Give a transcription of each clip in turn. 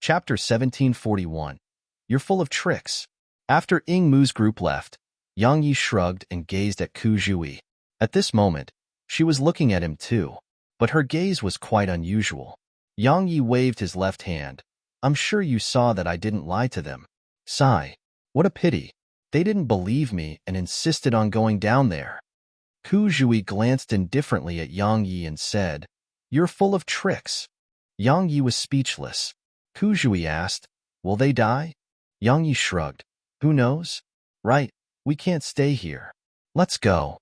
Chapter 1741. You're full of tricks. After Ying Mu's group left, Yang Yi shrugged and gazed at Ku Zhui. At this moment, she was looking at him too, but her gaze was quite unusual. Yang Yi waved his left hand. I'm sure you saw that I didn't lie to them. Sigh. What a pity. They didn't believe me and insisted on going down there. Ku Zhui glanced indifferently at Yang Yi and said, You're full of tricks. Yang Yi was speechless. Ku Zhui asked, Will they die? Yang Yi shrugged. Who knows? Right, we can't stay here. Let's go.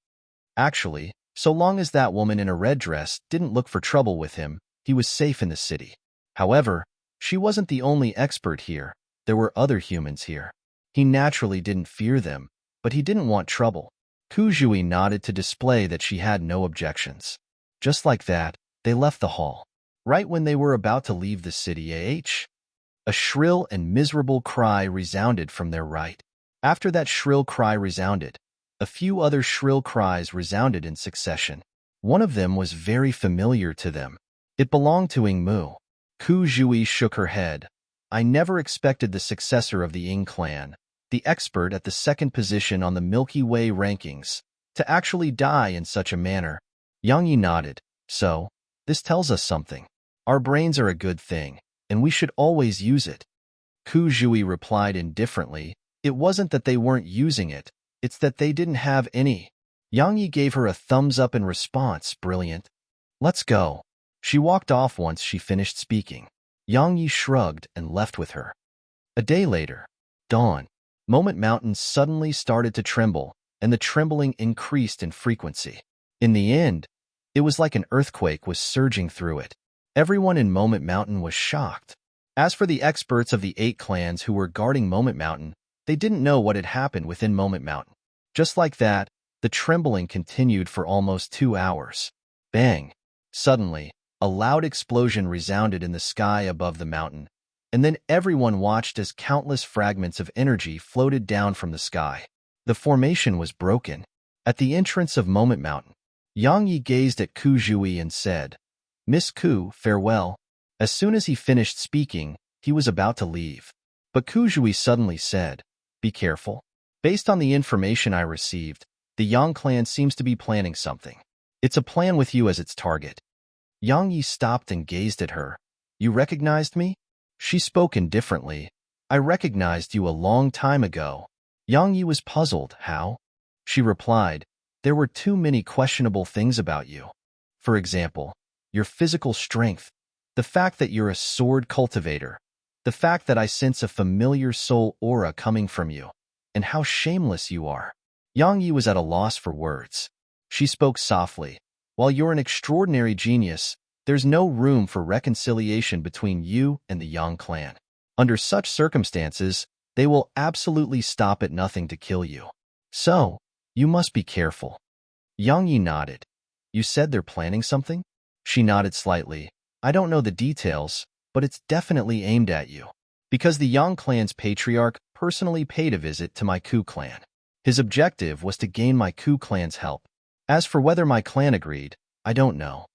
Actually, so long as that woman in a red dress didn't look for trouble with him, he was safe in the city. However, she wasn't the only expert here. There were other humans here. He naturally didn't fear them, but he didn't want trouble. Ku Zhui nodded to display that she had no objections. Just like that, they left the hall. Right when they were about to leave the city, a shrill and miserable cry resounded from their right. After that shrill cry resounded, a few other shrill cries resounded in succession. One of them was very familiar to them. It belonged to Ying Mu. Ku Zhui shook her head. I never expected the successor of the Ying clan, the expert at the second position on the Milky Way rankings, to actually die in such a manner. Yang Yi nodded. So, this tells us something. Our brains are a good thing, and we should always use it. Ku Zhui replied indifferently. It wasn't that they weren't using it, it's that they didn't have any. Yang Yi gave her a thumbs up in response. Brilliant. Let's go. She walked off once she finished speaking. Yang Yi shrugged and left with her. A day later, dawn. Moment Mountain suddenly started to tremble, and the trembling increased in frequency. In the end, it was like an earthquake was surging through it. Everyone in Moment Mountain was shocked. As for the experts of the 8 clans who were guarding Moment Mountain, they didn't know what had happened within Moment Mountain. Just like that, the trembling continued for almost 2 hours. Bang! Suddenly, a loud explosion resounded in the sky above the mountain, and then everyone watched as countless fragments of energy floated down from the sky. The formation was broken. At the entrance of Moment Mountain, Yang Yi gazed at Ku Zhui and said, Miss Ku, farewell. As soon as he finished speaking, he was about to leave. But Ku Zhui suddenly said, Be careful. Based on the information I received, the Yang clan seems to be planning something. It's a plan with you as its target. Yang Yi stopped and gazed at her. You recognized me? She spoke indifferently. I recognized you a long time ago. Yang Yi was puzzled. How? She replied, There were too many questionable things about you. For example, your physical strength, the fact that you're a sword cultivator, the fact that I sense a familiar soul aura coming from you, and how shameless you are. Yang Yi was at a loss for words. She spoke softly. While you're an extraordinary genius, there's no room for reconciliation between you and the Yang clan. Under such circumstances, they will absolutely stop at nothing to kill you. So, you must be careful. Yang Yi nodded. You said they're planning something? She nodded slightly. I don't know the details, but it's definitely aimed at you. Because the Yang clan's patriarch personally paid a visit to my Ku clan. His objective was to gain my Ku clan's help. As for whether my clan agreed, I don't know.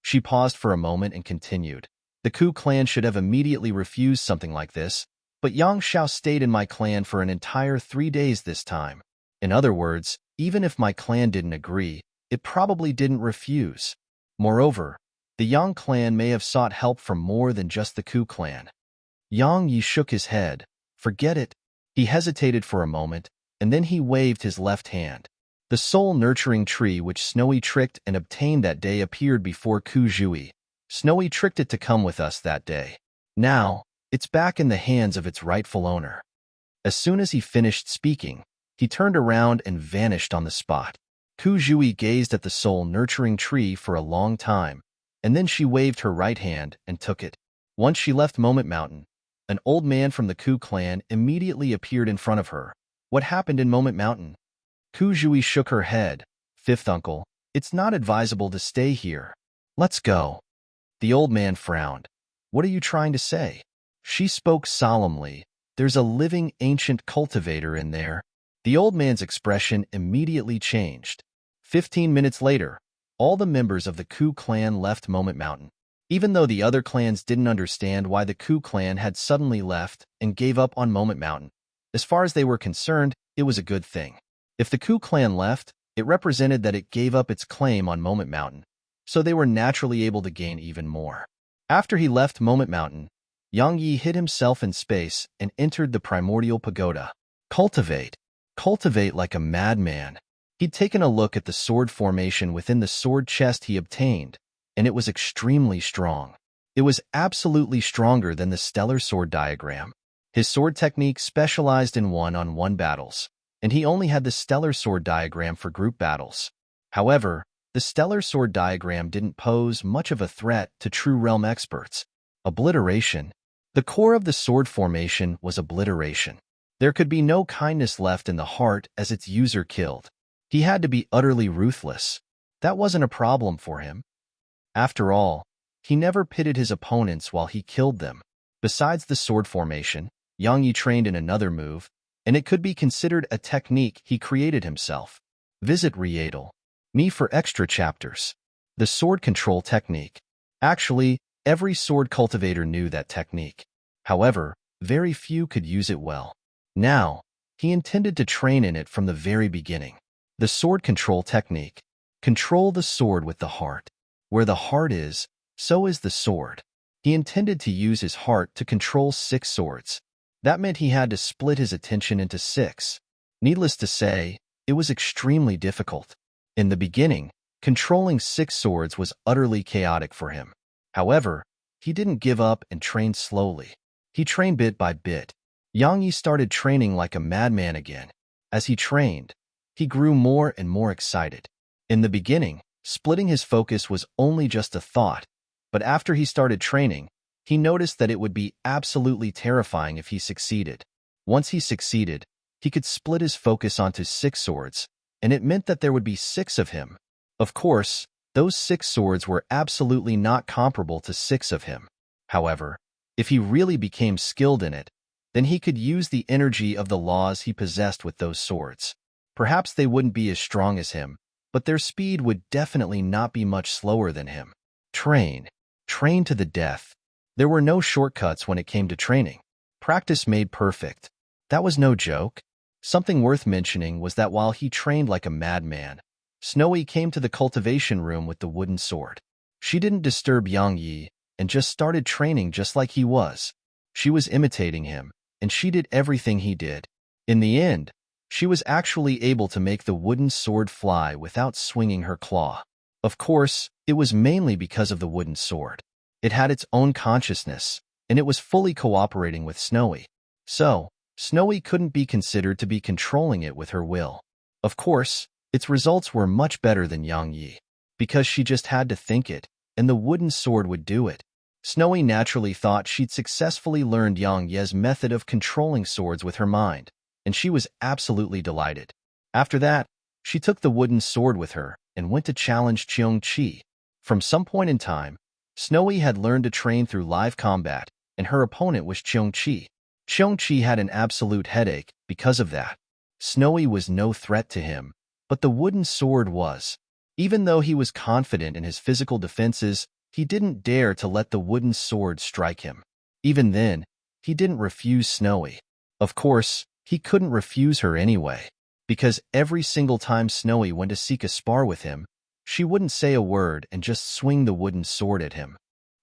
She paused for a moment and continued. The Ku clan should have immediately refused something like this, but Yang Xiao stayed in my clan for an entire 3 days this time. In other words, even if my clan didn't agree, it probably didn't refuse. Moreover, the Yang clan may have sought help from more than just the Ku clan. Yang Yi shook his head. Forget it. He hesitated for a moment, and then he waved his left hand. The soul-nurturing tree which Snowy tricked and obtained that day appeared before Ku Zhui. Snowy tricked it to come with us that day. Now, it's back in the hands of its rightful owner. As soon as he finished speaking, he turned around and vanished on the spot. Ku Zhui gazed at the soul-nurturing tree for a long time, and then she waved her right hand and took it. Once she left Moment Mountain, an old man from the Ku clan immediately appeared in front of her. What happened in Moment Mountain? Ku Zhui shook her head. Fifth uncle, it's not advisable to stay here. Let's go. The old man frowned. What are you trying to say? She spoke solemnly. There's a living ancient cultivator in there. The old man's expression immediately changed. 15 minutes later, all the members of the Ku clan left Moment Mountain. Even though the other clans didn't understand why the Ku clan had suddenly left and gave up on Moment Mountain, as far as they were concerned, it was a good thing. If the Ku clan left, it represented that it gave up its claim on Moment Mountain, so they were naturally able to gain even more. After he left Moment Mountain, Yang Yi hid himself in space and entered the primordial pagoda. Cultivate. Cultivate like a madman. He'd taken a look at the sword formation within the sword chest he obtained, and it was extremely strong. It was absolutely stronger than the stellar sword diagram. His sword technique specialized in one-on-one battles, and he only had the stellar sword diagram for group battles. However, the stellar sword diagram didn't pose much of a threat to true realm experts. Obliteration. The core of the sword formation was obliteration. There could be no kindness left in the heart as its user killed. He had to be utterly ruthless. That wasn't a problem for him. After all, he never pitted his opponents while he killed them. Besides the sword formation, Yang Yi trained in another move, and it could be considered a technique he created himself. Visit Rietal. Me for extra chapters. The sword control technique. Actually, every sword cultivator knew that technique. However, very few could use it well. Now, he intended to train in it from the very beginning. The sword control technique. Control the sword with the heart. Where the heart is, so is the sword. He intended to use his heart to control 6 swords. That meant he had to split his attention into 6. Needless to say, it was extremely difficult. In the beginning, controlling 6 swords was utterly chaotic for him. However, he didn't give up and trained slowly. He trained bit by bit. Yang Yi started training like a madman again. As he trained, he grew more and more excited. In the beginning, splitting his focus was only just a thought, but after he started training, he noticed that it would be absolutely terrifying if he succeeded. Once he succeeded, he could split his focus onto 6 swords, and it meant that there would be 6 of him. Of course, those 6 swords were absolutely not comparable to 6 of him. However, if he really became skilled in it, then he could use the energy of the laws he possessed with those swords. Perhaps they wouldn't be as strong as him, but their speed would definitely not be much slower than him. Train. Train to the death. There were no shortcuts when it came to training. Practice made perfect. That was no joke. Something worth mentioning was that while he trained like a madman, Snowy came to the cultivation room with the wooden sword. She didn't disturb Yang Yi and just started training just like he was. She was imitating him, and she did everything he did. In the end, she was actually able to make the wooden sword fly without swinging her claw. Of course, it was mainly because of the wooden sword. It had its own consciousness, and it was fully cooperating with Snowy. So, Snowy couldn't be considered to be controlling it with her will. Of course, its results were much better than Yang Yi, because she just had to think it, and the wooden sword would do it. Snowy naturally thought she'd successfully learned Yang Ye's method of controlling swords with her mind, and she was absolutely delighted. After that, she took the wooden sword with her and went to challenge Cheong-Chi. From some point in time, Snowy had learned to train through live combat, and her opponent was Cheong-Chi. Cheong-Chi had an absolute headache because of that. Snowy was no threat to him, but the wooden sword was. Even though he was confident in his physical defenses, he didn't dare to let the wooden sword strike him. Even then, he didn't refuse Snowy. Of course, he couldn't refuse her anyway, because every single time Snowy went to seek a spar with him, she wouldn't say a word and just swing the wooden sword at him.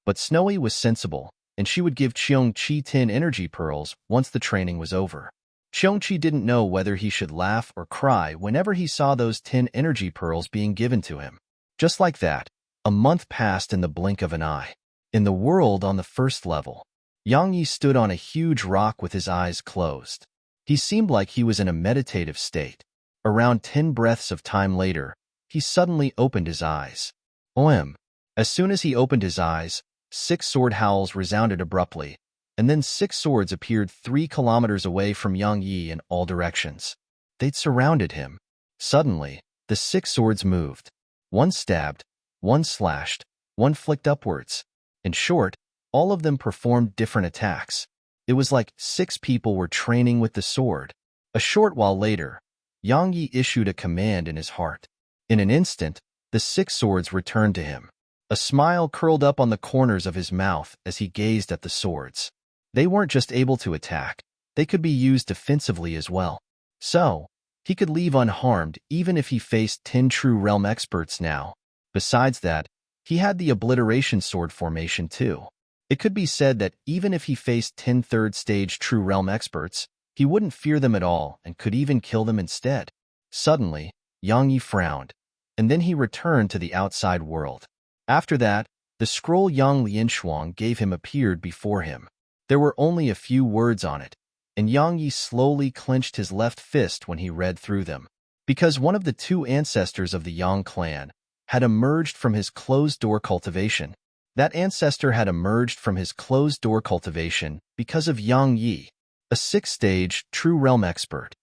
But Snowy was sensible, and she would give Cheong-Chi 10 energy pearls once the training was over. Cheong-Chi didn't know whether he should laugh or cry whenever he saw those 10 energy pearls being given to him. Just like that, a month passed in the blink of an eye. In the world on the first level, Yang Yi stood on a huge rock with his eyes closed. He seemed like he was in a meditative state. Around 10 breaths of time later, he suddenly opened his eyes. OM. As soon as he opened his eyes, 6 sword howls resounded abruptly, and then 6 swords appeared 3 kilometers away from Yang Yi in all directions. They'd surrounded him. Suddenly, the 6 swords moved. One stabbed, one slashed, one flicked upwards. In short, all of them performed different attacks. It was like 6 people were training with the sword. A short while later, Yang Yi issued a command in his heart. In an instant, the 6 swords returned to him. A smile curled up on the corners of his mouth as he gazed at the swords. They weren't just able to attack, they could be used defensively as well. So, he could leave unharmed even if he faced 10 true realm experts now. Besides that, he had the obliteration sword formation too. It could be said that even if he faced 10 third-stage true realm experts, he wouldn't fear them at all and could even kill them instead. Suddenly, Yang Yi frowned, and then he returned to the outside world. After that, the scroll Yang Lianshuang gave him appeared before him. There were only a few words on it, and Yang Yi slowly clenched his left fist when he read through them. Because one of the two ancestors of the Yang clan had emerged from his closed-door cultivation. That ancestor had emerged from his closed-door cultivation because of Yang Yi, a 6th-stage true realm expert.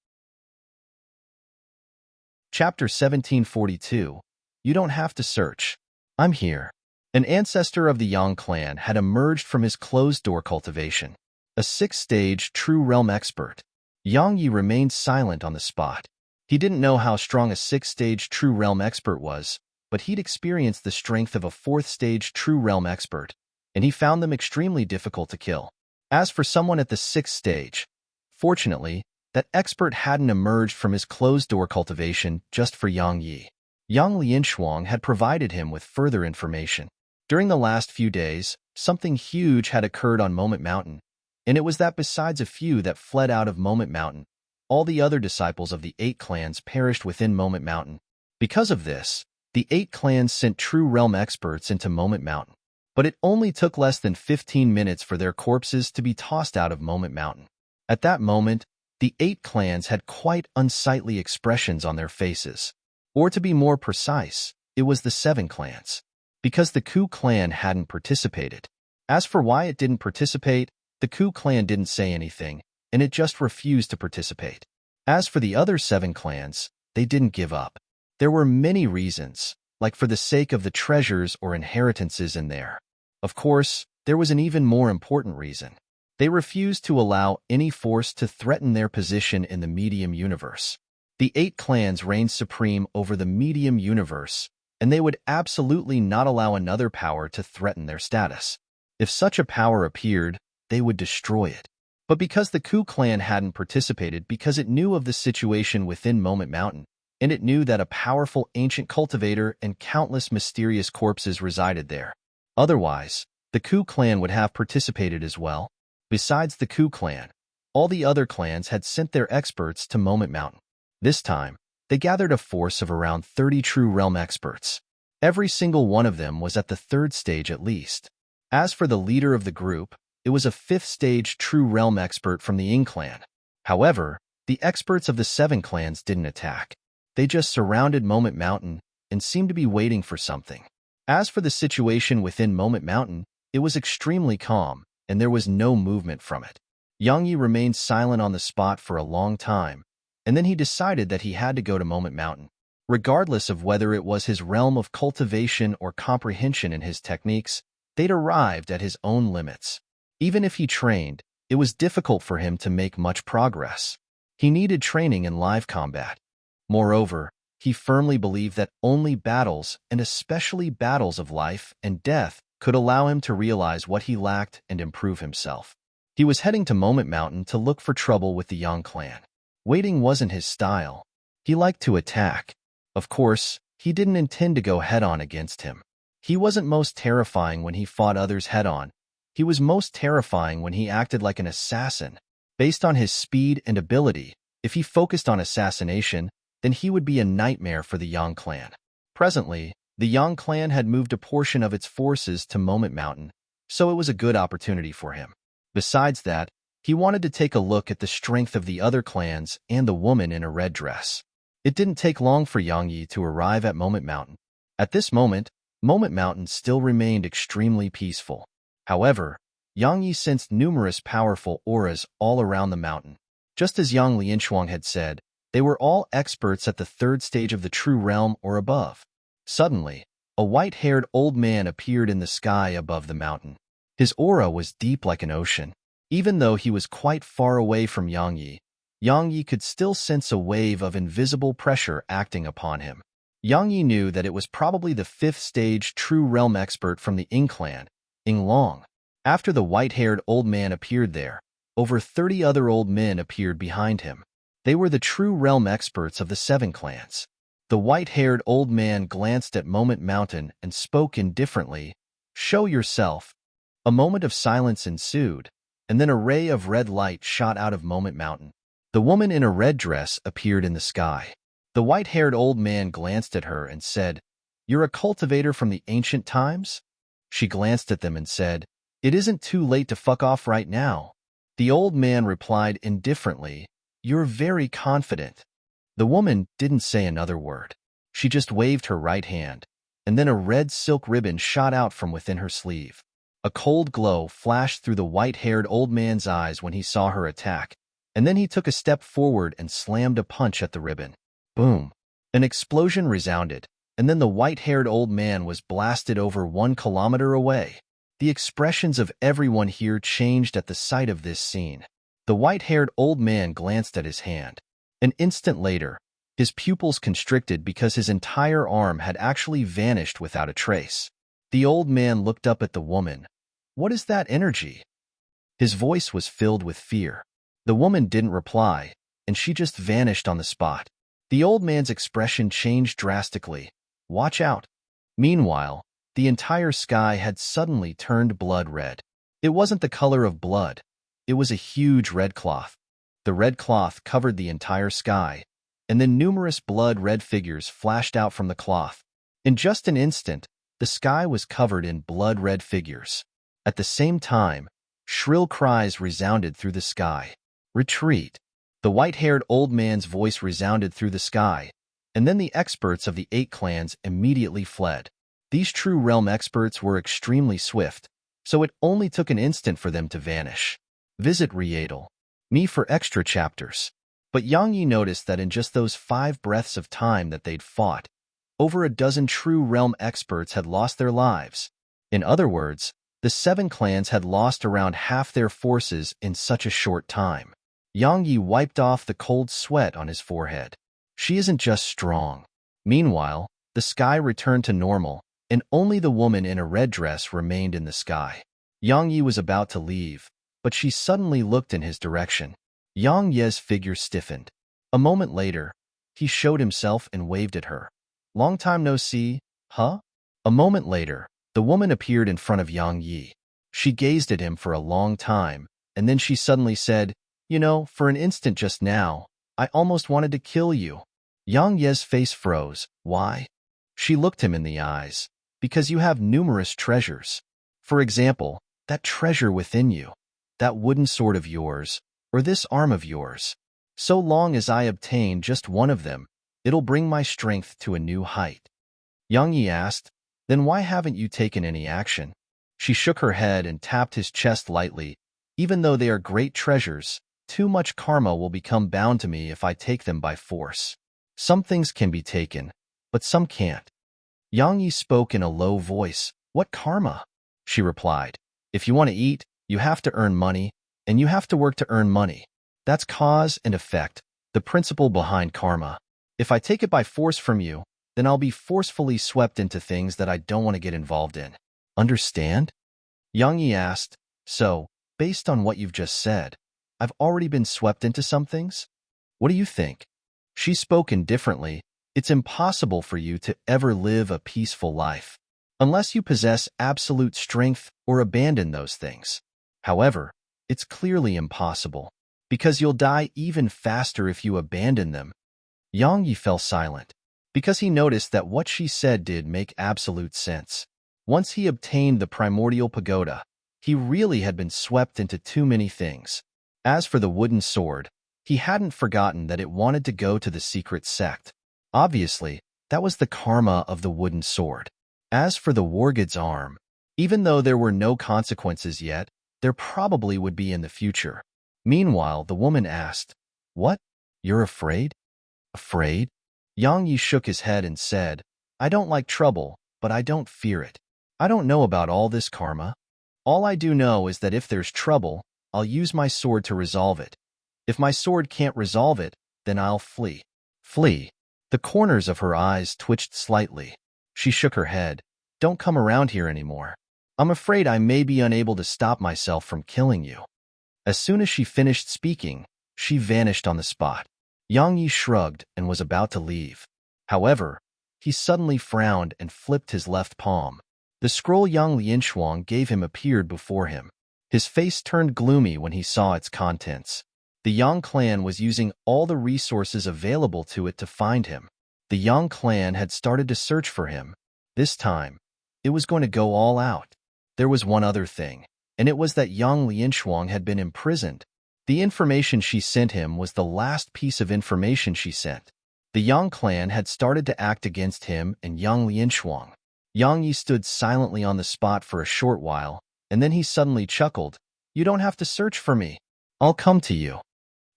Chapter 1742. You don't have to search. I'm here. An ancestor of the Yang clan had emerged from his closed-door cultivation, a 6th-stage true realm expert. Yang Yi remained silent on the spot. He didn't know how strong a 6th-stage true realm expert was, but he'd experienced the strength of a 4th-stage true realm expert, and he found them extremely difficult to kill. As for someone at the 6th stage, fortunately, that expert hadn't emerged from his closed-door cultivation just for Yang Yi. Yang Lianshuang had provided him with further information. During the last few days, something huge had occurred on Moment Mountain, and it was that besides a few that fled out of Moment Mountain, all the other disciples of the 8 clans perished within Moment Mountain. Because of this, the 8 clans sent true realm experts into Moment Mountain, but it only took less than 15 minutes for their corpses to be tossed out of Moment Mountain. At that moment, the 8 clans had quite unsightly expressions on their faces. Or to be more precise, it was the 7 clans. Because the Ku clan hadn't participated. As for why it didn't participate, the Ku clan didn't say anything, and it just refused to participate. As for the other 7 clans, they didn't give up. There were many reasons, like for the sake of the treasures or inheritances in there. Of course, there was an even more important reason. They refused to allow any force to threaten their position in the medium universe. The 8 clans reigned supreme over the medium universe, and they would absolutely not allow another power to threaten their status. If such a power appeared, they would destroy it. But because the Ku clan hadn't participated because it knew of the situation within Moment Mountain, and it knew that a powerful ancient cultivator and countless mysterious corpses resided there. Otherwise, the Ku clan would have participated as well. Besides the Ku clan, all the other clans had sent their experts to Moment Mountain. This time, they gathered a force of around 30 true realm experts. Every single one of them was at the 3rd stage at least. As for the leader of the group, it was a 5th stage true realm expert from the Ying clan. However, the experts of the 7 clans didn't attack. They just surrounded Moment Mountain and seemed to be waiting for something. As for the situation within Moment Mountain, it was extremely calm, and there was no movement from it. Yang Yi remained silent on the spot for a long time, and then he decided that he had to go to Moment Mountain. Regardless of whether it was his realm of cultivation or comprehension in his techniques, they'd arrived at his own limits. Even if he trained, it was difficult for him to make much progress. He needed training in live combat. Moreover, he firmly believed that only battles, and especially battles of life and death, could allow him to realize what he lacked and improve himself. He was heading to Moment Mountain to look for trouble with the Yang clan. Waiting wasn't his style. He liked to attack. Of course, he didn't intend to go head-on against him. He wasn't most terrifying when he fought others head-on. He was most terrifying when he acted like an assassin. Based on his speed and ability, if he focused on assassination, then he would be a nightmare for the Yang clan. Presently, the Yang clan had moved a portion of its forces to Moment Mountain, so it was a good opportunity for him. Besides that, he wanted to take a look at the strength of the other clans and the woman in a red dress. It didn't take long for Yang Yi to arrive at Moment Mountain. At this moment, Moment Mountain still remained extremely peaceful. However, Yang Yi sensed numerous powerful auras all around the mountain. Just as Yang Lianshuang had said, they were all experts at the 3rd stage of the true realm or above. Suddenly, a white-haired old man appeared in the sky above the mountain. His aura was deep like an ocean. Even though he was quite far away from Yang Yi could still sense a wave of invisible pressure acting upon him. Yang Yi knew that it was probably the fifth stage true realm expert from the Ying clan, Ying Long. After the white-haired old man appeared there, over 30 other old men appeared behind him. They were the true realm experts of the 7 clans. The white-haired old man glanced at Moment Mountain and spoke indifferently, "Show yourself." A moment of silence ensued, and then a ray of red light shot out of Moment Mountain. The woman in a red dress appeared in the sky. The white-haired old man glanced at her and said, "You're a cultivator from the ancient times?" She glanced at them and said, "It isn't too late to fuck off right now." The old man replied indifferently, "You're very confident." The woman didn't say another word. She just waved her right hand, and then a red silk ribbon shot out from within her sleeve. A cold glow flashed through the white-haired old man's eyes when he saw her attack, and then he took a step forward and slammed a punch at the ribbon. Boom! An explosion resounded, and then the white-haired old man was blasted over 1 kilometer away. The expressions of everyone here changed at the sight of this scene. The white-haired old man glanced at his hand. An instant later, his pupils constricted because his entire arm had actually vanished without a trace. The old man looked up at the woman. "What is that energy?" His voice was filled with fear. The woman didn't reply, and she just vanished on the spot. The old man's expression changed drastically. "Watch out." Meanwhile, the entire sky had suddenly turned blood red. It wasn't the color of blood. It was a huge red cloth. The red cloth covered the entire sky, and then numerous blood-red figures flashed out from the cloth. In just an instant, the sky was covered in blood-red figures. At the same time, shrill cries resounded through the sky. "Retreat!" The white-haired old man's voice resounded through the sky, and then the experts of the 8 clans immediately fled. These true realm experts were extremely swift, so it only took an instant for them to vanish. Visit Readle.me for extra chapters. But Yang Yi noticed that in just those 5 breaths of time that they'd fought, over a dozen true realm experts had lost their lives. In other words, the 7 clans had lost around half their forces in such a short time. Yang Yi wiped off the cold sweat on his forehead. She isn't just strong. Meanwhile, the sky returned to normal, and only the woman in a red dress remained in the sky. Yang Yi was about to leave, but she suddenly looked in his direction. Yang Ye's figure stiffened. A moment later, he showed himself and waved at her. "Long time no see, huh?" A moment later, the woman appeared in front of Yang Yi. She gazed at him for a long time, and then she suddenly said, "You know, for an instant just now, I almost wanted to kill you." Yang Ye's face froze. "Why?" She looked him in the eyes. "Because you have numerous treasures. For example, that treasure within you, that wooden sword of yours, or this arm of yours. So long as I obtain just one of them, it'll bring my strength to a new height." Yang Yi asked, "Then why haven't you taken any action?" She shook her head and tapped his chest lightly. "Even though they are great treasures, too much karma will become bound to me if I take them by force. Some things can be taken, but some can't." Yang Yi spoke in a low voice. "What karma?" She replied, "If you want to eat, you have to earn money, and you have to work to earn money. That's cause and effect, the principle behind karma. If I take it by force from you, then I'll be forcefully swept into things that I don't want to get involved in. Understand?" Yang Yi asked, "So, based on what you've just said, I've already been swept into some things? What do you think?" She spoke indifferently. "It's impossible for you to ever live a peaceful life, unless you possess absolute strength or abandon those things. However, it's clearly impossible, because you'll die even faster if you abandon them." Yang Yi fell silent, because he noticed that what she said did make absolute sense. Once he obtained the primordial pagoda, he really had been swept into too many things. As for the wooden sword, he hadn't forgotten that it wanted to go to the secret sect. Obviously, that was the karma of the wooden sword. As for the wargod's arm, even though there were no consequences yet, there probably would be in the future. Meanwhile, the woman asked, "What? You're afraid?" "Afraid?" Yang Yi shook his head and said, "I don't like trouble, but I don't fear it. I don't know about all this karma. All I do know is that if there's trouble, I'll use my sword to resolve it. If my sword can't resolve it, then I'll flee." "Flee?" The corners of her eyes twitched slightly. She shook her head. Don't come around here anymore. I'm afraid I may be unable to stop myself from killing you. As soon as she finished speaking, she vanished on the spot. Yang Yi shrugged and was about to leave. However, he suddenly frowned and flipped his left palm. The scroll Yang Lianshuang gave him appeared before him. His face turned gloomy when he saw its contents. The Yang clan was using all the resources available to it to find him. The Yang clan had started to search for him. This time, it was going to go all out. There was one other thing, and it was that Yang Lianshuang had been imprisoned. The information she sent him was the last piece of information she sent. The Yang clan had started to act against him and Yang Lianshuang. Yang Yi stood silently on the spot for a short while, and then he suddenly chuckled. You don't have to search for me. I'll come to you.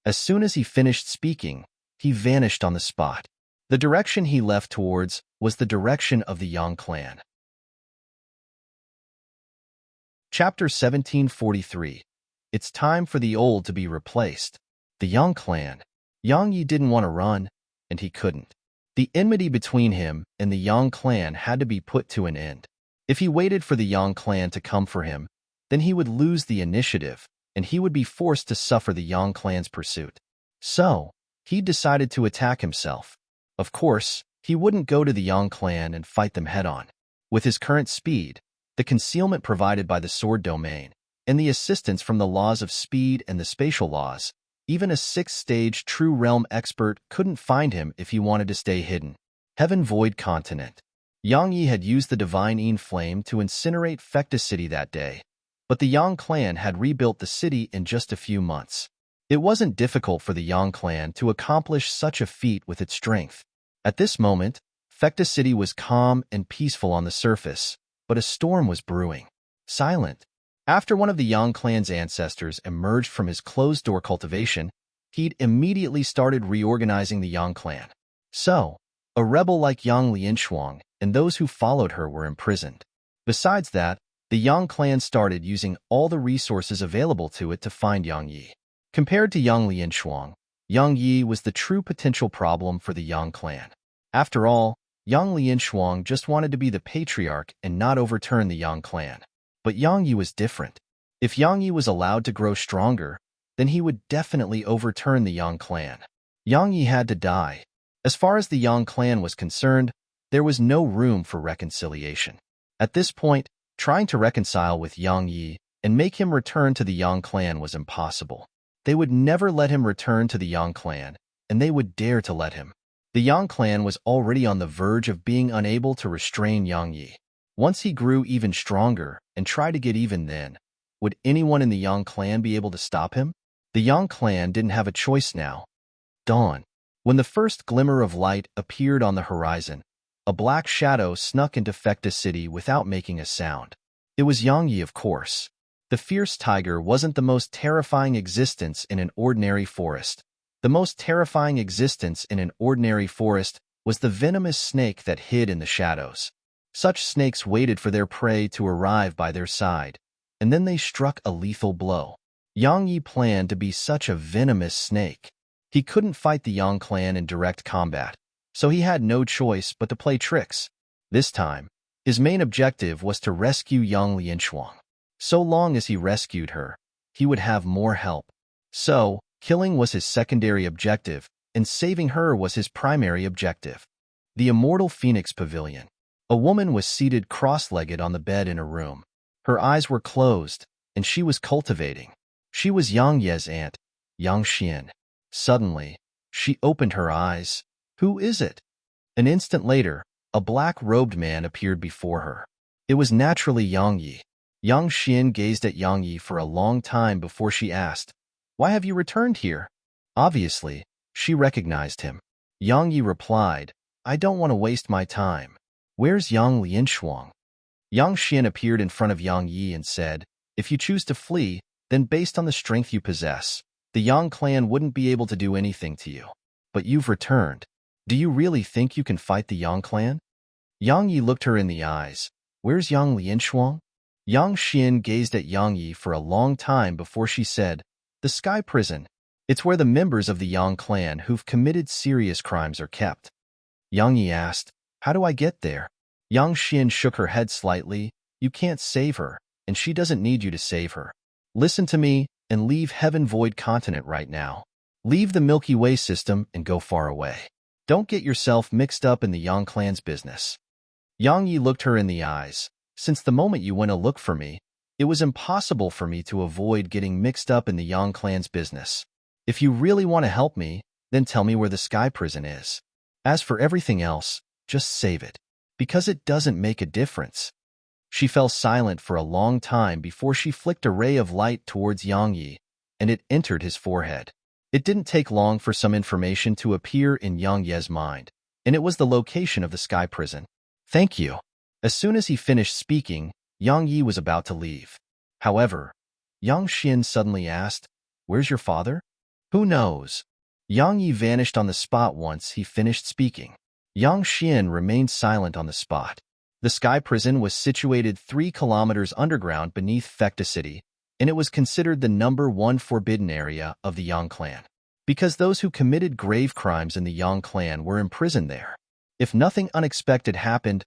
As soon as he finished speaking, he vanished on the spot. The direction he left towards was the direction of the Yang clan. Chapter 1743. It's time for the old to be replaced. The Yang clan. Yang Yi didn't want to run, and he couldn't. The enmity between him and the Yang clan had to be put to an end. If he waited for the Yang clan to come for him, then he would lose the initiative, and he would be forced to suffer the Yang clan's pursuit. So, he decided to attack himself. Of course, he wouldn't go to the Yang clan and fight them head-on. With his current speed, the concealment provided by the sword domain, and the assistance from the laws of speed and the spatial laws, even a 6th-stage true realm expert couldn't find him if he wanted to stay hidden. Heaven Void Continent. Yang Yi had used the Divine Een Flame to incinerate Fecta City that day, but the Yang clan had rebuilt the city in just a few months. It wasn't difficult for the Yang clan to accomplish such a feat with its strength. At this moment, Fecta City was calm and peaceful on the surface, but a storm was brewing. Silent. After one of the Yang clan's ancestors emerged from his closed-door cultivation, he'd immediately started reorganizing the Yang clan. So, a rebel like Yang Lianshuang and those who followed her were imprisoned. Besides that, the Yang clan started using all the resources available to it to find Yang Yi. Compared to Yang Lianshuang, Yang Yi was the true potential problem for the Yang clan. After all, Yang Lianshuang just wanted to be the patriarch and not overturn the Yang clan. But Yang Yi was different. If Yang Yi was allowed to grow stronger, then he would definitely overturn the Yang clan. Yang Yi had to die. As far as the Yang clan was concerned, there was no room for reconciliation. At this point, trying to reconcile with Yang Yi and make him return to the Yang clan was impossible. They would never let him return to the Yang clan, and they would dare to let him. The Yang clan was already on the verge of being unable to restrain Yang Yi. Once he grew even stronger and tried to get even then, would anyone in the Yang clan be able to stop him? The Yang clan didn't have a choice now. Dawn. When the first glimmer of light appeared on the horizon, a black shadow snuck into Fecta City without making a sound. It was Yang Yi, of course. The fierce tiger wasn't the most terrifying existence in an ordinary forest. The most terrifying existence in an ordinary forest was the venomous snake that hid in the shadows. Such snakes waited for their prey to arrive by their side, and then they struck a lethal blow. Yang Yi planned to be such a venomous snake. He couldn't fight the Yang clan in direct combat, so he had no choice but to play tricks. This time, his main objective was to rescue Yang Lianshuang. So long as he rescued her, he would have more help. So, killing was his secondary objective, and saving her was his primary objective. The Immortal Phoenix Pavilion. A woman was seated cross-legged on the bed in a room. Her eyes were closed, and she was cultivating. She was Yang Ye's aunt, Yang Xian. Suddenly, she opened her eyes. Who is it? An instant later, a black-robed man appeared before her. It was naturally Yang Yi. Yang Xian gazed at Yang Yi for a long time before she asked, "Why have you returned here?" Obviously, she recognized him. Yang Yi replied, "I don't want to waste my time. Where's Yang Lianshuang?" Yang Xian appeared in front of Yang Yi and said, "If you choose to flee, then based on the strength you possess, the Yang clan wouldn't be able to do anything to you. But you've returned. Do you really think you can fight the Yang clan?" Yang Yi looked her in the eyes. "Where's Yang Lianshuang?" Yang Xian gazed at Yang Yi for a long time before she said, "The Sky Prison. It's where the members of the Yang clan who've committed serious crimes are kept." Yang Yi asked, "How do I get there?" Yang Xian shook her head slightly. "You can't save her, and she doesn't need you to save her. Listen to me and leave Heaven Void Continent right now. Leave the Milky Way system and go far away. Don't get yourself mixed up in the Yang clan's business." Yang Yi looked her in the eyes. "Since the moment you went to look for me, it was impossible for me to avoid getting mixed up in the Yang clan's business. If you really want to help me, then tell me where the Sky Prison is. As for everything else, just save it, because it doesn't make a difference." She fell silent for a long time before she flicked a ray of light towards Yang Yi, and it entered his forehead. It didn't take long for some information to appear in Yang Ye's mind, and it was the location of the Sky Prison. "Thank you." As soon as he finished speaking, Yang Yi was about to leave. However, Yang Xian suddenly asked, "Where's your father?" "Who knows?" Yang Yi vanished on the spot once he finished speaking. Yang Xian remained silent on the spot. The Sky Prison was situated 3 kilometers underground beneath Fecta City, and it was considered the #1 forbidden area of the Yang clan, because those who committed grave crimes in the Yang clan were imprisoned there. If nothing unexpected happened,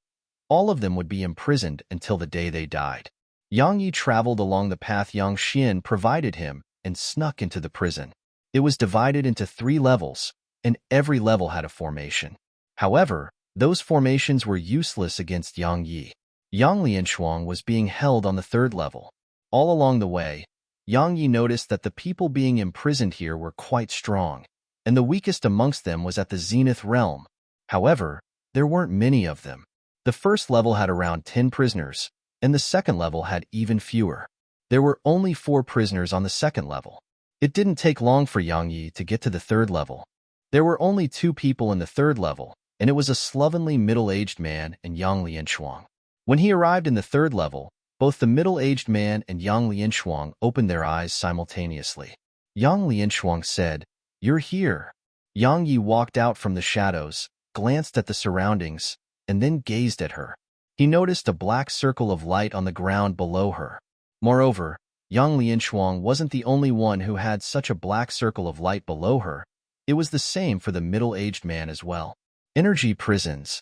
all of them would be imprisoned until the day they died. Yang Yi traveled along the path Yang Xian provided him and snuck into the prison. It was divided into 3 levels, and every level had a formation. However, those formations were useless against Yang Yi. Yang Lianshuang was being held on the 3rd level. All along the way, Yang Yi noticed that the people being imprisoned here were quite strong, and the weakest amongst them was at the Zenith realm. However, there weren't many of them. The 1st level had around 10 prisoners, and the 2nd level had even fewer. There were only 4 prisoners on the 2nd level. It didn't take long for Yang Yi to get to the 3rd level. There were only 2 people in the 3rd level, and it was a slovenly middle-aged man and Yang Lianshuang. When he arrived in the 3rd level, both the middle-aged man and Yang Lianshuang opened their eyes simultaneously. Yang Lianshuang said, "You're here." Yang Yi walked out from the shadows, glanced at the surroundings, and then gazed at her. He noticed a black circle of light on the ground below her. Moreover, Yang Lianshuang wasn't the only one who had such a black circle of light below her. It was the same for the middle-aged man as well. "Energy prisons,"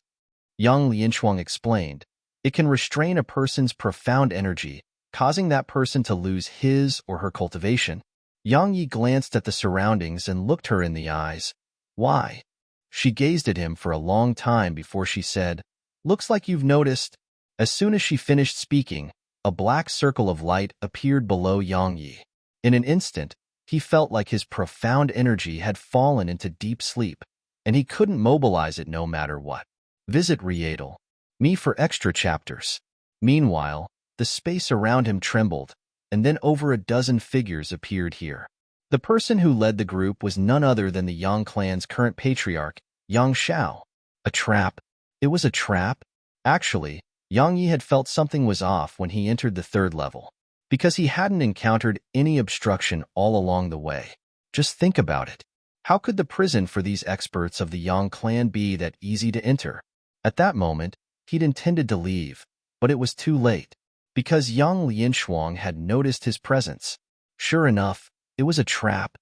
Yang Lianshuang explained. "It can restrain a person's profound energy, causing that person to lose his or her cultivation." Yang Yi glanced at the surroundings and looked her in the eyes. "Why?" She gazed at him for a long time before she said, "Looks like you've noticed." As soon as she finished speaking, a black circle of light appeared below Yang Yi. In an instant, he felt like his profound energy had fallen into deep sleep, and he couldn't mobilize it no matter what. Visit Readel. Me for extra chapters. Meanwhile, the space around him trembled, and then over a dozen figures appeared here. The person who led the group was none other than the Yang clan's current patriarch, Yang Shao. A trap? It was a trap? Actually, Yang Yi had felt something was off when he entered the 3rd level, because he hadn't encountered any obstruction all along the way. Just think about it. How could the prison for these experts of the Yang clan be that easy to enter? At that moment, he'd intended to leave, but it was too late, because Yang Lianshuang had noticed his presence. Sure enough, it was a trap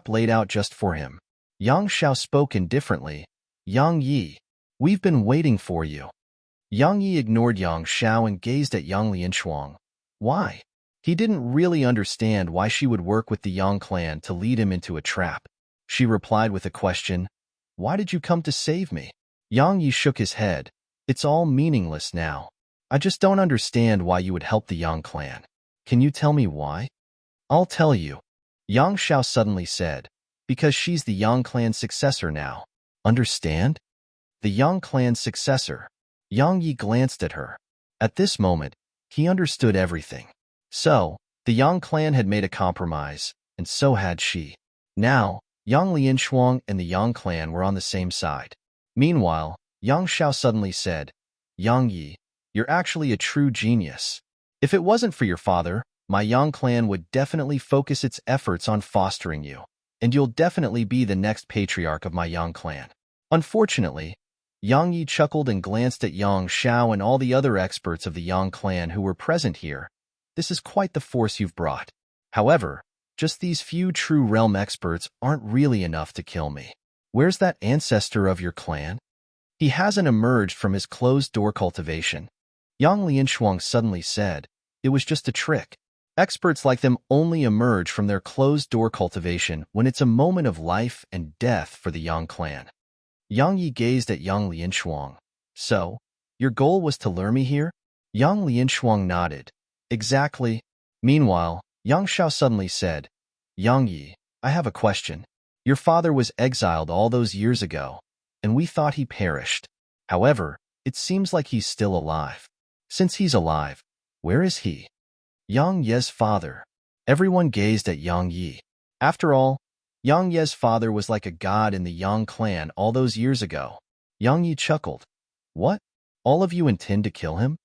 laid out just for him. Yang Shao spoke indifferently. "Yang Yi, we've been waiting for you." Yang Yi ignored Yang Shao and gazed at Yang Lianshuang. Why? He didn't really understand why she would work with the Yang clan to lead him into a trap. She replied with a question, "Why did you come to save me?" Yang Yi shook his head. "It's all meaningless now. I just don't understand why you would help the Yang clan. Can you tell me why?" "I'll tell you," Yang Shao suddenly said, "because she's the Yang clan's successor now." "Understand?" The Yang clan's successor. Yang Yi glanced at her. At this moment, he understood everything. So, the Yang clan had made a compromise, and so had she. Now, Yang Lianshuang and the Yang clan were on the same side. Meanwhile, Yang Shao suddenly said, "Yang Yi, you're actually a true genius. If it wasn't for your father, my Yang clan would definitely focus its efforts on fostering you, and you'll definitely be the next patriarch of my Yang clan." Unfortunately, Yang Yi chuckled and glanced at Yang Shao and all the other experts of the Yang clan who were present here. "This is quite the force you've brought. However, just these few true realm experts aren't really enough to kill me. Where's that ancestor of your clan?" He hasn't emerged from his closed-door cultivation. Yang Lianshuang suddenly said, "It was just a trick. Experts like them only emerge from their closed-door cultivation when it's a moment of life and death for the Yang clan." Yang Yi gazed at Yang Lianshuang. "So, your goal was to lure me here?" Yang Lianshuang nodded. "Exactly." Meanwhile, Yang Xiao suddenly said, "Yang Yi, I have a question. Your father was exiled all those years ago, and we thought he perished. However, it seems like he's still alive. Since he's alive, where is he?" Yang Ye's father. Everyone gazed at Yang Yi. After all, Yang Ye's father was like a god in the Yang clan all those years ago. Yang Yi chuckled. "What? All of you intend to kill him?"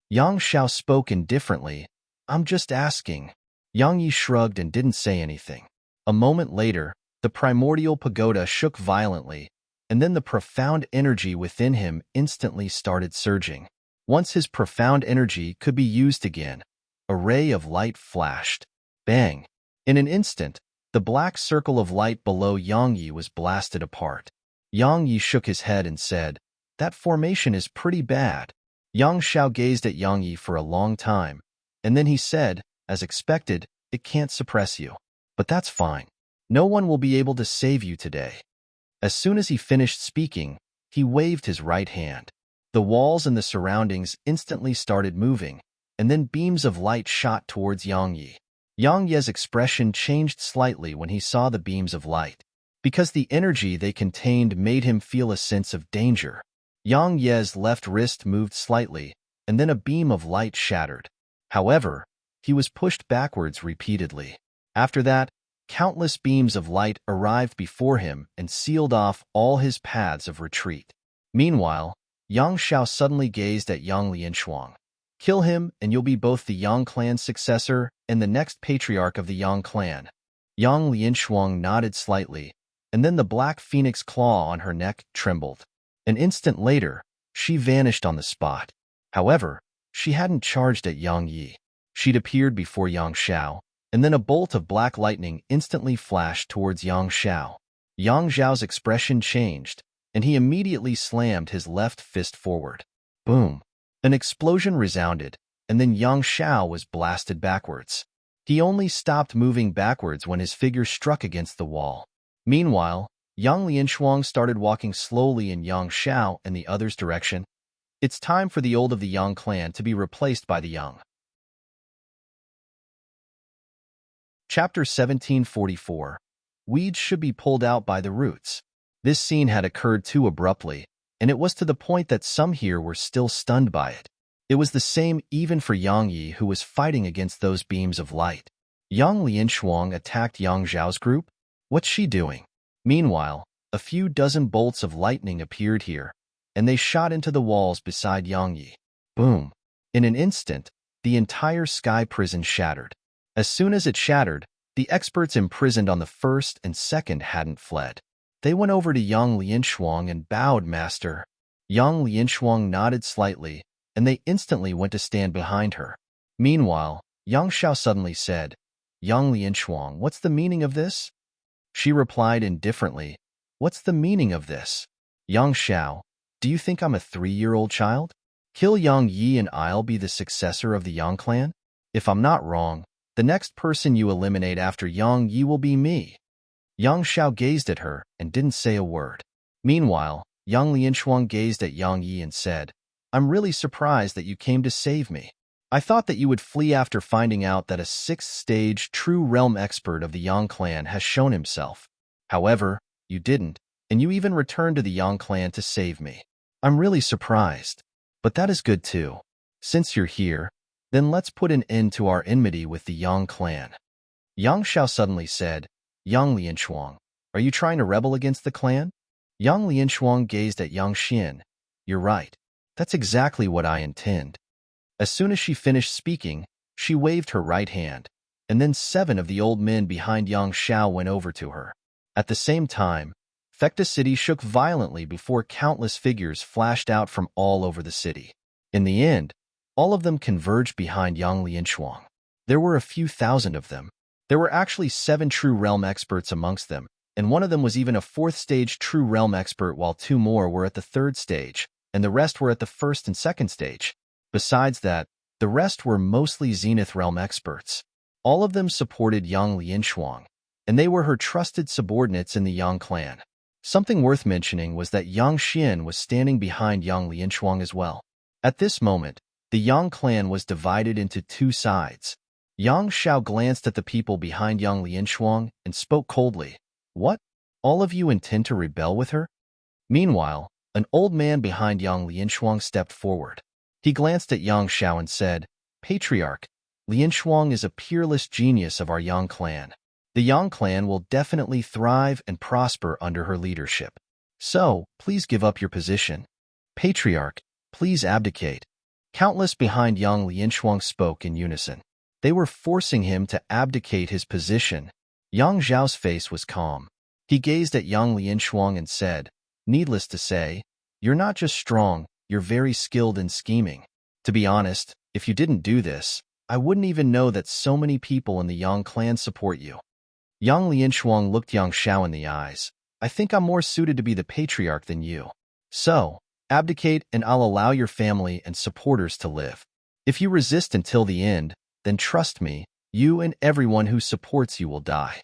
Yang Xiao spoke indifferently. "I'm just asking." Yang Yi shrugged and didn't say anything. A moment later, the primordial pagoda shook violently, and then the profound energy within him instantly started surging. Once his profound energy could be used again, a ray of light flashed. Bang! In an instant, the black circle of light below Yang Yi was blasted apart. Yang Yi shook his head and said, "That formation is pretty bad." Yang Xiao gazed at Yang Yi for a long time, and then he said, as expected, "It can't suppress you. But that's fine. No one will be able to save you today." As soon as he finished speaking, he waved his right hand. The walls and the surroundings instantly started moving, and then beams of light shot towards Yang Yi. Yang Ye's expression changed slightly when he saw the beams of light, because the energy they contained made him feel a sense of danger. Yang Ye's left wrist moved slightly, and then a beam of light shattered. However, he was pushed backwards repeatedly. After that, countless beams of light arrived before him and sealed off all his paths of retreat. Meanwhile, Yang Xiao suddenly gazed at Yang Lianshuang. "Kill him, and you'll be both the Yang clan's successor and the next patriarch of the Yang clan." Yang Lianshuang nodded slightly, and then the black phoenix claw on her neck trembled. An instant later, she vanished on the spot. However, she hadn't charged at Yang Yi. She'd appeared before Yang Xiao, and then a bolt of black lightning instantly flashed towards Yang Xiao. Yang Xiao's expression changed, and he immediately slammed his left fist forward. Boom! An explosion resounded, and then Yang Xiao was blasted backwards. He only stopped moving backwards when his figure struck against the wall. Meanwhile, Yang Lianshuang started walking slowly in Yang Xiao and the other's direction. It's time for the old of the Yang clan to be replaced by the young. Chapter 1744. Weeds should be pulled out by the roots. This scene had occurred too abruptly, and it was to the point that some here were still stunned by it. It was the same even for Yang Yi, who was fighting against those beams of light. Yang Lianshuang attacked Yang Zhao's group? What's she doing? Meanwhile, a few dozen bolts of lightning appeared here, and they shot into the walls beside Yang Yi. Boom! In an instant, the entire sky prison shattered. As soon as it shattered, the experts imprisoned on the first and second hadn't fled. They went over to Yang Lianshuang and bowed, "Master." Yang Lianshuang nodded slightly, and they instantly went to stand behind her. Meanwhile, Yang Xiao suddenly said, "Yang Lianshuang, what's the meaning of this?" She replied indifferently, "What's the meaning of this? Yang Xiao, do you think I'm a 3-year-old child? Kill Yang Yi and I'll be the successor of the Yang clan? If I'm not wrong, the next person you eliminate after Yang Yi will be me." Yang Xiao gazed at her and didn't say a word. Meanwhile, Yang Lianshuang gazed at Yang Yi and said, "I'm really surprised that you came to save me. I thought that you would flee after finding out that a 6th-stage true realm expert of the Yang clan has shown himself. However, you didn't, and you even returned to the Yang clan to save me. I'm really surprised. But that is good too. Since you're here, then let's put an end to our enmity with the Yang clan." Yang Xiao suddenly said, "Yang Lianshuang, are you trying to rebel against the clan?" Yang Lianshuang gazed at Yang Xian. "You're right. That's exactly what I intend." As soon as she finished speaking, she waved her right hand, and then 7 of the old men behind Yang Xiao went over to her. At the same time, Fecta City shook violently before countless figures flashed out from all over the city. In the end, all of them converged behind Yang Lianshuang. There were a few thousand of them. There were actually 7 true realm experts amongst them, and one of them was even a fourth-stage true realm expert while two more were at the third stage, and the rest were at the first and second stage. Besides that, the rest were mostly Zenith realm experts. All of them supported Yang Lianshuang, and they were her trusted subordinates in the Yang clan. Something worth mentioning was that Yang Xian was standing behind Yang Lianshuang as well. At this moment, the Yang clan was divided into two sides. Yang Xiao glanced at the people behind Yang Lianshuang and spoke coldly. What? All of you intend to rebel with her? Meanwhile, an old man behind Yang Lianshuang stepped forward. He glanced at Yang Xiao and said, Patriarch, Lianshuang is a peerless genius of our Yang clan. The Yang clan will definitely thrive and prosper under her leadership. So, please give up your position. Patriarch, please abdicate. Countless behind Yang Lianshuang spoke in unison. They were forcing him to abdicate his position. Yang Zhao's face was calm. He gazed at Yang Lianshuang and said, Needless to say, you're not just strong, you're very skilled in scheming. To be honest, if you didn't do this, I wouldn't even know that so many people in the Yang clan support you. Yang Lianshuang looked Yang Xiao in the eyes. I think I'm more suited to be the patriarch than you. So, abdicate and I'll allow your family and supporters to live. If you resist until the end, then trust me, you and everyone who supports you will die.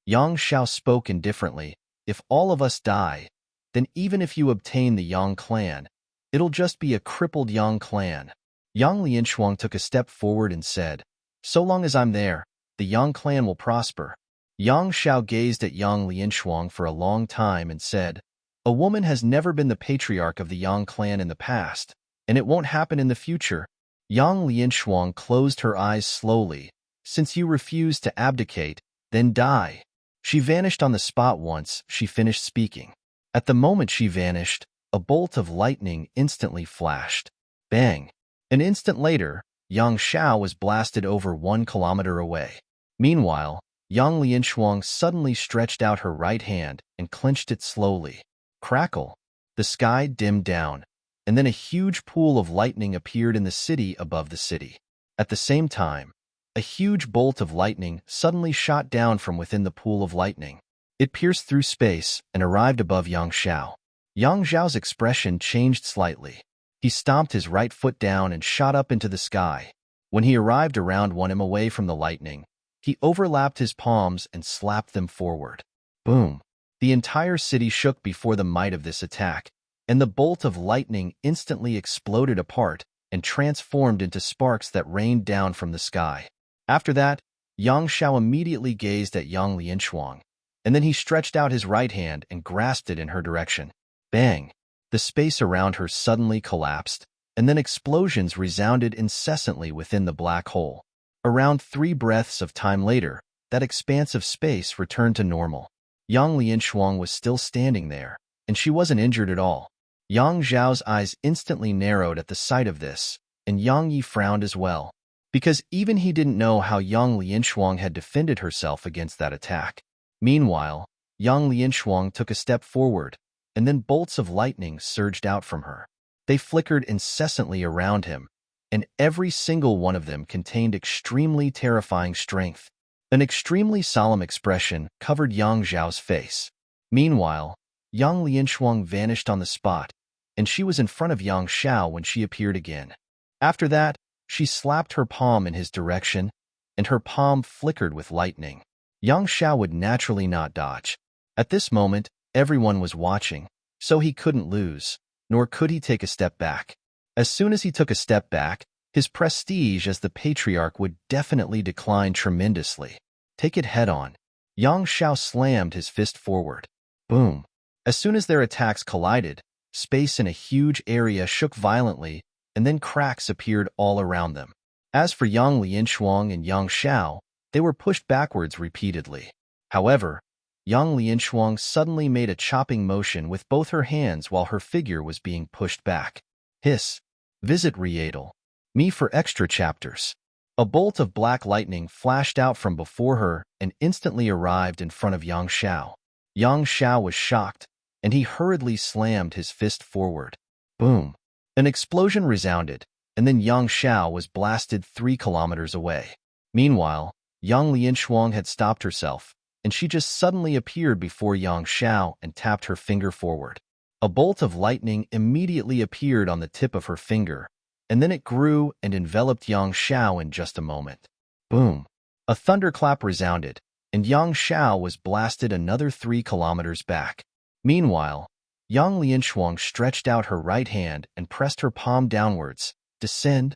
Yang Xiao spoke indifferently. If all of us die, then even if you obtain the Yang clan, it'll just be a crippled Yang clan. Yang Lianshuang took a step forward and said, So long as I'm there, the Yang clan will prosper. Yang Xiao gazed at Yang Lianshuang for a long time and said, A woman has never been the patriarch of the Yang clan in the past, and it won't happen in the future. Yang Lianshuang closed her eyes slowly. Since you refuse to abdicate, then die. She vanished on the spot once she finished speaking. At the moment she vanished, a bolt of lightning instantly flashed. Bang! An instant later, Yang Xiao was blasted over 1 kilometer away. Meanwhile, Yang Lianshuang suddenly stretched out her right hand and clenched it slowly. Crackle! The sky dimmed down, and then a huge pool of lightning appeared in the city above the city. At the same time, a huge bolt of lightning suddenly shot down from within the pool of lightning. It pierced through space and arrived above Yang Xiao. Yang Xiao's expression changed slightly. He stomped his right foot down and shot up into the sky. When he arrived around 1 m away from the lightning, he overlapped his palms and slapped them forward. Boom! The entire city shook before the might of this attack, and the bolt of lightning instantly exploded apart and transformed into sparks that rained down from the sky. After that, Yang Xiao immediately gazed at Yang Lianshuang, and then he stretched out his right hand and grasped it in her direction. Bang! The space around her suddenly collapsed, and then explosions resounded incessantly within the black hole. Around 3 breaths of time later, that expanse of space returned to normal. Yang Lianshuang was still standing there, and she wasn't injured at all. Yang Zhao's eyes instantly narrowed at the sight of this, and Yang Yi frowned as well, because even he didn't know how Yang Lianshuang had defended herself against that attack. Meanwhile, Yang Lianshuang took a step forward, and then bolts of lightning surged out from her. They flickered incessantly around him, and every single one of them contained extremely terrifying strength. An extremely solemn expression covered Yang Zhao's face. Meanwhile, Yang Lianshuang vanished on the spot, and she was in front of Yang Xiao when she appeared again. After that, she slapped her palm in his direction, and her palm flickered with lightning. Yang Xiao would naturally not dodge. At this moment, everyone was watching, so he couldn't lose, nor could he take a step back. As soon as he took a step back, his prestige as the patriarch would definitely decline tremendously. Take it head-on. Yang Xiao slammed his fist forward. Boom! As soon as their attacks collided, space in a huge area shook violently, and then cracks appeared all around them. As for Yang Lianshuang and Yang Xiao, they were pushed backwards repeatedly. However, Yang Lianshuang suddenly made a chopping motion with both her hands while her figure was being pushed back. Hiss! Visit Readel. Me for extra chapters. A bolt of black lightning flashed out from before her and instantly arrived in front of Yang Xiao. Yang Xiao was shocked, and he hurriedly slammed his fist forward. Boom! An explosion resounded, and then Yang Xiao was blasted 3 kilometers away. Meanwhile, Yang Lianshuang had stopped herself, and she just suddenly appeared before Yang Xiao and tapped her finger forward. A bolt of lightning immediately appeared on the tip of her finger, and then it grew and enveloped Yang Xiao in just a moment. Boom! A thunderclap resounded, and Yang Xiao was blasted another 3 kilometers back. Meanwhile, Yang Lianshuang stretched out her right hand and pressed her palm downwards. Descend.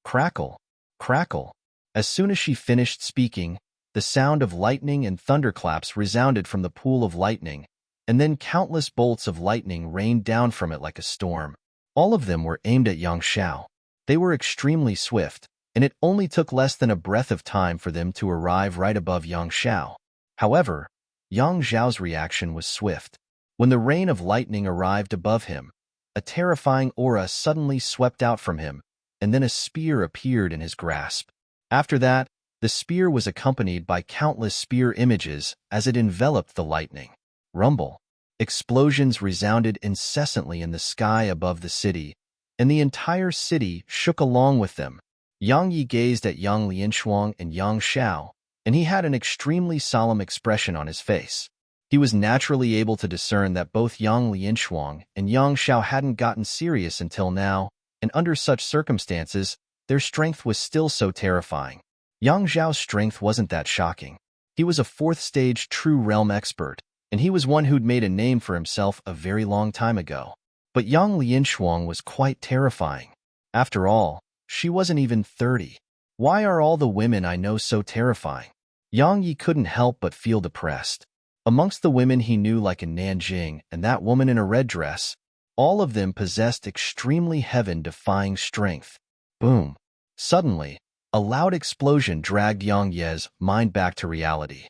Crackle. Crackle. As soon as she finished speaking, the sound of lightning and thunderclaps resounded from the pool of lightning, and then countless bolts of lightning rained down from it like a storm. All of them were aimed at Yang Xiao. They were extremely swift, and it only took less than a breath of time for them to arrive right above Yang Xiao. However, Yang Xiao's reaction was swift. When the rain of lightning arrived above him, a terrifying aura suddenly swept out from him, and then a spear appeared in his grasp. After that, the spear was accompanied by countless spear images as it enveloped the lightning. Rumble. Explosions resounded incessantly in the sky above the city, and the entire city shook along with them. Yang Yi gazed at Yang Lianshuang and Yang Xiao, and he had an extremely solemn expression on his face. He was naturally able to discern that both Yang Lianshuang and Yang Xiao hadn't gotten serious until now, and under such circumstances, their strength was still so terrifying. Yang Xiao's strength wasn't that shocking. He was a 4th-stage true realm expert, and he was one who'd made a name for himself a very long time ago. But Yang Lianshuang was quite terrifying. After all, she wasn't even 30. Why are all the women I know so terrifying? Yang Yi couldn't help but feel depressed. Amongst the women he knew like in Nanjing and that woman in a red dress, all of them possessed extremely heaven-defying strength. Boom. Suddenly, a loud explosion dragged Yang Ye's mind back to reality.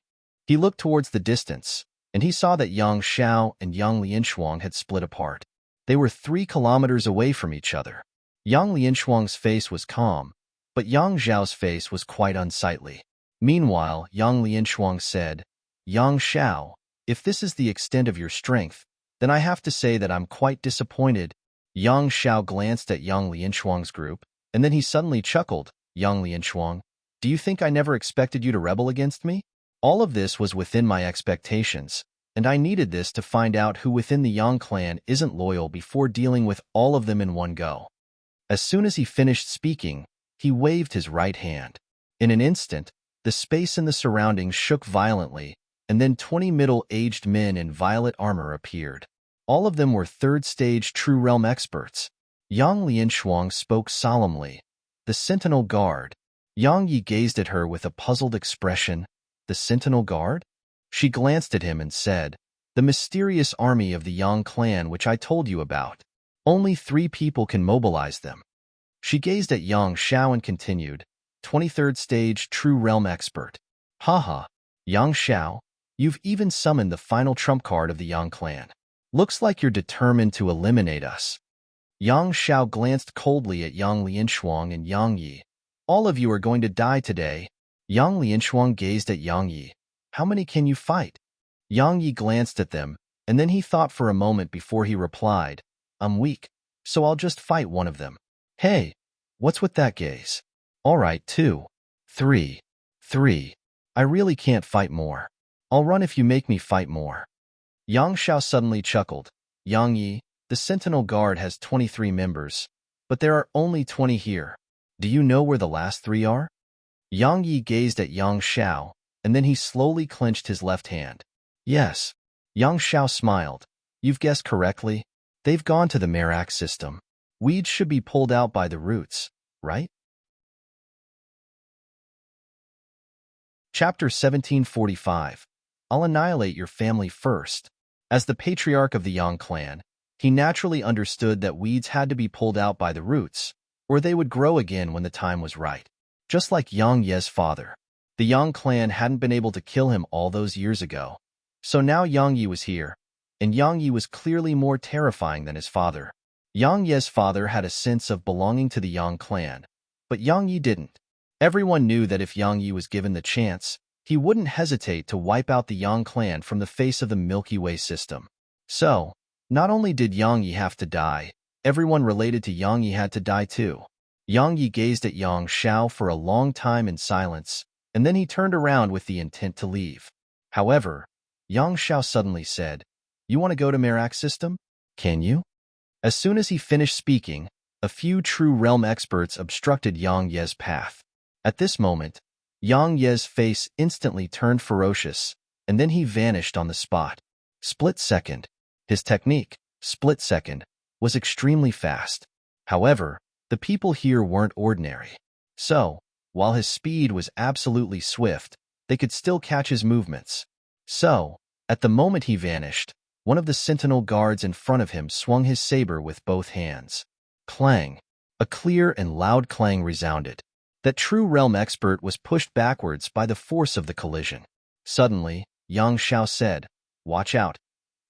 He looked towards the distance, and he saw that Yang Xiao and Yang Lianshuang had split apart. They were 3 kilometers away from each other. Yang Lianshuang's face was calm, but Yang Xiao's face was quite unsightly. Meanwhile, Yang Lianshuang said, Yang Xiao, if this is the extent of your strength, then I have to say that I'm quite disappointed. Yang Xiao glanced at Yang Lianshuang's group, and then he suddenly chuckled. Yang Lianshuang, do you think I never expected you to rebel against me? All of this was within my expectations, and I needed this to find out who within the Yang clan isn't loyal before dealing with all of them in one go. As soon as he finished speaking, he waved his right hand. In an instant, the space in the surroundings shook violently, and then 20 middle-aged men in violet armor appeared. All of them were 3rd-stage true realm experts. Yang Lianshuang spoke solemnly. The Sentinel Guard. Yang Yi gazed at her with a puzzled expression. The Sentinel Guard? She glanced at him and said, the mysterious army of the Yang clan which I told you about. Only 3 people can mobilize them. She gazed at Yang Xiao and continued, 23rd stage true realm expert. Haha, Yang Xiao, you've even summoned the final trump card of the Yang clan. Looks like you're determined to eliminate us. Yang Xiao glanced coldly at Yang Lianshuang and Yang Yi. All of you are going to die today. Yang Lianshuang gazed at Yang Yi. How many can you fight? Yang Yi glanced at them, and then he thought for a moment before he replied, I'm weak, so I'll just fight one of them. Hey, what's with that gaze? All right, 2, 3. I really can't fight more. I'll run if you make me fight more. Yang Xiao suddenly chuckled. Yang Yi, the Sentinel Guard has 23 members, but there are only 20 here. Do you know where the last 3 are? Yang Yi gazed at Yang Xiao, and then he slowly clenched his left hand. Yes. Yang Xiao smiled. You've guessed correctly. They've gone to the Merak system. Weeds should be pulled out by the roots, right? Chapter 1745. I'll annihilate your family first. As the patriarch of the Yang clan, he naturally understood that weeds had to be pulled out by the roots, or they would grow again when the time was right. Just like Yang Ye's father. The Yang clan hadn't been able to kill him all those years ago. So now Yang Yi was here, and Yang Yi was clearly more terrifying than his father. Yang Ye's father had a sense of belonging to the Yang clan, but Yang Yi didn't. Everyone knew that if Yang Yi was given the chance, he wouldn't hesitate to wipe out the Yang clan from the face of the Milky Way system. So, not only did Yang Yi have to die, everyone related to Yang Yi had to die too. Yang Yi gazed at Yang Xiao for a long time in silence, and then he turned around with the intent to leave. However, Yang Xiao suddenly said, "You want to go to Merak system? Can you?" As soon as he finished speaking, a few true realm experts obstructed Yang Ye's path. At this moment, Yang Ye's face instantly turned ferocious, and then he vanished on the spot. Split second. His technique, split second, was extremely fast. However, the people here weren't ordinary. So, while his speed was absolutely swift, they could still catch his movements. So, at the moment he vanished, one of the sentinel guards in front of him swung his saber with both hands. Clang! A clear and loud clang resounded. That true realm expert was pushed backwards by the force of the collision. Suddenly, Yang Xiao said, "Watch out."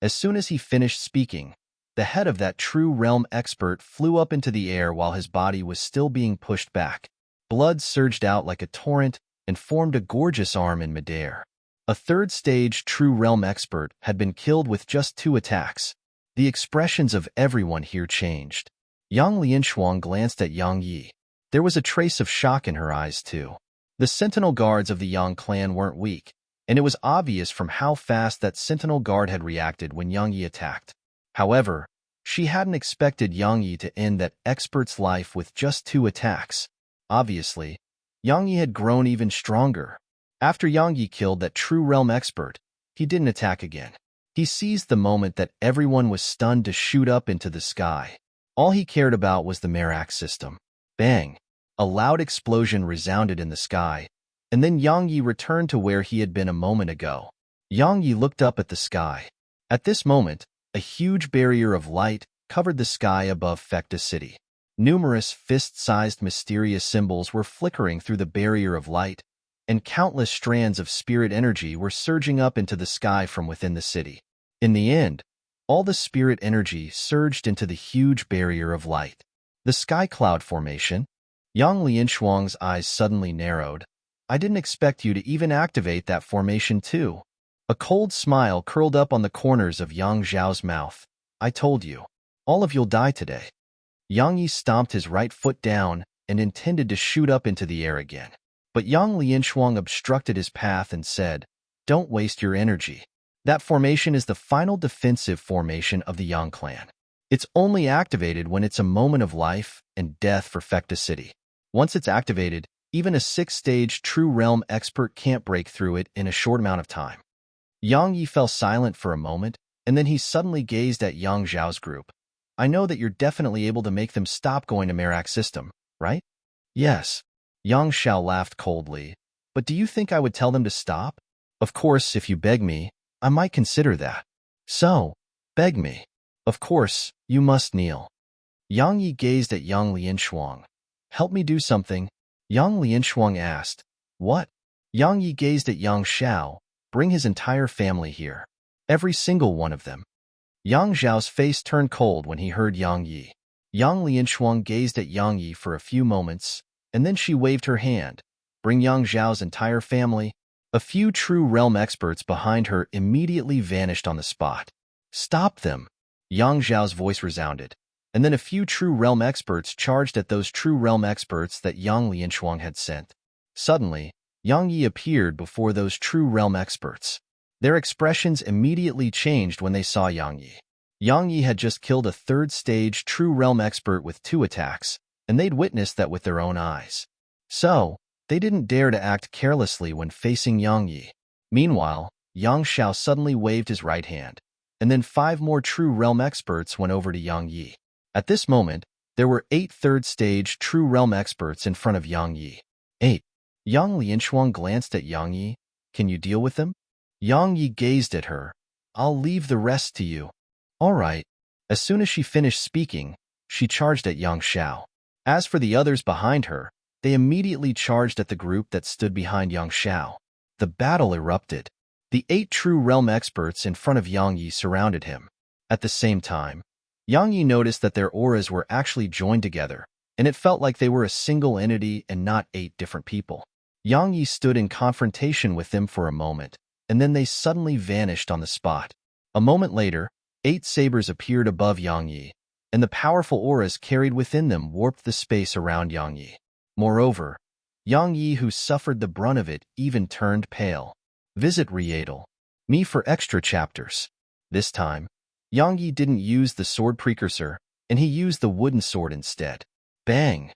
As soon as he finished speaking, the head of that true realm expert flew up into the air while his body was still being pushed back. Blood surged out like a torrent and formed a gorgeous arm in midair. A third-stage true realm expert had been killed with just 2 attacks. The expressions of everyone here changed. Yang Lianshuang glanced at Yang Yi. There was a trace of shock in her eyes, too. The sentinel guards of the Yang clan weren't weak, and it was obvious from how fast that sentinel guard had reacted when Yang Yi attacked. However, she hadn't expected Yang Yi to end that expert's life with just 2 attacks. Obviously, Yang Yi had grown even stronger. After Yang Yi killed that true realm expert, he didn't attack again. He seized the moment that everyone was stunned to shoot up into the sky. All he cared about was the Merak system. Bang! A loud explosion resounded in the sky, and then Yang Yi returned to where he had been a moment ago. Yang Yi looked up at the sky. At this moment, a huge barrier of light covered the sky above Fekta City. Numerous fist-sized mysterious symbols were flickering through the barrier of light, and countless strands of spirit energy were surging up into the sky from within the city. In the end, all the spirit energy surged into the huge barrier of light. The sky cloud formation. Yang Lianshuang's eyes suddenly narrowed. "I didn't expect you to even activate that formation too." A cold smile curled up on the corners of Yang Zhao's mouth. "I told you. All of you'll die today." Yang Yi stomped his right foot down and intended to shoot up into the air again. But Yang Lianshuang obstructed his path and said, "Don't waste your energy. That formation is the final defensive formation of the Yang clan. It's only activated when it's a moment of life and death for Fekta City. Once it's activated, even a 6th-stage true realm expert can't break through it in a short amount of time." Yang Yi fell silent for a moment, and then he suddenly gazed at Yang Zhao's group. "I know that you're definitely able to make them stop going to Merak system, right?" "Yes." Yang Xiao laughed coldly. "But do you think I would tell them to stop? Of course, if you beg me, I might consider that." "So, beg me." "Of course, you must kneel." Yang Yi gazed at Yang Lianshuang. "Help me do something?" Yang Lianshuang asked. "What?" Yang Yi gazed at Yang Xiao. "Bring his entire family here. Every single one of them." Yang Zhao's face turned cold when he heard Yang Yi. Yang Lianshuang gazed at Yang Yi for a few moments, and then she waved her hand. "Bring Yang Zhao's entire family." A few true realm experts behind her immediately vanished on the spot. "Stop them!" Yang Zhao's voice resounded, and then a few true realm experts charged at those true realm experts that Yang Lianshuang had sent. Suddenly, Yang Yi appeared before those true realm experts. Their expressions immediately changed when they saw Yang Yi. Yang Yi had just killed a 3rd-stage true realm expert with 2 attacks, and they'd witnessed that with their own eyes. So, they didn't dare to act carelessly when facing Yang Yi. Meanwhile, Yang Xiao suddenly waved his right hand, and then 5 more true realm experts went over to Yang Yi. At this moment, there were 8 third-stage true realm experts in front of Yang Yi. 8. Yang Lianshuang glanced at Yang Yi. "Can you deal with them?" Yang Yi gazed at her. "I'll leave the rest to you." "All right." As soon as she finished speaking, she charged at Yang Xiao. As for the others behind her, they immediately charged at the group that stood behind Yang Xiao. The battle erupted. The 8 true realm experts in front of Yang Yi surrounded him. At the same time, Yang Yi noticed that their auras were actually joined together, and it felt like they were a single entity and not 8 different people. Yang Yi stood in confrontation with them for a moment, and then they suddenly vanished on the spot. A moment later, 8 sabers appeared above Yang Yi, and the powerful auras carried within them warped the space around Yang Yi. Moreover, Yang Yi, who suffered the brunt of it, even turned pale. Visit Rietal. Me for extra chapters. This time, Yang Yi didn't use the sword precursor, and he used the wooden sword instead. Bang!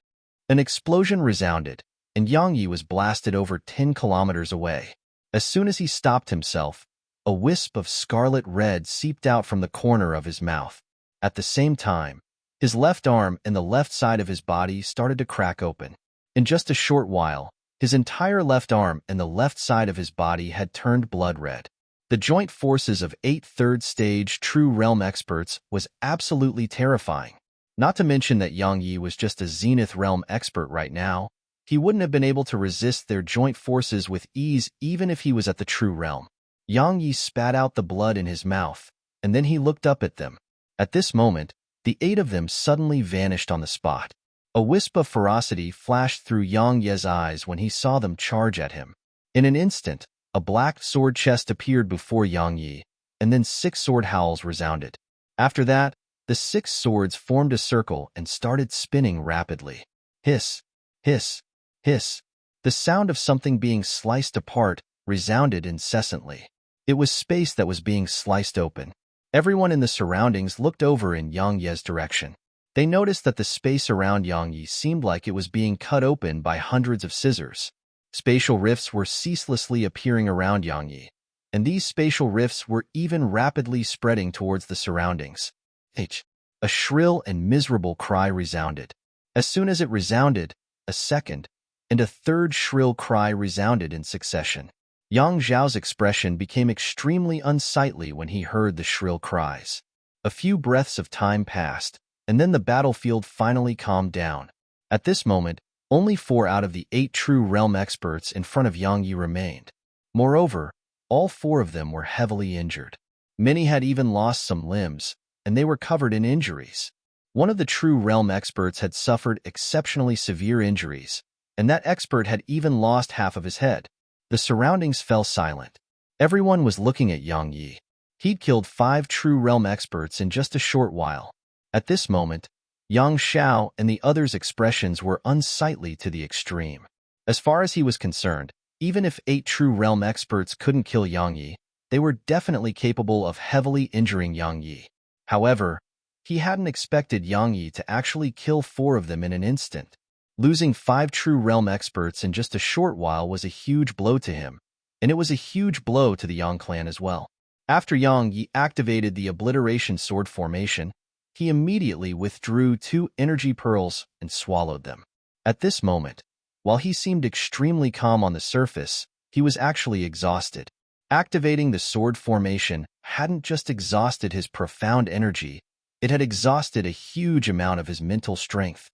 An explosion resounded, and Yang Yi was blasted over 10 kilometers away. As soon as he stopped himself, a wisp of scarlet red seeped out from the corner of his mouth. At the same time, his left arm and the left side of his body started to crack open. In just a short while, his entire left arm and the left side of his body had turned blood red. The joint forces of 8 third-stage True Realm experts was absolutely terrifying. Not to mention that Yang Yi was just a Zenith Realm expert right now. He wouldn't have been able to resist their joint forces with ease even if he was at the True Realm. Yang Yi spat out the blood in his mouth, and then he looked up at them. At this moment, the 8 of them suddenly vanished on the spot. A wisp of ferocity flashed through Yang Yi's eyes when he saw them charge at him. In an instant, a black sword chest appeared before Yang Yi, and then 6 sword howls resounded. After that, the 6 swords formed a circle and started spinning rapidly. Hiss, hiss, hiss. The sound of something being sliced apart resounded incessantly. It was space that was being sliced open. Everyone in the surroundings looked over in Yang Yi's direction. They noticed that the space around Yang Yi seemed like it was being cut open by hundreds of scissors. Spatial rifts were ceaselessly appearing around Yang Yi, and these spatial rifts were even rapidly spreading towards the surroundings. A shrill and miserable cry resounded. As soon as it resounded, a second and a third shrill cry resounded in succession. Yang Zhao's expression became extremely unsightly when he heard the shrill cries. A few breaths of time passed, and then the battlefield finally calmed down. At this moment, only 4 out of the 8 True Realm experts in front of Yang Yi remained. Moreover, all 4 of them were heavily injured. Many had even lost some limbs, and they were covered in injuries. One of the True Realm experts had suffered exceptionally severe injuries, and that expert had even lost half of his head. The surroundings fell silent. Everyone was looking at Yang Yi. He'd killed 5 True Realm experts in just a short while. At this moment, Yang Xiao and the others' expressions were unsightly to the extreme. As far as he was concerned, even if 8 True Realm experts couldn't kill Yang Yi, they were definitely capable of heavily injuring Yang Yi. However, he hadn't expected Yang Yi to actually kill 4 of them in an instant. Losing 5 True Realm experts in just a short while was a huge blow to him, and it was a huge blow to the Yang clan as well. After Yang Yi activated the Obliteration Sword formation, he immediately withdrew 2 energy pearls and swallowed them. At this moment, while he seemed extremely calm on the surface, he was actually exhausted. Activating the sword formation hadn't just exhausted his profound energy, it had exhausted a huge amount of his mental strength.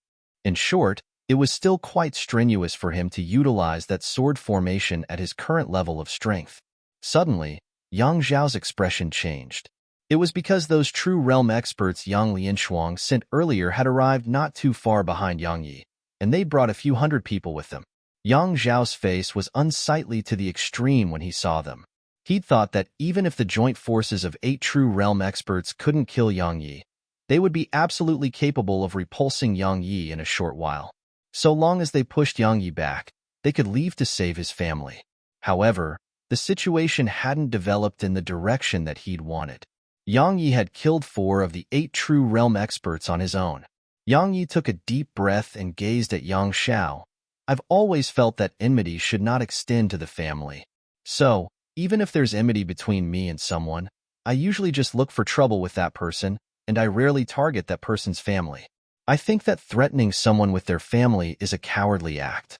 In short, it was still quite strenuous for him to utilize that sword formation at his current level of strength. Suddenly, Yang Zhao's expression changed. It was because those True Realm experts Yang Lianshuang sent earlier had arrived not too far behind Yang Yi, and they brought a few hundred people with them. Yang Zhao's face was unsightly to the extreme when he saw them. He'd thought that even if the joint forces of 8 True Realm experts couldn't kill Yang Yi, they would be absolutely capable of repulsing Yang Yi in a short while. So long as they pushed Yang Yi back, they could leave to save his family. However, the situation hadn't developed in the direction that he'd wanted. Yang Yi had killed 4 of the 8 True Realm experts on his own. Yang Yi took a deep breath and gazed at Yang Xiao. I've always felt that enmity should not extend to the family. So, even if there's enmity between me and someone, I usually just look for trouble with that person, and I rarely target that person's family. I think that threatening someone with their family is a cowardly act.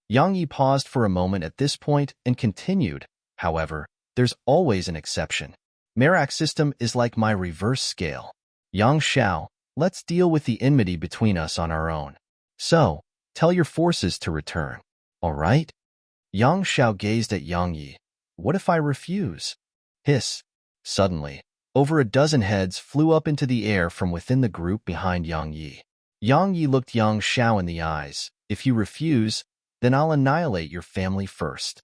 Yang Yi paused for a moment at this point and continued, however, there's always an exception. Merak system is like my reverse scale. Yang Xiao, let's deal with the enmity between us on our own. So, tell your forces to return. All right? Yang Xiao gazed at Yang Yi. What if I refuse? Hiss. Suddenly, over a dozen heads flew up into the air from within the group behind Yang Yi. Yang Yi looked Yang Xiao in the eyes. If you refuse, then I'll annihilate your family first.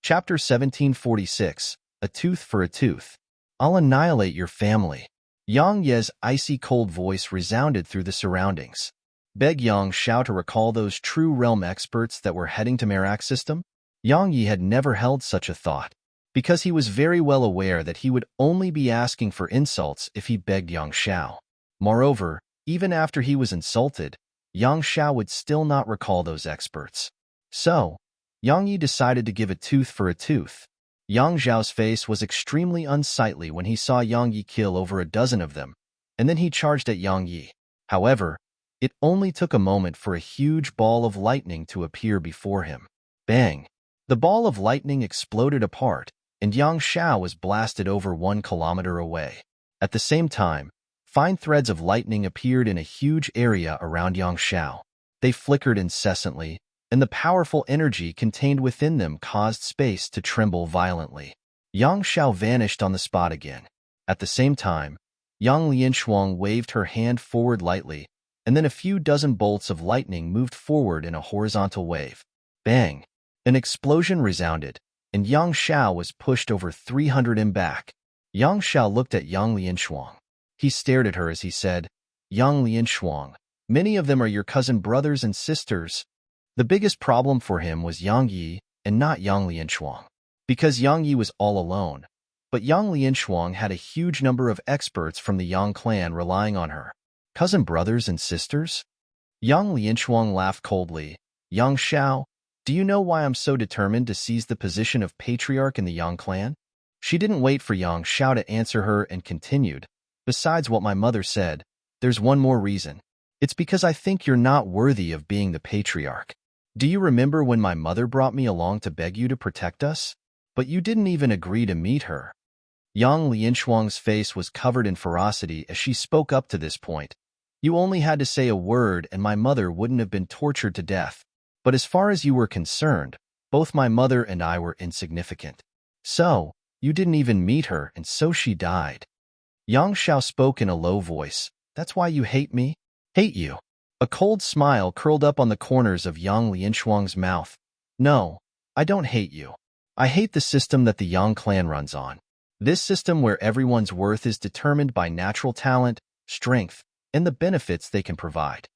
Chapter 1746, A Tooth for a Tooth. I'll annihilate your family. Yang Ye's icy cold voice resounded through the surroundings. Beg Yang Xiao to recall those True Realm experts that were heading to Merak system? Yang Yi had never held such a thought, because he was very well aware that he would only be asking for insults if he begged Yang Xiao. Moreover, even after he was insulted, Yang Xiao would still not recall those experts. So, Yang Yi decided to give a tooth for a tooth. Yang Xiao's face was extremely unsightly when he saw Yang Yi kill over a dozen of them, and then he charged at Yang Yi. However, it only took a moment for a huge ball of lightning to appear before him. Bang! The ball of lightning exploded apart, and Yang Xiao was blasted over 1 kilometer away. At the same time, fine threads of lightning appeared in a huge area around Yang Xiao. They flickered incessantly, and the powerful energy contained within them caused space to tremble violently. Yang Xiao vanished on the spot again. At the same time, Yang Lianshuang waved her hand forward lightly, and then a few dozen bolts of lightning moved forward in a horizontal wave. Bang! An explosion resounded, and Yang Xiao was pushed over 300 m back. Yang Xiao looked at Yang Lianshuang. He stared at her as he said, "Yang Lianshuang, many of them are your cousin brothers and sisters." The biggest problem for him was Yang Yi and not Yang Lianshuang, because Yang Yi was all alone, but Yang Lianshuang had a huge number of experts from the Yang clan relying on her. Cousin brothers and sisters? Yang Lianshuang laughed coldly. "Yang Xiao, do you know why I'm so determined to seize the position of patriarch in the Yang clan?" She didn't wait for Yang Xiao to answer her and continued, "Besides what my mother said, there's one more reason. It's because I think you're not worthy of being the patriarch. Do you remember when my mother brought me along to beg you to protect us? But you didn't even agree to meet her." Yang Lianshuang's face was covered in ferocity as she spoke up to this point. "You only had to say a word and my mother wouldn't have been tortured to death. But as far as you were concerned, both my mother and I were insignificant. So, you didn't even meet her and so she died." Yang Xiao spoke in a low voice. "That's why you hate me?" "Hate you?" A cold smile curled up on the corners of Yang Lianshuang's mouth. "No, I don't hate you. I hate the system that the Yang clan runs on. This system where everyone's worth is determined by natural talent, strength, and the benefits they can provide."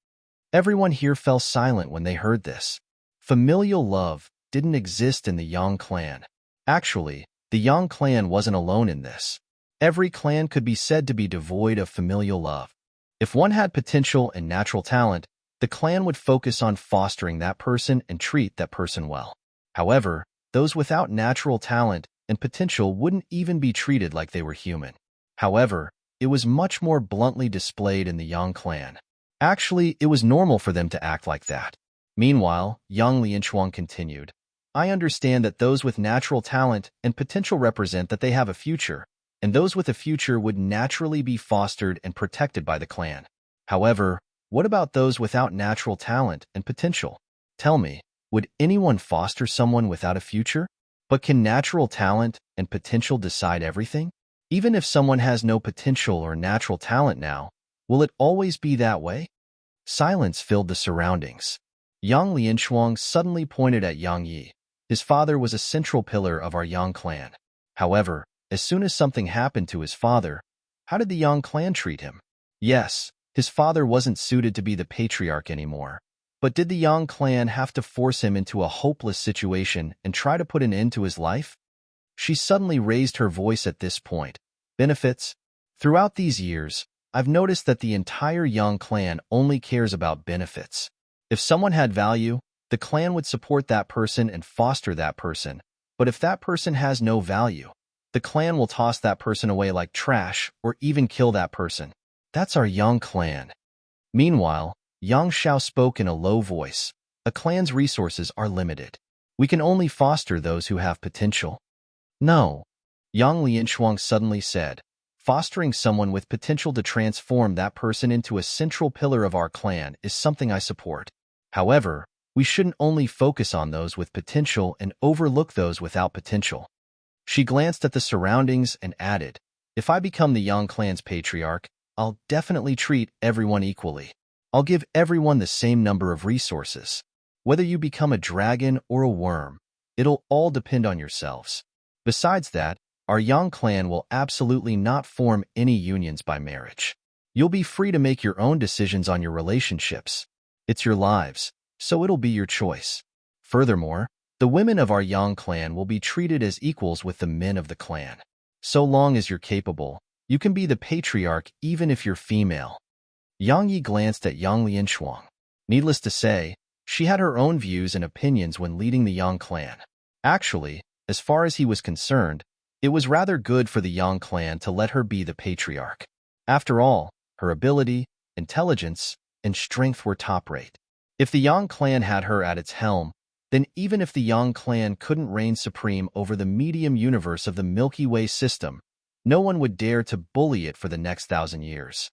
Everyone here fell silent when they heard this. Familial love didn't exist in the Yang clan. Actually, the Yang clan wasn't alone in this. Every clan could be said to be devoid of familial love. If one had potential and natural talent, the clan would focus on fostering that person and treat that person well. However, those without natural talent and potential wouldn't even be treated like they were human. However, it was much more bluntly displayed in the Yang clan. Actually, it was normal for them to act like that. Meanwhile, Yang Lianshuang continued, "I understand that those with natural talent and potential represent that they have a future, and those with a future would naturally be fostered and protected by the clan. However, what about those without natural talent and potential? Tell me, would anyone foster someone without a future? But can natural talent and potential decide everything? Even if someone has no potential or natural talent now, will it always be that way?" Silence filled the surroundings. Yang Lianshuang suddenly pointed at Yang Yi. His father was a central pillar of our Yang clan. However, as soon as something happened to his father, how did the Yang clan treat him? Yes, his father wasn't suited to be the patriarch anymore. But did the Yang clan have to force him into a hopeless situation and try to put an end to his life? She suddenly raised her voice at this point. "Benefits? Throughout these years, I've noticed that the entire Yang clan only cares about benefits. If someone had value, the clan would support that person and foster that person. But if that person has no value, the clan will toss that person away like trash or even kill that person. That's our Yang clan." Meanwhile, Yang Xiao spoke in a low voice. "A clan's resources are limited. We can only foster those who have potential." "No," Yang Lianshuang suddenly said. "Fostering someone with potential to transform that person into a central pillar of our clan is something I support. However, we shouldn't only focus on those with potential and overlook those without potential." She glanced at the surroundings and added, "If I become the Yang clan's patriarch, I'll definitely treat everyone equally. I'll give everyone the same number of resources. Whether you become a dragon or a worm, it'll all depend on yourselves. Besides that, our Yang clan will absolutely not form any unions by marriage. You'll be free to make your own decisions on your relationships. It's your lives, so it'll be your choice. Furthermore, The women of our Yang clan will be treated as equals with the men of the clan. So long as you're capable, you can be the patriarch even if you're female. Yang Yi glanced at Yang Lianshuang. Needless to say, she had her own views and opinions when leading the Yang clan. Actually, as far as he was concerned, it was rather good for the Yang clan to let her be the patriarch. After all, her ability, intelligence, and strength were top-rate. If the Yang clan had her at its helm, then even if the Yang clan couldn't reign supreme over the medium universe of the Milky Way system, no one would dare to bully it for the next 1,000 years.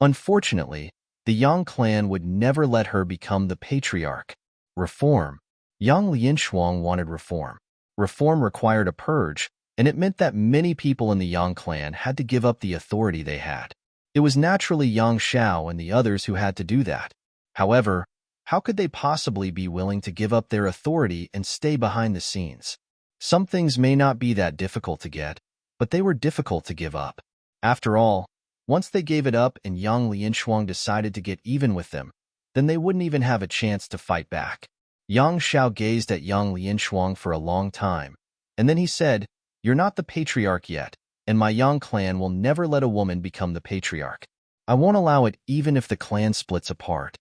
Unfortunately, the Yang clan would never let her become the patriarch. Reform. Yang Lianshuang wanted reform. Reform required a purge, and it meant that many people in the Yang clan had to give up the authority they had. It was naturally Yang Xiao and the others who had to do that. However, how could they possibly be willing to give up their authority and stay behind the scenes? Some things may not be that difficult to get, but they were difficult to give up. After all, once they gave it up and Yang Lianshuang decided to get even with them, then they wouldn't even have a chance to fight back. Yang Xiao gazed at Yang Lianshuang for a long time, and then he said, "You're not the patriarch yet, and my Yang clan will never let a woman become the patriarch. I won't allow it even if the clan splits apart."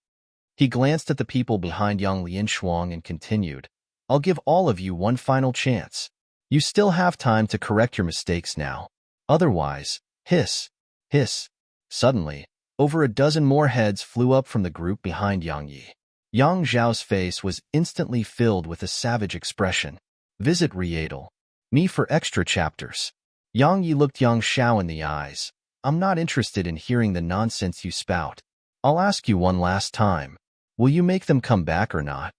He glanced at the people behind Yang Lianshuang and continued, "I'll give all of you one final chance. You still have time to correct your mistakes now. Otherwise, hiss, hiss." Suddenly, over a dozen more heads flew up from the group behind Yang Yi. Yang Zhao's face was instantly filled with a savage expression. Visit Rietal. Me for extra chapters. Yang Yi looked Yang Xiao in the eyes. "I'm not interested in hearing the nonsense you spout. I'll ask you one last time. Will you make them come back or not?"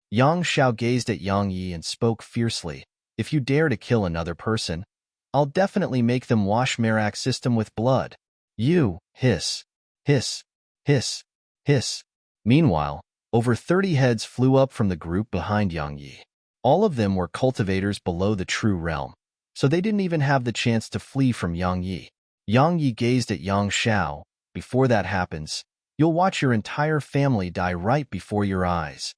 Yang Xiao gazed at Yang Yi and spoke fiercely. "If you dare to kill another person, I'll definitely make them wash Merak's system with blood. You, hiss, hiss, hiss, hiss." Meanwhile, over 30 heads flew up from the group behind Yang Yi. All of them were cultivators below the true realm, so they didn't even have the chance to flee from Yang Yi. Yang Yi gazed at Yang Xiao. "Before that happens, you'll watch your entire family die right before your eyes."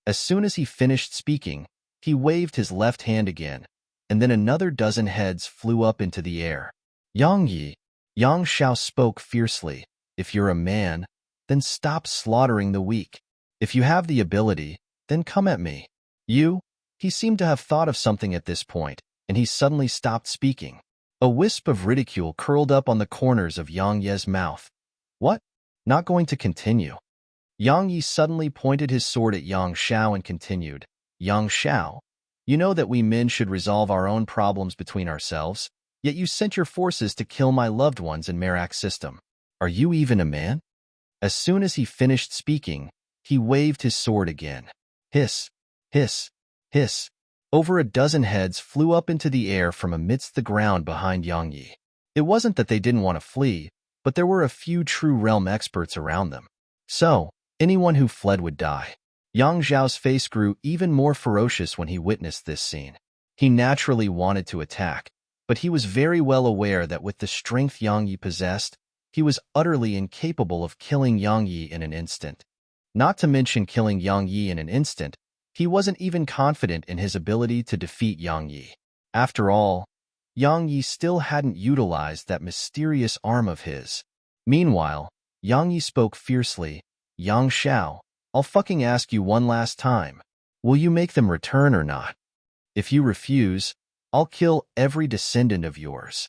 As soon as he finished speaking, he waved his left hand again, and then another dozen heads flew up into the air. "Yang Yi," Yang Xiao spoke fiercely, "if you're a man, then stop slaughtering the weak. If you have the ability, then come at me." "You?" He seemed to have thought of something at this point, and he suddenly stopped speaking. A wisp of ridicule curled up on the corners of Yang Ye's mouth. "What? Not going to continue?" Yang Yi suddenly pointed his sword at Yang Xiao and continued, "Yang Xiao, you know that we men should resolve our own problems between ourselves, yet you sent your forces to kill my loved ones in Merak's system. Are you even a man?" As soon as he finished speaking, he waved his sword again. Hiss, hiss, hiss. Over a dozen heads flew up into the air from amidst the ground behind Yang Yi. It wasn't that they didn't want to flee, but there were a few true realm experts around them. So, anyone who fled would die. Yang Zhao's face grew even more ferocious when he witnessed this scene. He naturally wanted to attack, but he was very well aware that with the strength Yang Yi possessed, he was utterly incapable of killing Yang Yi in an instant. Not to mention killing Yang Yi in an instant, he wasn't even confident in his ability to defeat Yang Yi. After all, Yang Yi still hadn't utilized that mysterious arm of his. Meanwhile, Yang Yi spoke fiercely, "Yang Xiao, I'll fucking ask you one last time. Will you make them return or not? If you refuse, I'll kill every descendant of yours."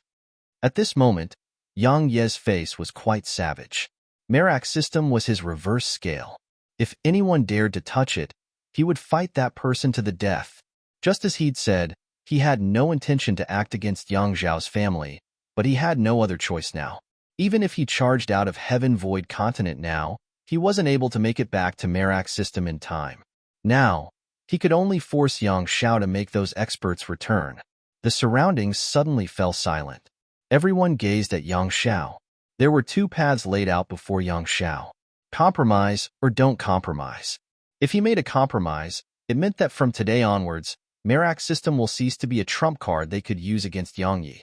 At this moment, Yang Ye's face was quite savage. Merak's system was his reverse scale. If anyone dared to touch it, he would fight that person to the death. Just as he'd said, he had no intention to act against Yang Zhao's family, but he had no other choice now. Even if he charged out of Heaven Void Continent now, he wasn't able to make it back to Merak's system in time. Now, he could only force Yang Xiao to make those experts return. The surroundings suddenly fell silent. Everyone gazed at Yang Xiao. There were two paths laid out before Yang Xiao. Compromise or don't compromise. If he made a compromise, it meant that from today onwards, Merak's system will cease to be a trump card they could use against Yang Yi.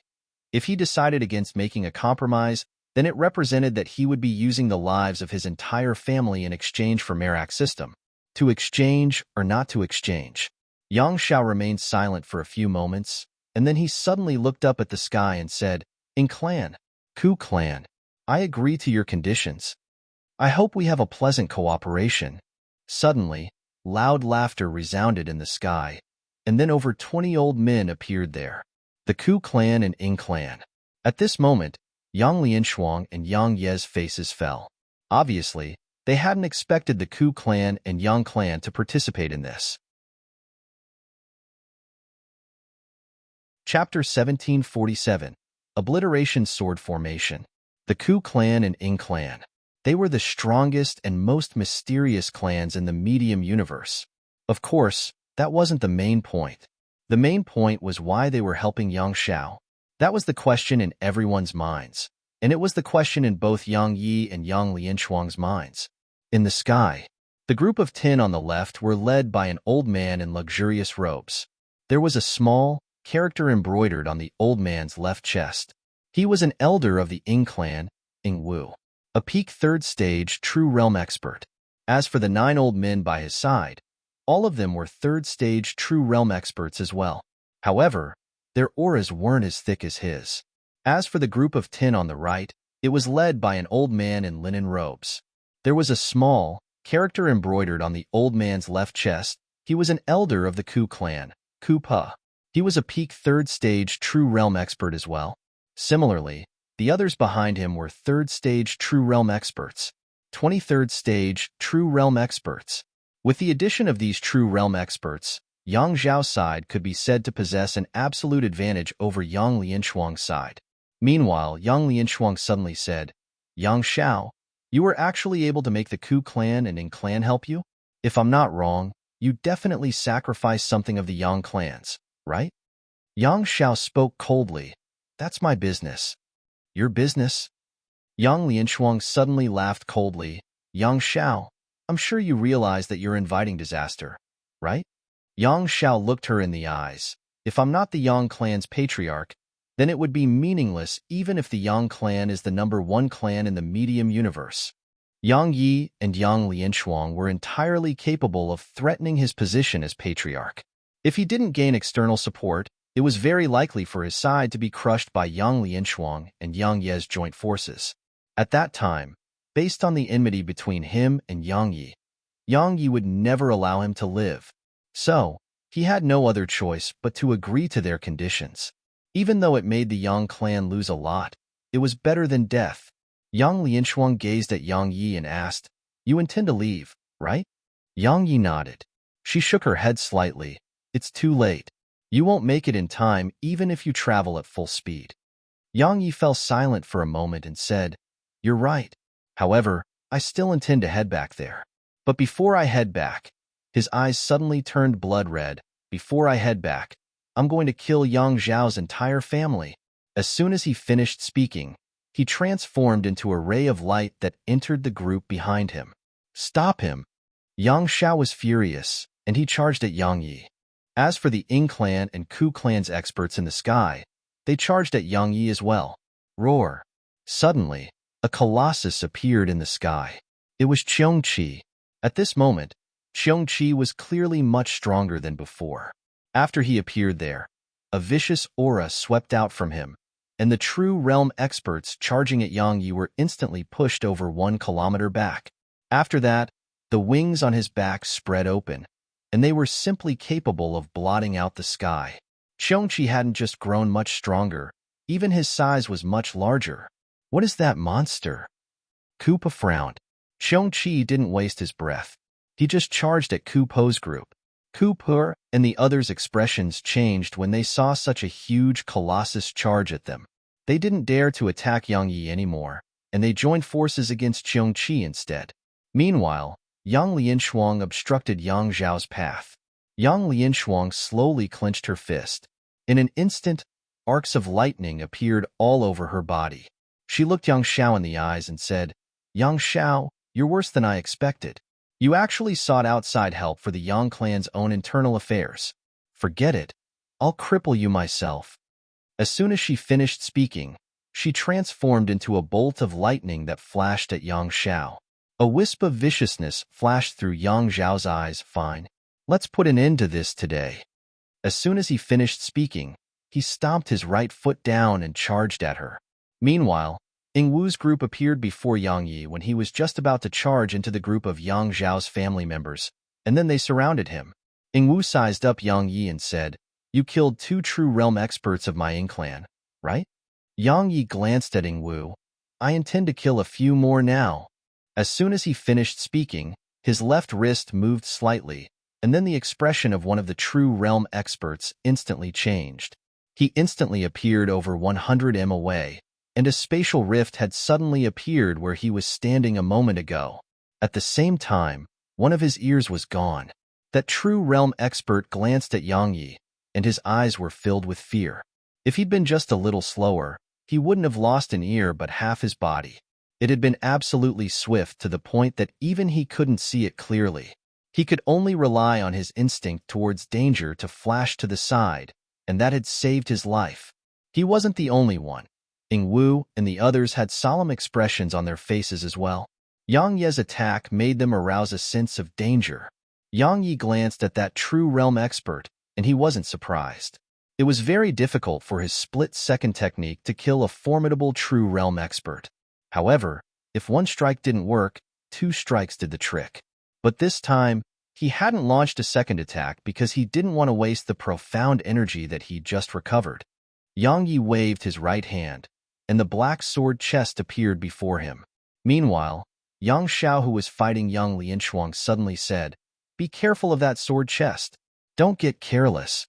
If he decided against making a compromise, then it represented that he would be using the lives of his entire family in exchange for Merak's system. To exchange or not to exchange? Yang Xiao remained silent for a few moments, and then he suddenly looked up at the sky and said, "In clan, Ku clan, I agree to your conditions. I hope we have a pleasant cooperation." Suddenly, loud laughter resounded in the sky, and then over 20 old men appeared there. The Ku clan and Ing clan. At this moment, Yang Lianshuang and Yang Ye's faces fell. Obviously, they hadn't expected the Ku clan and Yang clan to participate in this. Chapter 1747. Obliteration Sword Formation. The Ku clan and Ing clan. They were the strongest and most mysterious clans in the medium universe. Of course, that wasn't the main point. The main point was why they were helping Yang Xiao. That was the question in everyone's minds, and it was the question in both Yang Yi and Yang Lianshuang's minds. In the sky, the group of 10 on the left were led by an old man in luxurious robes. There was a small character embroidered on the old man's left chest. He was an elder of the Ing clan, Ing Wu, a peak third stage true realm expert. As for the 9 old men by his side, all of them were third stage true realm experts as well. However, their auras weren't as thick as his. As for the group of 10 on the right, it was led by an old man in linen robes. There was a small character embroidered on the old man's left chest. He was an elder of the Ku clan, Ku Pa. He was a peak third stage true realm expert as well. Similarly, the others behind him were third stage true realm experts, 23rd stage true realm experts. With the addition of these true realm experts, Yang Zhao's side could be said to possess an absolute advantage over Yang Lianshuang's side. Meanwhile, Yang Lianshuang suddenly said, "Yang Xiao, you were actually able to make the Ku clan and Ing clan help you? If I'm not wrong, you definitely sacrificed something of the Yang clans, right?" Yang Xiao spoke coldly. "That's my business." "Your business?" Yang Lianshuang suddenly laughed coldly. "Yang Xiao, I'm sure you realize that you're inviting disaster, right?" Yang Xiao looked her in the eyes. "If I'm not the Yang clan's patriarch, then it would be meaningless even if the Yang clan is the #1 clan in the medium universe." Yang Yi and Yang Lianshuang were entirely capable of threatening his position as patriarch. If he didn't gain external support, it was very likely for his side to be crushed by Yang Lianshuang and Yang Ye's joint forces. At that time, based on the enmity between him and Yang Yi would never allow him to live. So, he had no other choice but to agree to their conditions. Even though it made the Yang clan lose a lot, it was better than death. Yang Lianshuang gazed at Yang Yi and asked, "You intend to leave, right?" Yang Yi nodded. She shook her head slightly. "It's too late. You won't make it in time even if you travel at full speed." Yang Yi fell silent for a moment and said, "You're right. However, I still intend to head back there. But before I head back," his eyes suddenly turned blood red, "before I head back, I'm going to kill Yang Zhao's entire family." As soon as he finished speaking, he transformed into a ray of light that entered the group behind him. "Stop him!" Yang Xiao was furious, and he charged at Yang Yi. As for the Ing clan and Ku clan's experts in the sky, they charged at Yang Yi as well. Roar! Suddenly, a colossus appeared in the sky. It was Qiongqi. At this moment, Qiongqi was clearly much stronger than before. After he appeared there, a vicious aura swept out from him, and the true realm experts charging at Yang Yi were instantly pushed over 1 kilometer back. After that, the wings on his back spread open, and they were simply capable of blotting out the sky. Qiongqi hadn't just grown much stronger, even his size was much larger. "What is that monster?" Koopa frowned. Qiongqi didn't waste his breath. He just charged at Koopa's group. Koopa and the others' expressions changed when they saw such a huge colossus charge at them. They didn't dare to attack Yang Yi anymore, and they joined forces against Qiongqi instead. Meanwhile, Yang Lianshuang obstructed Yang Zhao's path. Yang Lianshuang slowly clenched her fist. In an instant, arcs of lightning appeared all over her body. She looked Yang Xiao in the eyes and said, "Yang Xiao, you're worse than I expected. You actually sought outside help for the Yang clan's own internal affairs. Forget it. I'll cripple you myself." As soon as she finished speaking, she transformed into a bolt of lightning that flashed at Yang Xiao. A wisp of viciousness flashed through Yang Zhao's eyes. "Fine. Let's put an end to this today." As soon as he finished speaking, he stomped his right foot down and charged at her. Meanwhile, Ing Wu's group appeared before Yang Yi when he was just about to charge into the group of Yang Zhao's family members, and then they surrounded him. Ing Wu sized up Yang Yi and said, "You killed 2 true realm experts of my Ing clan, right?" Yang Yi glanced at Ing Wu. "I intend to kill a few more now." As soon as he finished speaking, his left wrist moved slightly, and then the expression of one of the true realm experts instantly changed. He instantly appeared over 100 m away, and a spatial rift had suddenly appeared where he was standing a moment ago. At the same time, one of his ears was gone. That true realm expert glanced at Yang Yi, and his eyes were filled with fear. If he'd been just a little slower, he wouldn't have lost an ear but half his body. It had been absolutely swift to the point that even he couldn't see it clearly. He could only rely on his instinct towards danger to flash to the side, and that had saved his life. He wasn't the only one. Ing Wu and the others had solemn expressions on their faces as well. Yang Ye's attack made them arouse a sense of danger. Yang Yi glanced at that true realm expert, and he wasn't surprised. It was very difficult for his split-second technique to kill a formidable true realm expert. However, if one strike didn't work, 2 strikes did the trick. But this time, he hadn't launched a second attack because he didn't want to waste the profound energy that he'd just recovered. Yang Yi waved his right hand, and the black sword chest appeared before him. Meanwhile, Yang Xiao, who was fighting young Lianshuang, suddenly said, "Be careful of that sword chest. Don't get careless."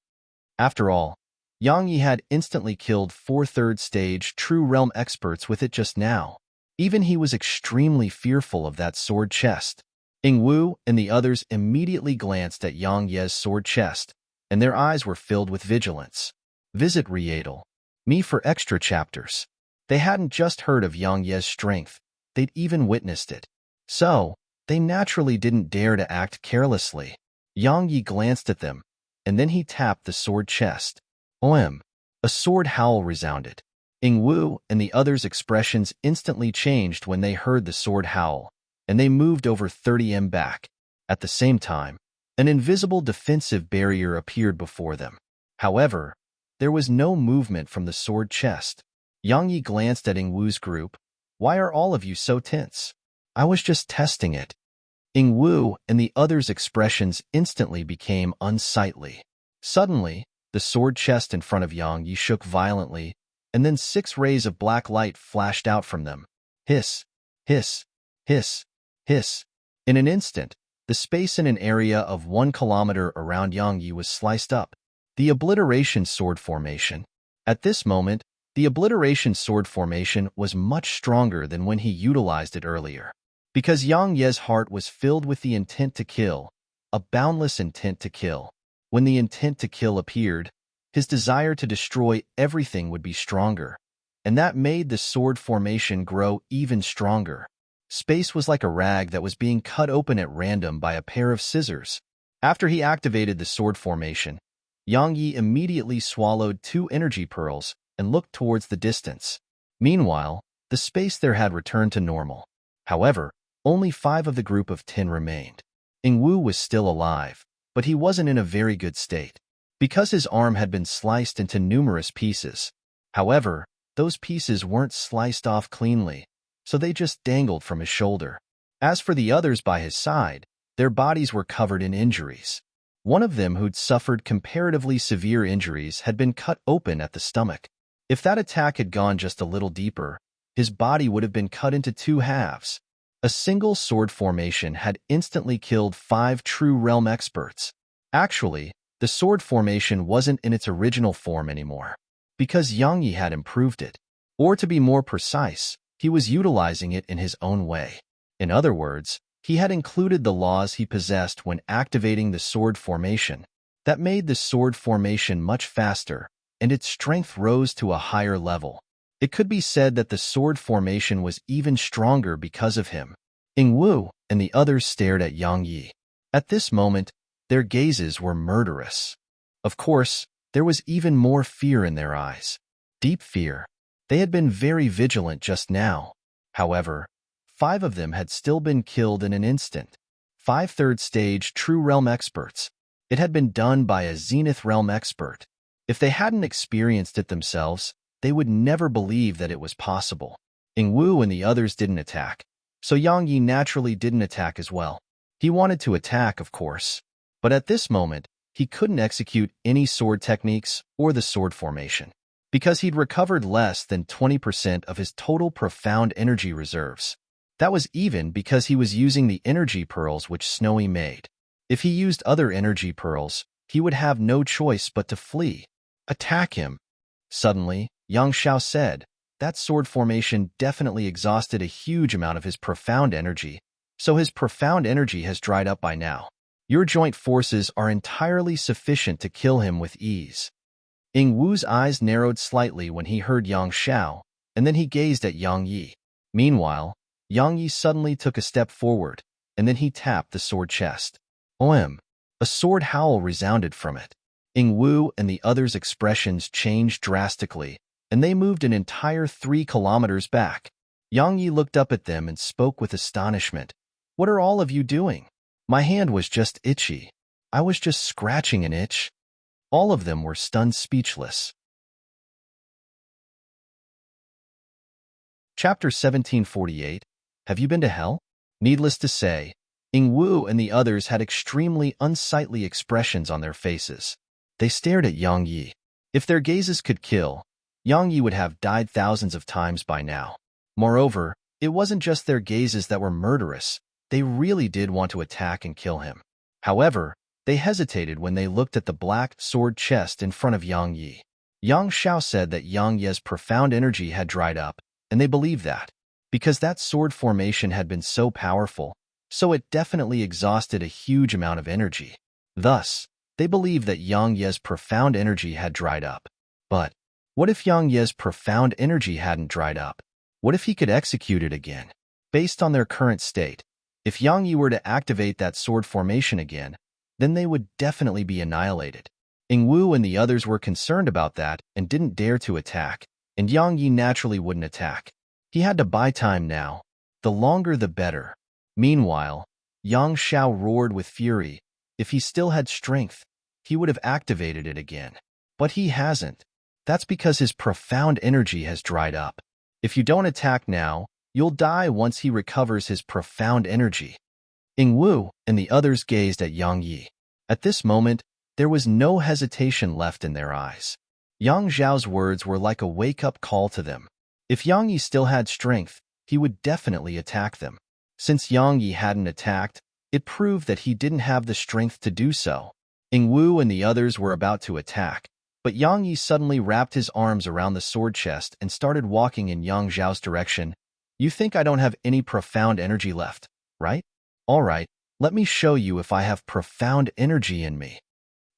After all, Yang Yi had instantly killed 4 third-stage true realm experts with it just now. Even he was extremely fearful of that sword chest. Ing Wu and the others immediately glanced at Yang Ye's sword chest, and their eyes were filled with vigilance. Visit Readle.me for extra chapters. They hadn't just heard of Yang Ye's strength, they'd even witnessed it. So, they naturally didn't dare to act carelessly. Yang Yi glanced at them, and then he tapped the sword chest. OM! A sword howl resounded. Ing Wu and the others' expressions instantly changed when they heard the sword howl, and they moved over 30 m back. At the same time, an invisible defensive barrier appeared before them. However, there was no movement from the sword chest. Yang Yi glanced at Ing Wu's group. "Why are all of you so tense?" "I was just testing it." Ing Wu and the others' expressions instantly became unsightly. Suddenly, the sword chest in front of Yang Yi shook violently, and then 6 rays of black light flashed out from them. Hiss, hiss, hiss, hiss. In an instant, the space in an area of 1 kilometer around Yang Yi was sliced up. The obliteration sword formation. At this moment, the obliteration sword formation was much stronger than when he utilized it earlier. Because Yang Ye's heart was filled with the intent to kill, a boundless intent to kill. When the intent to kill appeared, his desire to destroy everything would be stronger, and that made the sword formation grow even stronger. Space was like a rag that was being cut open at random by a pair of scissors. After he activated the sword formation, Yang Yi immediately swallowed 2 energy pearls and looked towards the distance. Meanwhile, the space there had returned to normal. However, only 5 of the group of 10 remained. Ing Wu was still alive, but he wasn't in a very good state, because his arm had been sliced into numerous pieces. However, those pieces weren't sliced off cleanly, so they just dangled from his shoulder. As for the others by his side, their bodies were covered in injuries. One of them, who'd suffered comparatively severe injuries, had been cut open at the stomach. If that attack had gone just a little deeper, his body would have been cut into 2 halves. A single sword formation had instantly killed 5 true realm experts. Actually, the sword formation wasn't in its original form anymore, because Yang Yi had improved it. Or to be more precise, he was utilizing it in his own way. In other words, he had included the laws he possessed when activating the sword formation. That made the sword formation much faster, and its strength rose to a higher level. It could be said that the sword formation was even stronger because of him. Ing Wu and the others stared at Yang Yi. At this moment, their gazes were murderous. Of course, there was even more fear in their eyes. Deep fear. They had been very vigilant just now. However, 5 of them had still been killed in an instant. 5 third-stage true realm experts. It had been done by a Zenith Realm expert. If they hadn't experienced it themselves, they would never believe that it was possible. Ingwu and the others didn't attack, so Yang Yi naturally didn't attack as well. He wanted to attack, of course, but at this moment, he couldn't execute any sword techniques or the sword formation, because he'd recovered less than 20% of his total profound energy reserves. That was even because he was using the energy pearls which Snowy made. If he used other energy pearls, he would have no choice but to flee. Attack him. Suddenly, Yang Xiao said, that sword formation definitely exhausted a huge amount of his profound energy, so his profound energy has dried up by now. Your joint forces are entirely sufficient to kill him with ease. Ing Wu's eyes narrowed slightly when he heard Yang Xiao, and then he gazed at Yang Yi. Meanwhile, Yang Yi suddenly took a step forward, and then he tapped the sword chest. OM! A sword howl resounded from it. Ing Wu and the others' expressions changed drastically, and they moved an entire 3 kilometers back. Yang Yi looked up at them and spoke with astonishment. What are all of you doing? My hand was just itchy. I was just scratching an itch. All of them were stunned speechless. Chapter 1748. Have you been to hell? Needless to say, Ing Wu and the others had extremely unsightly expressions on their faces. They stared at Yang Yi. If their gazes could kill, Yang Yi would have died thousands of times by now. Moreover, it wasn't just their gazes that were murderous. They really did want to attack and kill him. However, they hesitated when they looked at the black sword chest in front of Yang Yi. Yang Xiao said that Yang Yi's profound energy had dried up, and they believed that. Because that sword formation had been so powerful, so it definitely exhausted a huge amount of energy. Thus, they believed that Yang Yi's profound energy had dried up. But what if Yang Yi's profound energy hadn't dried up? What if he could execute it again? Based on their current state, if Yang Yi were to activate that sword formation again, then they would definitely be annihilated. Ing Wu and the others were concerned about that and didn't dare to attack, and Yang Yi naturally wouldn't attack. He had to buy time now. The longer the better. Meanwhile, Yang Xiao roared with fury. If he still had strength, he would have activated it again. But he hasn't. That's because his profound energy has dried up. If you don't attack now, you'll die once he recovers his profound energy. Ing Wu and the others gazed at Yang Yi. At this moment, there was no hesitation left in their eyes. Yang Xiao's words were like a wake-up call to them. If Yang Yi still had strength, he would definitely attack them. Since Yang Yi hadn't attacked, it proved that he didn't have the strength to do so. Ing Wu and the others were about to attack, but Yang Yi suddenly wrapped his arms around the sword chest and started walking in Yang Xiao's direction. You think I don't have any profound energy left, right? All right, let me show you if I have profound energy in me.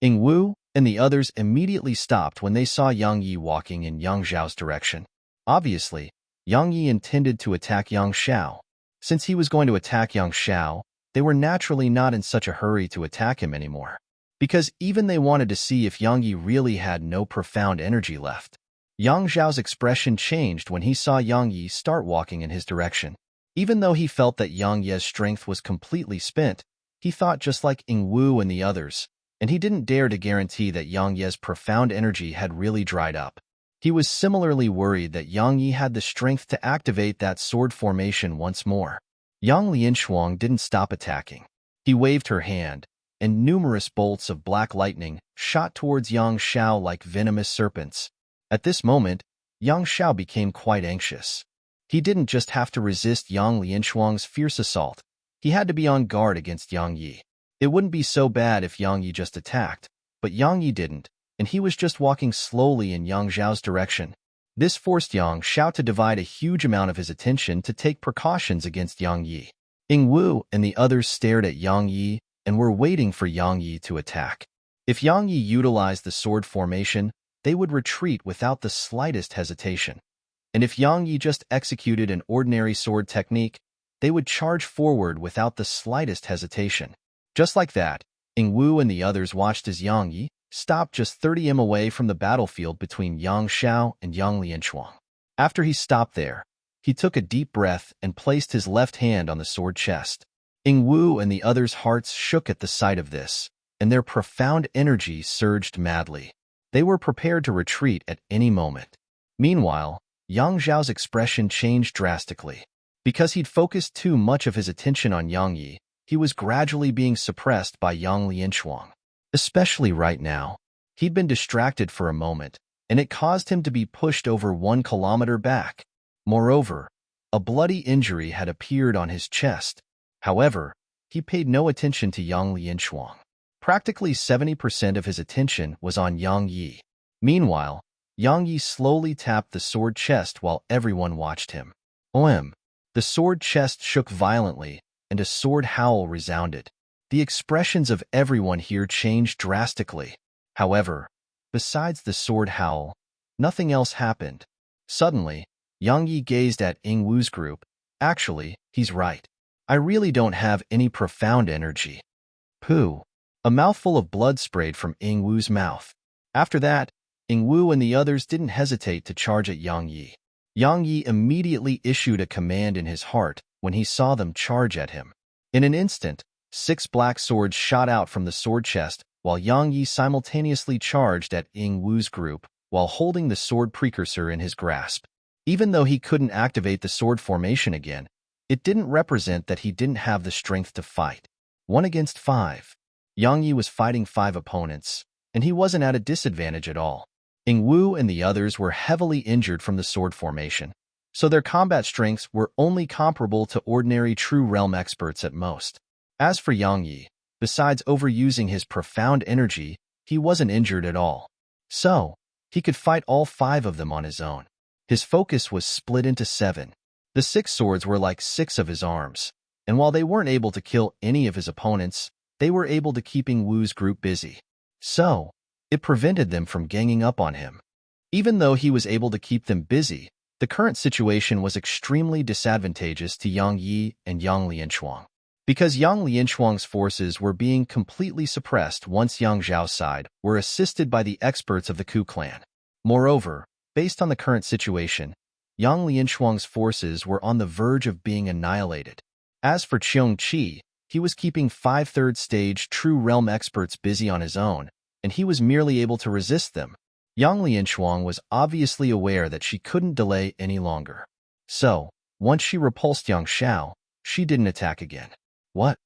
Ing Wu and the others immediately stopped when they saw Yang Yi walking in Yang Xiao's direction. Obviously, Yang Yi intended to attack Yang Xiao. Since he was going to attack Yang Xiao, they were naturally not in such a hurry to attack him anymore. Because even they wanted to see if Yang Yi really had no profound energy left. Yang Xiao's expression changed when he saw Yang Yi start walking in his direction. Even though he felt that Yang Yi's strength was completely spent, he thought just like Ing Wu and the others, and he didn't dare to guarantee that Yang Yi's profound energy had really dried up. He was similarly worried that Yang Yi had the strength to activate that sword formation once more. Yang Lianshuang didn't stop attacking. He waved her hand, and numerous bolts of black lightning shot towards Yang Xiao like venomous serpents. At this moment, Yang Xiao became quite anxious. He didn't just have to resist Yang Lianshuang's fierce assault. He had to be on guard against Yang Yi. It wouldn't be so bad if Yang Yi just attacked, but Yang Yi didn't, and he was just walking slowly in Yang Xiao's direction. This forced Yang Xiao to divide a huge amount of his attention to take precautions against Yang Yi. Ing Wu and the others stared at Yang Yi and were waiting for Yang Yi to attack. If Yang Yi utilized the sword formation, they would retreat without the slightest hesitation. And if Yang Yi just executed an ordinary sword technique, they would charge forward without the slightest hesitation. Just like that, Ing Wu and the others watched as Yang Yi stopped just 30 m away from the battlefield between Yang Xiao and Yang Lianshuang. After he stopped there, he took a deep breath and placed his left hand on the sword chest. Ing Wu and the others' hearts shook at the sight of this. and their profound energy surged madly. They were prepared to retreat at any moment. Meanwhile, Yang Zhao's expression changed drastically. Because he'd focused too much of his attention on Yang Yi, he was gradually being suppressed by Yang Lianshuang. Especially right now. He'd been distracted for a moment, and it caused him to be pushed over 1 kilometer back. Moreover, a bloody injury had appeared on his chest. However, he paid no attention to Yang Lianshuang. Practically 70% of his attention was on Yang Yi. Meanwhile, Yang Yi slowly tapped the sword chest while everyone watched him. OM. The sword chest shook violently, and a sword howl resounded. The expressions of everyone here changed drastically. However, besides the sword howl, nothing else happened. Suddenly, Yang Yi gazed at Ying Wu's group. Actually, he's right. I really don't have any profound energy. Pooh. A mouthful of blood sprayed from Ying Wu's mouth. After that, Ying Wu and the others didn't hesitate to charge at Yang Yi. Yang Yi immediately issued a command in his heart when he saw them charge at him. In an instant, 6 black swords shot out from the sword chest, while Yang Yi simultaneously charged at Ying Wu's group while holding the sword precursor in his grasp. Even though he couldn't activate the sword formation again, it didn't represent that he didn't have the strength to fight. 1 against 5. Yang Yi was fighting 5 opponents, and he wasn't at a disadvantage at all. Ying Wu and the others were heavily injured from the sword formation, so their combat strengths were only comparable to ordinary True Realm experts at most. As for Yang Yi, besides overusing his profound energy, he wasn't injured at all. So, he could fight all 5 of them on his own. His focus was split into 7. The 6 swords were like 6 of his arms, and while they weren't able to kill any of his opponents, they were able to keep Ying Wu's group busy. So, it prevented them from ganging up on him. Even though he was able to keep them busy, the current situation was extremely disadvantageous to Yang Yi and Yang Lianshuang. Because Yang Lianshuang's forces were being completely suppressed once Yang Zhao's side were assisted by the experts of the Ku clan. Moreover, based on the current situation, Yang Lianshuang's forces were on the verge of being annihilated. As for Qiong Qi, he was keeping 5 third-stage True Realm experts busy on his own, and he was merely able to resist them. Yang Lianshuang was obviously aware that she couldn't delay any longer. So, once she repulsed Yang Xiao, she didn't attack again. What?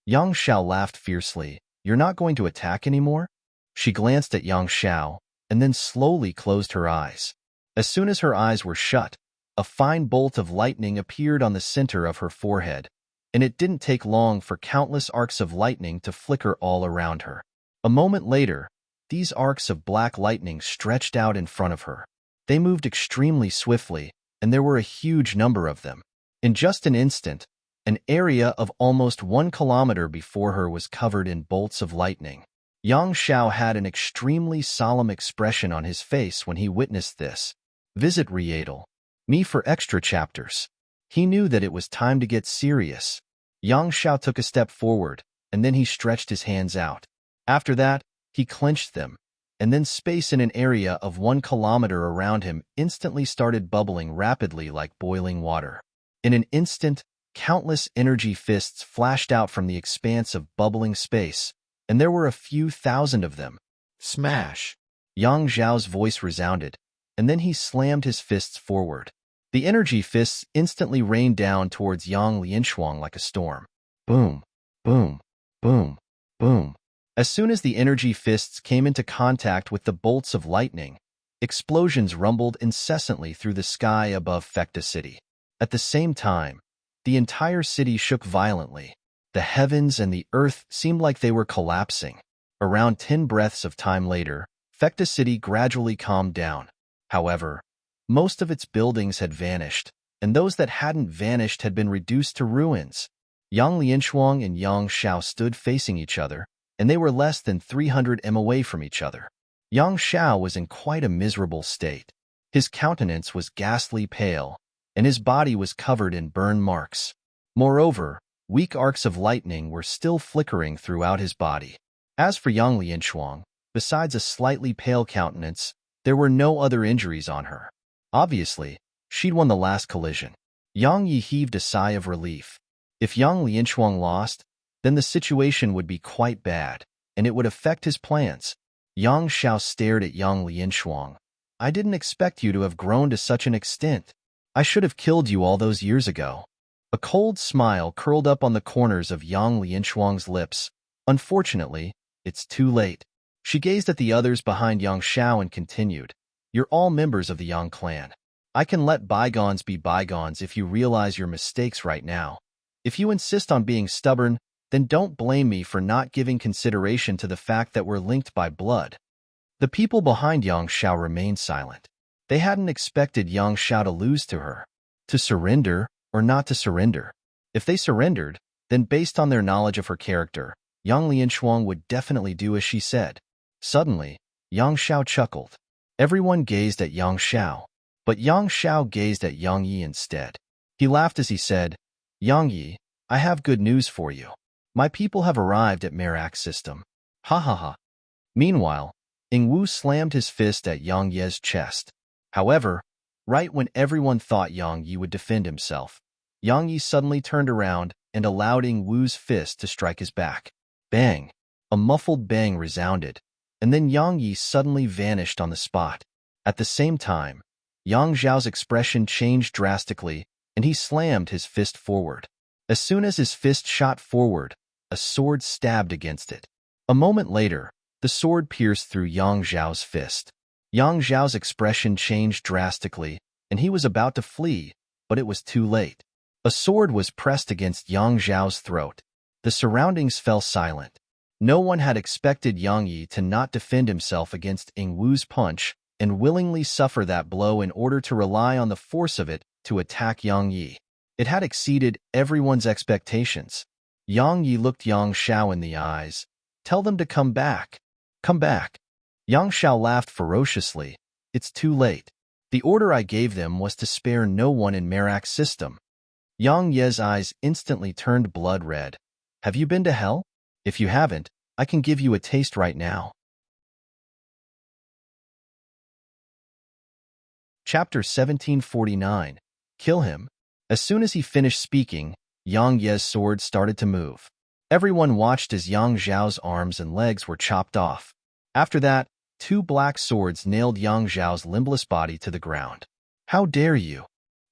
Yang Xiao laughed fiercely. You're not going to attack anymore? She glanced at Yang Xiao, and then slowly closed her eyes. As soon as her eyes were shut, a fine bolt of lightning appeared on the center of her forehead, and it didn't take long for countless arcs of lightning to flicker all around her. A moment later, these arcs of black lightning stretched out in front of her. They moved extremely swiftly, and there were a huge number of them. In just an instant, an area of almost 1 kilometer before her was covered in bolts of lightning. Yang Xiao had an extremely solemn expression on his face when he witnessed this. Visit Rietal. Me for extra chapters. He knew that it was time to get serious. Yang Xiao took a step forward, and then he stretched his hands out. After that, he clenched them, and then space in an area of 1 kilometer around him instantly started bubbling rapidly like boiling water. In an instant, countless energy fists flashed out from the expanse of bubbling space, and there were a few thousand of them. Smash! Yang Zhao's voice resounded, and then he slammed his fists forward. The energy fists instantly rained down towards Yang Lianshuang like a storm. Boom, boom, boom, boom. As soon as the energy fists came into contact with the bolts of lightning, explosions rumbled incessantly through the sky above Fekta City. At the same time, the entire city shook violently. The heavens and the earth seemed like they were collapsing. Around 10 breaths of time later, Fekta City gradually calmed down. However, most of its buildings had vanished, and those that hadn't vanished had been reduced to ruins. Yang Lianshuang and Yang Xiao stood facing each other, and they were less than 300 m away from each other. Yang Xiao was in quite a miserable state. His countenance was ghastly pale, and his body was covered in burn marks. Moreover, weak arcs of lightning were still flickering throughout his body. As for Yang Lianshuang, besides a slightly pale countenance, there were no other injuries on her. Obviously, she'd won the last collision. Yang Yi heaved a sigh of relief. If Yang Lianshuang lost, then the situation would be quite bad. and it would affect his plans. Yang Xiao stared at Yang Lianshuang. I didn't expect you to have grown to such an extent. I should have killed you all those years ago. A cold smile curled up on the corners of Yang Lianshuang's lips. Unfortunately, it's too late. She gazed at the others behind Yang Xiao and continued. You're all members of the Yang clan. I can let bygones be bygones if you realize your mistakes right now. If you insist on being stubborn, then don't blame me for not giving consideration to the fact that we're linked by blood. The people behind Yang Xiao remained silent. They hadn't expected Yang Xiao to lose to her. To surrender or not to surrender. If they surrendered, then based on their knowledge of her character, Yang Lianshuang would definitely do as she said. Suddenly, Yang Xiao chuckled. Everyone gazed at Yang Xiao, but Yang Xiao gazed at Yang Yi instead. He laughed as he said, Yang Yi, I have good news for you. My people have arrived at Merak system. Ha ha ha. Meanwhile, Ing Wu slammed his fist at Yang Ye's chest. However, right when everyone thought Yang Yi would defend himself, Yang Yi suddenly turned around and allowed Ing Wu's fist to strike his back. Bang! A muffled bang resounded, and then Yang Yi suddenly vanished on the spot. At the same time, Yang Zhao's expression changed drastically, and he slammed his fist forward. As soon as his fist shot forward, a sword stabbed against it. A moment later, the sword pierced through Yang Zhao's fist. Yang Zhao's expression changed drastically, and he was about to flee, but it was too late. A sword was pressed against Yang Zhao's throat. The surroundings fell silent. No one had expected Yang Yi to not defend himself against Ing Wu's punch and willingly suffer that blow in order to rely on the force of it to attack Yang Yi. It had exceeded everyone's expectations. Yang Yi looked Yang Xiao in the eyes. Tell them to come back. Come back. Yang Xiao laughed ferociously. It's too late. The order I gave them was to spare no one in Merak's system. Yang Ye's eyes instantly turned blood red. Have you been to hell? If you haven't, I can give you a taste right now. Chapter 1749. Kill him. As soon as he finished speaking, Yang Ye's sword started to move. Everyone watched as Yang Zhao's arms and legs were chopped off. After that, 2 black swords nailed Yang Zhao's limbless body to the ground. How dare you?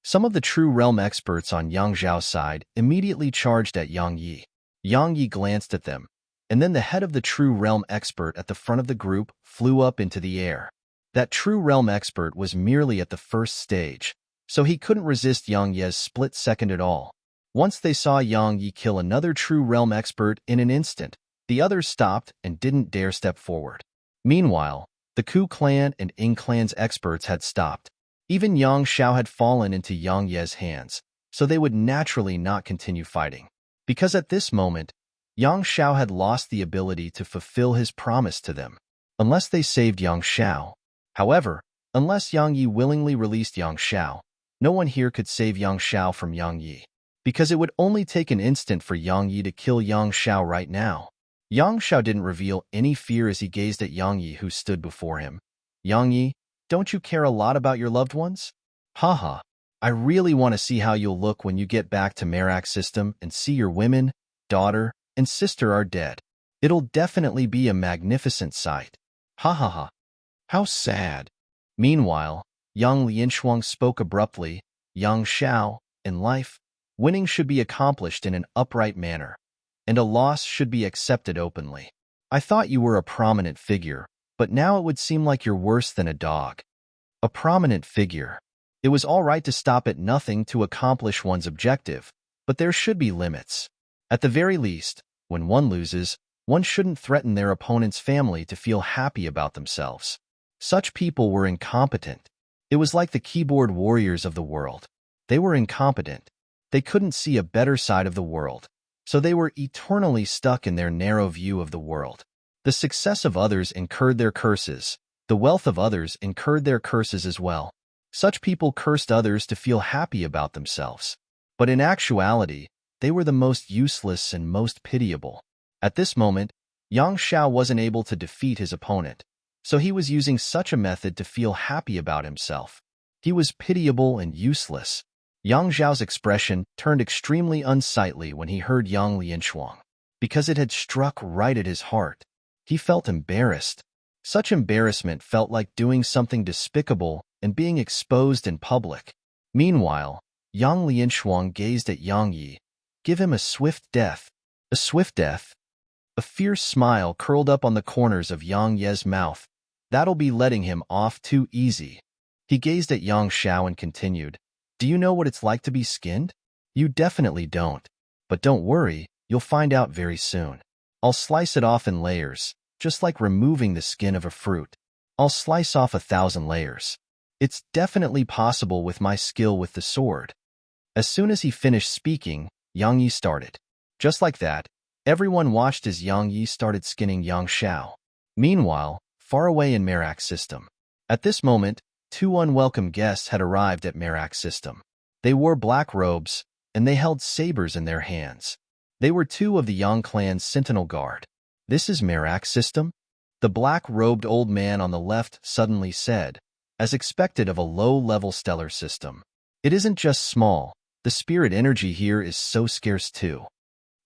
Some of the true realm experts on Yang Zhao's side immediately charged at Yang Yi. Yang Yi glanced at them, and then the head of the true realm expert at the front of the group flew up into the air. That true realm expert was merely at the first stage, so he couldn't resist Yang Ye's split second at all. Once they saw Yang Yi kill another true realm expert in an instant, the others stopped and didn't dare step forward. Meanwhile, the Ku clan and Ing clan's experts had stopped. Even Yang Xiao had fallen into Yang Ye's hands, so they would naturally not continue fighting. Because at this moment, Yang Xiao had lost the ability to fulfill his promise to them, unless they saved Yang Xiao. However, unless Yang Yi willingly released Yang Xiao, no one here could save Yang Xiao from Yang Yi, because it would only take an instant for Yang Yi to kill Yang Xiao right now. Yang Xiao didn't reveal any fear as he gazed at Yang Yi who stood before him. Yang Yi, don't you care a lot about your loved ones? Haha, I really want to see how you'll look when you get back to Merak system and see your women, daughter, and sister are dead. It'll definitely be a magnificent sight. Ha ha ha. How sad. Meanwhile, Yang Lianshuang spoke abruptly. Yang Xiao, in life, winning should be accomplished in an upright manner, and a loss should be accepted openly. I thought you were a prominent figure, but now it would seem like you're worse than a dog. A prominent figure. It was all right to stop at nothing to accomplish one's objective, but there should be limits. At the very least, when one loses, one shouldn't threaten their opponent's family to feel happy about themselves. Such people were incompetent. It was like the keyboard warriors of the world. They were incompetent. They couldn't see a better side of the world, so they were eternally stuck in their narrow view of the world. The success of others incurred their curses. The wealth of others incurred their curses as well. Such people cursed others to feel happy about themselves. But in actuality, they were the most useless and most pitiable. At this moment, Yang Xiao wasn't able to defeat his opponent, so he was using such a method to feel happy about himself. He was pitiable and useless. Yang Zhao's expression turned extremely unsightly when he heard Yang Lianshuang, because it had struck right at his heart. He felt embarrassed. Such embarrassment felt like doing something despicable and being exposed in public. Meanwhile, Yang Lianshuang gazed at Yang Yi. Give him a swift death. A swift death? A fierce smile curled up on the corners of Yang Ye's mouth. That'll be letting him off too easy. He gazed at Yang Xiao and continued, Do you know what it's like to be skinned? You definitely don't. But don't worry, you'll find out very soon. I'll slice it off in layers, just like removing the skin of a fruit. I'll slice off 1,000 layers. It's definitely possible with my skill with the sword. As soon as he finished speaking, Yang Yi started. Just like that, everyone watched as Yang Yi started skinning Yang Xiao. Meanwhile, far away in Merak's system. At this moment, 2 unwelcome guests had arrived at Merak's system. They wore black robes, and they held sabers in their hands. They were 2 of the Yang clan's sentinel guard. This is Merak's system? The black-robed old man on the left suddenly said, as expected of a low-level stellar system. It isn't just small, the spirit energy here is so scarce too.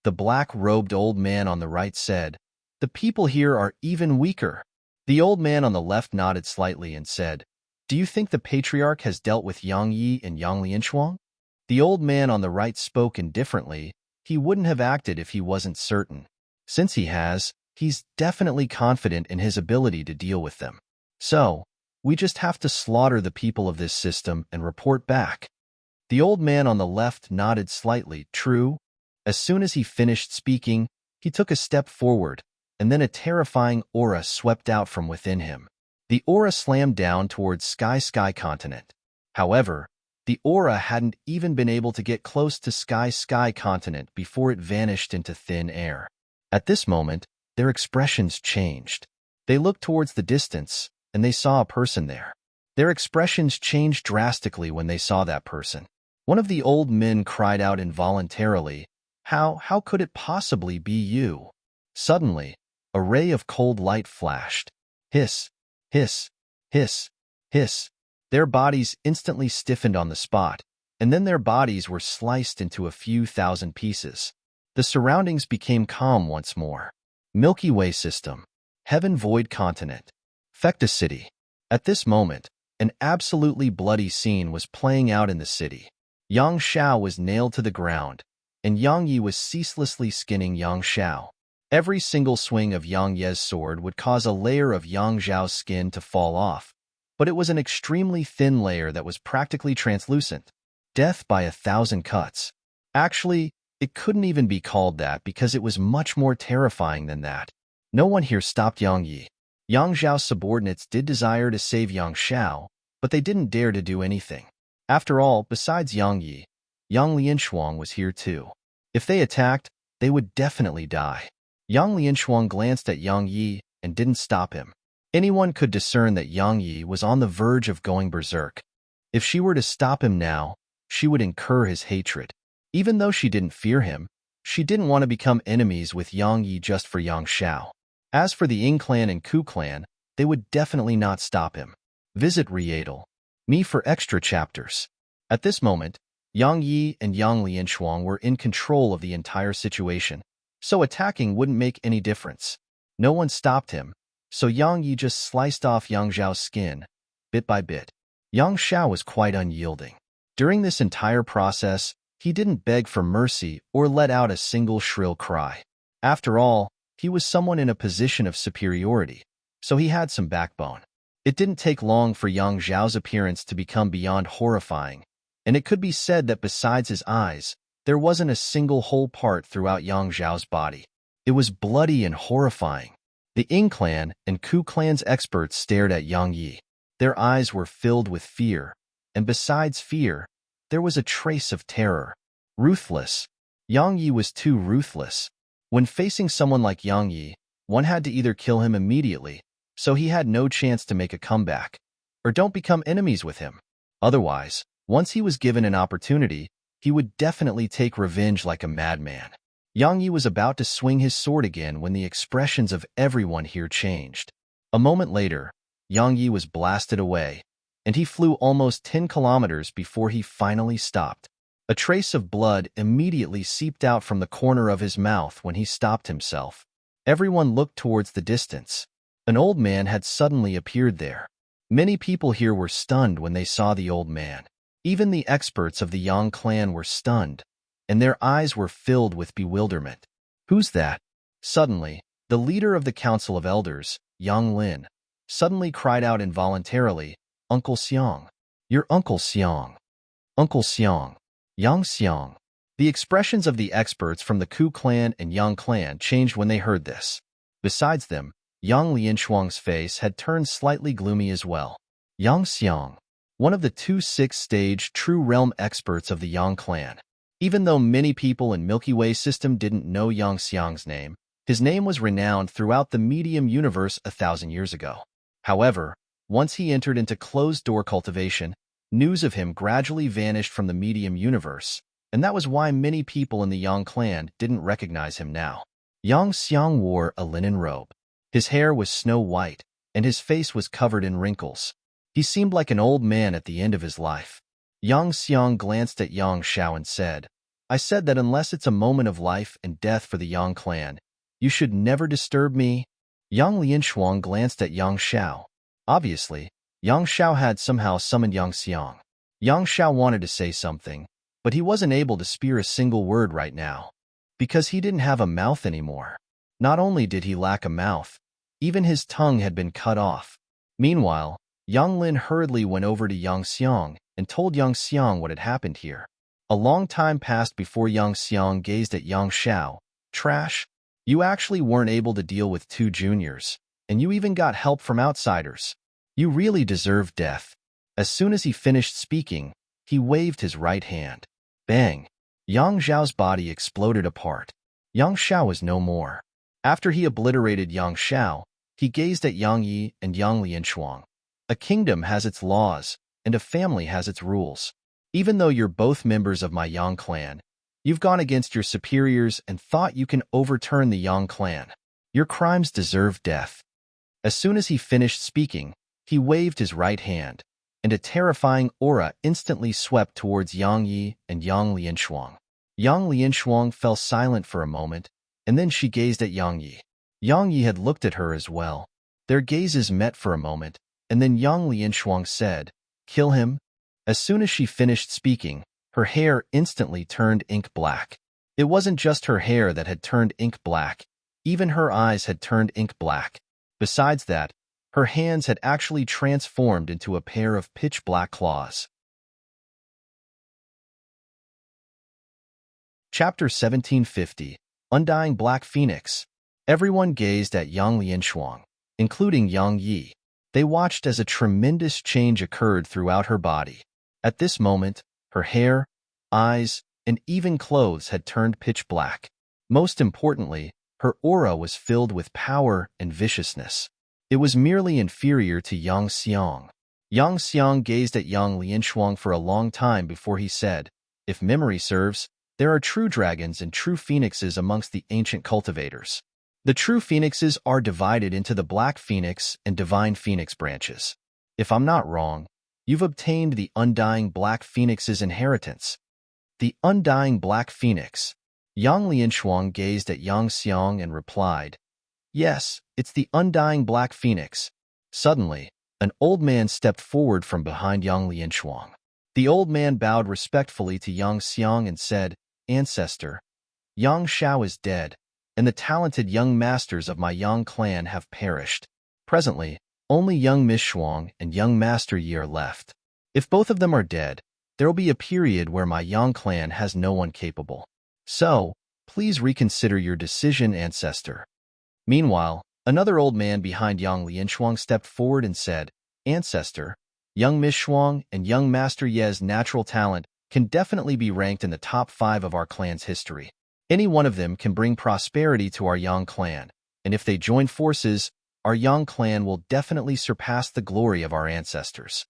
The black-robed old man on the right said, The people here are even weaker. The old man on the left nodded slightly and said, Do you think the patriarch has dealt with Yang Yi and Yang Lianshuang? The old man on the right spoke indifferently. He wouldn't have acted if he wasn't certain. Since he has, he's definitely confident in his ability to deal with them. So, we just have to slaughter the people of this system and report back. The old man on the left nodded slightly. True. As soon as he finished speaking, he took a step forward, and then a terrifying aura swept out from within him. The aura slammed down towards Sky Continent. However, the aura hadn't even been able to get close to Sky Continent before it vanished into thin air. At this moment, their expressions changed. They looked towards the distance, and they saw a person there. Their expressions changed drastically when they saw that person. One of the old men cried out involuntarily, How could it possibly be you? Suddenly, a ray of cold light flashed. Hiss, hiss, hiss, hiss. Their bodies instantly stiffened on the spot, and then their bodies were sliced into a few thousand pieces. The surroundings became calm once more. Milky Way system. Heaven Void Continent. Fecta City. At this moment, an absolutely bloody scene was playing out in the city. Yang Xiao was nailed to the ground, and Yang Yi was ceaselessly skinning Yang Xiao. Every single swing of Yang Ye's sword would cause a layer of Yang Xiao's skin to fall off, but it was an extremely thin layer that was practically translucent. Death by 1,000 cuts. Actually, it couldn't even be called that because it was much more terrifying than that. No one here stopped Yang Yi. Yang Xiao's subordinates did desire to save Yang Xiao, but they didn't dare to do anything. After all, besides Yang Yi, Yang Lianshuang was here too. If they attacked, they would definitely die. Yang Lianshuang glanced at Yang Yi and didn't stop him. Anyone could discern that Yang Yi was on the verge of going berserk. If she were to stop him now, she would incur his hatred. Even though she didn't fear him, she didn't want to become enemies with Yang Yi just for Yang Xiao. As for the Ying clan and Ku clan, they would definitely not stop him. Visit Rieadle. Me for extra chapters. At this moment, Yang Yi and Yang Lianshuang were in control of the entire situation, so attacking wouldn't make any difference. No one stopped him, so Yang Yi just sliced off Yang Xiao's skin, bit by bit. Yang Xiao was quite unyielding. During this entire process, he didn't beg for mercy or let out a single shrill cry. After all, he was someone in a position of superiority, so he had some backbone. It didn't take long for Yang Xiao's appearance to become beyond horrifying, and it could be said that besides his eyes, there wasn't a single whole part throughout Yang Xiao's body. It was bloody and horrifying. The Ying clan and Ku clan's experts stared at Yang Yi. Their eyes were filled with fear, and besides fear, there was a trace of terror. Ruthless. Yang Yi was too ruthless. When facing someone like Yang Yi, one had to either kill him immediately, so he had no chance to make a comeback, or don't become enemies with him. Otherwise, once he was given an opportunity, he would definitely take revenge like a madman. Yang Yi was about to swing his sword again when the expressions of everyone here changed. A moment later, Yang Yi was blasted away, and he flew almost 10 kilometers before he finally stopped. A trace of blood immediately seeped out from the corner of his mouth when he stopped himself. Everyone looked towards the distance. An old man had suddenly appeared there. Many people here were stunned when they saw the old man. Even the experts of the Yang clan were stunned, and their eyes were filled with bewilderment. Who's that? Suddenly, the leader of the Council of Elders, Yang Lin, suddenly cried out involuntarily, "Uncle Xiang! Your Uncle Xiang! Uncle Xiang! Yang Xiang!" The expressions of the experts from the Ku clan and Yang clan changed when they heard this. Besides them, Yang Lianshuang's face had turned slightly gloomy as well. Yang Xiang, one of the two sixth-stage true realm experts of the Yang clan. Even though many people in Milky Way system didn't know Yang Xiang's name, his name was renowned throughout the medium universe 1,000 years ago. However, once he entered into closed-door cultivation, news of him gradually vanished from the medium universe, and that was why many people in the Yang clan didn't recognize him now. Yang Xiang wore a linen robe. His hair was snow white, and his face was covered in wrinkles. He seemed like an old man at the end of his life. Yang Xiang glanced at Yang Shao and said, "I said that unless it's a moment of life and death for the Yang clan, you should never disturb me." Yang Lianshuang glanced at Yang Shao. Obviously, Yang Shao had somehow summoned Yang Xiang. Yang Shao wanted to say something, but he wasn't able to spear a single word right now, because he didn't have a mouth anymore. Not only did he lack a mouth, even his tongue had been cut off. Meanwhile, Yang Lin hurriedly went over to Yang Xiang and told Yang Xiang what had happened here. A long time passed before Yang Xiang gazed at Yang Shao. "Trash, you actually weren't able to deal with 2 juniors, and you even got help from outsiders. You really deserve death." As soon as he finished speaking, he waved his right hand. Bang! Yang Zhao's body exploded apart. Yang Shao was no more. After he obliterated Yang Shao, he gazed at Yang Yi and Yang Lianshuang. A kingdom has its laws, and a family has its rules. Even though you're both members of my Yang clan, you've gone against your superiors and thought you can overturn the Yang clan. Your crimes deserve death. As soon as he finished speaking, he waved his right hand, and a terrifying aura instantly swept towards Yang Yi and Yang Lianshuang. Yang Lianshuang fell silent for a moment, and then she gazed at Yang Yi. Yang Yi had looked at her as well. Their gazes met for a moment, and then Yang Lianshuang said, "Kill him." As soon as she finished speaking, her hair instantly turned ink black. It wasn't just her hair that had turned ink black, even her eyes had turned ink black. Besides that, her hands had actually transformed into a pair of pitch-black claws. Chapter 1750, Undying Black Phoenix. Everyone gazed at Yang Lianshuang, including Yang Yi. They watched as a tremendous change occurred throughout her body. At this moment, her hair, eyes, and even clothes had turned pitch black. Most importantly, her aura was filled with power and viciousness. It was merely inferior to Yang Xiang. Yang Xiang gazed at Yang Lianshuang for a long time before he said, "If memory serves, there are true dragons and true phoenixes amongst the ancient cultivators. The true phoenixes are divided into the Black Phoenix and Divine Phoenix branches. If I'm not wrong, you've obtained the Undying Black Phoenix's inheritance." The Undying Black Phoenix. Yang Lianshuang gazed at Yang Xiang and replied, "Yes, it's the Undying Black Phoenix." Suddenly, an old man stepped forward from behind Yang Lianshuang. The old man bowed respectfully to Yang Xiang and said, "Ancestor, Yang Shao is dead, and the talented young masters of my Yang clan have perished. Presently, only young Miss Shuang and young Master Yi are left. If both of them are dead, there will be a period where my Yang clan has no one capable. So, please reconsider your decision, ancestor." Meanwhile, another old man behind Yang Lianshuang stepped forward and said, "Ancestor, young Miss Shuang and young Master Ye's natural talent can definitely be ranked in the top 5 of our clan's history. Any one of them can bring prosperity to our Yang clan, and if they join forces, our Yang clan will definitely surpass the glory of our ancestors."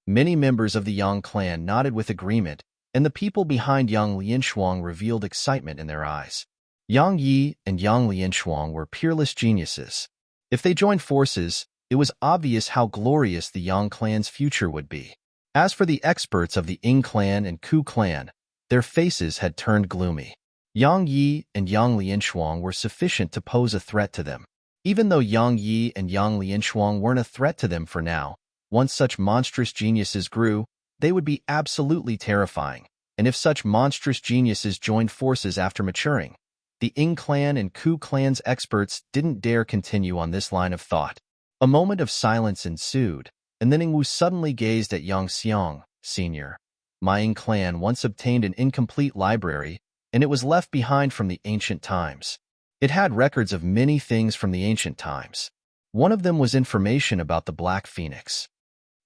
Many members of the Yang clan nodded with agreement, and the people behind Yang Lianshuang revealed excitement in their eyes. Yang Yi and Yang Lianshuang were peerless geniuses. If they joined forces, it was obvious how glorious the Yang clan's future would be. As for the experts of the Ying clan and Ku clan, their faces had turned gloomy. Yang Yi and Yang Lianshuang were sufficient to pose a threat to them. Even though Yang Yi and Yang Lianshuang weren't a threat to them for now, once such monstrous geniuses grew, they would be absolutely terrifying. And if such monstrous geniuses joined forces after maturing, the Ying clan and Ku clan's experts didn't dare continue on this line of thought. A moment of silence ensued, and then Yingwu suddenly gazed at Yang Xiang, Sr. My Ying clan once obtained an incomplete library, and it was left behind from the ancient times. It had records of many things from the ancient times. One of them was information about the Black Phoenix.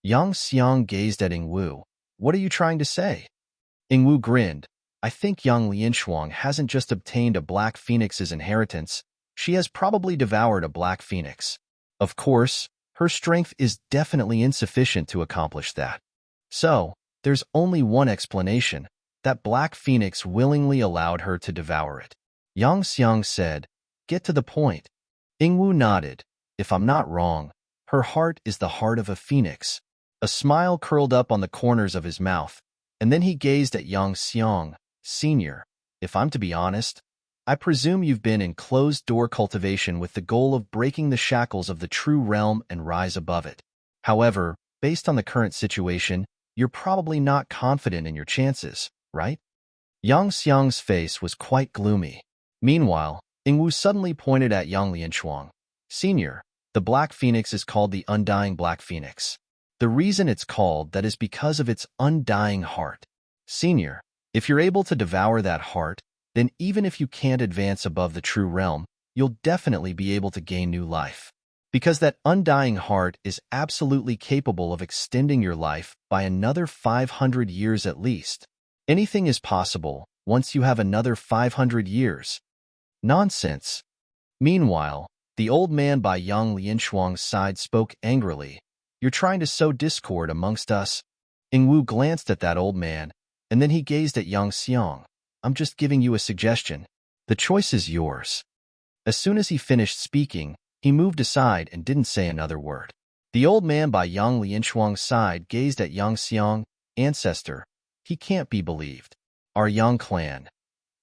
Yang Xiang gazed at Yingwu. What are you trying to say? Yingwu grinned. I think Yang Lianshuang hasn't just obtained a Black Phoenix's inheritance, she has probably devoured a Black Phoenix. Of course, her strength is definitely insufficient to accomplish that. So, there's only one explanation, that Black Phoenix willingly allowed her to devour it. Yang Xiang said, get to the point. Yingwu nodded. If I'm not wrong, her heart is the heart of a phoenix. A smile curled up on the corners of his mouth, and then he gazed at Yang Xiang, Sr. If I'm to be honest, I presume you've been in closed-door cultivation with the goal of breaking the shackles of the true realm and rise above it. However, based on the current situation, you're probably not confident in your chances, right? Yang Xiang's face was quite gloomy. Meanwhile, Yingwu suddenly pointed at Yang Lianshuang. Senior, the Black Phoenix is called the Undying Black Phoenix. The reason it's called that is because of its undying heart. Senior, if you're able to devour that heart, then even if you can't advance above the true realm, you'll definitely be able to gain new life. Because that undying heart is absolutely capable of extending your life by another 500 years at least. Anything is possible once you have another 500 years. Nonsense. Meanwhile, the old man by Yang Lianshuang's side spoke angrily. You're trying to sow discord amongst us. Yingwu glanced at that old man, and then he gazed at Yang Xiang. I'm just giving you a suggestion. The choice is yours. As soon as he finished speaking, he moved aside and didn't say another word. The old man by Yang Lianshuang's side gazed at Yang Xiang, ancestor. He can't be believed. Our Yang clan.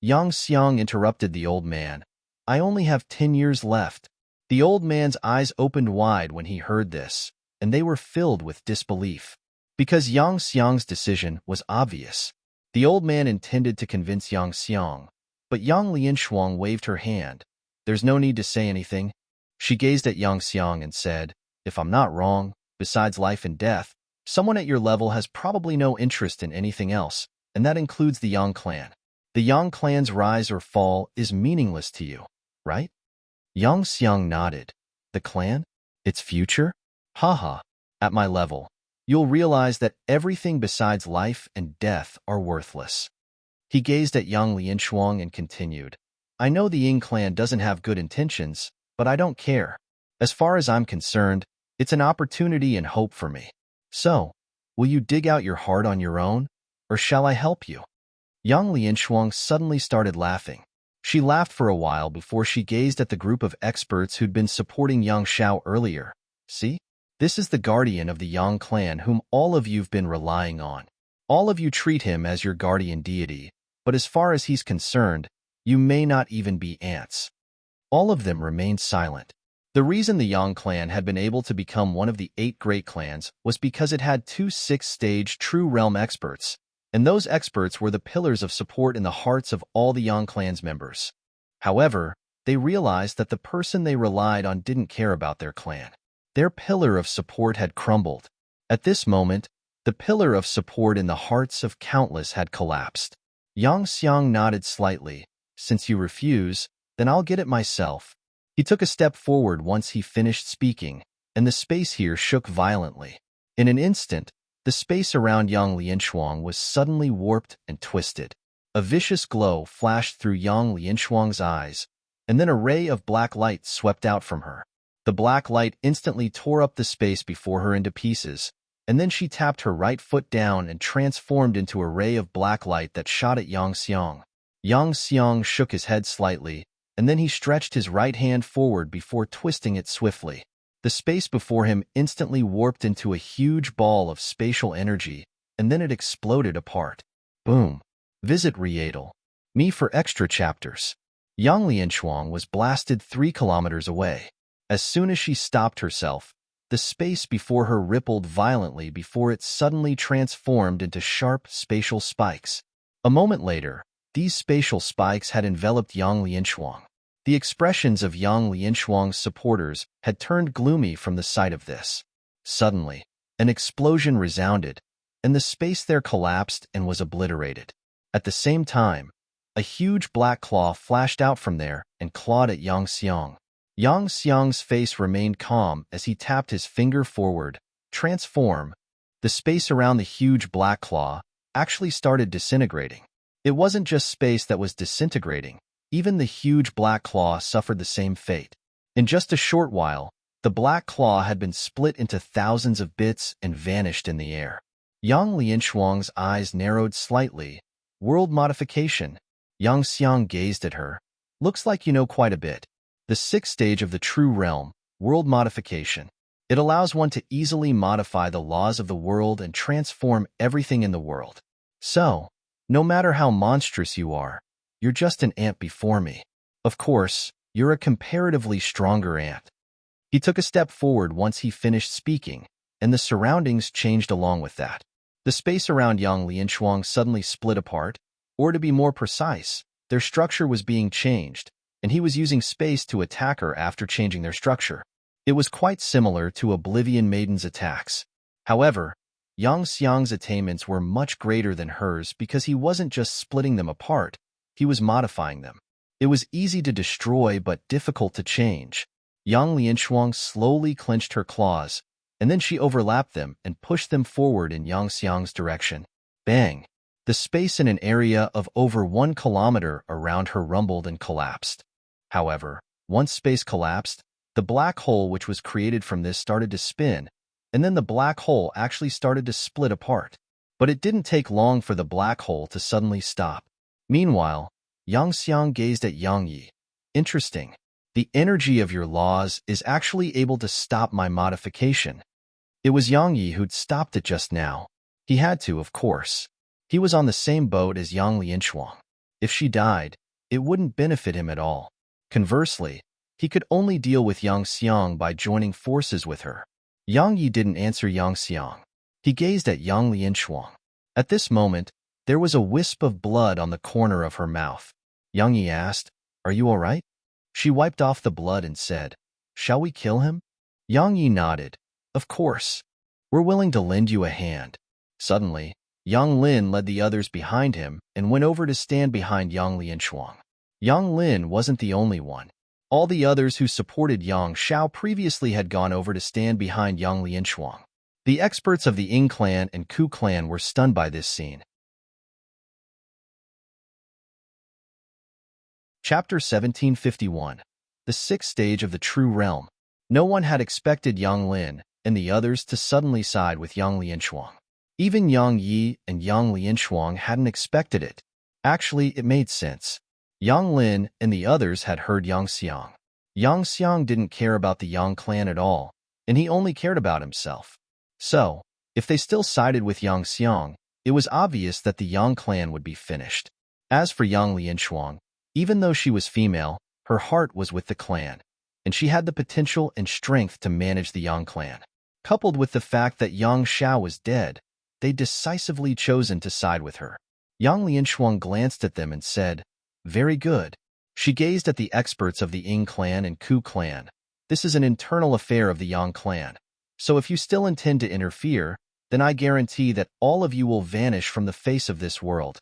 Yang Xiang interrupted the old man. I only have 10 years left. The old man's eyes opened wide when he heard this, and they were filled with disbelief. Because Yang Xiang's decision was obvious. The old man intended to convince Yang Xiang, but Yang Lianshuang waved her hand. There's no need to say anything. She gazed at Yang Xiang and said, if I'm not wrong, besides life and death, someone at your level has probably no interest in anything else, and that includes the Yang clan. The Yang clan's rise or fall is meaningless to you, right? Yang Xiang nodded. The clan? Its future? Haha. At my level, you'll realize that everything besides life and death are worthless. He gazed at Yang Lianshuang and continued. I know the Ying clan doesn't have good intentions, but I don't care. As far as I'm concerned, it's an opportunity and hope for me. So, will you dig out your heart on your own, or shall I help you? Yang Lianshuang suddenly started laughing. She laughed for a while before she gazed at the group of experts who'd been supporting Yang Xiao earlier. See? This is the guardian of the Yang clan whom all of you've been relying on. All of you treat him as your guardian deity, but as far as he's concerned, you may not even be ants. All of them remained silent. The reason the Yang clan had been able to become one of the 8 great clans was because it had 2 6th-stage true realm experts, and those experts were the pillars of support in the hearts of all the Yang clan's members. However, they realized that the person they relied on didn't care about their clan. Their pillar of support had crumbled. At this moment, the pillar of support in the hearts of countless had collapsed. Yang Xiang nodded slightly. Since you refuse, then I'll get it myself. He took a step forward once he finished speaking, and the space here shook violently. In an instant, the space around Yang Lianshuang was suddenly warped and twisted. A vicious glow flashed through Yang Lianshuang's eyes, and then a ray of black light swept out from her. The black light instantly tore up the space before her into pieces, and then she tapped her right foot down and transformed into a ray of black light that shot at Yang Xiang. Yang Xiang shook his head slightly, and then he stretched his right hand forward before twisting it swiftly. The space before him instantly warped into a huge ball of spatial energy, and then it exploded apart. Boom. Visit Rietal. Me for extra chapters. Yang Lianchuang was blasted 3 kilometers away. As soon as she stopped herself, the space before her rippled violently before it suddenly transformed into sharp spatial spikes. A moment later, these spatial spikes had enveloped Yang Lianchuang. The expressions of Yang Lianchuang's supporters had turned gloomy from the sight of this. Suddenly, an explosion resounded, and the space there collapsed and was obliterated. At the same time, a huge black claw flashed out from there and clawed at Yang Xiang. Yang Xiang's face remained calm as he tapped his finger forward. Transform. The space around the huge black claw actually started disintegrating. It wasn't just space that was disintegrating. Even the huge black claw suffered the same fate. In just a short while, the black claw had been split into thousands of bits and vanished in the air. Yang Lianchuang's eyes narrowed slightly. World modification. Yang Xiang gazed at her. Looks like you know quite a bit. The 6th stage of the true realm, world modification. It allows one to easily modify the laws of the world and transform everything in the world. So, no matter how monstrous you are, you're just an ant before me. Of course, you're a comparatively stronger ant. He took a step forward once he finished speaking, and the surroundings changed along with that. The space around Yang Lianchuang suddenly split apart, or to be more precise, their structure was being changed, and he was using space to attack her after changing their structure. It was quite similar to Oblivion Maiden's attacks. However, Yang Xiang's attainments were much greater than hers because he wasn't just splitting them apart, he was modifying them. It was easy to destroy but difficult to change. Yang Lianchuang slowly clenched her claws, and then she overlapped them and pushed them forward in Yang Xiang's direction. Bang! The space in an area of over 1 kilometer around her rumbled and collapsed. However, once space collapsed, the black hole which was created from this started to spin, and then the black hole actually started to split apart. But it didn't take long for the black hole to suddenly stop. Meanwhile, Yang Xiang gazed at Yang Yi. Interesting. The energy of your laws is actually able to stop my modification. It was Yang Yi who'd stopped it just now. He had to, of course. He was on the same boat as Yang Lianchuang. If she died, it wouldn't benefit him at all. Conversely, he could only deal with Yang Xiang by joining forces with her. Yang Yi didn't answer Yang Xiang. He gazed at Yang Lianchuang. At this moment, there was a wisp of blood on the corner of her mouth. Yang Yi asked, "Are you all right?" She wiped off the blood and said, "Shall we kill him?" Yang Yi nodded. "Of course. We're willing to lend you a hand." Suddenly, Yang Lin led the others behind him and went over to stand behind Yang Lianchuang. Yang Lin wasn't the only one. All the others who supported Yang Xiao previously had gone over to stand behind Yang Lianchuang. The experts of the Ying clan and Ku clan were stunned by this scene. Chapter 1751. The 6th stage of the true realm. No one had expected Yang Lin and the others to suddenly side with Yang Lianchuang. Even Yang Yi and Yang Lianchuang hadn't expected it. Actually, it made sense. Yang Lin and the others had heard Yang Xiang. Yang Xiang didn't care about the Yang clan at all, and he only cared about himself. So, if they still sided with Yang Xiang, it was obvious that the Yang clan would be finished. As for Yang Lianchuang, even though she was female, her heart was with the clan, and she had the potential and strength to manage the Yang clan. Coupled with the fact that Yang Xiao was dead, they decisively chosen to side with her. Yang Lianchuang glanced at them and said, "Very good." She gazed at the experts of the Ying clan and Ku clan. "This is an internal affair of the Yang clan. So if you still intend to interfere, then I guarantee that all of you will vanish from the face of this world."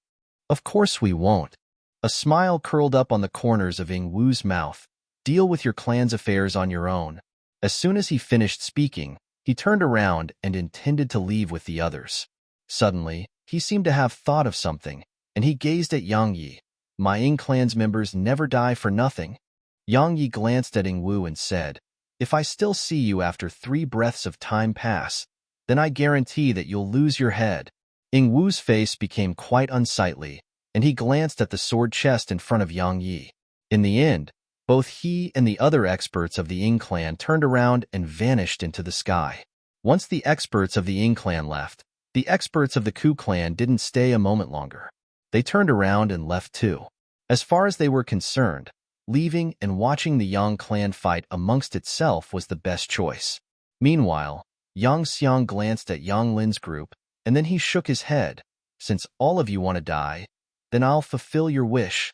"Of course we won't." A smile curled up on the corners of Ying Wu's mouth. "Deal with your clan's affairs on your own." As soon as he finished speaking, he turned around and intended to leave with the others. Suddenly, he seemed to have thought of something, and he gazed at Yang Yi. "My Ying clan's members never die for nothing." Yang Yi glanced at Ying Wu and said, "If I still see you after 3 breaths of time pass, then I guarantee that you'll lose your head." Ying Wu's face became quite unsightly, and he glanced at the sword chest in front of Yang Yi. In the end, both he and the other experts of the Ying clan turned around and vanished into the sky. Once the experts of the Ying clan left, the experts of the Ku clan didn't stay a moment longer. They turned around and left too. As far as they were concerned, leaving and watching the Yang clan fight amongst itself was the best choice. Meanwhile, Yang Xiang glanced at Yang Lin's group, and then he shook his head. Since all of you want to die, then I'll fulfill your wish.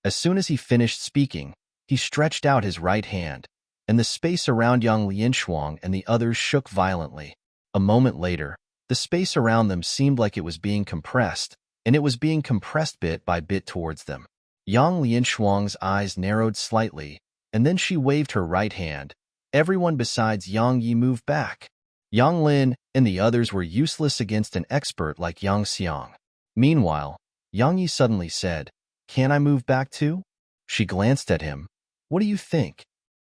As soon as he finished speaking, he stretched out his right hand, and the space around Yang Lianshuang and the others shook violently. A moment later, the space around them seemed like it was being compressed, and it was being compressed bit by bit towards them. Yang Lianshuang's eyes narrowed slightly, and then she waved her right hand. Everyone besides Yang Yi moved back. Yang Lin and the others were useless against an expert like Yang Xiang. Meanwhile, Yang Yi suddenly said, "Can I move back too?" She glanced at him. "What do you think?"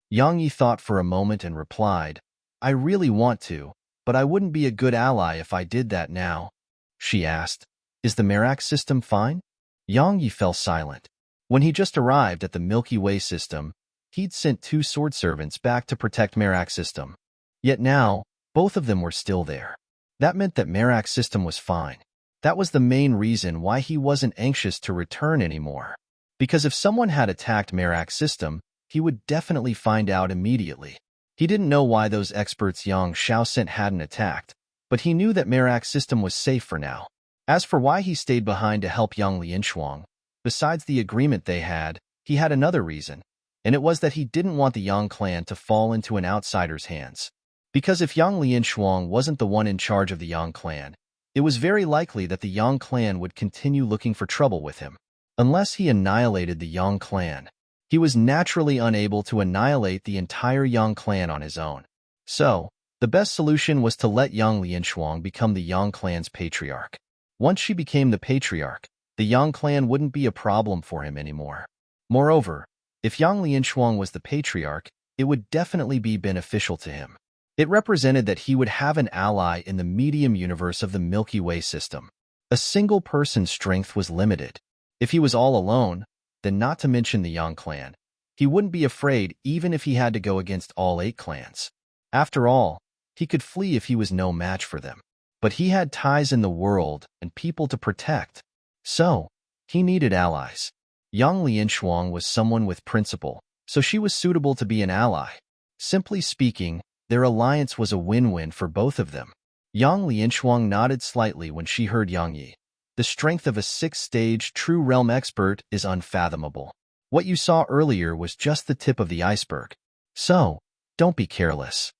Yang Yi thought for a moment and replied, "I really want to, but I wouldn't be a good ally if I did that now." She asked, "Is the Merak system fine?" Yang Yi fell silent. When he just arrived at the Milky Way system, he'd sent 2 sword servants back to protect Merak system. Yet now, both of them were still there. That meant that Merak system was fine. That was the main reason why he wasn't anxious to return anymore. Because if someone had attacked Merak system, he would definitely find out immediately. He didn't know why those experts Yang Xiao sent hadn't attacked, but he knew that Merak system was safe for now. As for why he stayed behind to help Yang Lianshuang, besides the agreement they had, he had another reason, and it was that he didn't want the Yang clan to fall into an outsider's hands. Because if Yang Lianshuang wasn't the one in charge of the Yang clan, it was very likely that the Yang clan would continue looking for trouble with him. Unless he annihilated the Yang clan, he was naturally unable to annihilate the entire Yang clan on his own. So, the best solution was to let Yang Lianshuang become the Yang clan's patriarch. Once she became the patriarch, the Yang clan wouldn't be a problem for him anymore. Moreover, if Yang Lianshuang was the patriarch, it would definitely be beneficial to him. It represented that he would have an ally in the medium universe of the Milky Way system. A single person's strength was limited. If he was all alone, then not to mention the Yang clan, he wouldn't be afraid even if he had to go against all 8 clans. After all, he could flee if he was no match for them. But he had ties in the world and people to protect. So, he needed allies. Yang Lianshuang was someone with principle, so she was suitable to be an ally. Simply speaking, their alliance was a win-win for both of them. Yang Lianshuang nodded slightly when she heard Yang Yi. The strength of a 6th-stage true realm expert is unfathomable. What you saw earlier was just the tip of the iceberg. So, don't be careless.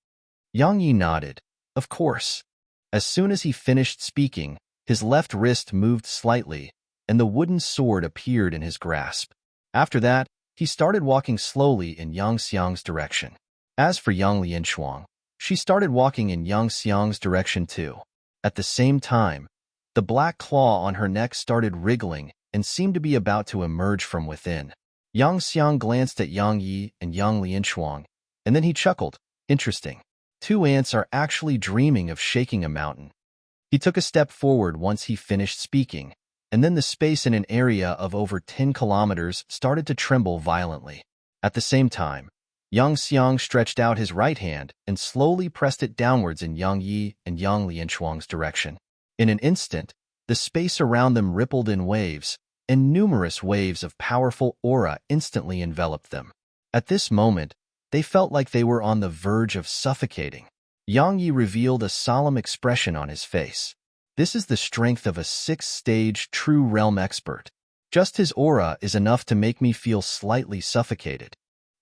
Yang Yi nodded. Of course. As soon as he finished speaking, his left wrist moved slightly, and the wooden sword appeared in his grasp. After that, he started walking slowly in Yang Xiang's direction. As for Yang Lianshuang, she started walking in Yang Xiang's direction too. At the same time, the black claw on her neck started wriggling and seemed to be about to emerge from within. Yang Xiang glanced at Yang Yi and Yang Lianshuang, and then he chuckled. Interesting. 2 ants are actually dreaming of shaking a mountain. He took a step forward once he finished speaking, and then the space in an area of over 10 kilometers started to tremble violently. At the same time, Yang Xiang stretched out his right hand and slowly pressed it downwards in Yang Yi and Yang Lianshuang's direction. In an instant, the space around them rippled in waves, and numerous waves of powerful aura instantly enveloped them. At this moment, they felt like they were on the verge of suffocating. Yang Yi revealed a solemn expression on his face. This is the strength of a 6th-stage true realm expert. Just his aura is enough to make me feel slightly suffocated.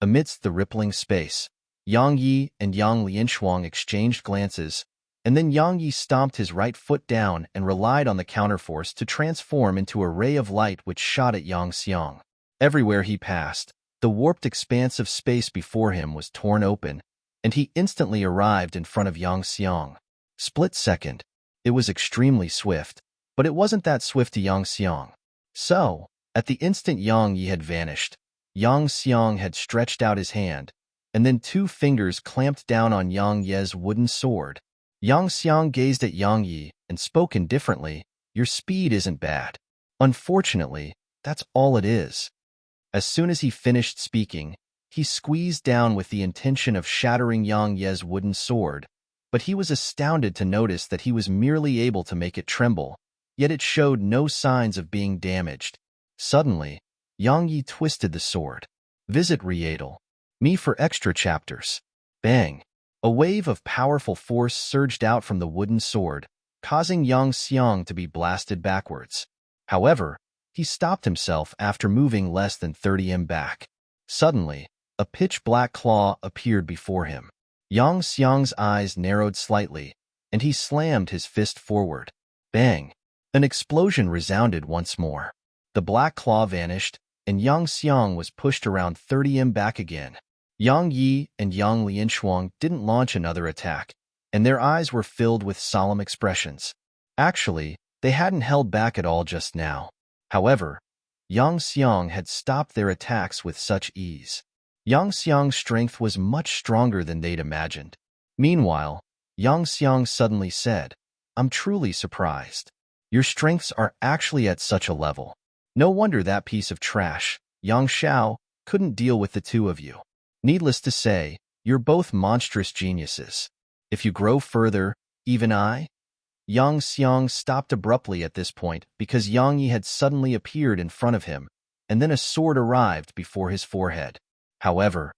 Amidst the rippling space, Yang Yi and Yang Lianshuang exchanged glances, and then Yang Yi stomped his right foot down and relied on the counterforce to transform into a ray of light which shot at Yang Xiang. Everywhere he passed, the warped expanse of space before him was torn open, and he instantly arrived in front of Yang Xiang. Split second. It was extremely swift, but it wasn't that swift to Yang Xiang. So, at the instant Yang Yi had vanished, Yang Xiang had stretched out his hand, and then 2 fingers clamped down on Yang Ye's wooden sword. Yang Xiang gazed at Yang Yi and spoke indifferently, "Your speed isn't bad. Unfortunately, that's all it is." As soon as he finished speaking, he squeezed down with the intention of shattering Yang Ye's wooden sword, but he was astounded to notice that he was merely able to make it tremble, yet it showed no signs of being damaged. Suddenly, Yang Yi twisted the sword. Visit Rietal. Me for extra chapters. Bang! A wave of powerful force surged out from the wooden sword, causing Yang Xiang to be blasted backwards. However, he stopped himself after moving less than 30 m back. Suddenly, a pitch-black claw appeared before him. Yang Xiang's eyes narrowed slightly, and he slammed his fist forward. Bang! An explosion resounded once more. The black claw vanished, and Yang Xiang was pushed around 30 m back again. Yang Yi and Yang Lianshuang didn't launch another attack, and their eyes were filled with solemn expressions. Actually, they hadn't held back at all just now. However, Yang Xiang had stopped their attacks with such ease. Yang Xiang's strength was much stronger than they'd imagined. Meanwhile, Yang Xiang suddenly said, "I'm truly surprised. Your strengths are actually at such a level. No wonder that piece of trash, Yang Xiao, couldn't deal with the two of you. Needless to say, you're both monstrous geniuses. If you grow further, even I?" Yang Xiang stopped abruptly at this point because Yang Yi had suddenly appeared in front of him, and then a sword arrived before his forehead. However,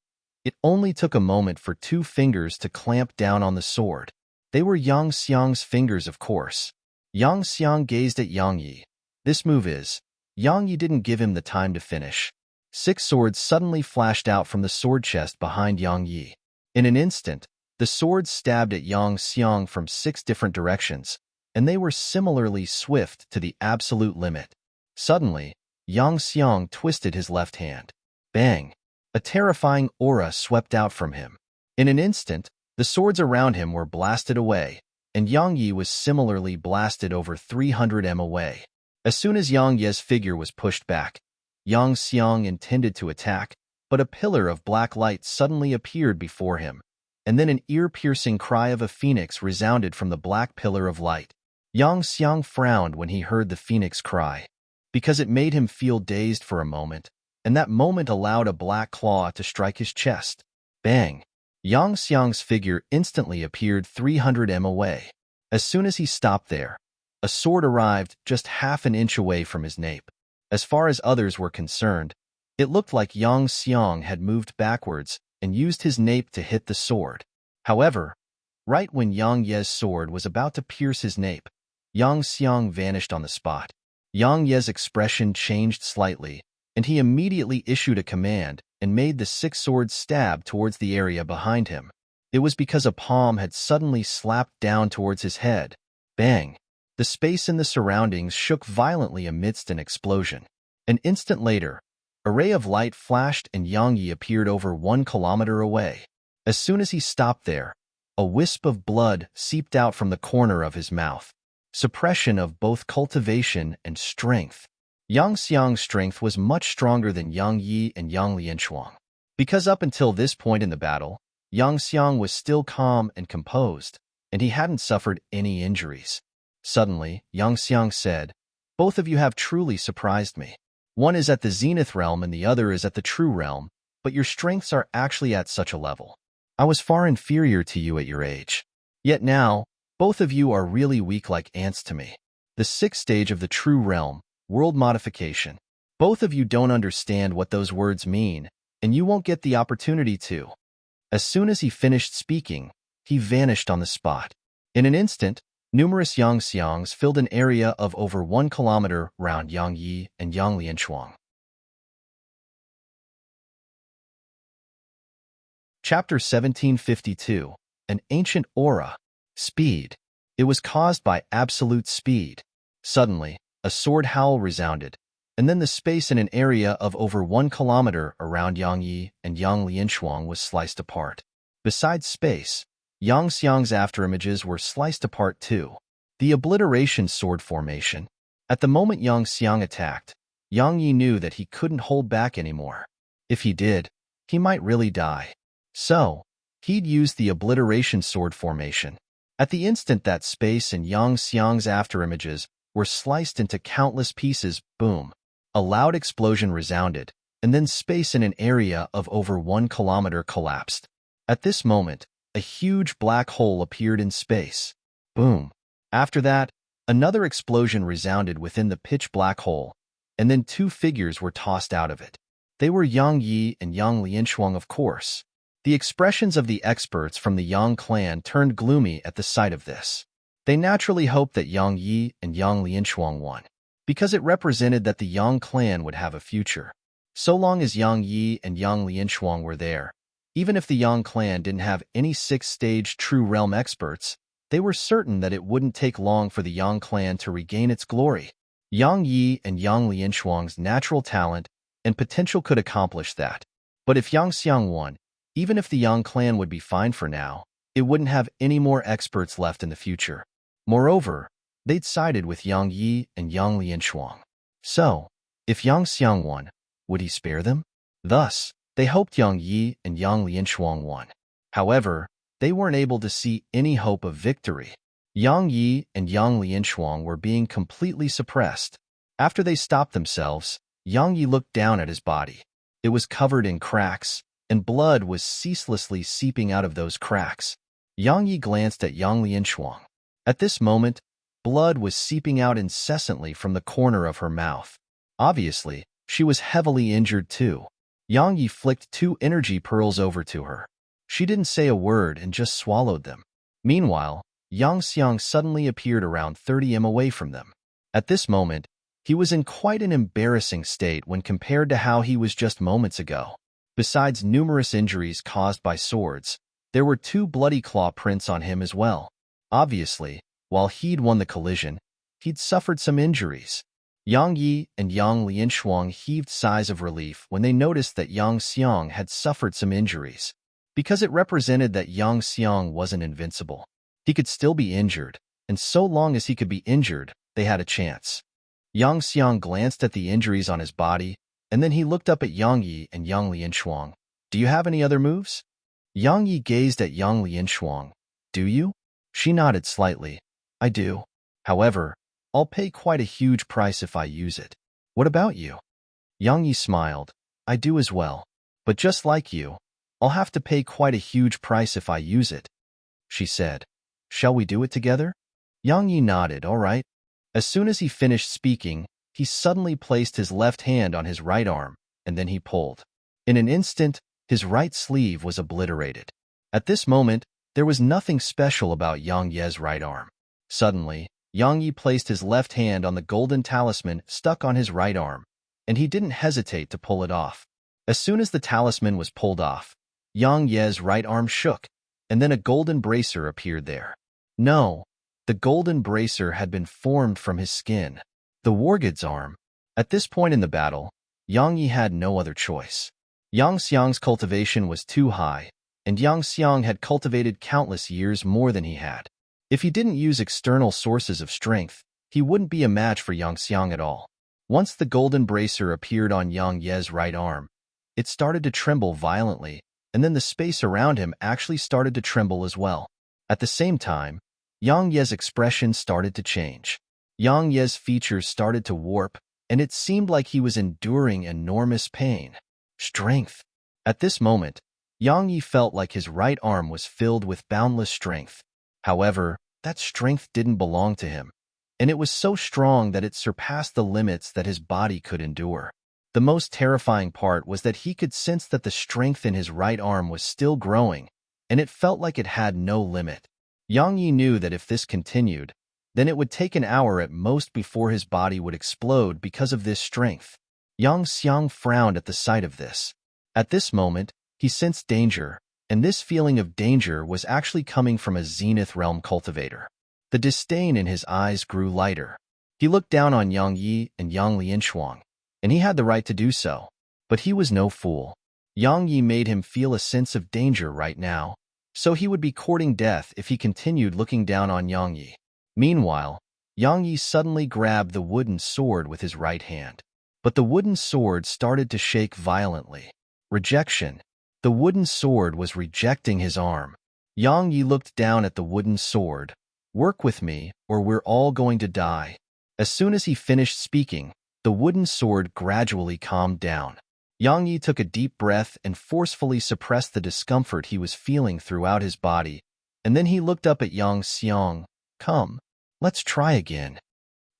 it only took a moment for two fingers to clamp down on the sword. They were Yang Xiang's fingers, of course. Yang Xiang gazed at Yang Yi. This move is... Yang Yi didn't give him the time to finish. 6 swords suddenly flashed out from the sword chest behind Yang Yi. In an instant, the swords stabbed at Yang Xiang from 6 different directions, and they were similarly swift to the absolute limit. Suddenly, Yang Xiang twisted his left hand. Bang! A terrifying aura swept out from him. In an instant, the swords around him were blasted away, and Yang Yi was similarly blasted over 300 m away. As soon as Yang Yi's figure was pushed back, Yang Xiang intended to attack, but a pillar of black light suddenly appeared before him, and then an ear-piercing cry of a phoenix resounded from the black pillar of light. Yang Xiang frowned when he heard the phoenix cry, because it made him feel dazed for a moment, and that moment allowed a black claw to strike his chest. Bang! Yang Xiang's figure instantly appeared 300 m away. As soon as he stopped there, a sword arrived just half an inch away from his nape. As far as others were concerned, it looked like Yang Xiang had moved backwards and used his nape to hit the sword. However, right when Yang Yi's sword was about to pierce his nape, Yang Xiang vanished on the spot. Yang Yi's expression changed slightly, and he immediately issued a command and made the 6 swords stab towards the area behind him. It was because a palm had suddenly slapped down towards his head. Bang! The space in the surroundings shook violently amidst an explosion. An instant later, a ray of light flashed and Yang Yi appeared over 1 kilometer away. As soon as he stopped there, a wisp of blood seeped out from the corner of his mouth. Suppression of both cultivation and strength. Yang Xiang's strength was much stronger than Yang Yi and Yang Lianshuang. Because up until this point in the battle, Yang Xiang was still calm and composed, and he hadn't suffered any injuries. Suddenly, Yang Xiang said, "Both of you have truly surprised me. One is at the zenith realm and the other is at the true realm, but your strengths are actually at such a level. I was far inferior to you at your age. Yet now, both of you are really weak like ants to me. The 6th stage of the true realm, world modification. Both of you don't understand what those words mean, and you won't get the opportunity to." As soon as he finished speaking, he vanished on the spot. In an instant, numerous Yang Xiangs filled an area of over 1 kilometer round Yang Yi and Yang Lianshuang. Chapter 1752. An Ancient Aura. Speed. It was caused by absolute speed. Suddenly, a sword howl resounded, and then the space in an area of over 1 kilometer around Yang Yi and Yang Lianshuang was sliced apart. Besides space, Yang Xiang's afterimages were sliced apart too. The obliteration sword formation. At the moment Yang Xiang attacked, Yang Yi knew that he couldn't hold back anymore. If he did, he might really die. So, he'd use the obliteration sword formation. At the instant that space and Yang Xiang's afterimages were sliced into countless pieces, boom. A loud explosion resounded, and then space in an area of over 1 kilometer collapsed. At this moment, a huge black hole appeared in space. Boom. After that, another explosion resounded within the pitch black hole, and then two figures were tossed out of it. They were Yang Yi and Yang Lianshuang, of course. The expressions of the experts from the Yang clan turned gloomy at the sight of this. They naturally hoped that Yang Yi and Yang Lianshuang won, because it represented that the Yang clan would have a future. So long as Yang Yi and Yang Lianshuang were there, even if the Yang clan didn't have any sixth-stage true realm experts, they were certain that it wouldn't take long for the Yang clan to regain its glory. Yang Yi and Yang Lianshuang's natural talent and potential could accomplish that. But if Yang Xiang won, even if the Yang clan would be fine for now, it wouldn't have any more experts left in the future. Moreover, they'd sided with Yang Yi and Yang Lianshuang. So, if Yang Xiang won, would he spare them? Thus, they hoped Yang Yi and Yang Lianshuang won. However, they weren't able to see any hope of victory. Yang Yi and Yang Lianshuang were being completely suppressed. After they stopped themselves, Yang Yi looked down at his body. It was covered in cracks, and blood was ceaselessly seeping out of those cracks. Yang Yi glanced at Yang Lianshuang. At this moment, blood was seeping out incessantly from the corner of her mouth. Obviously, she was heavily injured too. Yang Yi flicked two energy pearls over to her. She didn't say a word and just swallowed them. Meanwhile, Yang Xiang suddenly appeared around 30 m away from them. At this moment, he was in quite an embarrassing state when compared to how he was just moments ago. Besides numerous injuries caused by swords, there were two bloody claw prints on him as well. Obviously, while he'd won the collision, he'd suffered some injuries. Yang Yi and Yang Lianshuang heaved sighs of relief when they noticed that Yang Xiang had suffered some injuries, because it represented that Yang Xiang wasn't invincible. He could still be injured, and so long as he could be injured, they had a chance. Yang Xiang glanced at the injuries on his body, and then he looked up at Yang Yi and Yang Lianshuang. Do you have any other moves? Yang Yi gazed at Yang Lianshuang. Do you? She nodded slightly. I do. However, I'll pay quite a huge price if I use it. What about you? Yang Yi smiled. I do as well. But just like you, I'll have to pay quite a huge price if I use it. She said. Shall we do it together? Yang Yi nodded. All right. As soon as he finished speaking, he suddenly placed his left hand on his right arm, and then he pulled. In an instant, his right sleeve was obliterated. At this moment, there was nothing special about Yang Ye's right arm. Suddenly, Yang Yi placed his left hand on the golden talisman stuck on his right arm, and he didn't hesitate to pull it off. As soon as the talisman was pulled off, Yang Ye's right arm shook, and then a golden bracer appeared there. No, the golden bracer had been formed from his skin. The Wargod's arm. At this point in the battle, Yang Yi had no other choice. Yang Xiang's cultivation was too high, and Yang Xiang had cultivated countless years more than he had. If he didn't use external sources of strength, he wouldn't be a match for Yang Xiang at all. Once the golden bracer appeared on Yang Ye's right arm, it started to tremble violently, and then the space around him actually started to tremble as well. At the same time, Yang Ye's expression started to change. Yang Ye's features started to warp, and it seemed like he was enduring enormous pain. Strength. At this moment, Yang Yi felt like his right arm was filled with boundless strength. However, that strength didn't belong to him, and it was so strong that it surpassed the limits that his body could endure. The most terrifying part was that he could sense that the strength in his right arm was still growing, and it felt like it had no limit. Yang Yi knew that if this continued, then it would take an hour at most before his body would explode because of this strength. Yang Xiang frowned at the sight of this. At this moment, he sensed danger, and this feeling of danger was actually coming from a Zenith Realm cultivator. The disdain in his eyes grew lighter. He looked down on Yang Yi and Yang Lianshuang, and he had the right to do so. But he was no fool. Yang Yi made him feel a sense of danger right now, so he would be courting death if he continued looking down on Yang Yi. Meanwhile, Yang Yi suddenly grabbed the wooden sword with his right hand. But the wooden sword started to shake violently. Rejection. The wooden sword was rejecting his arm. Yang Yi looked down at the wooden sword. Work with me, or we're all going to die. As soon as he finished speaking, the wooden sword gradually calmed down. Yang Yi took a deep breath and forcefully suppressed the discomfort he was feeling throughout his body, and then he looked up at Yang Xiang. Come, let's try again.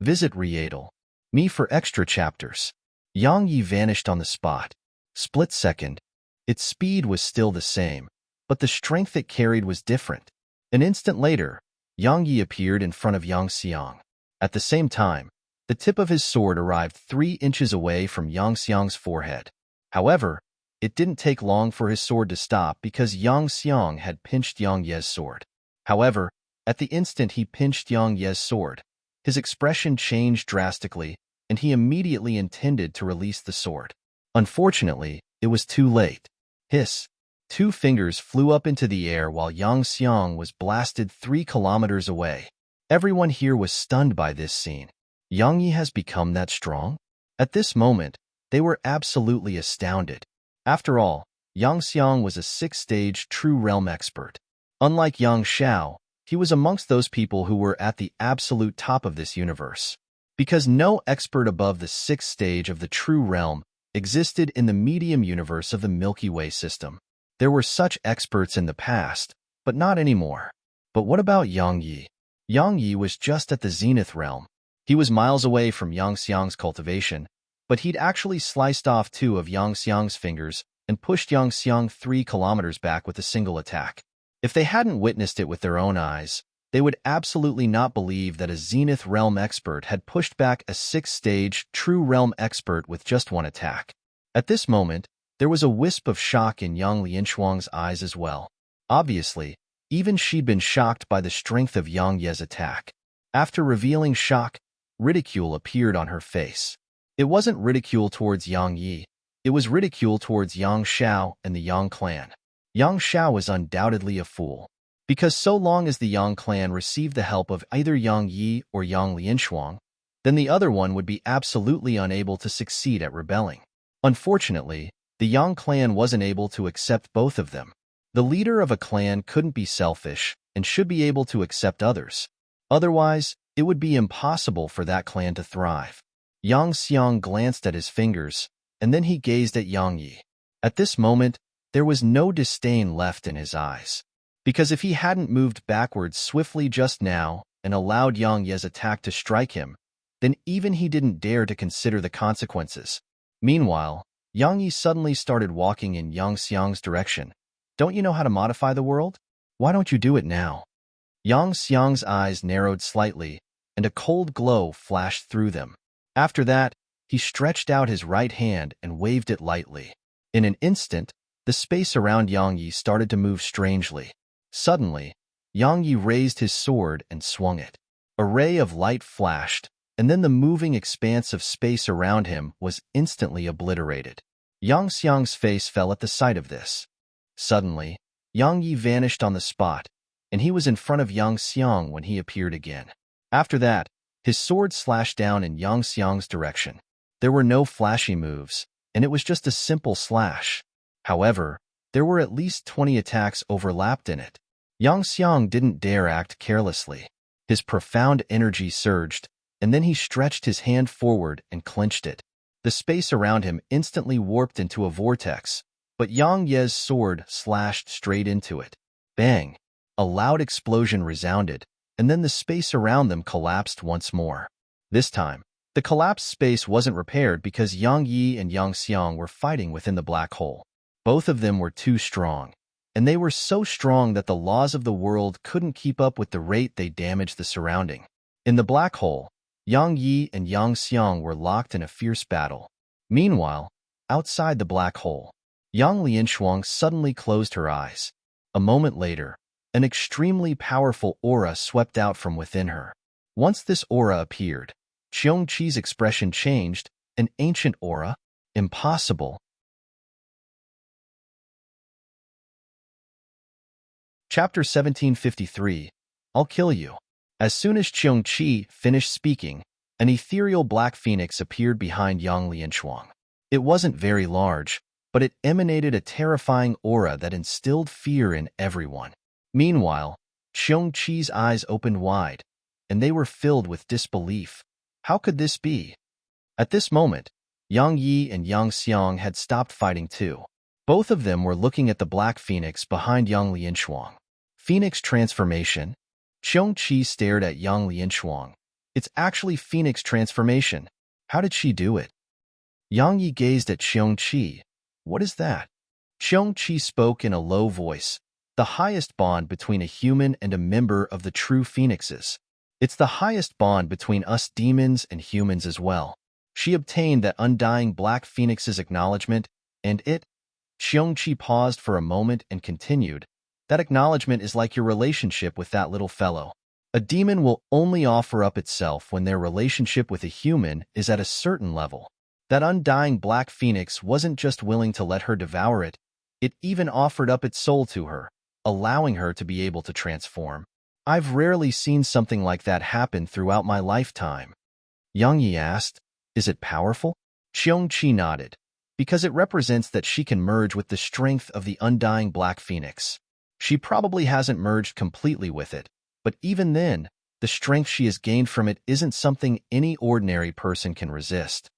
Visit Rietal. Me for extra chapters. Yang Yi vanished on the spot. Split second. Its speed was still the same, but the strength it carried was different. An instant later, Yang Yi appeared in front of Yang Xiang. At the same time, the tip of his sword arrived 3 inches away from Yang Xiang's forehead. However, it didn't take long for his sword to stop because Yang Xiang had pinched Yang Ye's sword. However, at the instant he pinched Yang Ye's sword, his expression changed drastically, and he immediately intended to release the sword. Unfortunately, it was too late. Hiss! 2 fingers flew up into the air while Yang Xiang was blasted 3 kilometers away. Everyone here was stunned by this scene. Yang Yi has become that strong? At this moment, they were absolutely astounded. After all, Yang Xiang was a 6th-stage true realm expert. Unlike Yang Xiao, he was amongst those people who were at the absolute top of this universe. Because no expert above the 6th stage of the true realm existed in the medium universe of the Milky Way system. There were such experts in the past, but not anymore. But what about Yang Yi? Yang Yi was just at the zenith realm. He was miles away from Yang Xiang's cultivation, but he'd actually sliced off 2 of Yang Xiang's fingers and pushed Yang Xiang 3 kilometers back with a single attack. If they hadn't witnessed it with their own eyes, they would absolutely not believe that a zenith realm expert had pushed back a 6th-stage true realm expert with just 1 attack. At this moment, there was a wisp of shock in Yang Lianchuang's eyes as well. Obviously, even she'd been shocked by the strength of Yang Ye's attack. After revealing shock, ridicule appeared on her face. It wasn't ridicule towards Yang Yi, it was ridicule towards Yang Xiao and the Yang clan. Yang Xiao was undoubtedly a fool. Because so long as the Yang clan received the help of either Yang Yi or Yang Lianchuang, then the other one would be absolutely unable to succeed at rebelling. Unfortunately, the Yang clan wasn't able to accept both of them. The leader of a clan couldn't be selfish and should be able to accept others. Otherwise, it would be impossible for that clan to thrive. Yang Xiang glanced at his fingers, and then he gazed at Yang Yi. At this moment, there was no disdain left in his eyes. Because if he hadn't moved backwards swiftly just now and allowed Yang Ye's attack to strike him, then even he didn't dare to consider the consequences. Meanwhile, Yang Yi suddenly started walking in Yang Xiang's direction. Don't you know how to modify the world? Why don't you do it now? Yang Xiang's eyes narrowed slightly, and a cold glow flashed through them. After that, he stretched out his right hand and waved it lightly. In an instant, the space around Yang Yi started to move strangely. Suddenly, Yang Yi raised his sword and swung it. A ray of light flashed, and then the moving expanse of space around him was instantly obliterated. Yang Xiang's face fell at the sight of this. Suddenly, Yang Yi vanished on the spot, and he was in front of Yang Xiang when he appeared again. After that, his sword slashed down in Yang Xiang's direction. There were no flashy moves, and it was just a simple slash. However, there were at least 20 attacks overlapped in it. Yang Xiang didn't dare act carelessly. His profound energy surged, and then he stretched his hand forward and clenched it. The space around him instantly warped into a vortex, but Yang Ye's sword slashed straight into it. Bang! A loud explosion resounded, and then the space around them collapsed once more. This time, the collapsed space wasn't repaired because Yang Yi and Yang Xiang were fighting within the black hole. Both of them were too strong, and they were so strong that the laws of the world couldn't keep up with the rate they damaged the surrounding. In the black hole, Yang Yi and Yang Xiang were locked in a fierce battle. Meanwhile, outside the black hole, Yang Lianchuang suddenly closed her eyes. A moment later, an extremely powerful aura swept out from within her. Once this aura appeared, Qiongqi's expression changed. An ancient aura? Impossible. Chapter 1753. I'll kill you. As soon as Qiongqi finished speaking, an ethereal black phoenix appeared behind Yang Lianchuang. It wasn't very large, but it emanated a terrifying aura that instilled fear in everyone. Meanwhile, Qiongqi's eyes opened wide, and they were filled with disbelief. How could this be? At this moment, Yang Yi and Yang Xiang had stopped fighting too. Both of them were looking at the black phoenix behind Yang Lianchuang. Phoenix transformation? Qiongqi stared at Yang Lianchuang. It's actually phoenix transformation. How did she do it? Yang Yi gazed at Xiongqi. What is that? Xiongqi spoke in a low voice. The highest bond between a human and a member of the true phoenixes. It's the highest bond between us demons and humans as well. She obtained that undying black phoenix's acknowledgement, and it. Xiongqi paused for a moment and continued. That acknowledgement is like your relationship with that little fellow. A demon will only offer up itself when their relationship with a human is at a certain level. That undying black phoenix wasn't just willing to let her devour it, it even offered up its soul to her, allowing her to be able to transform. I've rarely seen something like that happen throughout my lifetime. Yang Yi asked, is it powerful? Xiongqi nodded, because it represents that she can merge with the strength of the undying black phoenix. She probably hasn't merged completely with it, but even then, the strength she has gained from it isn't something any ordinary person can resist.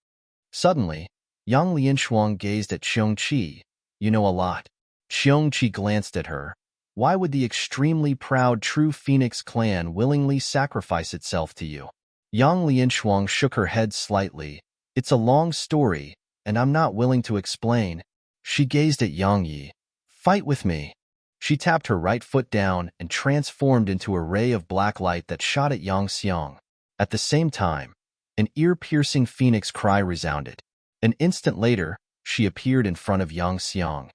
Suddenly, Yang Lianshuang gazed at Xiongqi. You know a lot. Xiongqi glanced at her. Why would the extremely proud True Phoenix clan willingly sacrifice itself to you? Yang Lianshuang shook her head slightly. It's a long story, and I'm not willing to explain. She gazed at Yang Yi. Fight with me. She tapped her right foot down and transformed into a ray of black light that shot at Yang Xiang. At the same time, an ear-piercing phoenix cry resounded. An instant later, she appeared in front of Yang Xiang.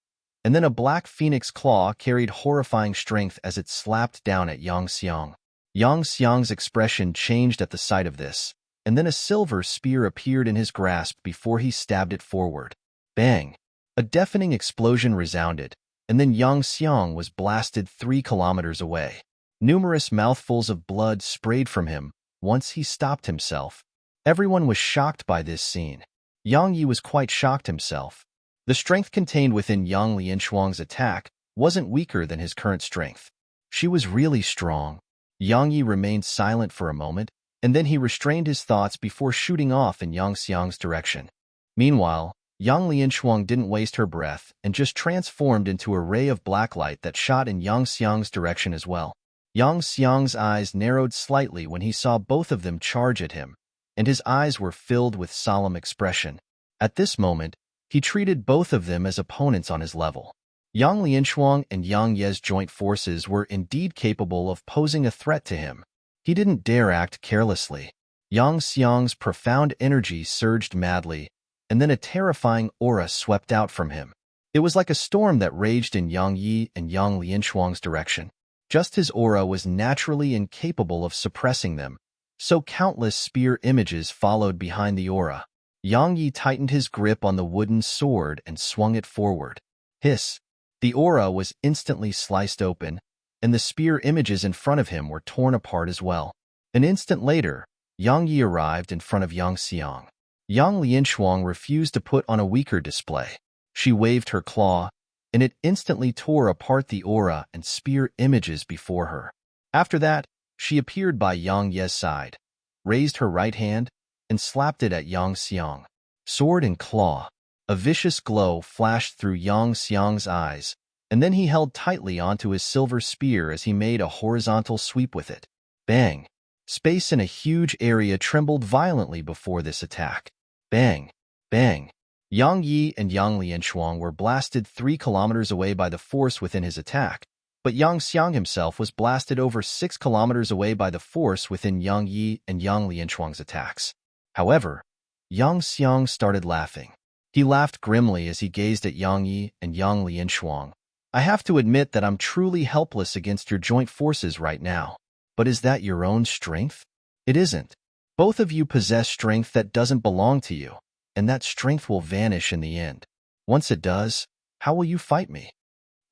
And then a black phoenix claw carried horrifying strength as it slapped down at Yang Xiang. Yang Xiang's expression changed at the sight of this, and then a silver spear appeared in his grasp before he stabbed it forward. Bang! A deafening explosion resounded, and then Yang Xiang was blasted 3 kilometers away. Numerous mouthfuls of blood sprayed from him once he stopped himself. Everyone was shocked by this scene. Yang Yi was quite shocked himself. The strength contained within Yang Lianshuang's attack wasn't weaker than his current strength. She was really strong. Yang Yi remained silent for a moment, and then he restrained his thoughts before shooting off in Yang Xiang's direction. Meanwhile, Yang Lianshuang didn't waste her breath and just transformed into a ray of black light that shot in Yang Xiang's direction as well. Yang Xiang's eyes narrowed slightly when he saw both of them charge at him, and his eyes were filled with solemn expression. At this moment, he treated both of them as opponents on his level. Yang Lianshuang and Yang Ye's joint forces were indeed capable of posing a threat to him. He didn't dare act carelessly. Yang Xiang's profound energy surged madly, and then a terrifying aura swept out from him. It was like a storm that raged in Yang Yi and Yang Lianshuang's direction. Just his aura was naturally incapable of suppressing them, so countless spear images followed behind the aura. Yang Yi tightened his grip on the wooden sword and swung it forward. Hiss! The aura was instantly sliced open, and the spear images in front of him were torn apart as well. An instant later, Yang Yi arrived in front of Yang Xiang. Yang Lianshuang refused to put on a weaker display. She waved her claw, and it instantly tore apart the aura and spear images before her. After that, she appeared by Yang Ye's side, raised her right hand, and slapped it at Yang Xiang. Sword and claw. A vicious glow flashed through Yang Xiang's eyes, and then he held tightly onto his silver spear as he made a horizontal sweep with it. Bang! Space in a huge area trembled violently before this attack. Bang! Bang! Yang Yi and Yang Lianshuang were blasted 3 kilometers away by the force within his attack, but Yang Xiang himself was blasted over 6 kilometers away by the force within Yang Yi and Yang Lianshuang's attacks. However, Yang Xiang started laughing. He laughed grimly as he gazed at Yang Yi and Yang Lianshuang. I have to admit that I'm truly helpless against your joint forces right now. But is that your own strength? It isn't. Both of you possess strength that doesn't belong to you, and that strength will vanish in the end. Once it does, how will you fight me?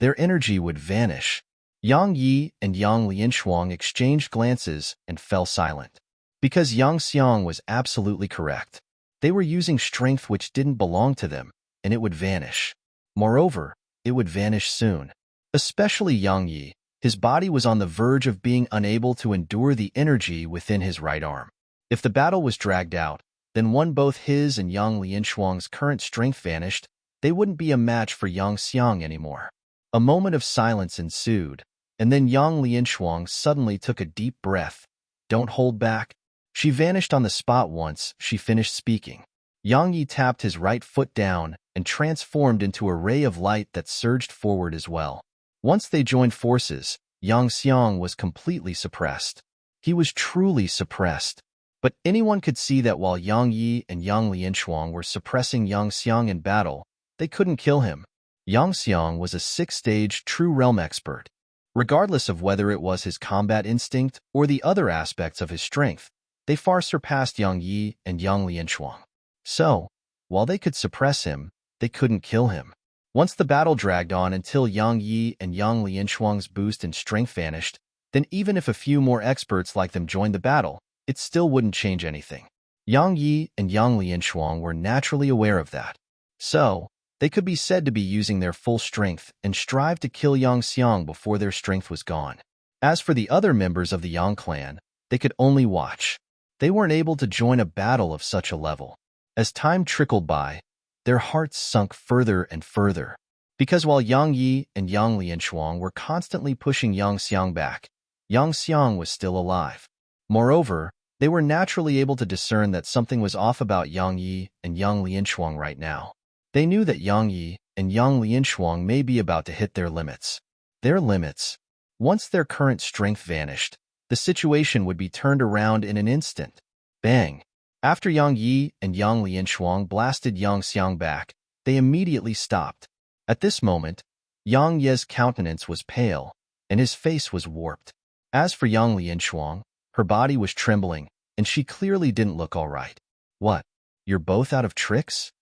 Their energy would vanish. Yang Yi and Yang Lianshuang exchanged glances and fell silent. Because Yang Xiang was absolutely correct. They were using strength which didn't belong to them, and it would vanish. Moreover, it would vanish soon. Especially Yang Yi. His body was on the verge of being unable to endure the energy within his right arm. If the battle was dragged out, then when both his and Yang Lianshuang's current strength vanished, they wouldn't be a match for Yang Xiang anymore. A moment of silence ensued, and then Yang Lianshuang suddenly took a deep breath. Don't hold back. She vanished on the spot once she finished speaking. Yang Yi tapped his right foot down and transformed into a ray of light that surged forward as well. Once they joined forces, Yang Xiang was completely suppressed. He was truly suppressed. But anyone could see that while Yang Yi and Yang Lianshuang were suppressing Yang Xiang in battle, they couldn't kill him. Yang Xiang was a 6th-stage true realm expert. Regardless of whether it was his combat instinct or the other aspects of his strength, they far surpassed Yang Yi and Yang Lianshuang. So, while they could suppress him, they couldn't kill him. Once the battle dragged on until Yang Yi and Yang Lianshuang's boost in strength vanished, then even if a few more experts like them joined the battle, it still wouldn't change anything. Yang Yi and Yang Lianshuang were naturally aware of that. So, they could be said to be using their full strength and strive to kill Yang Xiang before their strength was gone. As for the other members of the Yang clan, they could only watch. They weren't able to join a battle of such a level. As time trickled by, their hearts sunk further and further. Because while Yang Yi and Yang Lianshuang were constantly pushing Yang Xiang back, Yang Xiang was still alive. Moreover, they were naturally able to discern that something was off about Yang Yi and Yang Lianshuang right now. They knew that Yang Yi and Yang Lianshuang may be about to hit their limits. Their limits. Once their current strength vanished, the situation would be turned around in an instant. Bang! After Yang Yi and Yang Lianshuang blasted Yang Xiang back, they immediately stopped. At this moment, Yang Ye's countenance was pale, and his face was warped. As for Yang Lianshuang, her body was trembling, and she clearly didn't look all right. What? You're both out of tricks?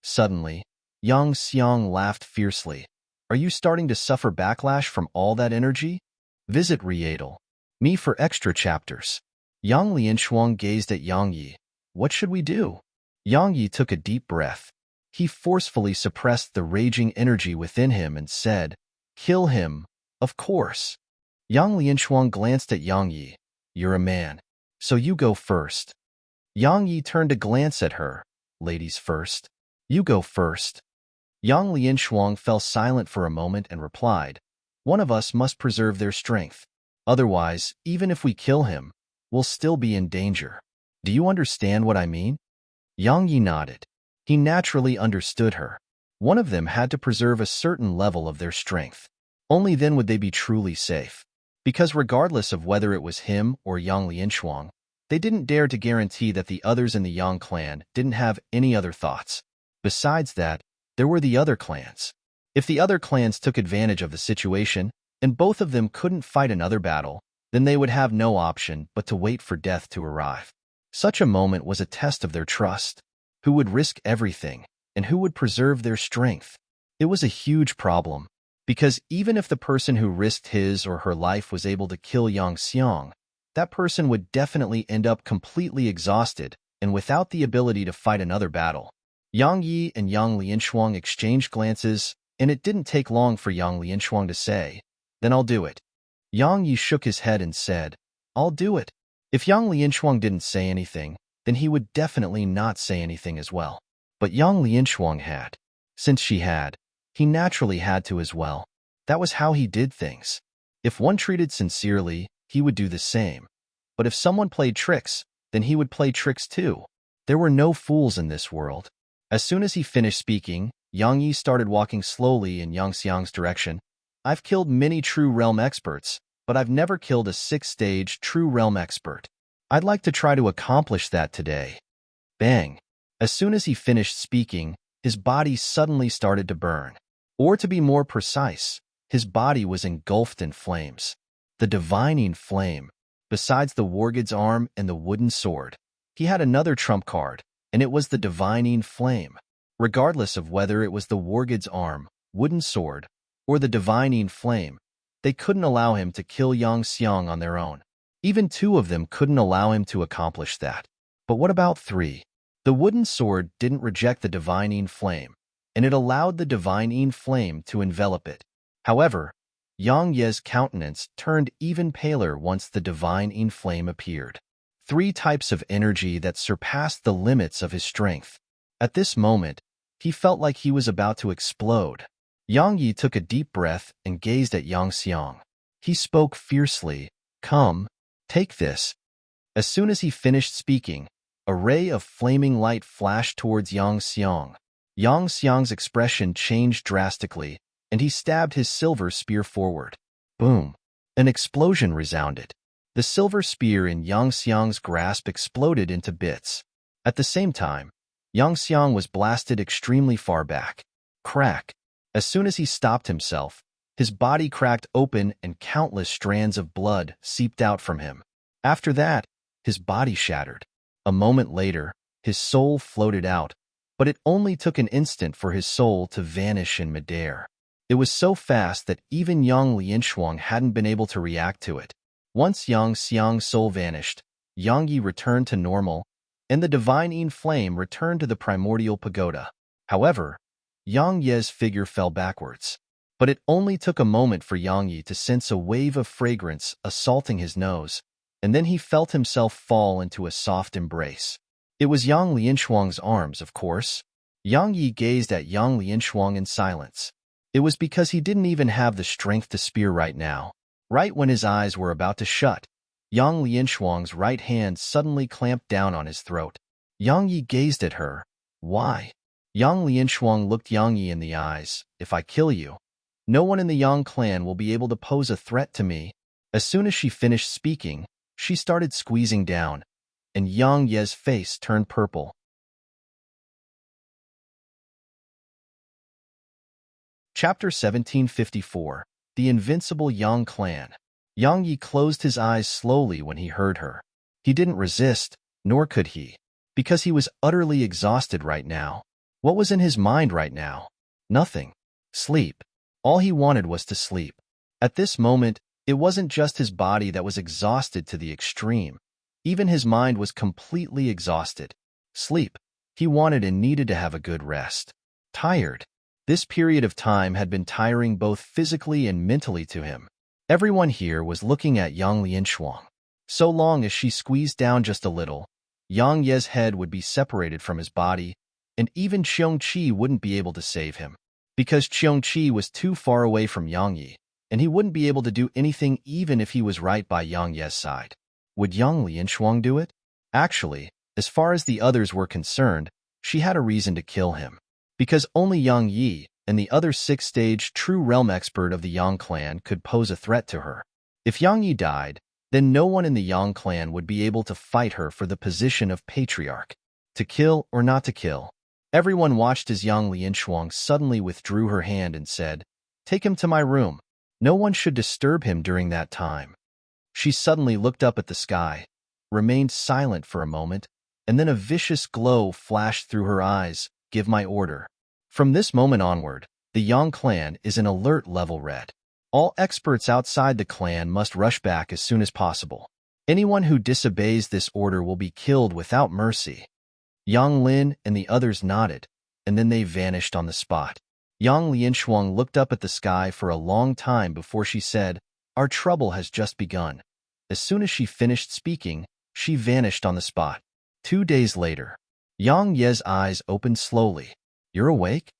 Suddenly, Yang Xiang laughed fiercely. Are you starting to suffer backlash from all that energy? Visit Rieadle. Me for extra chapters. Yang Lianshuang gazed at Yang Yi. What should we do? Yang Yi took a deep breath. He forcefully suppressed the raging energy within him and said, Kill him, of course. Yang Lianshuang glanced at Yang Yi. You're a man, so you go first. Yang Yi turned to glance at her. Ladies first. You go first. Yang Lianshuang fell silent for a moment and replied, One of us must preserve their strength. Otherwise, even if we kill him, we'll still be in danger. Do you understand what I mean? Yang Yi nodded. He naturally understood her. One of them had to preserve a certain level of their strength. Only then would they be truly safe. Because regardless of whether it was him or Yang Lianshuang, they didn't dare to guarantee that the others in the Yang clan didn't have any other thoughts. Besides that, there were the other clans. If the other clans took advantage of the situation, and both of them couldn't fight another battle, then they would have no option but to wait for death to arrive. Such a moment was a test of their trust. Who would risk everything, and who would preserve their strength? It was a huge problem, because even if the person who risked his or her life was able to kill Yang Xiang, that person would definitely end up completely exhausted and without the ability to fight another battle. Yang Yi and Yang Lianshuang exchanged glances, and it didn't take long for Yang Lianshuang to say, Then I'll do it. Yang Yi shook his head and said, I'll do it. If Yang Lianshuang didn't say anything, then he would definitely not say anything as well. But Yang Lianshuang had. Since she had, he naturally had to as well. That was how he did things. If one treated sincerely, he would do the same. But if someone played tricks, then he would play tricks too. There were no fools in this world. As soon as he finished speaking, Yang Yi started walking slowly in Yang Xiang's direction. I've killed many true realm experts, but I've never killed a 6th-stage true realm expert. I'd like to try to accomplish that today. Bang! As soon as he finished speaking, his body suddenly started to burn. Or to be more precise, his body was engulfed in flames. The divining flame. Besides the Wargid's arm and the wooden sword, he had another trump card, and it was the divining flame. Regardless of whether it was the Wargid's arm, wooden sword, or the divining flame, they couldn't allow him to kill Yang Xiang on their own. Even two of them couldn't allow him to accomplish that. But what about three? The wooden sword didn't reject the divining flame, and it allowed the divining flame to envelop it. However, Yang Ye's countenance turned even paler once the divining flame appeared. 3 types of energy that surpassed the limits of his strength. At this moment, he felt like he was about to explode. Yang Yi took a deep breath and gazed at Yang Xiang. He spoke fiercely, Come, take this. As soon as he finished speaking, a ray of flaming light flashed towards Yang Xiang. Yang Xiang's expression changed drastically, and he stabbed his silver spear forward. Boom! An explosion resounded. The silver spear in Yang Xiang's grasp exploded into bits. At the same time, Yang Xiang was blasted extremely far back. Crack! As soon as he stopped himself, his body cracked open and countless strands of blood seeped out from him. After that, his body shattered. A moment later, his soul floated out, but it only took an instant for his soul to vanish in midair. It was so fast that even Yang Lianshuang hadn't been able to react to it. Once Yang Xiang's soul vanished, Yang Yi returned to normal, and the divine Yin flame returned to the primordial pagoda. However, Yang Ye's figure fell backwards. But it only took a moment for Yang Yi to sense a wave of fragrance assaulting his nose, and then he felt himself fall into a soft embrace. It was Yang Lianshuang's arms, of course. Yang Yi gazed at Yang Lianshuang in silence. It was because he didn't even have the strength to spear right now. Right when his eyes were about to shut, Yang Lianshuang's right hand suddenly clamped down on his throat. Yang Yi gazed at her. Why? Yang Lianshuang looked Yang Yi in the eyes. If I kill you, no one in the Yang clan will be able to pose a threat to me. As soon as she finished speaking, she started squeezing down, and Yang Ye's face turned purple. Chapter 1754. The Invincible Yang Clan. Yang Yi closed his eyes slowly when he heard her. He didn't resist, nor could he, because he was utterly exhausted right now. What was in his mind right now? Nothing. Sleep. All he wanted was to sleep. At this moment, it wasn't just his body that was exhausted to the extreme. Even his mind was completely exhausted. Sleep. He wanted and needed to have a good rest. Tired. This period of time had been tiring both physically and mentally to him. Everyone here was looking at Yang Lianshuang. So long as she squeezed down just a little, Yang Ye's head would be separated from his body, and even Qiongqi wouldn't be able to save him. Because Qiongqi was too far away from Yang Yi, and he wouldn't be able to do anything even if he was right by Yang Ye's side. Would Yang Lianshuang do it? Actually, as far as the others were concerned, she had a reason to kill him. Because only Yang Yi and the other sixth-stage true realm expert of the Yang clan could pose a threat to her. If Yang Yi died, then no one in the Yang clan would be able to fight her for the position of patriarch. To kill or not to kill? Everyone watched as Yang Lianshuang suddenly withdrew her hand and said, "Take him to my room. No one should disturb him during that time." She suddenly looked up at the sky, remained silent for a moment, and then a vicious glow flashed through her eyes. "Give my order." From this moment onward, the Yang clan is in alert level red. All experts outside the clan must rush back as soon as possible. Anyone who disobeys this order will be killed without mercy. Yang Lin and the others nodded, and then they vanished on the spot. Yang Lianshuang looked up at the sky for a long time before she said, "Our trouble has just begun." As soon as she finished speaking, she vanished on the spot. 2 days later, Yang Ye's eyes opened slowly. "You're awake?"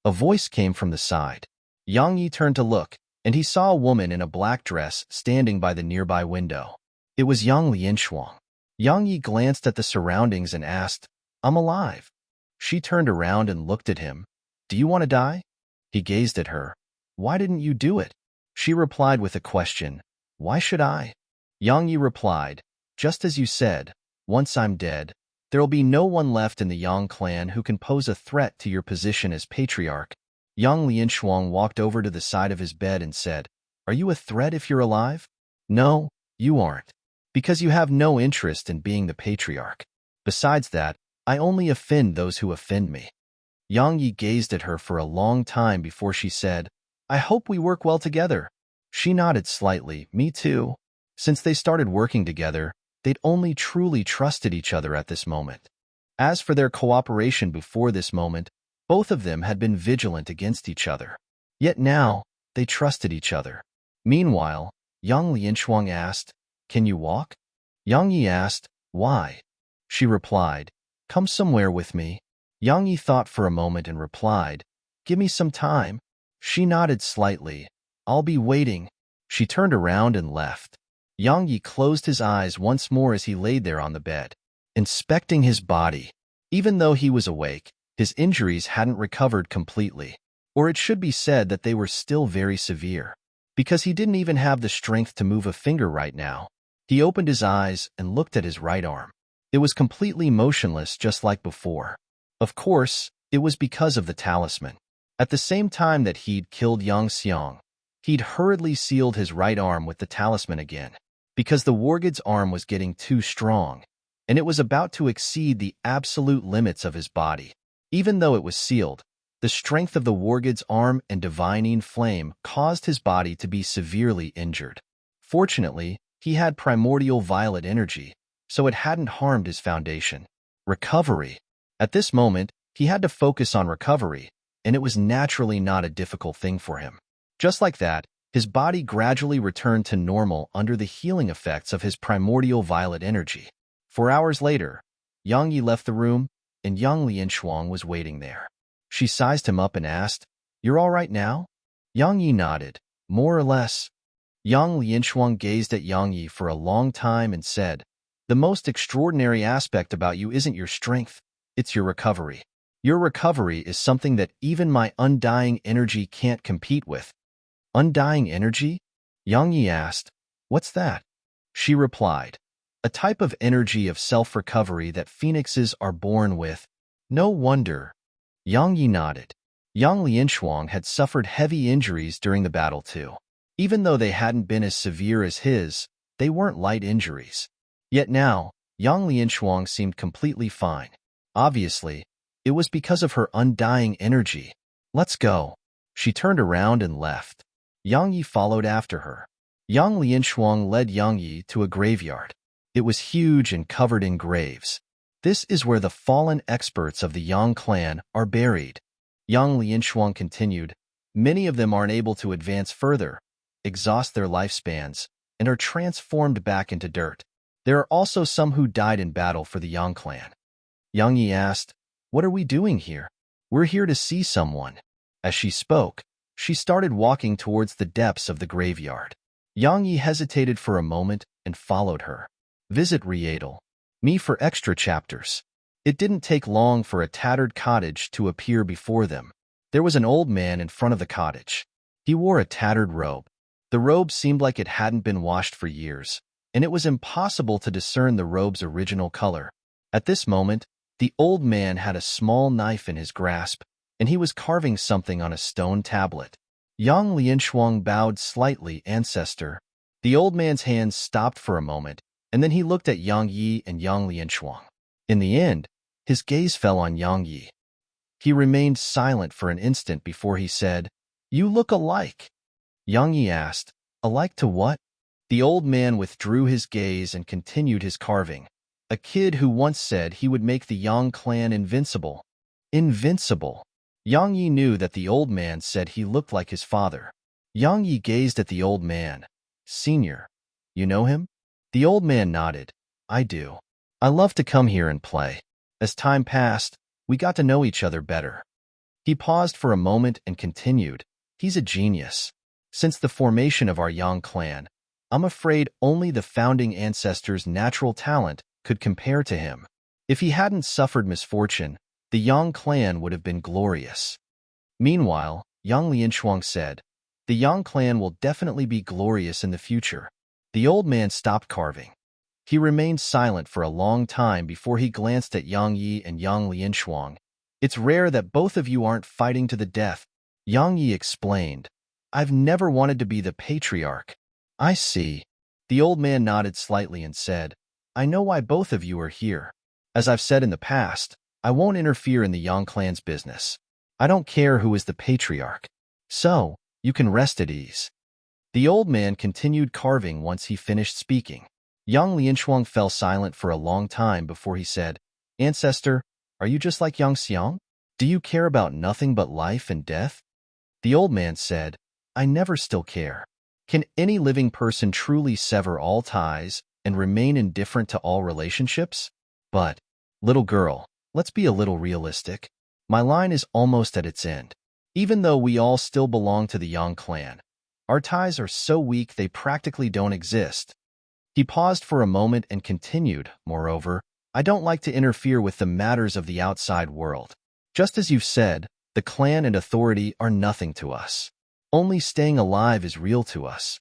A voice came from the side. Yang Yi turned to look, and he saw a woman in a black dress standing by the nearby window. It was Yang Lianshuang. Yang Yi glanced at the surroundings and asked, "I'm alive." She turned around and looked at him. "Do you want to die?" He gazed at her. "Why didn't you do it?" She replied with a question. "Why should I?" Yang Yi replied, "Just as you said, once I'm dead, there'll be no one left in the Yang clan who can pose a threat to your position as patriarch." Yang Lianshuang walked over to the side of his bed and said, "Are you a threat if you're alive?" "No, you aren't. Because you have no interest in being the patriarch. Besides that, I only offend those who offend me." Yang Yi gazed at her for a long time before she said, "I hope we work well together." She nodded slightly. "Me too." Since they started working together, they'd only truly trusted each other at this moment. As for their cooperation before this moment, both of them had been vigilant against each other. Yet now, they trusted each other. Meanwhile, Yang Lianshuang asked, "Can you walk?" Yang Yi asked, "Why?" She replied, "Come somewhere with me." Yang Yi thought for a moment and replied, "Give me some time." She nodded slightly. "I'll be waiting." She turned around and left. Yang Yi closed his eyes once more as he laid there on the bed, inspecting his body. Even though he was awake, his injuries hadn't recovered completely. Or it should be said that they were still very severe, because he didn't even have the strength to move a finger right now. He opened his eyes and looked at his right arm. It was completely motionless just like before. Of course, it was because of the talisman. At the same time that he'd killed Yang Xiang, he'd hurriedly sealed his right arm with the talisman again, because the Wargid's arm was getting too strong, and it was about to exceed the absolute limits of his body. Even though it was sealed, the strength of the Wargid's arm and divining flame caused his body to be severely injured. Fortunately, he had primordial violet energy, so it hadn't harmed his foundation. Recovery. At this moment, he had to focus on recovery, and it was naturally not a difficult thing for him. Just like that, his body gradually returned to normal under the healing effects of his primordial violet energy. 4 hours later, Yang Yi left the room, and Yang Lianshuang was waiting there. She sized him up and asked, "You're all right now?" Yang Yi nodded, more or less. Yang Lianshuang gazed at Yang Yi for a long time and said, "The most extraordinary aspect about you isn't your strength, it's your recovery. Your recovery is something that even my undying energy can't compete with." Undying energy? Yang Yi asked, "What's that?" She replied, "A type of energy of self-recovery that phoenixes are born with." No wonder. Yang Yi nodded. Yang Lianshuang had suffered heavy injuries during the battle too. Even though they hadn't been as severe as his, they weren't light injuries. Yet now, Yang Lianshuang seemed completely fine. Obviously, it was because of her undying energy. "Let's go." She turned around and left. Yang Yi followed after her. Yang Lianshuang led Yang Yi to a graveyard. It was huge and covered in graves. This is where the fallen experts of the Yang clan are buried. Yang Lianshuang continued, "Many of them aren't able to advance further, exhaust their lifespans, and are transformed back into dirt. There are also some who died in battle for the Yang clan." Yang Yi asked, "What are we doing here?" "We're here to see someone." As she spoke, she started walking towards the depths of the graveyard. Yang Yi hesitated for a moment and followed her. Visit Rietal. Me for extra chapters. It didn't take long for a tattered cottage to appear before them. There was an old man in front of the cottage. He wore a tattered robe. The robe seemed like it hadn't been washed for years, and it was impossible to discern the robe's original color. At this moment, the old man had a small knife in his grasp, and he was carving something on a stone tablet. Yang Lianshuang bowed slightly, "Ancestor." The old man's hands stopped for a moment, and then he looked at Yang Yi and Yang Lianshuang. In the end, his gaze fell on Yang Yi. He remained silent for an instant before he said, "You look alike." Yang Yi asked, "Alike to what?" The old man withdrew his gaze and continued his carving. "A kid who once said he would make the Yang clan invincible." Invincible. Yang Yi knew that the old man said he looked like his father. Yang Yi gazed at the old man. "Senior, you know him?" The old man nodded. "I do. I love to come here and play." As time passed, we got to know each other better. He paused for a moment and continued, "He's a genius. Since the formation of our Yang clan, I'm afraid only the founding ancestors' natural talent could compare to him. If he hadn't suffered misfortune, the Yang clan would have been glorious." Meanwhile, Yang Lianshuang said, "The Yang clan will definitely be glorious in the future." The old man stopped carving. He remained silent for a long time before he glanced at Yang Yi and Yang Lianshuang. "It's rare that both of you aren't fighting to the death," Yang Yi explained. "I've never wanted to be the patriarch." "I see." The old man nodded slightly and said, "I know why both of you are here. As I've said in the past, I won't interfere in the Yang clan's business. I don't care who is the patriarch. So, you can rest at ease." The old man continued carving once he finished speaking. Yang Lianshuang fell silent for a long time before he said, "Ancestor, are you just like Yang Xiang? Do you care about nothing but life and death?" The old man said, "I never still care. Can any living person truly sever all ties and remain indifferent to all relationships? But, little girl, let's be a little realistic. My line is almost at its end. Even though we all still belong to the Yang clan, our ties are so weak they practically don't exist. He paused for a moment and continued, moreover, I don't like to interfere with the matters of the outside world. Just as you've said, the clan and authority are nothing to us. Only staying alive is real to us.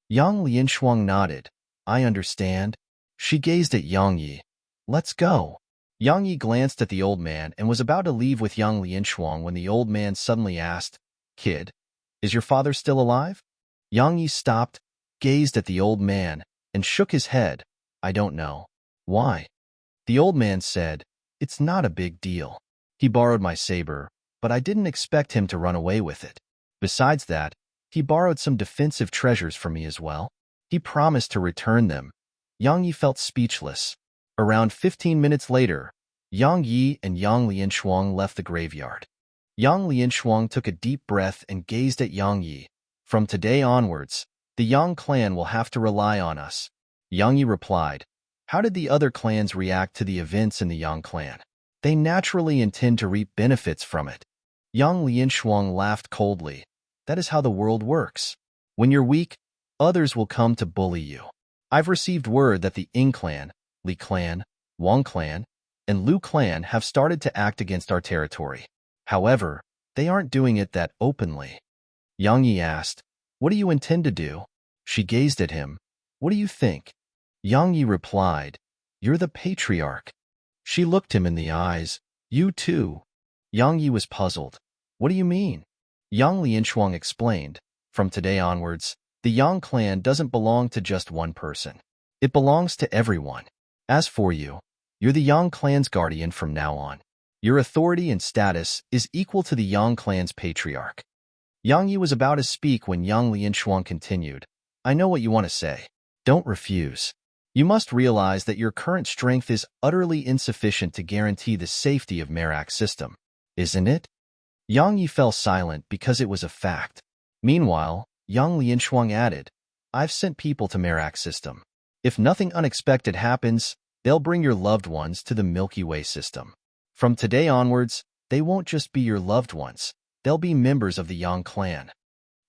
Yang Lianshuang nodded. I understand. She gazed at Yang Yi. Let's go. Yang Yi glanced at the old man and was about to leave with Yang Lianshuang when the old man suddenly asked, Kid, is your father still alive? Yang Yi stopped, gazed at the old man, and shook his head. I don't know. Why? The old man said, It's not a big deal. He borrowed my saber, but I didn't expect him to run away with it. Besides that, he borrowed some defensive treasures from me as well. He promised to return them. Yang Yi felt speechless. Around 15 minutes later, Yang Yi and Yang Lianshuang left the graveyard. Yang Lianshuang took a deep breath and gazed at Yang Yi. From today onwards, the Yang clan will have to rely on us. Yang Yi replied, How did the other clans react to the events in the Yang clan? They naturally intend to reap benefits from it. Yang Lianshuang laughed coldly. That is how the world works. When you're weak, others will come to bully you. I've received word that the Ying clan, Li clan, Wang clan, and Lu clan have started to act against our territory. However, they aren't doing it that openly. Yang Yi asked, What do you intend to do? She gazed at him. What do you think? Yang Yi replied, You're the patriarch. She looked him in the eyes. You too. Yang Yi was puzzled. What do you mean? Yang Lianshuang explained, From today onwards, the Yang clan doesn't belong to just one person. It belongs to everyone. As for you, you're the Yang clan's guardian from now on. Your authority and status is equal to the Yang clan's patriarch. Yang Yi was about to speak when Yang Lianshuang continued, I know what you want to say. Don't refuse. You must realize that your current strength is utterly insufficient to guarantee the safety of Merak's system. Isn't it? Yang Yi fell silent because it was a fact. Meanwhile, Yang Lianshuang added, I've sent people to Merak's system. If nothing unexpected happens, they'll bring your loved ones to the Milky Way system. From today onwards, they won't just be your loved ones. They'll be members of the Yang clan.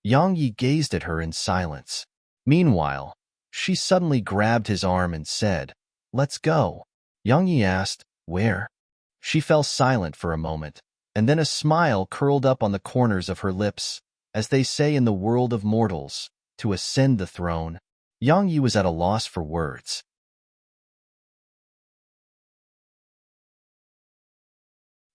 Yang Yi gazed at her in silence. Meanwhile, she suddenly grabbed his arm and said, Let's go. Yang Yi asked, Where? She fell silent for a moment, and then a smile curled up on the corners of her lips, as they say in the world of mortals, to ascend the throne. Yang Yi was at a loss for words.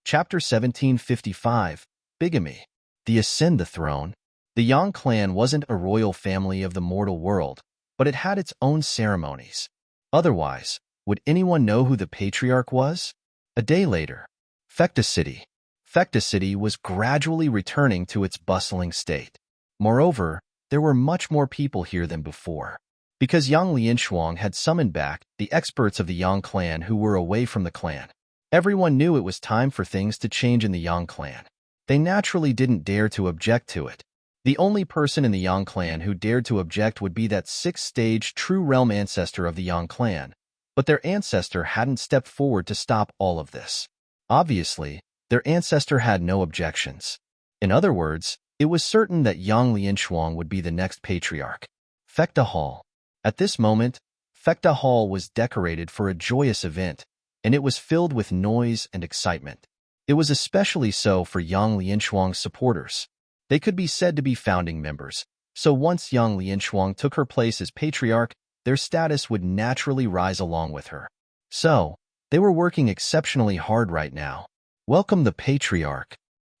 Chapter 1755, Bigamy. The Ascend the Throne. The Yang clan wasn't a royal family of the mortal world, but it had its own ceremonies. Otherwise, would anyone know who the patriarch was? A day later, Fekta City. Fekta City was gradually returning to its bustling state. Moreover, there were much more people here than before. Because Yang Lianshuang had summoned back the experts of the Yang clan who were away from the clan. Everyone knew it was time for things to change in the Yang clan. They naturally didn't dare to object to it. The only person in the Yang clan who dared to object would be that sixth-stage true realm ancestor of the Yang clan, but their ancestor hadn't stepped forward to stop all of this. Obviously, their ancestor had no objections. In other words, it was certain that Yang Lianshuang would be the next patriarch. Fekta Hall. At this moment, Fekta Hall was decorated for a joyous event, and it was filled with noise and excitement. It was especially so for Yang Lianshuang's supporters. They could be said to be founding members, so once Yang Lianshuang took her place as patriarch, their status would naturally rise along with her. So, they were working exceptionally hard right now. Welcome the patriarch.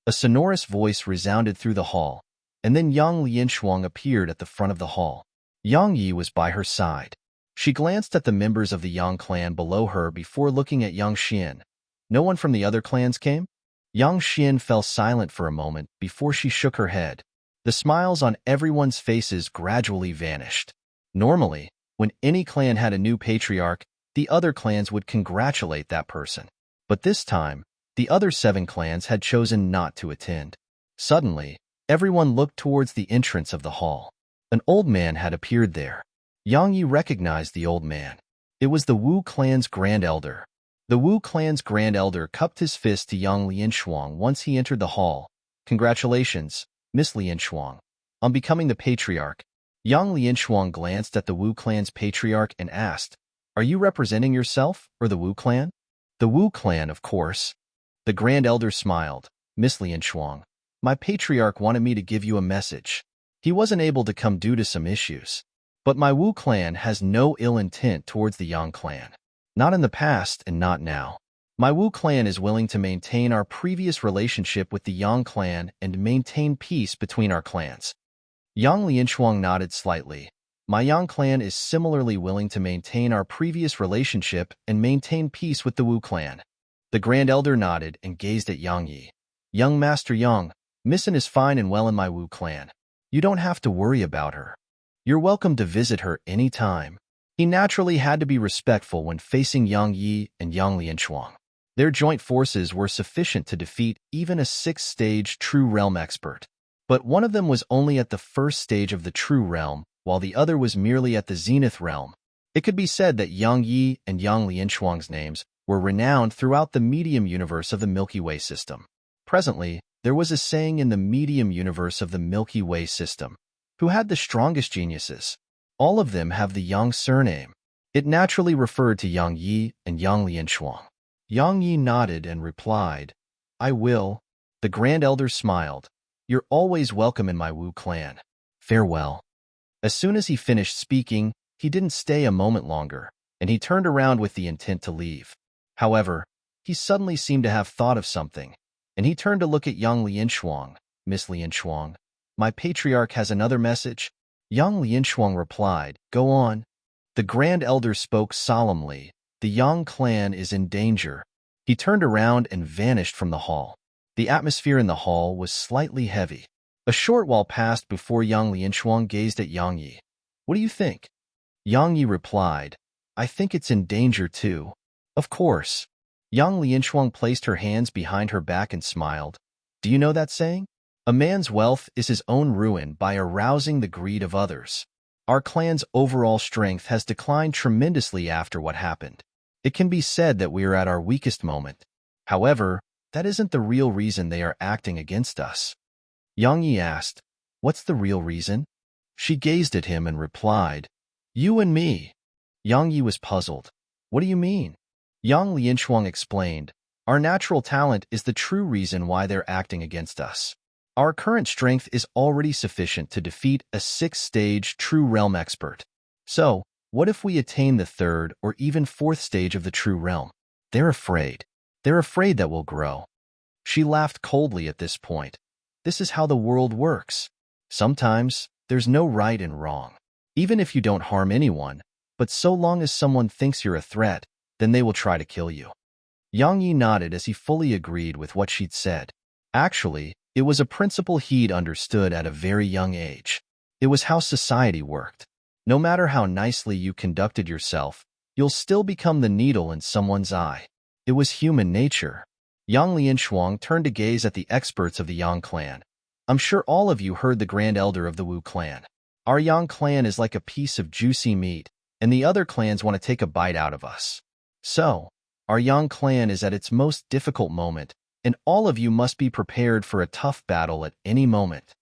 A sonorous voice resounded through the hall, and then Yang Lianshuang appeared at the front of the hall. Yang Yi was by her side. She glanced at the members of the Yang clan below her before looking at Yang Xian. No one from the other clans came? Yang Xian fell silent for a moment before she shook her head. The smiles on everyone's faces gradually vanished. Normally, when any clan had a new patriarch, the other clans would congratulate that person. But this time, the other 7 clans had chosen not to attend. Suddenly, everyone looked towards the entrance of the hall. An old man had appeared there. Yang Yi recognized the old man. It was the Wu clan's grand elder. The Wu clan's grand elder cupped his fist to Yang Lianshuang once he entered the hall. Congratulations, Miss Lianshuang, on becoming the patriarch. Yang Lianshuang glanced at the Wu clan's patriarch and asked, "Are you representing yourself or the Wu clan?" "The Wu clan, of course." The Grand Elder smiled. "Miss Lianshuang, my patriarch wanted me to give you a message. He wasn't able to come due to some issues. But my Wu clan has no ill intent towards the Yang clan. Not in the past and not now. My Wu clan is willing to maintain our previous relationship with the Yang clan and maintain peace between our clans." Yang Lianshuang nodded slightly. "My Yang clan is similarly willing to maintain our previous relationship and maintain peace with the Wu clan." The Grand Elder nodded and gazed at Yang Yi. "Young Master Yang, Missin is fine and well in my Wu clan. You don't have to worry about her. You're welcome to visit her any time." He naturally had to be respectful when facing Yang Yi and Yang Lianshuang. Their joint forces were sufficient to defeat even a 6th-stage True Realm expert. But one of them was only at the 1st stage of the True Realm, while the other was merely at the Zenith Realm. It could be said that Yang Yi and Yang Lianshuang's names were renowned throughout the medium universe of the Milky Way system. Presently, there was a saying in the medium universe of the Milky Way system, "Who had the strongest geniuses?" All of them have the Yang surname. It naturally referred to Yang Yi and Yang Lianshuang. Yang Yi nodded and replied, "I will." The Grand Elder smiled. "You're always welcome in my Wu clan. Farewell." As soon as he finished speaking, he didn't stay a moment longer, and he turned around with the intent to leave. However, he suddenly seemed to have thought of something, and he turned to look at Yang Lianshuang. "Miss Lianshuang, my patriarch has another message." Yang Lianshuang replied, "Go on." The Grand Elder spoke solemnly. "The Yang clan is in danger." He turned around and vanished from the hall. The atmosphere in the hall was slightly heavy. A short while passed before Yang Lianshuang gazed at Yang Yi. "What do you think?" Yang Yi replied, "I think it's in danger too." "Of course." Yang Lianshuang placed her hands behind her back and smiled. "Do you know that saying? A man's wealth is his own ruin by arousing the greed of others. Our clan's overall strength has declined tremendously after what happened. It can be said that we are at our weakest moment. However, that isn't the real reason they are acting against us." Yang Yi asked, "What's the real reason?" She gazed at him and replied, "You and me." Yang Yi was puzzled. "What do you mean?" Yang Lianshuang explained, "Our natural talent is the true reason why they're acting against us. Our current strength is already sufficient to defeat a 6th-stage True Realm expert. So, what if we attain the 3rd or even 4th stage of the True Realm? They're afraid. They're afraid that we'll grow." She laughed coldly at this point. "This is how the world works. Sometimes, there's no right and wrong. Even if you don't harm anyone, but so long as someone thinks you're a threat, then they will try to kill you." Yang Yi nodded as he fully agreed with what she'd said. Actually, it was a principle he'd understood at a very young age. It was how society worked. No matter how nicely you conducted yourself, you'll still become the needle in someone's eye. It was human nature. Yang Lianshuang turned to gaze at the experts of the Yang clan. "I'm sure all of you heard the Grand Elder of the Wu clan. Our Yang clan is like a piece of juicy meat, and the other clans want to take a bite out of us. So, our Yang clan is at its most difficult moment, and all of you must be prepared for a tough battle at any moment."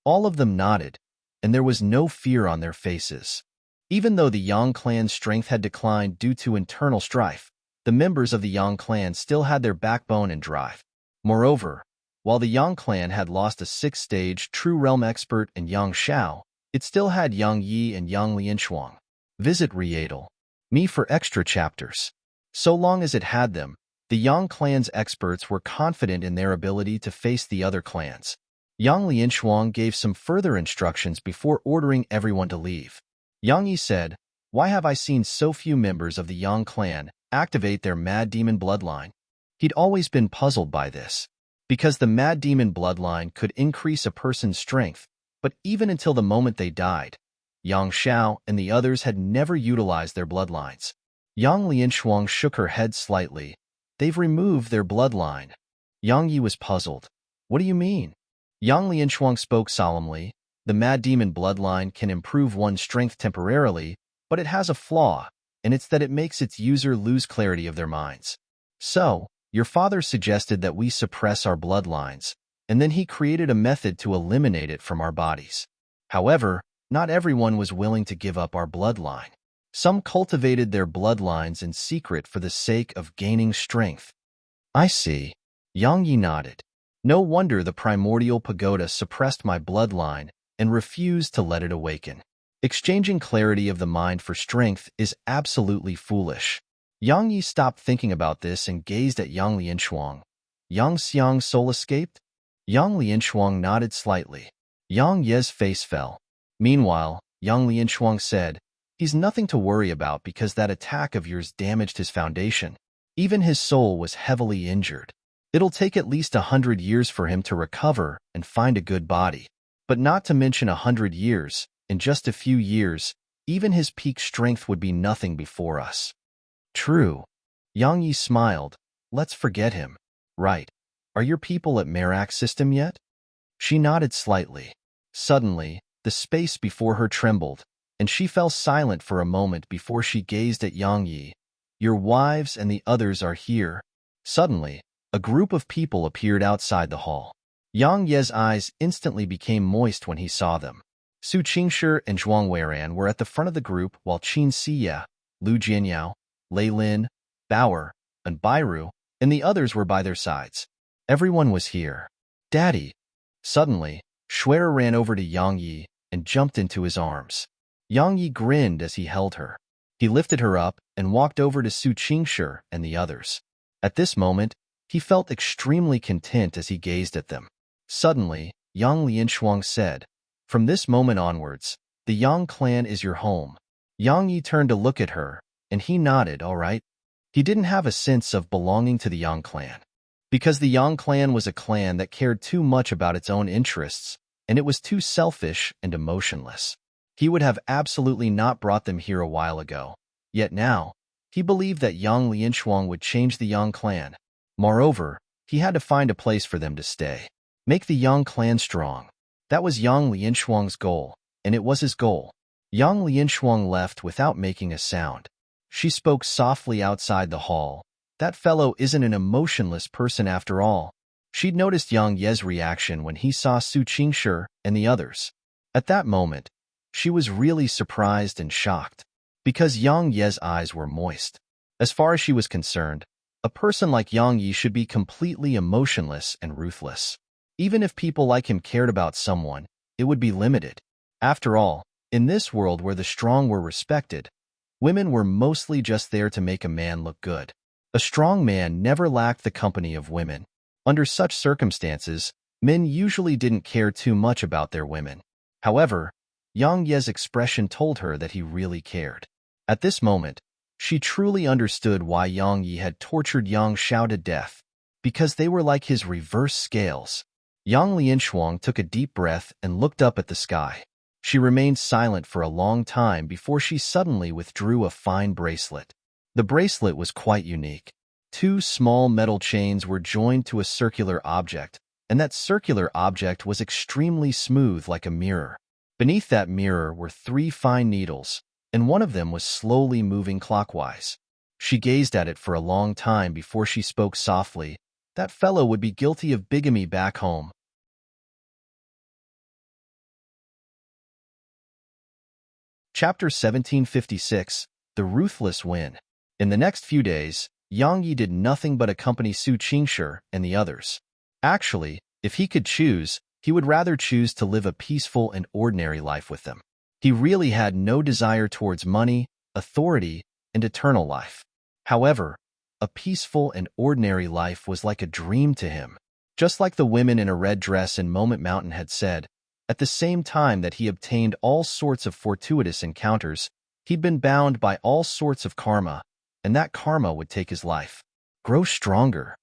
All of them nodded, and there was no fear on their faces. Even though the Yang clan's strength had declined due to internal strife, the members of the Yang clan still had their backbone and drive. Moreover, while the Yang clan had lost a 6th-stage True Realm expert in Yang Xiao, it still had Yang Yi and Yang Lianshuang. Visit Readle.me for extra chapters. So long as it had them, the Yang clan's experts were confident in their ability to face the other clans. Yang Lianshuang gave some further instructions before ordering everyone to leave. Yang Yi said, "Why have I seen so few members of the Yang clan activate their Mad Demon bloodline?" He'd always been puzzled by this, because the Mad Demon bloodline could increase a person's strength, but even until the moment they died, Yang Xiao and the others had never utilized their bloodlines. Yang Lianshuang shook her head slightly. "They've removed their bloodline." Yang Yi was puzzled. "What do you mean?" Yang Lianshuang spoke solemnly. "The Mad Demon bloodline can improve one's strength temporarily, but it has a flaw, and it's that it makes its user lose clarity of their minds. So, your father suggested that we suppress our bloodlines, and then he created a method to eliminate it from our bodies. However, not everyone was willing to give up our bloodline. Some cultivated their bloodlines in secret for the sake of gaining strength. I see. Yang Yi nodded. No wonder the primordial pagoda suppressed my bloodline and refused to let it awaken. Exchanging clarity of the mind for strength is absolutely foolish. Yang Yi stopped thinking about this and gazed at Yang Lianshuang. Yang Xiang's soul escaped? Yang Lianshuang nodded slightly. Yang Ye's face fell. Meanwhile, Yang Lianshuang said, "He's nothing to worry about because that attack of yours damaged his foundation. Even his soul was heavily injured. It'll take at least 100 years for him to recover and find a good body. But not to mention 100 years, in just a few years, even his peak strength would be nothing before us." True. Yang Yi smiled. Let's forget him. Right. Are your people at Merak system yet? She nodded slightly. Suddenly, the space before her trembled, and she fell silent for a moment before she gazed at Yang Yi. Your wives and the others are here. Suddenly, a group of people appeared outside the hall. Yang Ye's eyes instantly became moist when he saw them. Su Qingshi and Zhuang Weiran were at the front of the group while Qin Siya, Lu Jianyao, Lei Lin, Bauer, and Bairu, and the others were by their sides. Everyone was here. Daddy. Suddenly, Shuer ran over to Yang Yi and jumped into his arms. Yang Yi grinned as he held her. He lifted her up and walked over to Su Qingshi and the others. At this moment, he felt extremely content as he gazed at them. Suddenly, Yang Lianshuang said, "From this moment onwards, the Yang clan is your home." Yang Yi turned to look at her, and he nodded, all right. He didn't have a sense of belonging to the Yang clan. Because the Yang clan was a clan that cared too much about its own interests, and it was too selfish and emotionless. He would have absolutely not brought them here a while ago. Yet now, he believed that Yang Lianshuang would change the Yang clan. Moreover, he had to find a place for them to stay. Make the Yang clan strong. That was Yang Lianshuang's goal, and it was his goal. Yang Lianshuang left without making a sound. She spoke softly outside the hall. That fellow isn't an emotionless person after all. She'd noticed Yang Ye's reaction when he saw Su Qingshi and the others. At that moment, she was really surprised and shocked, because Yang Ye's eyes were moist. As far as she was concerned, a person like Yang Yi should be completely emotionless and ruthless. Even if people like him cared about someone, it would be limited. After all, in this world where the strong were respected, women were mostly just there to make a man look good. A strong man never lacked the company of women. Under such circumstances, men usually didn't care too much about their women. However, Yang Ye's expression told her that he really cared. At this moment, she truly understood why Yang Yi had tortured Yang Xiao to death, because they were like his reverse scales. Yang Lianshuang took a deep breath and looked up at the sky. She remained silent for a long time before she suddenly withdrew a fine bracelet. The bracelet was quite unique. 2 small metal chains were joined to a circular object, and that circular object was extremely smooth like a mirror. Beneath that mirror were 3 fine needles, and one of them was slowly moving clockwise. She gazed at it for a long time before she spoke softly. That fellow would be guilty of bigamy back home. Chapter 1756, The Ruthless Win. In the next few days, Yang Yi did nothing but accompany Su Qingshi and the others. Actually, if he could choose, he would rather choose to live a peaceful and ordinary life with them. He really had no desire towards money, authority, and eternal life. However, a peaceful and ordinary life was like a dream to him. Just like the women in a red dress in Moment Mountain had said, at the same time that he obtained all sorts of fortuitous encounters, he'd been bound by all sorts of karma, and that karma would take his life. Grow stronger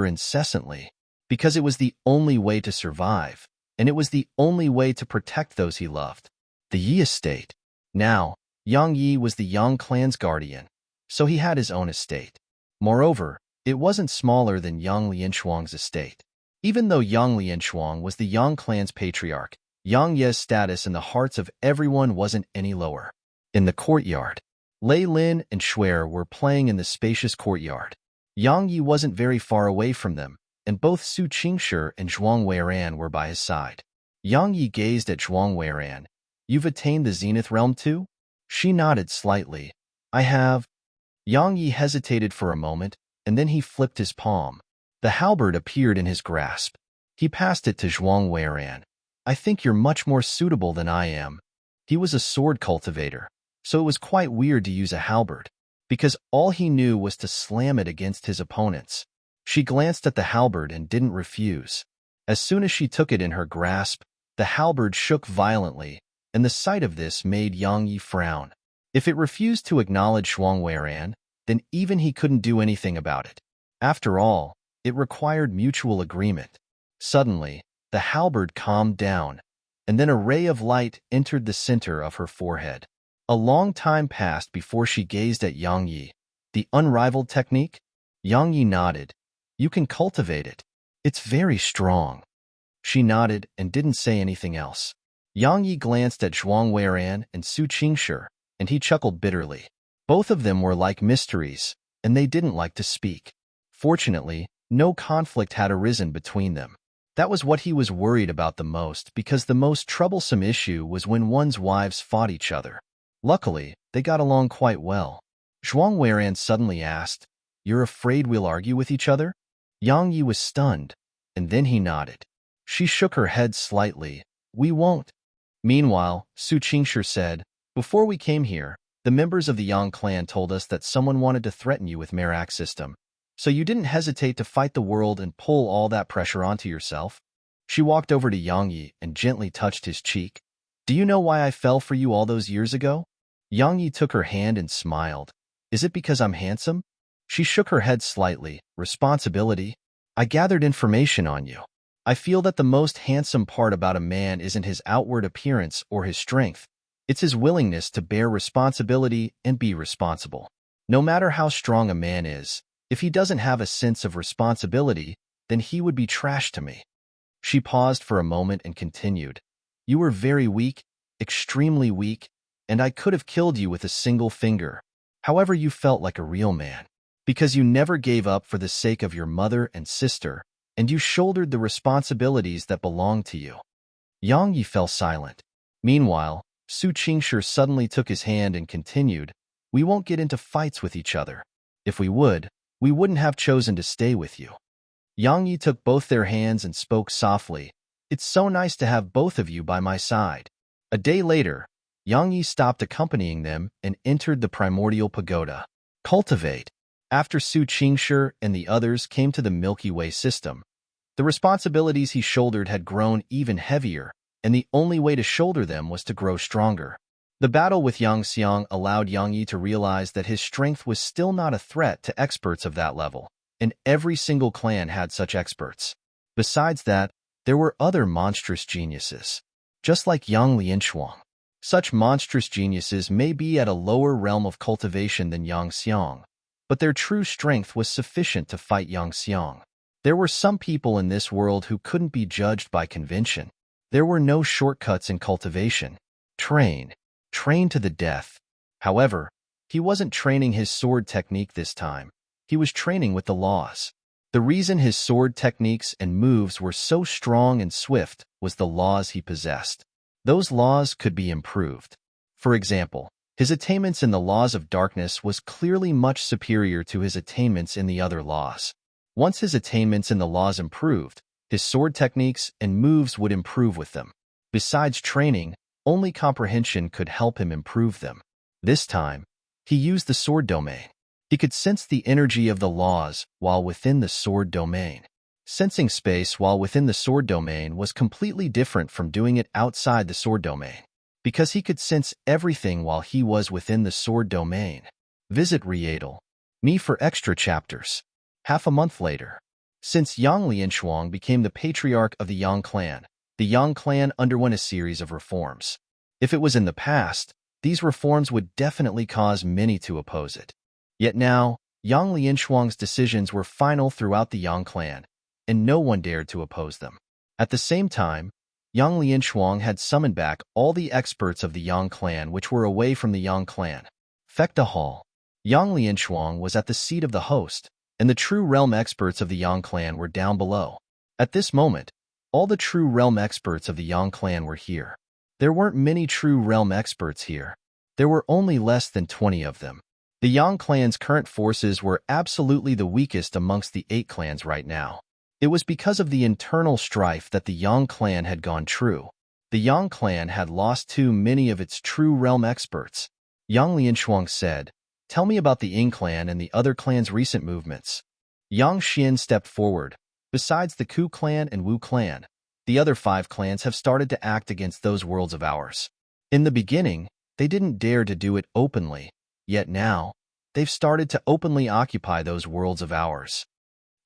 incessantly, because it was the only way to survive, and it was the only way to protect those he loved. The Yi estate. Now, Yang Yi was the Yang clan's guardian, so he had his own estate. Moreover, it wasn't smaller than Yang Lianshuang's estate. Even though Yang Lianshuang was the Yang clan's patriarch, Yang Ye's status in the hearts of everyone wasn't any lower. In the courtyard, Lei Lin and Shuer were playing in the spacious courtyard. Yang Yi wasn't very far away from them, and both Su Qingshi and Zhuang Weiran were by his side. Yang Yi gazed at Zhuang Weiran, You've attained the Zenith realm too? She nodded slightly. I have. Yang Yi hesitated for a moment, and then he flipped his palm. The halberd appeared in his grasp. He passed it to Zhuang Weiran. I think you're much more suitable than I am. He was a sword cultivator, so it was quite weird to use a halberd, because all he knew was to slam it against his opponents. She glanced at the halberd and didn't refuse. As soon as she took it in her grasp, the halberd shook violently, and the sight of this made Yang Yi frown. If it refused to acknowledge Zhuang Weiran, then even he couldn't do anything about it. After all, it required mutual agreement. Suddenly, the halberd calmed down, and then a ray of light entered the center of her forehead. A long time passed before she gazed at Yang Yi. The unraveled technique? Yang Yi nodded. You can cultivate it. It's very strong. She nodded and didn't say anything else. Yang Yi glanced at Zhuang Weiran and Su Qingshi, and he chuckled bitterly. Both of them were like mysteries, and they didn't like to speak. Fortunately, no conflict had arisen between them. That was what he was worried about the most, because the most troublesome issue was when one's wives fought each other. Luckily, they got along quite well. Zhuang Weiran suddenly asked, You're afraid we'll argue with each other? Yang Yi was stunned, and then he nodded. She shook her head slightly. We won't. Meanwhile, Su Qingshi said, Before we came here, the members of the Yang clan told us that someone wanted to threaten you with Merak system. So you didn't hesitate to fight the world and pull all that pressure onto yourself? She walked over to Yang Yi and gently touched his cheek. Do you know why I fell for you all those years ago? Yang Yi took her hand and smiled. Is it because I'm handsome? She shook her head slightly. Responsibility? I gathered information on you. I feel that the most handsome part about a man isn't his outward appearance or his strength. It's his willingness to bear responsibility and be responsible. No matter how strong a man is, if he doesn't have a sense of responsibility, then he would be trash to me. She paused for a moment and continued. You were very weak, extremely weak, and I could have killed you with a single finger. However, you felt like a real man, because you never gave up for the sake of your mother and sister, and you shouldered the responsibilities that belonged to you. Yang Yi fell silent. Meanwhile, Su Qingshi suddenly took his hand and continued, We won't get into fights with each other. If we would, we wouldn't have chosen to stay with you. Yang Yi took both their hands and spoke softly. It's so nice to have both of you by my side. A day later, Yang Yi stopped accompanying them and entered the primordial pagoda. Cultivate. After Su Qingshi and the others came to the Milky Way system, the responsibilities he shouldered had grown even heavier, and the only way to shoulder them was to grow stronger. The battle with Yang Xiang allowed Yang Yi to realize that his strength was still not a threat to experts of that level, and every single clan had such experts. Besides that, there were other monstrous geniuses. Just like Yang Lianchuang. Such monstrous geniuses may be at a lower realm of cultivation than Yang Xiang, but their true strength was sufficient to fight Yang Xiang. There were some people in this world who couldn't be judged by convention. There were no shortcuts in cultivation. Train to the death. However, he wasn't training his sword technique this time. He was training with the laws. The reason his sword techniques and moves were so strong and swift was the laws he possessed. Those laws could be improved. For example, his attainments in the laws of darkness was clearly much superior to his attainments in the other laws. Once his attainments in the laws improved, his sword techniques and moves would improve with them. Besides training, only comprehension could help him improve them. This time, he used the sword domain. He could sense the energy of the laws while within the sword domain. Sensing space while within the sword domain was completely different from doing it outside the sword domain, because he could sense everything while he was within the sword domain. Visit Rieadel. Me for extra chapters. Half a month later. Since Yang Lianchuang became the patriarch of the Yang clan, the Yang clan underwent a series of reforms. If it was in the past, these reforms would definitely cause many to oppose it. Yet now, Yang Lianchuang's decisions were final throughout the Yang clan, and no one dared to oppose them. At the same time, Yang Lianchuang had summoned back all the experts of the Yang clan which were away from the Yang clan. Fekta Hall. Yang Lianchuang was at the seat of the host, and the true realm experts of the Yang clan were down below. At this moment, all the true realm experts of the Yang clan were here. There weren't many true realm experts here. There were only less than 20 of them. The Yang clan's current forces were absolutely the weakest amongst the 8 clans right now. It was because of the internal strife that the Yang clan had gone true. The Yang clan had lost too many of its true realm experts. Yang Lianshuang said, "Tell me about the Ying clan and the other clans' recent movements." Yang Xian stepped forward. "Besides the Ku clan and Wu clan, the other 5 clans have started to act against those worlds of ours. In the beginning, they didn't dare to do it openly, yet now, they've started to openly occupy those worlds of ours."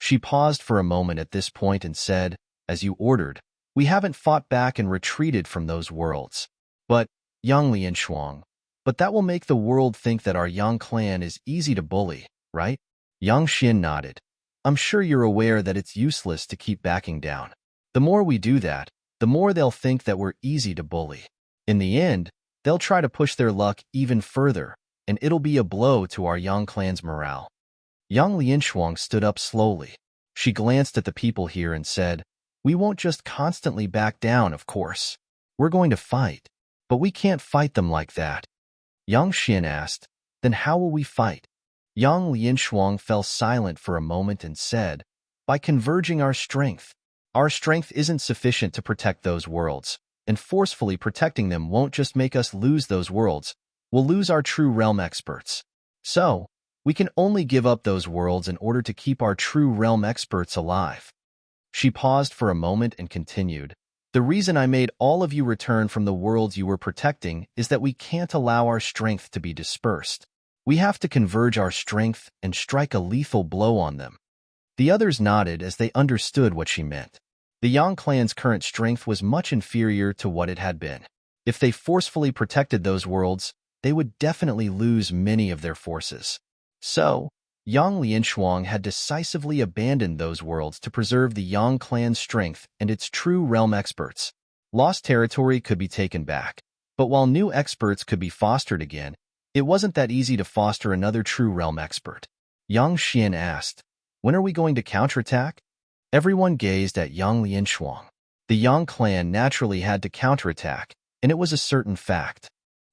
She paused for a moment at this point and said, "As you ordered, we haven't fought back and retreated from those worlds. But, Yang Lianshuang, but that will make the world think that our Yang clan is easy to bully, right?" Yang Xian nodded. "I'm sure you're aware that it's useless to keep backing down. The more we do that, the more they'll think that we're easy to bully. In the end, they'll try to push their luck even further, and it'll be a blow to our Yang clan's morale." Yang Lianshuang stood up slowly. She glanced at the people here and said, "We won't just constantly back down, of course. We're going to fight, but we can't fight them like that." Yang Xian asked, "Then how will we fight?" Yang Lianshuang fell silent for a moment and said, "By converging our strength. Our strength isn't sufficient to protect those worlds, and forcefully protecting them won't just make us lose those worlds. We'll lose our true realm experts. So, we can only give up those worlds in order to keep our true realm experts alive." She paused for a moment and continued, "The reason I made all of you return from the worlds you were protecting is that we can't allow our strength to be dispersed. We have to converge our strength and strike a lethal blow on them." The others nodded as they understood what she meant. The Yang clan's current strength was much inferior to what it had been. If they forcefully protected those worlds, they would definitely lose many of their forces. So, Yang Lianshuang had decisively abandoned those worlds to preserve the Yang clan's strength and its true realm experts. Lost territory could be taken back, but while new experts could be fostered again, it wasn't that easy to foster another true realm expert. Yang Xian asked, "When are we going to counterattack?" Everyone gazed at Yang Lianshuang. The Yang clan naturally had to counterattack, and it was a certain fact.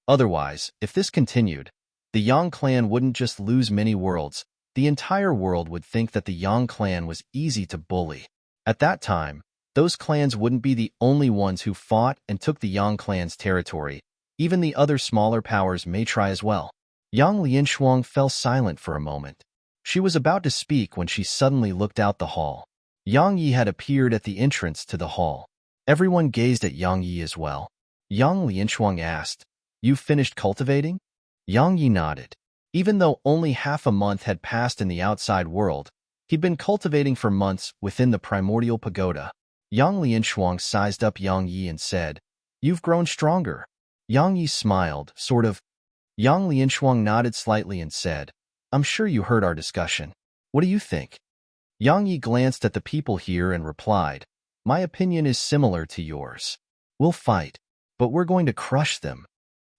Otherwise, if this continued, the Yang clan wouldn't just lose many worlds, the entire world would think that the Yang clan was easy to bully. At that time, those clans wouldn't be the only ones who fought and took the Yang clan's territory. Even the other smaller powers may try as well. Yang Lianshuang fell silent for a moment. She was about to speak when she suddenly looked out the hall. Yang Yi had appeared at the entrance to the hall. Everyone gazed at Yang Yi as well. Yang Lianshuang asked, "You've finished cultivating?" Yang Yi nodded. Even though only half a month had passed in the outside world, he'd been cultivating for months within the primordial pagoda. Yang Lianshuang sized up Yang Yi and said, "You've grown stronger." Yang Yi smiled, sort of. Yang Lianshuang nodded slightly and said, "I'm sure you heard our discussion. What do you think?" Yang Yi glanced at the people here and replied, "My opinion is similar to yours. We'll fight, but we're going to crush them."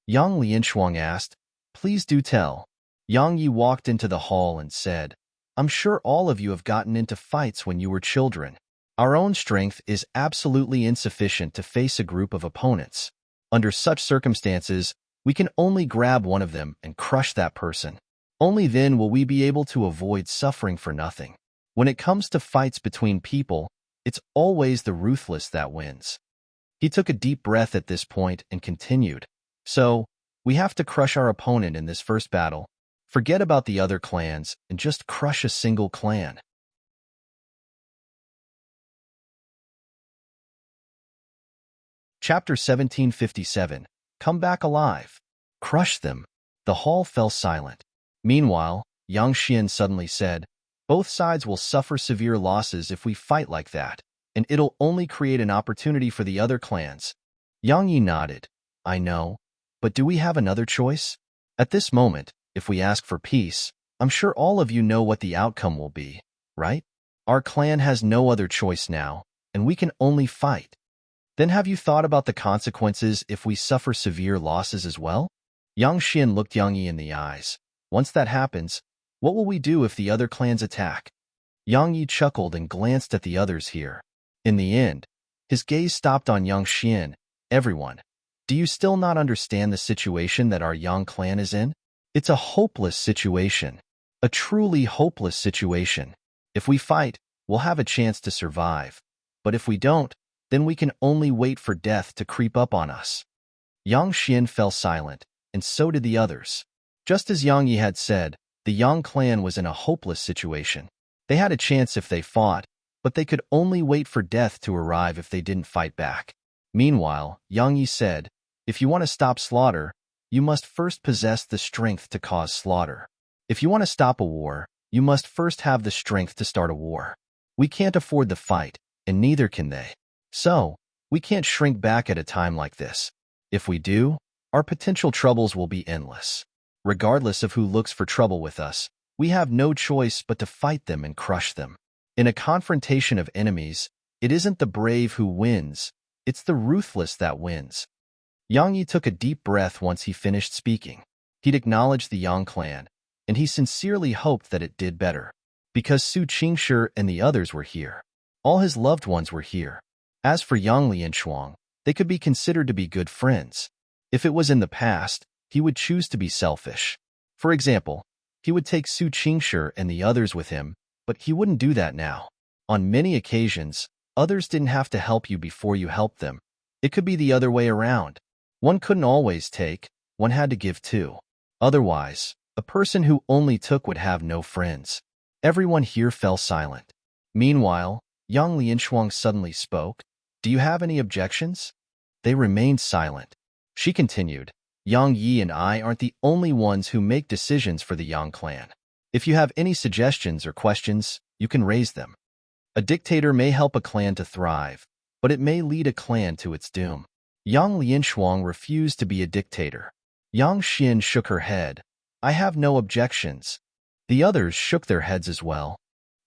Yang Lianshuang asked, "Please do tell." Yang Yi walked into the hall and said, "I'm sure all of you have gotten into fights when you were children. Our own strength is absolutely insufficient to face a group of opponents. Under such circumstances, we can only grab one of them and crush that person. Only then will we be able to avoid suffering for nothing. When it comes to fights between people, it's always the ruthless that wins." He took a deep breath at this point and continued, "So, we have to crush our opponent in this first battle. Forget about the other clans and just crush a single clan." Chapter 1757. Come Back Alive. Crush them. The hall fell silent. Meanwhile, Yang Xian suddenly said, "Both sides will suffer severe losses if we fight like that, and it'll only create an opportunity for the other clans." Yang Yi nodded. "I know, but do we have another choice? At this moment, if we ask for peace, I'm sure all of you know what the outcome will be, right? Our clan has no other choice now, and we can only fight. Then have you thought about the consequences if we suffer severe losses as well?" Yang Xian looked Yang Yi in the eyes. "Once that happens, what will we do if the other clans attack?" Yang Yi chuckled and glanced at the others here. In the end, his gaze stopped on Yang Xian. "Everyone, Do you still not understand the situation that our young clan is in? It's a hopeless situation. A truly hopeless situation. If we fight, we'll have a chance to survive. But if we don't, then we can only wait for death to creep up on us. Yang Xian fell silent, and so did the others. Just as Yang Yi had said, the Yang clan was in a hopeless situation. They had a chance if they fought, but they could only wait for death to arrive if they didn't fight back. Meanwhile, Yang Yi said, if you want to stop slaughter, you must first possess the strength to cause slaughter. If you want to stop a war, you must first have the strength to start a war. We can't afford the fight, and neither can they. So, we can't shrink back at a time like this. If we do, our potential troubles will be endless. Regardless of who looks for trouble with us, we have no choice but to fight them and crush them. In a confrontation of enemies, it isn't the brave who wins, it's the ruthless that wins. Yang Yi took a deep breath once he finished speaking. He'd acknowledged the Yang clan, and he sincerely hoped that it did better. Because Su Qingshi and the others were here. All his loved ones were here. As for Yang Lianshuang, they could be considered to be good friends. If it was in the past, he would choose to be selfish. For example, he would take Su Qingshi and the others with him, but he wouldn't do that now. On many occasions, others didn't have to help you before you helped them. It could be the other way around. One couldn't always take, one had to give too. Otherwise, a person who only took would have no friends. Everyone here fell silent. Meanwhile, Yang Lianshuang suddenly spoke. Do you have any objections? They remained silent. She continued, Yang Yi and I aren't the only ones who make decisions for the Yang clan. If you have any suggestions or questions, you can raise them. A dictator may help a clan to thrive, but it may lead a clan to its doom. Yang Lianshuang refused to be a dictator. Yang Xian shook her head. I have no objections. The others shook their heads as well.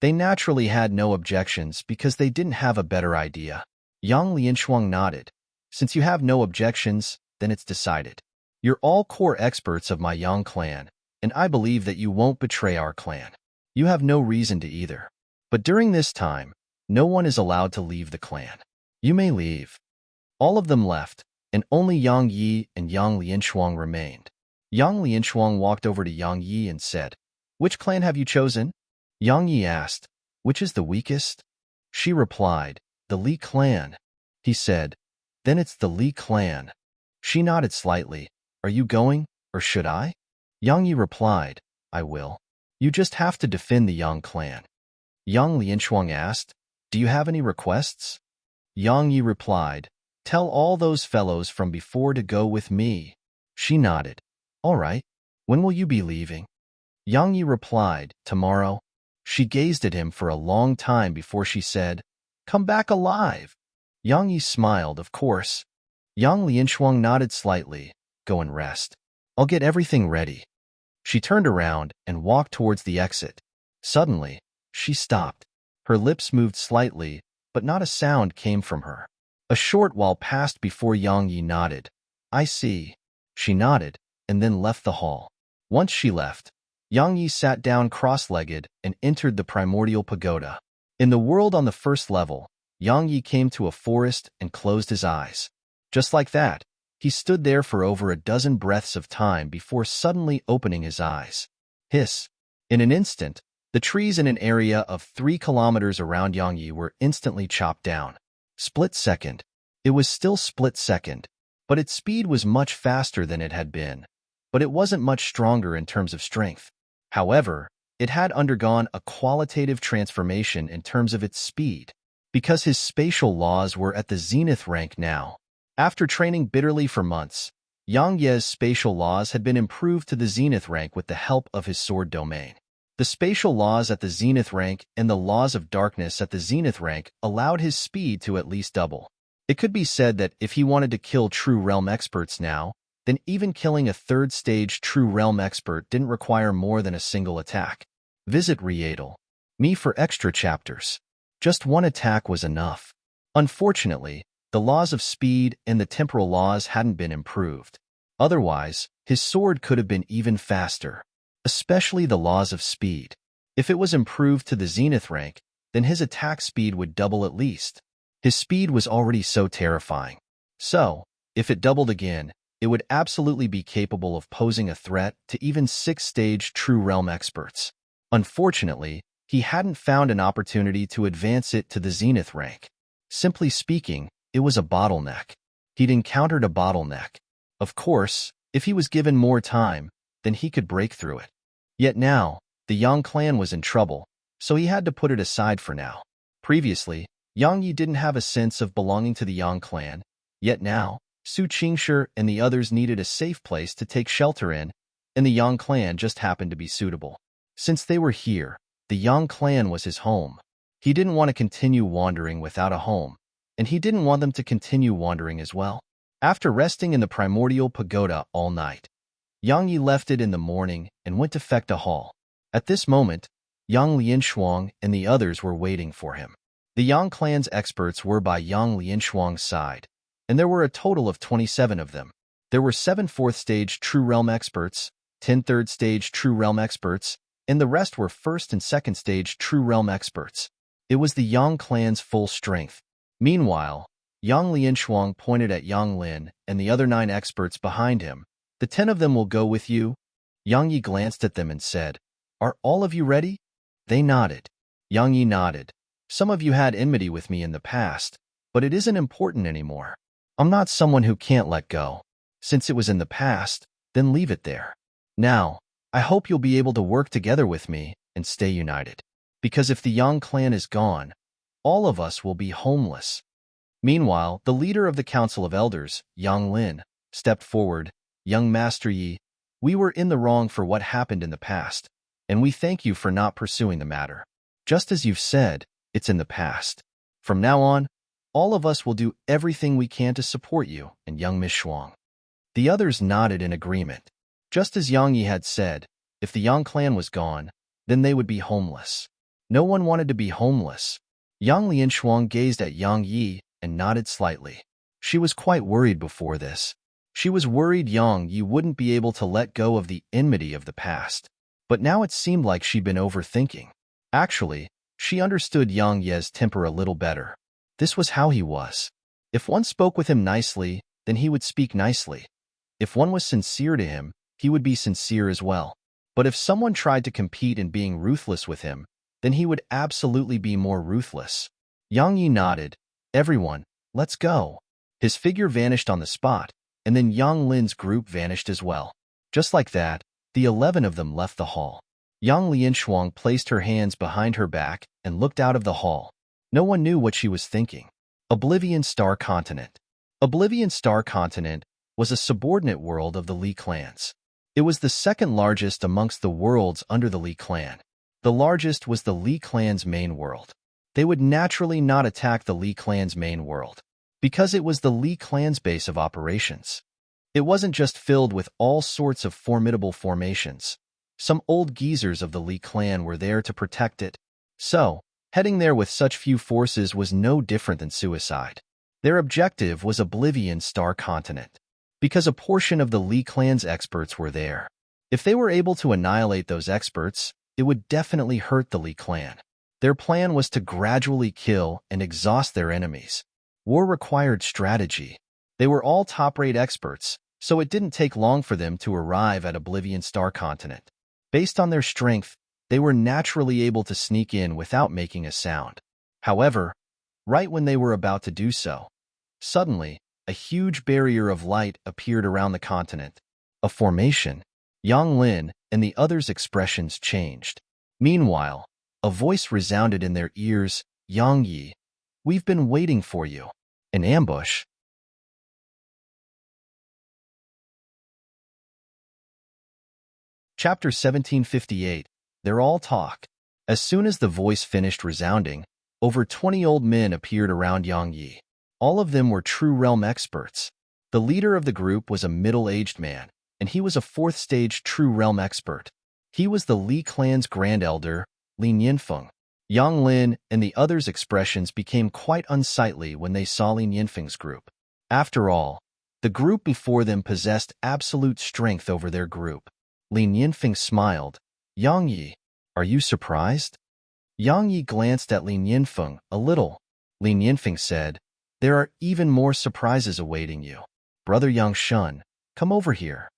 They naturally had no objections because they didn't have a better idea. Yang Lianshuang nodded. Since you have no objections, then it's decided. You're all core experts of my Yang clan, and I believe that you won't betray our clan. You have no reason to either. But during this time, no one is allowed to leave the clan. You may leave. All of them left, and only Yang Yi and Yang Lianshuang remained. Yang Lianshuang walked over to Yang Yi and said, Which clan have you chosen? Yang Yi asked, Which is the weakest? She replied, The Li clan. He said, Then it's the Li clan. She nodded slightly. Are you going, or should I? Yang Yi replied, I will. You just have to defend the Yang clan. Yang Lianshuang asked, Do you have any requests? Yang Yi replied, Tell all those fellows from before to go with me. She nodded. All right. When will you be leaving? Yang Yi replied, Tomorrow. She gazed at him for a long time before she said, Come back alive. Yang Yi smiled, of course. Yang Lianshuang nodded slightly. Go and rest. I'll get everything ready. She turned around and walked towards the exit. Suddenly, she stopped. Her lips moved slightly, but not a sound came from her. A short while passed before Yang Yi nodded. I see. She nodded, and then left the hall. Once she left, Yang Yi sat down cross-legged and entered the primordial pagoda. In the world on the first level, Yang Yi came to a forest and closed his eyes. Just like that, he stood there for over a dozen breaths of time before suddenly opening his eyes. Hiss! In an instant, the trees in an area of 3 kilometers around Yang Yi were instantly chopped down. Split second. It was still split second, but its speed was much faster than it had been. But it wasn't much stronger in terms of strength. However, it had undergone a qualitative transformation in terms of its speed, because his spatial laws were at the zenith rank now. After training bitterly for months, Yang Ye's spatial laws had been improved to the zenith rank with the help of his sword domain. The spatial laws at the zenith rank and the laws of darkness at the zenith rank allowed his speed to at least double. It could be said that if he wanted to kill true realm experts now, then even killing a third-stage true realm expert didn't require more than a single attack. Visit Readel. Me for extra chapters. Just one attack was enough. Unfortunately, the laws of speed and the temporal laws hadn't been improved. Otherwise, his sword could have been even faster. Especially the laws of speed. If it was improved to the zenith rank, then his attack speed would double at least. His speed was already so terrifying. So, If it doubled again, it would absolutely be capable of posing a threat to even 6th-stage True Realm experts. Unfortunately, he hadn't found an opportunity to advance it to the Zenith rank. Simply speaking, it was a bottleneck. He'd encountered a bottleneck. Of course, if he was given more time, then he could break through it. Yet now, the Yang clan was in trouble, so he had to put it aside for now. Previously, Yang Yi didn't have a sense of belonging to the Yang clan, yet now, Su Qingshi and the others needed a safe place to take shelter in, and the Yang clan just happened to be suitable. Since they were here, the Yang clan was his home. He didn't want to continue wandering without a home, and he didn't want them to continue wandering as well. After resting in the primordial pagoda all night, Yang Yi left it in the morning and went to Fekta Hall. At this moment, Yang Lianshuang and the others were waiting for him. The Yang clan's experts were by Yang Lianshuang's side, and there were a total of 27 of them. There were 7 4th-stage True Realm experts, 10 3rd-stage True Realm experts, and the rest were 1st and 2nd-stage True Realm experts. It was the Yang clan's full strength. Meanwhile, Yang Lianshuang pointed at Yang Lin and the other 9 experts behind him. The 10 of them will go with you? Yang Yi glanced at them and said, "Are all of you ready?" They nodded. Yang Yi nodded. "Some of you had enmity with me in the past, but it isn't important anymore. I'm not someone who can't let go. Since it was in the past, then leave it there. Now, I hope you'll be able to work together with me and stay united. Because if the Yang clan is gone, all of us will be homeless." Meanwhile, the leader of the Council of Elders, Yang Lin, stepped forward. "Young Master Yi, we were in the wrong for what happened in the past, and we thank you for not pursuing the matter. Just as you've said, it's in the past. From now on, all of us will do everything we can to support you and young Miss Shuang." The others nodded in agreement. Just as Yang Yi had said, if the Yang clan was gone, then they would be homeless. No one wanted to be homeless. Yang Lianshuang gazed at Yang Yi and nodded slightly. She was quite worried before this. She was worried Yang Yi wouldn't be able to let go of the enmity of the past. But now it seemed like she'd been overthinking. Actually, she understood Yang Ye's temper a little better. This was how he was. If one spoke with him nicely, then he would speak nicely. If one was sincere to him, he would be sincere as well. But if someone tried to compete in being ruthless with him, then he would absolutely be more ruthless. Yang Yi nodded. "Everyone, let's go." His figure vanished on the spot, and then Yang Lin's group vanished as well. Just like that, the 11 of them left the hall. Yang Lianshuang placed her hands behind her back and looked out of the hall. No one knew what she was thinking. Oblivion Star Continent. Oblivion Star Continent was a subordinate world of the Li clans. It was the second largest amongst the worlds under the Li clan. The largest was the Li clan's main world. They would naturally not attack the Li clan's main world, because it was the Li clan's base of operations. It wasn't just filled with all sorts of formidable formations. Some old geezers of the Li clan were there to protect it. So, heading there with such few forces was no different than suicide. Their objective was Oblivion Star Continent, because a portion of the Li clan's experts were there. If they were able to annihilate those experts, it would definitely hurt the Li clan. Their plan was to gradually kill and exhaust their enemies. War required strategy. They were all top-rate experts, so it didn't take long for them to arrive at Oblivion Star Continent. Based on their strength, they were naturally able to sneak in without making a sound. However, right when they were about to do so, suddenly, a huge barrier of light appeared around the continent. A formation. Yang Lin and the others' expressions changed. Meanwhile, a voice resounded in their ears, "Yang Yi, we've been waiting for you." An ambush. Chapter 1758. They're all talk. As soon as the voice finished resounding, over 20 old men appeared around Yang Yi. All of them were True Realm experts. The leader of the group was a middle-aged man, and he was a 4th-stage True Realm expert. He was the Li clan's Grand Elder, Lin Yinfeng. Yang Lin and the others' expressions became quite unsightly when they saw Lin Yinfeng's group. After all, the group before them possessed absolute strength over their group. Lin Yinfeng smiled. "Yang Yi, are you surprised?" Yang Yi glanced at Lin Yinfeng a little. Lin Yinfeng said, "There are even more surprises awaiting you. "Brother Yang Shun, come over here."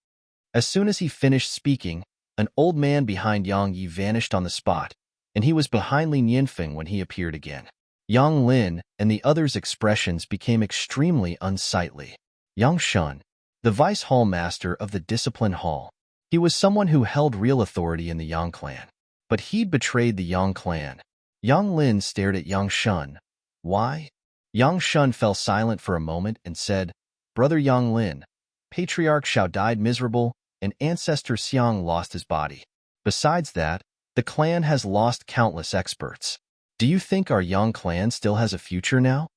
As soon as he finished speaking, an old man behind Yang Yi vanished on the spot, and he was behind Lin Yinfeng when he appeared again. Yang Lin and the others' expressions became extremely unsightly. Yang Shun, the vice hall master of the discipline hall. He was someone who held real authority in the Yang clan. But he'd betrayed the Yang clan. Yang Lin stared at Yang Shun. "Why?" Yang Shun fell silent for a moment and said, "Brother Yang Lin, Patriarch Xiao died miserable, and Ancestor Xiang lost his body. Besides that, the clan has lost countless experts. Do you think our Yang clan still has a future now?"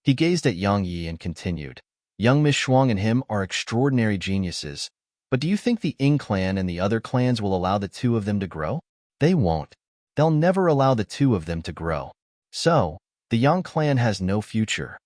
He gazed at Yang Yi and continued, "Young Miss Shuang and him are extraordinary geniuses, but do you think the Ying clan and the other clans will allow the two of them to grow? They won't. They'll never allow the two of them to grow. So, the Yang clan has no future."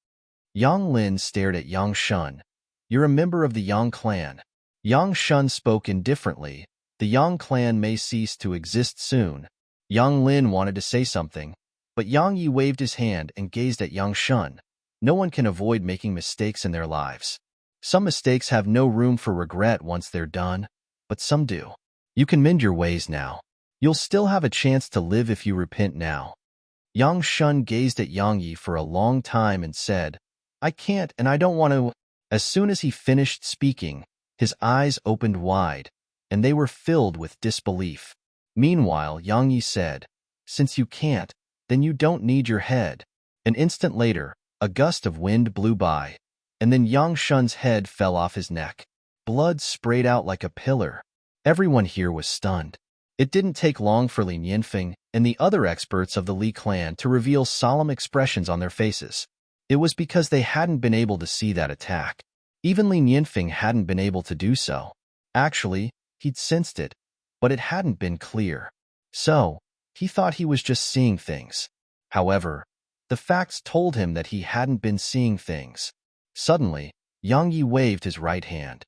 Yang Lin stared at Yang Shun. "You're a member of the Yang clan." Yang Shun spoke indifferently. "The Yang clan may cease to exist soon." Yang Lin wanted to say something, but Yang Yi waved his hand and gazed at Yang Shun. No one can avoid making mistakes in their lives. Some mistakes have no room for regret once they're done, but some do. You can mend your ways now. You'll still have a chance to live if you repent now. Yang Shun gazed at Yang Yi for a long time and said, "I can't and I don't want to." As soon as he finished speaking, his eyes opened wide, and they were filled with disbelief. Meanwhile, Yang Yi said, "Since you can't, then you don't need your head." An instant later, a gust of wind blew by, and then Yang Shun's head fell off his neck. Blood sprayed out like a pillar. Everyone here was stunned. It didn't take long for Lin Yinfeng and the other experts of the Li clan to reveal solemn expressions on their faces. It was because they hadn't been able to see that attack. Even Lin Yinfeng hadn't been able to do so. Actually, he'd sensed it, but it hadn't been clear. So, he thought he was just seeing things. However, the facts told him that he hadn't been seeing things. Suddenly, Yang Yi waved his right hand.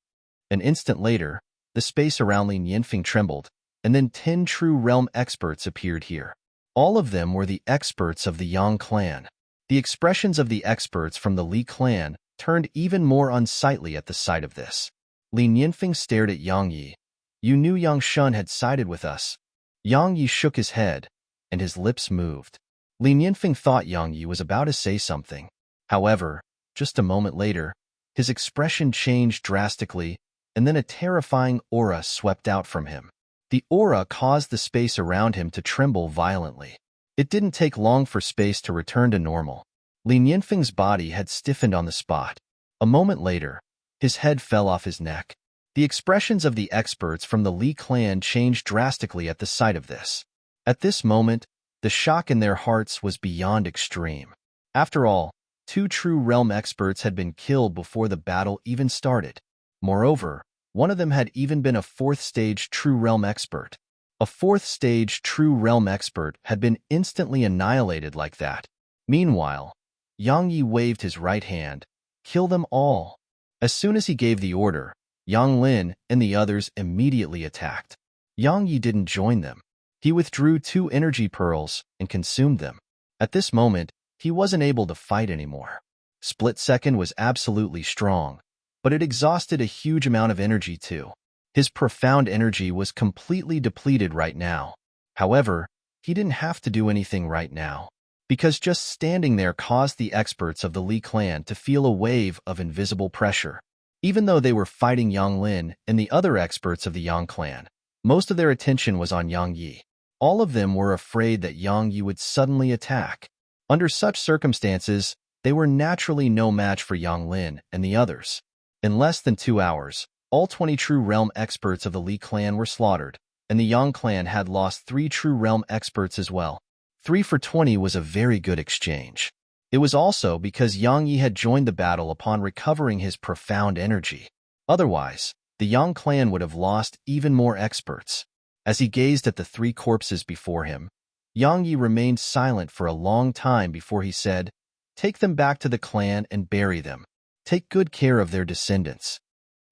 An instant later, the space around Lin Yinfeng trembled, and then 10 true realm experts appeared here. All of them were the experts of the Yang clan. The expressions of the experts from the Li clan turned even more unsightly at the sight of this. Lin Yinfeng stared at Yang Yi. "You knew Yang Shun had sided with us." Yang Yi shook his head, and his lips moved. Lin Yinfeng thought Yang Yi was about to say something. However, just a moment later, his expression changed drastically, and then a terrifying aura swept out from him. The aura caused the space around him to tremble violently. It didn't take long for space to return to normal. Lin Yinfeng's body had stiffened on the spot. A moment later, his head fell off his neck. The expressions of the experts from the Li clan changed drastically at the sight of this. At this moment, the shock in their hearts was beyond extreme. After all, 2 true realm experts had been killed before the battle even started. Moreover, one of them had even been a 4th-stage true realm expert. A 4th-stage true realm expert had been instantly annihilated like that. Meanwhile, Yang Yi waved his right hand. "Kill them all." As soon as he gave the order, Yang Lin and the others immediately attacked. Yang Yi didn't join them. He withdrew 2 energy pearls and consumed them. At this moment, he wasn't able to fight anymore. Split Second was absolutely strong, but it exhausted a huge amount of energy too. His profound energy was completely depleted right now. However, he didn't have to do anything right now, because just standing there caused the experts of the Li clan to feel a wave of invisible pressure. Even though they were fighting Yang Lin and the other experts of the Yang clan, most of their attention was on Yang Yi. All of them were afraid that Yang Yi would suddenly attack. Under such circumstances, they were naturally no match for Yang Lin and the others. In less than 2 hours, all 20 true realm experts of the Li clan were slaughtered, and the Yang clan had lost 3 true realm experts as well. 3 for 20 was a very good exchange. It was also because Yang Yi had joined the battle upon recovering his profound energy. Otherwise, the Yang clan would have lost even more experts. As he gazed at the 3 corpses before him, Yang Yi remained silent for a long time before he said, "Take them back to the clan and bury them. Take good care of their descendants."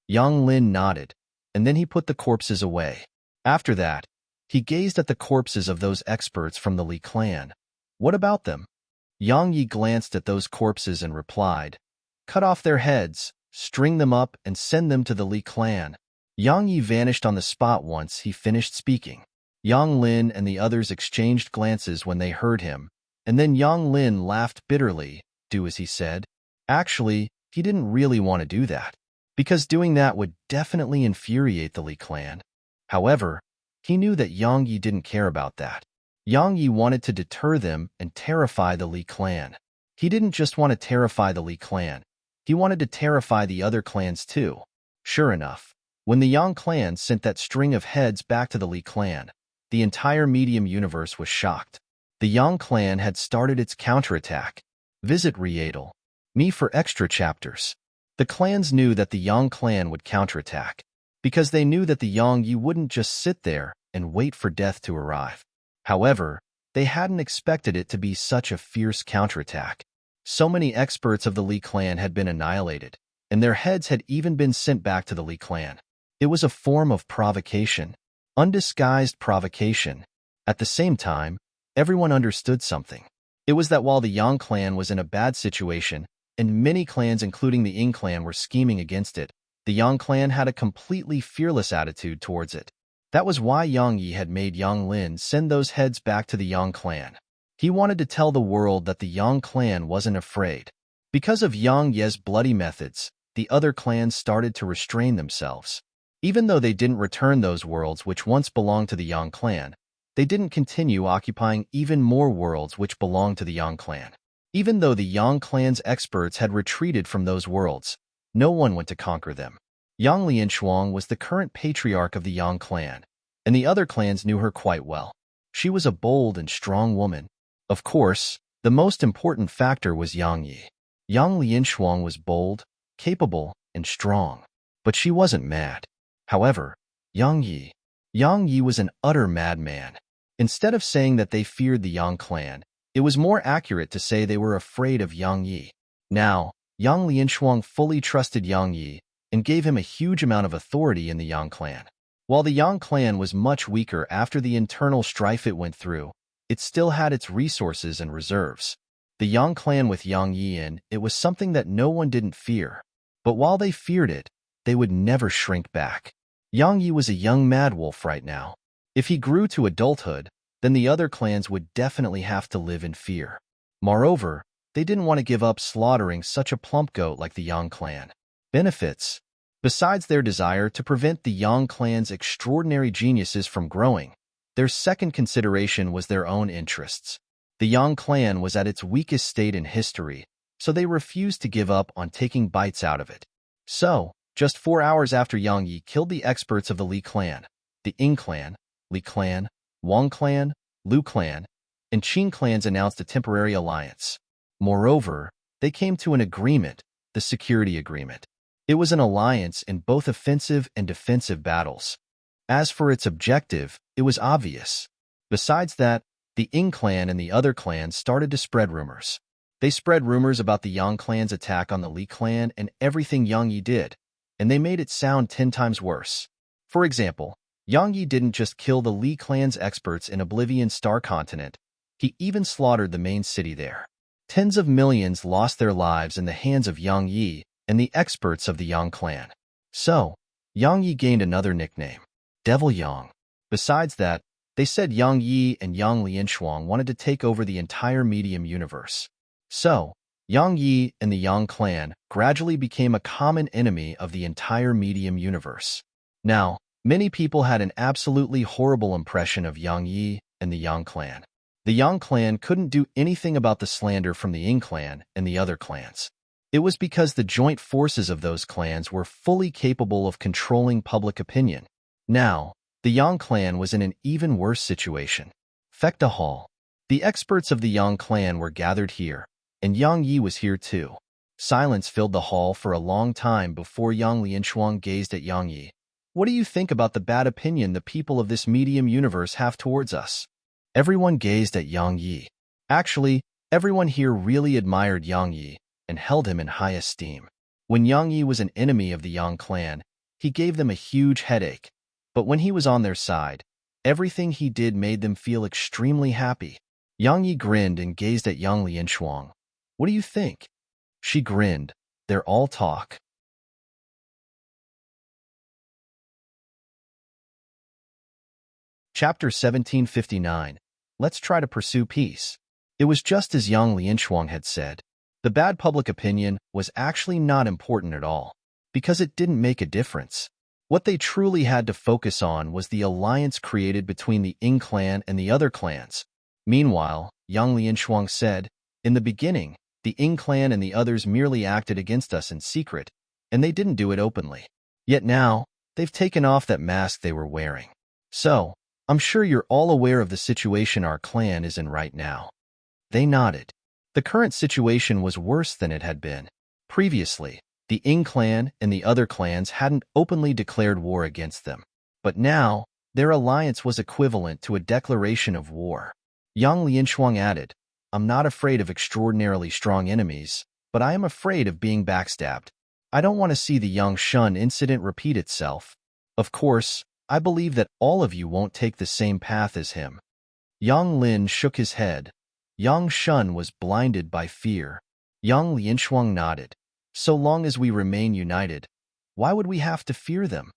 Yang Lin nodded, and then he put the corpses away. After that, he gazed at the corpses of those experts from the Li clan. "What about them?" Yang Yi glanced at those corpses and replied, "Cut off their heads, string them up, and send them to the Li clan. Yang Yi vanished on the spot once he finished speaking. Yang Lin and the others exchanged glances when they heard him, and then Yang Lin laughed bitterly. Do as he said. Actually, he didn't really want to do that, because doing that would definitely infuriate the Li clan. However, he knew that Yang Yi didn't care about that. Yang Yi wanted to deter them and terrify the Li clan. He didn't just want to terrify the Li clan. He wanted to terrify the other clans too. Sure enough, when the Yang clan sent that string of heads back to the Li clan, the entire medium universe was shocked. The Yang clan had started its counterattack. Visit Riedel. Me for extra chapters. The clans knew that the Yang clan would counterattack, because they knew that the Yang Yi wouldn't just sit there and wait for death to arrive. However, they hadn't expected it to be such a fierce counterattack. So many experts of the Li clan had been annihilated, and their heads had even been sent back to the Li clan. It was a form of provocation, undisguised provocation. At the same time, everyone understood something. It was that while the Yang clan was in a bad situation, and many clans including the Ying clan were scheming against it, the Yang clan had a completely fearless attitude towards it. That was why Yang Yi had made Yang Lin send those heads back to the Yang clan. He wanted to tell the world that the Yang clan wasn't afraid. Because of Yang Ye's bloody methods, the other clans started to restrain themselves. Even though they didn't return those worlds which once belonged to the Yang clan, they didn't continue occupying even more worlds which belonged to the Yang clan. Even though the Yang clan's experts had retreated from those worlds, no one went to conquer them. Yang Lianshuang was the current patriarch of the Yang clan, and the other clans knew her quite well. She was a bold and strong woman. Of course, the most important factor was Yang Yi. Yang Lianshuang was bold, capable, and strong, but she wasn't mad. However, Yang Yi was an utter madman. Instead of saying that they feared the Yang clan, it was more accurate to say they were afraid of Yang Yi. Now, Yang Lianshuang fully trusted Yang Yi and gave him a huge amount of authority in the Yang clan. While the Yang clan was much weaker after the internal strife it went through, it still had its resources and reserves. The Yang clan with Yang Yi in it was something that no one didn't fear. But while they feared it, they would never shrink back. Yang Yi was a young mad wolf right now. If he grew to adulthood, then the other clans would definitely have to live in fear. Moreover, they didn't want to give up slaughtering such a plump goat like the Yang clan. Benefits. Besides their desire to prevent the Yang clan's extraordinary geniuses from growing, their second consideration was their own interests. The Yang clan was at its weakest state in history, so they refused to give up on taking bites out of it. So, just 4 hours after Yang Yi killed the experts of the Li clan, the Ying clan, Li clan, Wang clan, Lu clan, and Qing clans announced a temporary alliance. Moreover, they came to an agreement, the security agreement. It was an alliance in both offensive and defensive battles. As for its objective, it was obvious. Besides that, the Ying clan and the other clans started to spread rumors. They spread rumors about the Yang clan's attack on the Li clan and everything Yang Yi did, and they made it sound 10 times worse. For example, Yang Yi didn't just kill the Li clan's experts in Oblivion Star Continent, he even slaughtered the main city there. Tens of millions lost their lives in the hands of Yang Yi and the experts of the Yang clan. So, Yang Yi gained another nickname, Devil Yang. Besides that, they said Yang Yi and Yang Lianshuang wanted to take over the entire medium universe. So, Yang Yi and the Yang clan gradually became a common enemy of the entire medium universe. Now, many people had an absolutely horrible impression of Yang Yi and the Yang clan. The Yang clan couldn't do anything about the slander from the Ying clan and the other clans. It was because the joint forces of those clans were fully capable of controlling public opinion. Now, the Yang clan was in an even worse situation. Fekta Hall. The experts of the Yang clan were gathered here, and Yang Yi was here too. Silence filled the hall for a long time before Yang Lianshuang gazed at Yang Yi. What do you think about the bad opinion the people of this medium universe have towards us? Everyone gazed at Yang Yi. Actually, everyone here really admired Yang Yi and held him in high esteem. When Yang Yi was an enemy of the Yang clan, he gave them a huge headache. But when he was on their side, everything he did made them feel extremely happy. Yang Yi grinned and gazed at Yang Lianshuang. What do you think? She grinned. They're all talk. Chapter 1759. Let's try to pursue peace. It was just as Yang Lianchuang had said. The bad public opinion was actually not important at all, because it didn't make a difference. What they truly had to focus on was the alliance created between the Ying clan and the other clans. Meanwhile, Yang Lianchuang said, in the beginning, the Ying clan and the others merely acted against us in secret, and they didn't do it openly. Yet now, they've taken off that mask they were wearing. So, I'm sure you're all aware of the situation our clan is in right now. They nodded. The current situation was worse than it had been. Previously, the Ying clan and the other clans hadn't openly declared war against them. But now, their alliance was equivalent to a declaration of war. Yang Lianchuang added, I'm not afraid of extraordinarily strong enemies, but I am afraid of being backstabbed. I don't want to see the Yang Shun incident repeat itself. Of course, I believe that all of you won't take the same path as him. Yang Lin shook his head. Yang Shun was blinded by fear. Yang Lianchuang nodded. So long as we remain united, why would we have to fear them?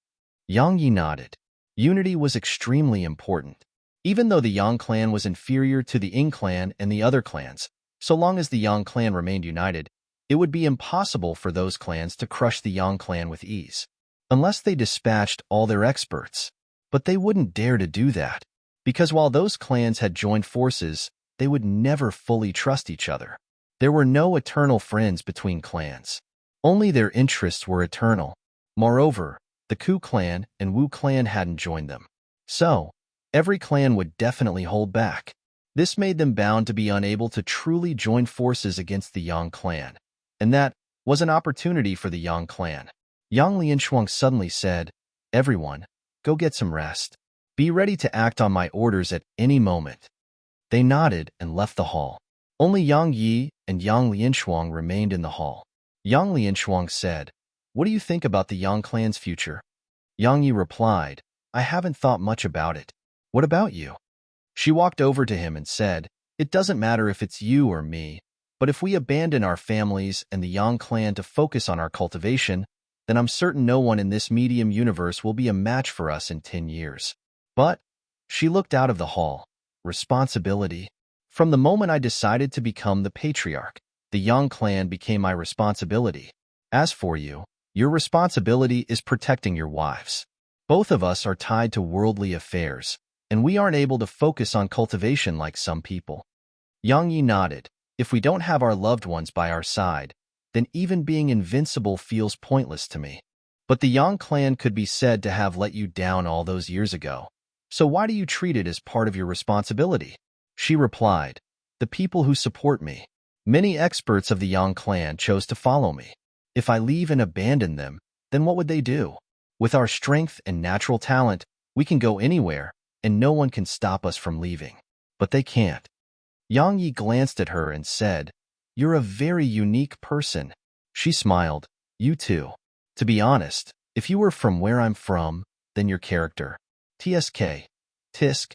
Yang Yi nodded. Unity was extremely important. Even though the Yang clan was inferior to the Ying clan and the other clans, so long as the Yang clan remained united, it would be impossible for those clans to crush the Yang clan with ease, unless they dispatched all their experts. But they wouldn't dare to do that, because while those clans had joined forces, they would never fully trust each other. There were no eternal friends between clans. Only their interests were eternal. Moreover, the Ku clan and Wu clan hadn't joined them. So, every clan would definitely hold back. This made them bound to be unable to truly join forces against the Yang clan. And that was an opportunity for the Yang clan. Yang Lianchuang suddenly said, Everyone, go get some rest. Be ready to act on my orders at any moment. They nodded and left the hall. Only Yang Yi and Yang Lianchuang remained in the hall. Yang Lianchuang said, What do you think about the Yang clan's future? Yang Yi replied, I haven't thought much about it. What about you? She walked over to him and said, It doesn't matter if it's you or me, but if we abandon our families and the Yang clan to focus on our cultivation, then I'm certain no one in this medium universe will be a match for us in 10 years. But, she looked out of the hall. Responsibility. From the moment I decided to become the patriarch, the Yang clan became my responsibility. As for you, your responsibility is protecting your wives. Both of us are tied to worldly affairs, and we aren't able to focus on cultivation like some people. Yang Yi nodded. If we don't have our loved ones by our side, then even being invincible feels pointless to me. But the Yang clan could be said to have let you down all those years ago. So why do you treat it as part of your responsibility? She replied, The people who support me. Many experts of the Yang clan chose to follow me. If I leave and abandon them, then what would they do? With our strength and natural talent, we can go anywhere, and no one can stop us from leaving. But they can't. Yang Yi glanced at her and said, You're a very unique person. She smiled. You too. To be honest, if you were from where I'm from, then your character. TSK. Tisk.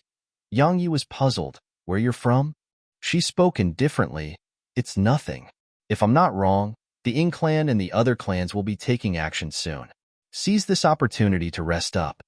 Yang Yi was puzzled. Where you're from? She spoke indifferently. It's nothing. If I'm not wrong, the Ying clan and the other clans will be taking action soon. Seize this opportunity to rest up.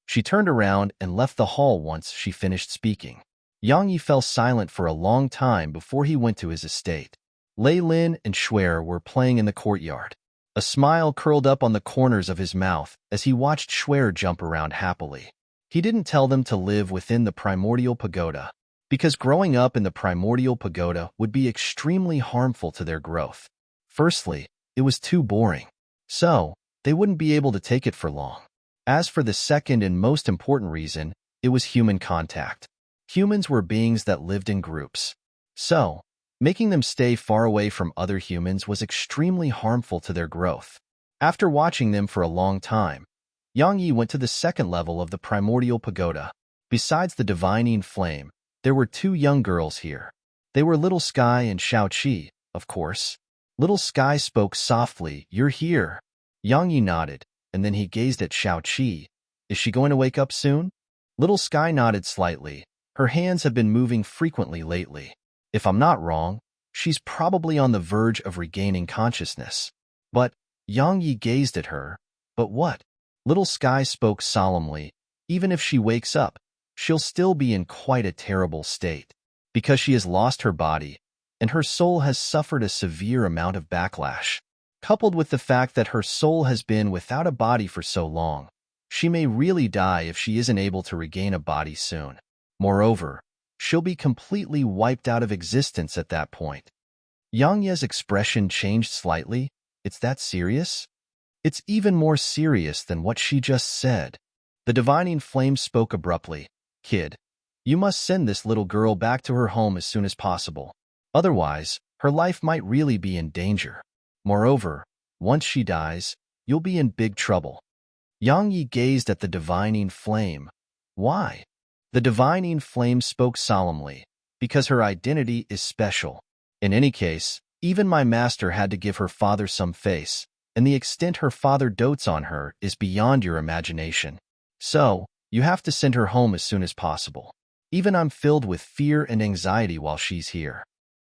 She turned around and left the hall once she finished speaking. Yang Yi fell silent for a long time before he went to his estate. Lei Lin and Shuer were playing in the courtyard. A smile curled up on the corners of his mouth as he watched Shuer jump around happily. He didn't tell them to live within the primordial pagoda, because growing up in the primordial pagoda would be extremely harmful to their growth. Firstly, it was too boring. So, they wouldn't be able to take it for long. As for the second and most important reason, it was human contact. Humans were beings that lived in groups. So, making them stay far away from other humans was extremely harmful to their growth. After watching them for a long time, Yang Yi went to the second level of the primordial pagoda. Besides the divining flame, there were two young girls here. They were Little Sky and Xiao Qi, of course. Little Sky spoke softly, You're here. Yang Yi nodded, and then he gazed at Xiao Qi. Is she going to wake up soon? Little Sky nodded slightly. Her hands have been moving frequently lately. If I'm not wrong, she's probably on the verge of regaining consciousness. But, Yang Yi gazed at her. But what? Little Sky spoke solemnly. Even if she wakes up, she'll still be in quite a terrible state, because she has lost her body, and her soul has suffered a severe amount of backlash. Coupled with the fact that her soul has been without a body for so long, she may really die if she isn't able to regain a body soon. Moreover, she'll be completely wiped out of existence at that point. Yang Ye's expression changed slightly. It's that serious? It's even more serious than what she just said. The divining flame spoke abruptly. Kid, you must send this little girl back to her home as soon as possible. Otherwise, her life might really be in danger. Moreover, once she dies, you'll be in big trouble. Yang Yi gazed at the divining flame. Why? The divining flame spoke solemnly, because her identity is special. In any case, even my master had to give her father some face, and the extent her father dotes on her is beyond your imagination. So, you have to send her home as soon as possible. Even I'm filled with fear and anxiety while she's here.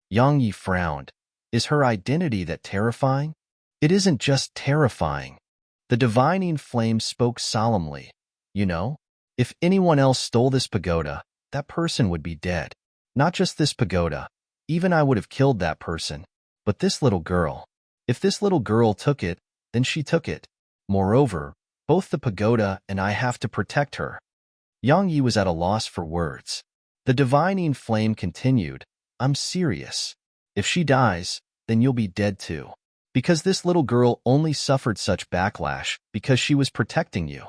Yang Yi frowned. Is her identity that terrifying? It isn't just terrifying. The divining flame spoke solemnly. You know, if anyone else stole this pagoda, that person would be dead. Not just this pagoda. Even I would have killed that person. But this little girl. If this little girl took it, then she took it. Moreover, both the pagoda and I have to protect her. Yang Yi was at a loss for words. The divining flame continued. I'm serious. If she dies, then you'll be dead too. Because this little girl only suffered such backlash because she was protecting you.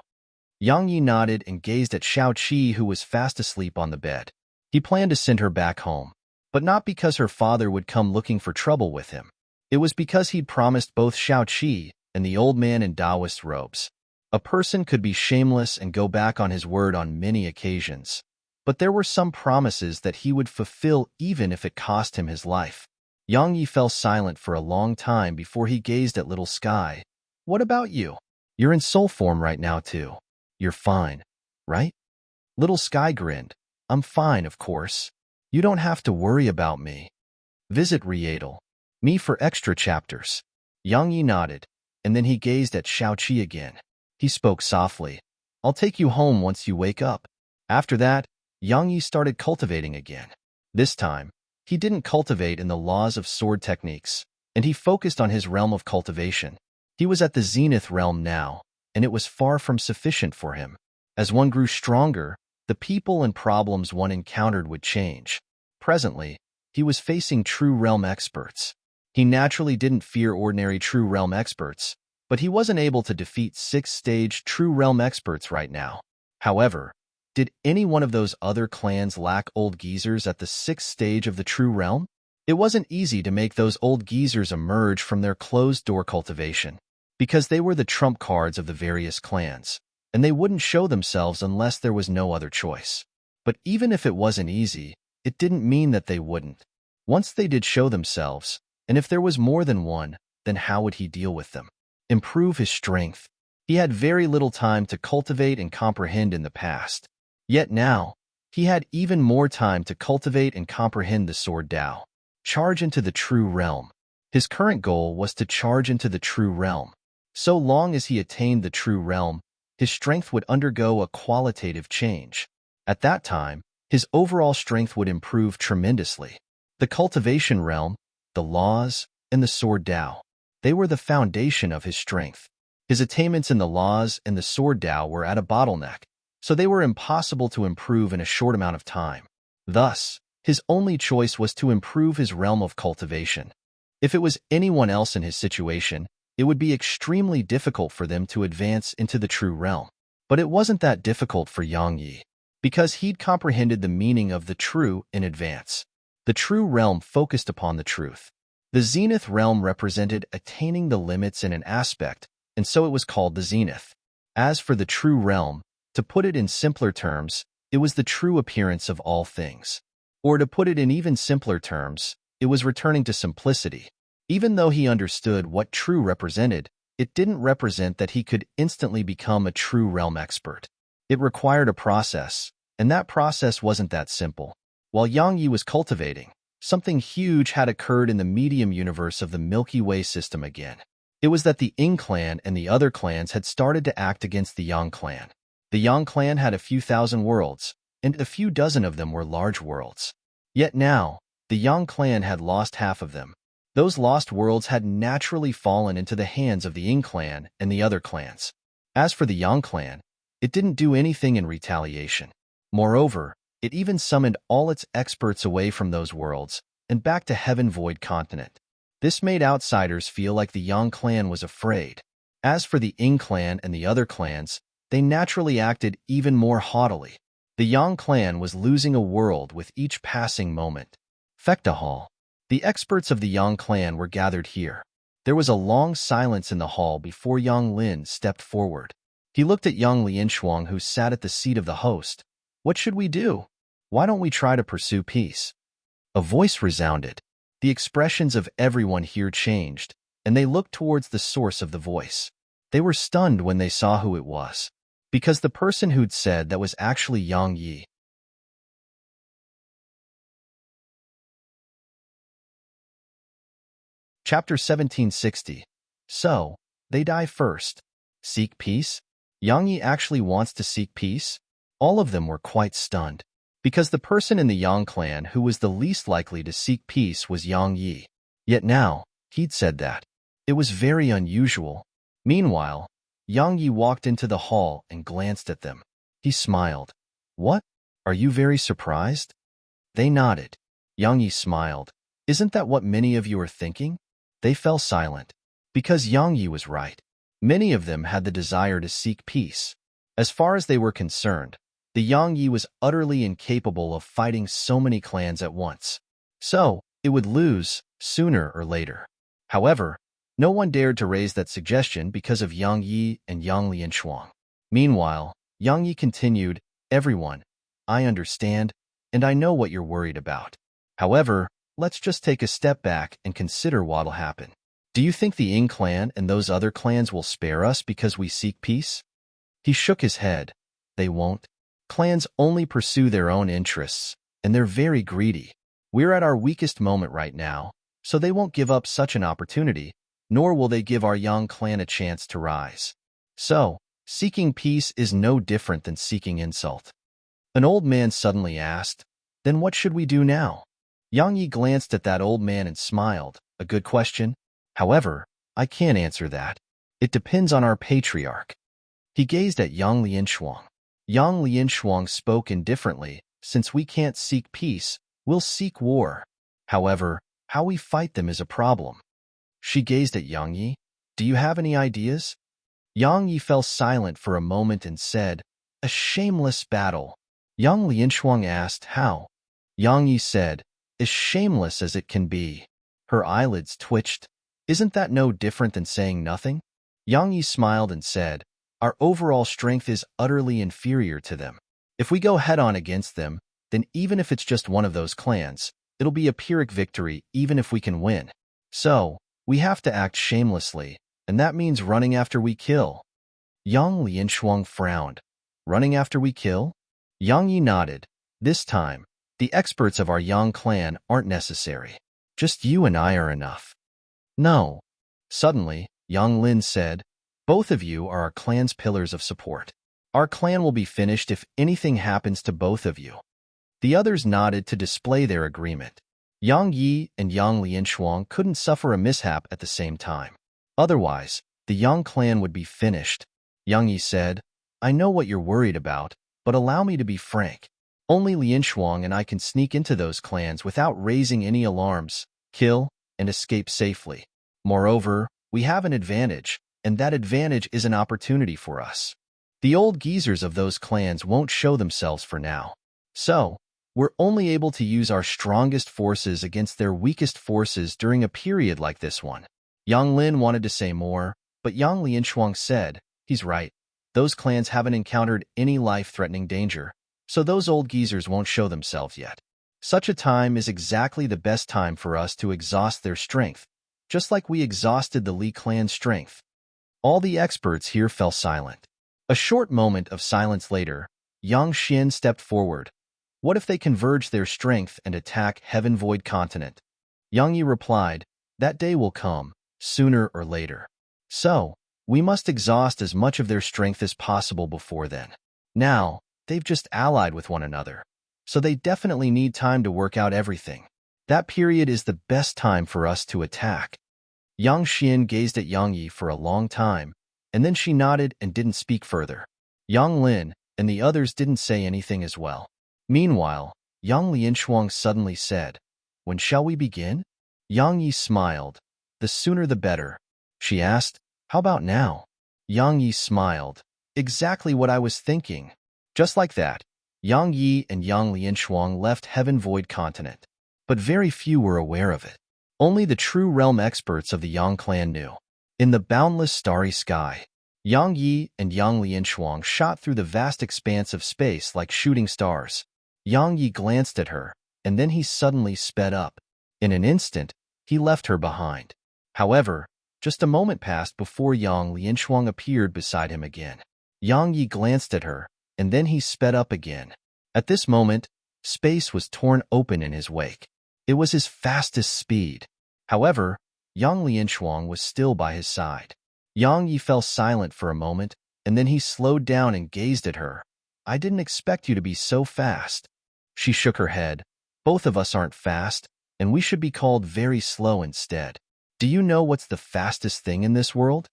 Yang Yi nodded and gazed at Xiao Qi, who was fast asleep on the bed. He planned to send her back home, but not because her father would come looking for trouble with him. It was because he'd promised both Xiao Qi and the old man in Taoist robes. A person could be shameless and go back on his word on many occasions, but there were some promises that he would fulfill even if it cost him his life. Yang Yi fell silent for a long time before he gazed at Little Sky. What about you? You're in soul form right now too. You're fine, right? Little Sky grinned. I'm fine, of course. You don't have to worry about me. Visit Rietal. Me for extra chapters. Yang Yi nodded, and then he gazed at Xiao Qi again. He spoke softly. I'll take you home once you wake up. After that, Yang Yi started cultivating again. This time, he didn't cultivate in the laws of sword techniques, and he focused on his realm of cultivation. He was at the zenith realm now, and it was far from sufficient for him. As one grew stronger, the people and problems one encountered would change. Presently, he was facing true realm experts. He naturally didn't fear ordinary true realm experts, but he wasn't able to defeat 6th-stage true realm experts right now. However, did any one of those other clans lack old geezers at the 6th stage of the true realm? It wasn't easy to make those old geezers emerge from their closed-door cultivation, because they were the trump cards of the various clans, and they wouldn't show themselves unless there was no other choice. But even if it wasn't easy, it didn't mean that they wouldn't. Once they did show themselves, and if there was more than one, then how would he deal with them? Improve his strength. He had very little time to cultivate and comprehend in the past. Yet now, he had even more time to cultivate and comprehend the Sword Tao. Charge into the true realm. His current goal was to charge into the true realm. So long as he attained the true realm, his strength would undergo a qualitative change. At that time, his overall strength would improve tremendously. The cultivation realm, the laws, and the Sword Tao, they were the foundation of his strength. His attainments in the laws and the Sword Tao were at a bottleneck, so they were impossible to improve in a short amount of time. Thus, his only choice was to improve his realm of cultivation. If it was anyone else in his situation, it would be extremely difficult for them to advance into the true realm. But it wasn't that difficult for Yang Yi, because he'd comprehended the meaning of the true in advance. The true realm focused upon the truth. The zenith realm represented attaining the limits in an aspect, and so it was called the zenith. As for the true realm, to put it in simpler terms, it was the true appearance of all things. Or to put it in even simpler terms, it was returning to simplicity. Even though he understood what true represented, it didn't represent that he could instantly become a true realm expert. It required a process, and that process wasn't that simple. While Yang Yi was cultivating, something huge had occurred in the medium universe of the Milky Way system again. It was that the Ying clan and the other clans had started to act against the Yang clan. The Yang clan had a few thousand worlds, and a few dozen of them were large worlds. Yet now, the Yang clan had lost half of them. Those lost worlds had naturally fallen into the hands of the Ying clan and the other clans. As for the Yang clan, it didn't do anything in retaliation. Moreover, it even summoned all its experts away from those worlds and back to Heaven Void Continent. This made outsiders feel like the Yang clan was afraid. As for the Ying clan and the other clans, they naturally acted even more haughtily. The Yang clan was losing a world with each passing moment. Fekta Hall. The experts of the Yang clan were gathered here. There was a long silence in the hall before Yang Lin stepped forward. He looked at Yang Lianshuang, who sat at the seat of the host. What should we do? Why don't we try to pursue peace? A voice resounded. The expressions of everyone here changed, and they looked towards the source of the voice. They were stunned when they saw who it was, because the person who'd said that was actually Yang Yi. Chapter 1760. So, they die first. Seek peace? Yang Yi actually wants to seek peace? All of them were quite stunned, because the person in the Yang clan who was the least likely to seek peace was Yang Yi. Yet now, he'd said that. It was very unusual. Meanwhile, Yang Yi walked into the hall and glanced at them. He smiled. What? Are you very surprised? They nodded. Yang Yi smiled. Isn't that what many of you are thinking? They fell silent, because Yang Yi was right. Many of them had the desire to seek peace. As far as they were concerned, the Yang Yi was utterly incapable of fighting so many clans at once. So, it would lose, sooner or later. However, no one dared to raise that suggestion because of Yang Yi and Yang Lianshuang. Meanwhile, Yang Yi continued, Everyone, I understand, and I know what you're worried about. However, let's just take a step back and consider what'll happen. Do you think the Ying clan and those other clans will spare us because we seek peace? He shook his head. They won't. Clans only pursue their own interests, and they're very greedy. We're at our weakest moment right now, so they won't give up such an opportunity, nor will they give our Yang clan a chance to rise. So, seeking peace is no different than seeking insult. An old man suddenly asked, Then what should we do now? Yang Yi glanced at that old man and smiled. A good question. However, I can't answer that. It depends on our patriarch. He gazed at Yang Lianshuang. Yang Lianshuang spoke indifferently. Since we can't seek peace, we'll seek war. However, how we fight them is a problem. She gazed at Yang Yi. Do you have any ideas? Yang Yi fell silent for a moment and said, A shameless battle. Yang Lianshuang asked, How? Yang Yi said, As shameless as it can be. Her eyelids twitched. Isn't that no different than saying nothing? Yang Yi smiled and said, Our overall strength is utterly inferior to them. If we go head-on against them, then even if it's just one of those clans, it'll be a Pyrrhic victory even if we can win. So, we have to act shamelessly, and that means running after we kill. Yang Lianshuang frowned. Running after we kill? Yang Yi nodded. This time, the experts of our Yang clan aren't necessary. Just you and I are enough. No. Suddenly, Yang Lin said, Both of you are our clan's pillars of support. Our clan will be finished if anything happens to both of you. The others nodded to display their agreement. Yang Yi and Yang Lianshuang couldn't suffer a mishap at the same time. Otherwise, the Yang clan would be finished. Yang Yi said, I know what you're worried about, but allow me to be frank. Only Lianshuang and I can sneak into those clans without raising any alarms, kill, and escape safely. Moreover, we have an advantage, and that advantage is an opportunity for us. The old geezers of those clans won't show themselves for now. So, we're only able to use our strongest forces against their weakest forces during a period like this one. Yang Lin wanted to say more, but Yang Lianshuang said, He's right. Those clans haven't encountered any life-threatening danger, so those old geezers won't show themselves yet. Such a time is exactly the best time for us to exhaust their strength, just like we exhausted the Li clan's strength. All the experts here fell silent. A short moment of silence later, Yang Xian stepped forward. What if they converge their strength and attack Heaven Void Continent? Yang Yi replied, That day will come, sooner or later. So, we must exhaust as much of their strength as possible before then. Now, they've just allied with one another. So they definitely need time to work out everything. That period is the best time for us to attack. Yang Xian gazed at Yang Yi for a long time, and then she nodded and didn't speak further. Yang Lin and the others didn't say anything as well. Meanwhile, Yang Lianshuang suddenly said, "When shall we begin?" Yang Yi smiled. "The sooner the better." She asked, "How about now?" Yang Yi smiled. "Exactly what I was thinking." Just like that, Yang Yi and Yang Lianshuang left Heaven Void Continent. But very few were aware of it. Only the true realm experts of the Yang clan knew. In the boundless starry sky, Yang Yi and Yang Lianshuang shot through the vast expanse of space like shooting stars. Yang Yi glanced at her, and then he suddenly sped up. In an instant, he left her behind. However, just a moment passed before Yang Lianshuang appeared beside him again. Yang Yi glanced at her, and then he sped up again. At this moment, space was torn open in his wake. It was his fastest speed. However, Yang Lianshuang was still by his side. Yang Yi fell silent for a moment, and then he slowed down and gazed at her. "I didn't expect you to be so fast." She shook her head. "Both of us aren't fast, and we should be called very slow instead. Do you know what's the fastest thing in this world?"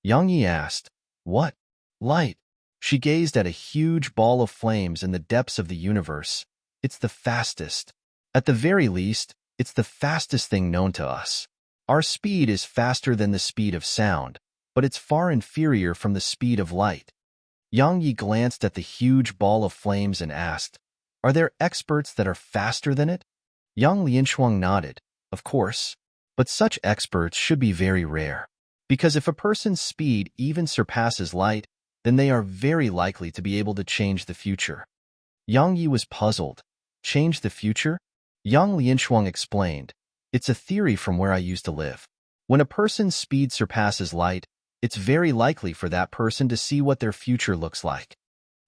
Yang Yi asked. "What?" "Light." She gazed at a huge ball of flames in the depths of the universe. "It's the fastest. At the very least, it's the fastest thing known to us. Our speed is faster than the speed of sound, but it's far inferior from the speed of light." Yang Yi glanced at the huge ball of flames and asked, "Are there experts that are faster than it?" Yang Lianshuang nodded. "Of course. But such experts should be very rare. Because if a person's speed even surpasses light, then they are very likely to be able to change the future." Yang Yi was puzzled. "Change the future?" Yang Lianshuang explained, "It's a theory from where I used to live. When a person's speed surpasses light, it's very likely for that person to see what their future looks like."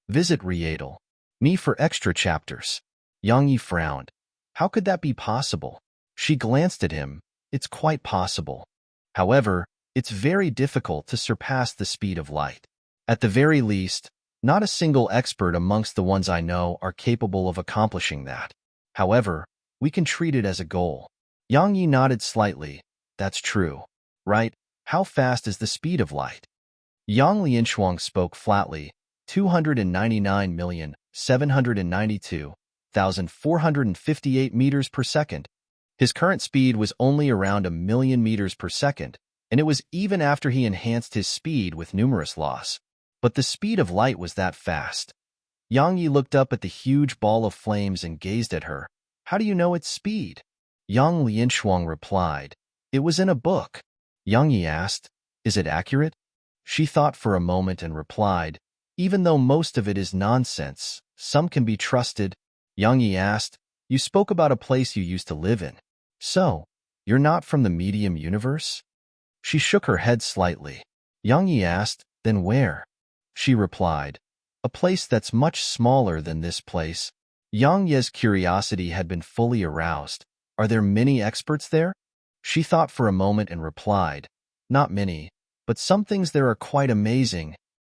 Visit Readle. Me for extra chapters. Yang Yi frowned. How could that be possible? She glanced at him. It's quite possible. However, it's very difficult to surpass the speed of light. At the very least, not a single expert amongst the ones I know are capable of accomplishing that. However, we can treat it as a goal. Yang Yi nodded slightly. That's true. Right? How fast is the speed of light? Yang Lianshuang spoke flatly. 299,792,458 meters per second. His current speed was only around 1,000,000 meters per second, and it was even after he enhanced his speed with numerous loss. But the speed of light was that fast. Yang Yi looked up at the huge ball of flames and gazed at her. "How do you know its speed?" Yang Lianshuang replied, "It was in a book." Yang Yi asked, "Is it accurate?" She thought for a moment and replied, "Even though most of it is nonsense, some can be trusted." Yang Yi asked, "You spoke about a place you used to live in. So, you're not from the medium universe?" She shook her head slightly. Yang Yi asked, "Then where?" She replied, "A place that's much smaller than this place." Yang Ye's curiosity had been fully aroused. "Are there many experts there?" She thought for a moment and replied, "Not many, but some things there are quite amazing."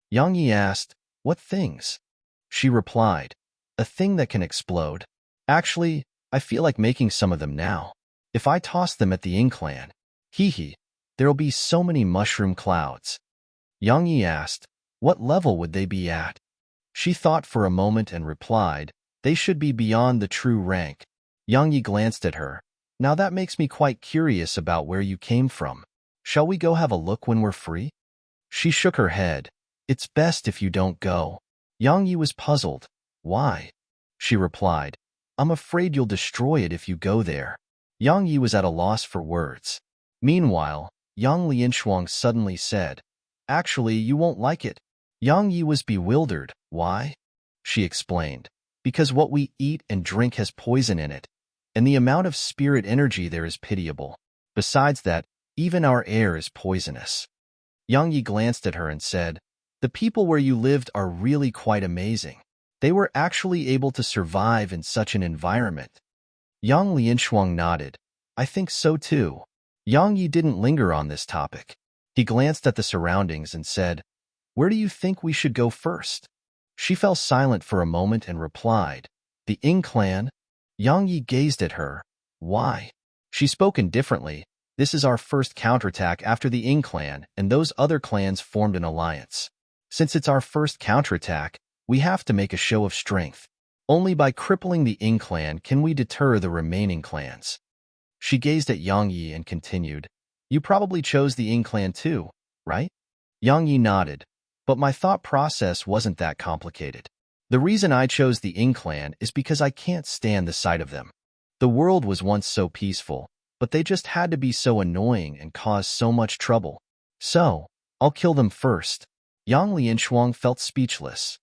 Yang Yi asked, "What things?" She replied, "A thing that can explode. Actually, I feel like making some of them now. If I toss them at the Ing clan, hee, there'll be so many mushroom clouds." Yang Yi asked, "What level would they be at?" She thought for a moment and replied, "They should be beyond the true rank." Yang Yi glanced at her. "Now that makes me quite curious about where you came from. Shall we go have a look when we're free?" She shook her head. "It's best if you don't go." Yang Yi was puzzled. "Why?" She replied, "I'm afraid you'll destroy it if you go there." Yang Yi was at a loss for words. Meanwhile, Yang Lianshuang suddenly said, "Actually, you won't like it." Yang Yi was bewildered. "Why?" She explained, "Because what we eat and drink has poison in it, and the amount of spirit energy there is pitiable. Besides that, even our air is poisonous." Yang Yi glanced at her and said, "The people where you lived are really quite amazing. They were actually able to survive in such an environment." Yang Lianshuang nodded. "I think so too." Yang Yi didn't linger on this topic. He glanced at the surroundings and said, "Where do you think we should go first?" She fell silent for a moment and replied, "The Ing clan?" Yang Yi gazed at her. "Why?" She spoke indifferently. "This is our first counterattack after the Ing clan and those other clans formed an alliance. Since it's our first counterattack, we have to make a show of strength. Only by crippling the Ing clan can we deter the remaining clans." She gazed at Yang Yi and continued, "You probably chose the Ing clan too, right?" Yang Yi nodded, "But my thought process wasn't that complicated. The reason I chose the Ing clan is because I can't stand the sight of them. The world was once so peaceful, but they just had to be so annoying and cause so much trouble. So, I'll kill them first." Yang Lianshuang felt speechless.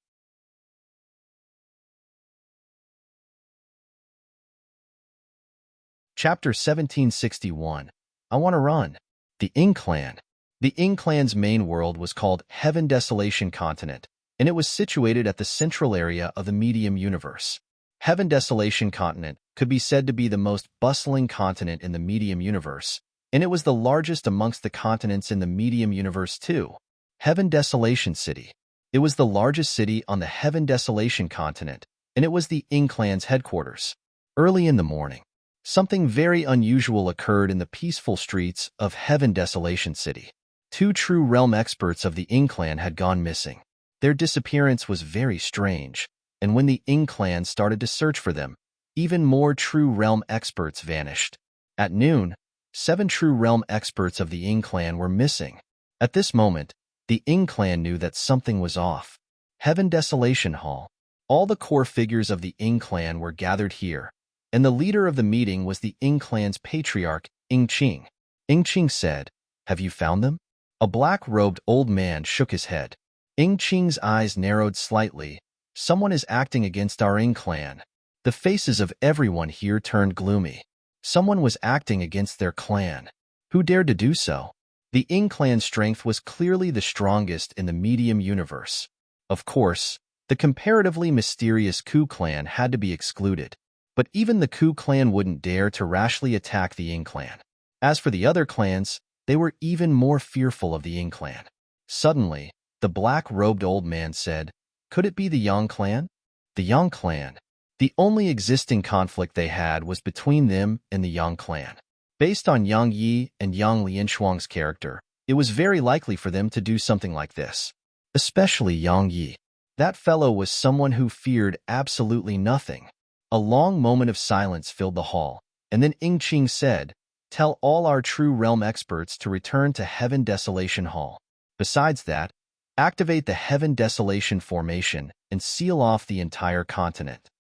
Chapter 1761. I Want to Run. The Ing Clan. The Ing Clan's main world was called Heaven Desolation Continent, and it was situated at the central area of the medium universe. Heaven Desolation Continent could be said to be the most bustling continent in the medium universe, and it was the largest amongst the continents in the medium universe too. Heaven Desolation City. It was the largest city on the Heaven Desolation Continent, and it was the Ing Clan's headquarters. Early in the morning, something very unusual occurred in the peaceful streets of Heaven Desolation City. Two true realm experts of the Ing clan had gone missing. Their disappearance was very strange, and when the Ing clan started to search for them, even more true realm experts vanished. At noon, 7 true realm experts of the Ing clan were missing. At this moment, the Ing clan knew that something was off. Heaven Desolation Hall. All the core figures of the Ing clan were gathered here, and the leader of the meeting was the Ing clan's patriarch, Ing Qing. Ing Qing said, "Have you found them?" A black-robed old man shook his head. Ing Qing's eyes narrowed slightly. "Someone is acting against our Ing clan." The faces of everyone here turned gloomy. Someone was acting against their clan. Who dared to do so? The Ing clan's strength was clearly the strongest in the medium universe. Of course, the comparatively mysterious Ku clan had to be excluded, but even the Ku clan wouldn't dare to rashly attack the Ing clan. As for the other clans, they were even more fearful of the Ing clan. Suddenly, the black-robed old man said, "Could it be the Yang clan?" The Yang clan. The only existing conflict they had was between them and the Yang clan. Based on Yang Yi and Yang Lianshuang's character, it was very likely for them to do something like this. Especially Yang Yi. That fellow was someone who feared absolutely nothing. A long moment of silence filled the hall, and then Ing Qing said, "Tell all our true realm experts to return to Heaven Desolation Hall. Besides that, activate the Heaven Desolation formation and seal off the entire continent."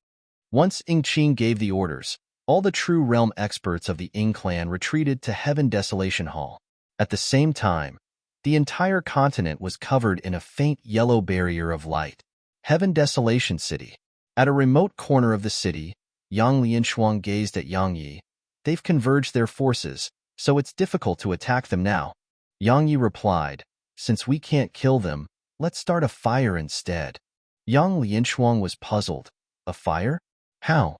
Once Ing Qing gave the orders, all the true realm experts of the Ing clan retreated to Heaven Desolation Hall. At the same time, the entire continent was covered in a faint yellow barrier of light. Heaven Desolation City. At a remote corner of the city, Yang Lianshuang gazed at Yang Yi. "They've converged their forces, so it's difficult to attack them now." Yang Yi replied, "Since we can't kill them, let's start a fire instead." Yang Lianshuang was puzzled. A fire? How?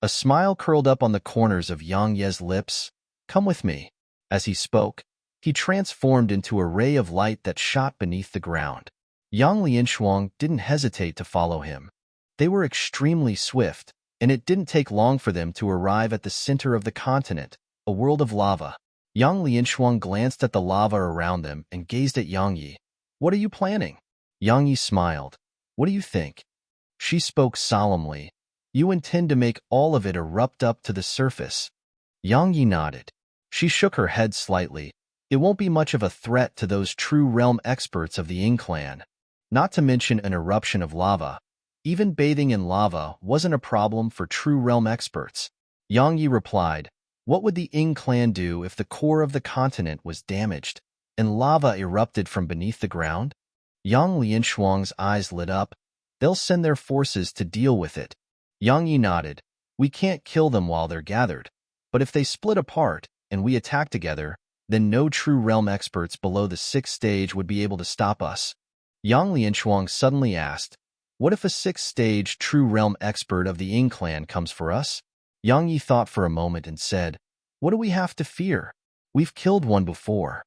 A smile curled up on the corners of Yang Ye's lips. "Come with me." As he spoke, he transformed into a ray of light that shot beneath the ground. Yang Lianshuang didn't hesitate to follow him. They were extremely swift, and it didn't take long for them to arrive at the center of the continent, a world of lava. Yang Lianshuang glanced at the lava around them and gazed at Yang Yi. "What are you planning?" Yang Yi smiled. "What do you think?" She spoke solemnly. "You intend to make all of it erupt up to the surface." Yang Yi nodded. She shook her head slightly. "It won't be much of a threat to those true realm experts of the Ing clan. Not to mention an eruption of lava. Even bathing in lava wasn't a problem for true realm experts." Yang Yi replied, "What would the Ing clan do if the core of the continent was damaged and lava erupted from beneath the ground?" Yang Lianshuang's eyes lit up. "They'll send their forces to deal with it." Yang Yi nodded. "We can't kill them while they're gathered, but if they split apart and we attack together, then no true realm experts below the 6th stage would be able to stop us." Yang Lianshuang suddenly asked, "What if a 6th stage true realm expert of the Ing clan comes for us?" Yang Yi thought for a moment and said, "What do we have to fear? We've killed one before."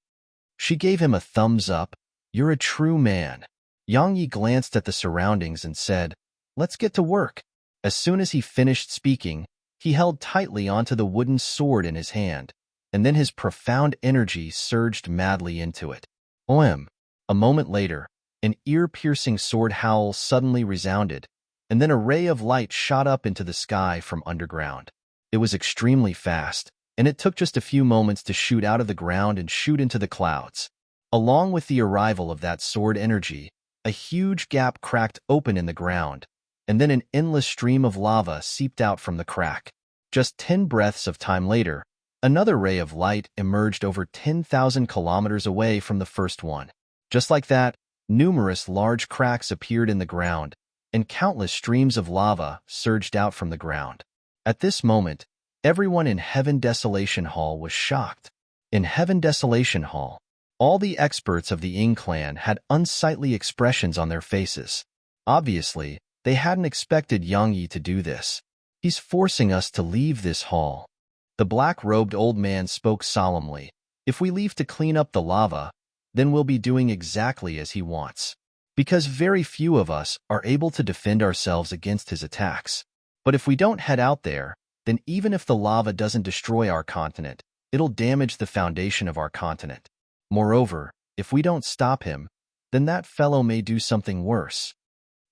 She gave him a thumbs up. "You're a true man." Yang Yi glanced at the surroundings and said, "Let's get to work." As soon as he finished speaking, he held tightly onto the wooden sword in his hand, and then his profound energy surged madly into it. OM. A moment later, an ear-piercing sword howl suddenly resounded, and then a ray of light shot up into the sky from underground. It was extremely fast, and it took just a few moments to shoot out of the ground and shoot into the clouds. Along with the arrival of that sword energy, a huge gap cracked open in the ground, and then an endless stream of lava seeped out from the crack. Just 10 breaths of time later, another ray of light emerged over 10,000 kilometers away from the first one. Just like that, numerous large cracks appeared in the ground, and countless streams of lava surged out from the ground. At this moment, everyone in Heaven Desolation Hall was shocked. In Heaven Desolation Hall, all the experts of the Ying clan had unsightly expressions on their faces. Obviously, they hadn't expected Yang Yi to do this. "He's forcing us to leave this hall." The black-robed old man spoke solemnly. "If we leave to clean up the lava, then we'll be doing exactly as he wants. Because very few of us are able to defend ourselves against his attacks. But if we don't head out there, then even if the lava doesn't destroy our continent, it'll damage the foundation of our continent. Moreover, if we don't stop him, then that fellow may do something worse.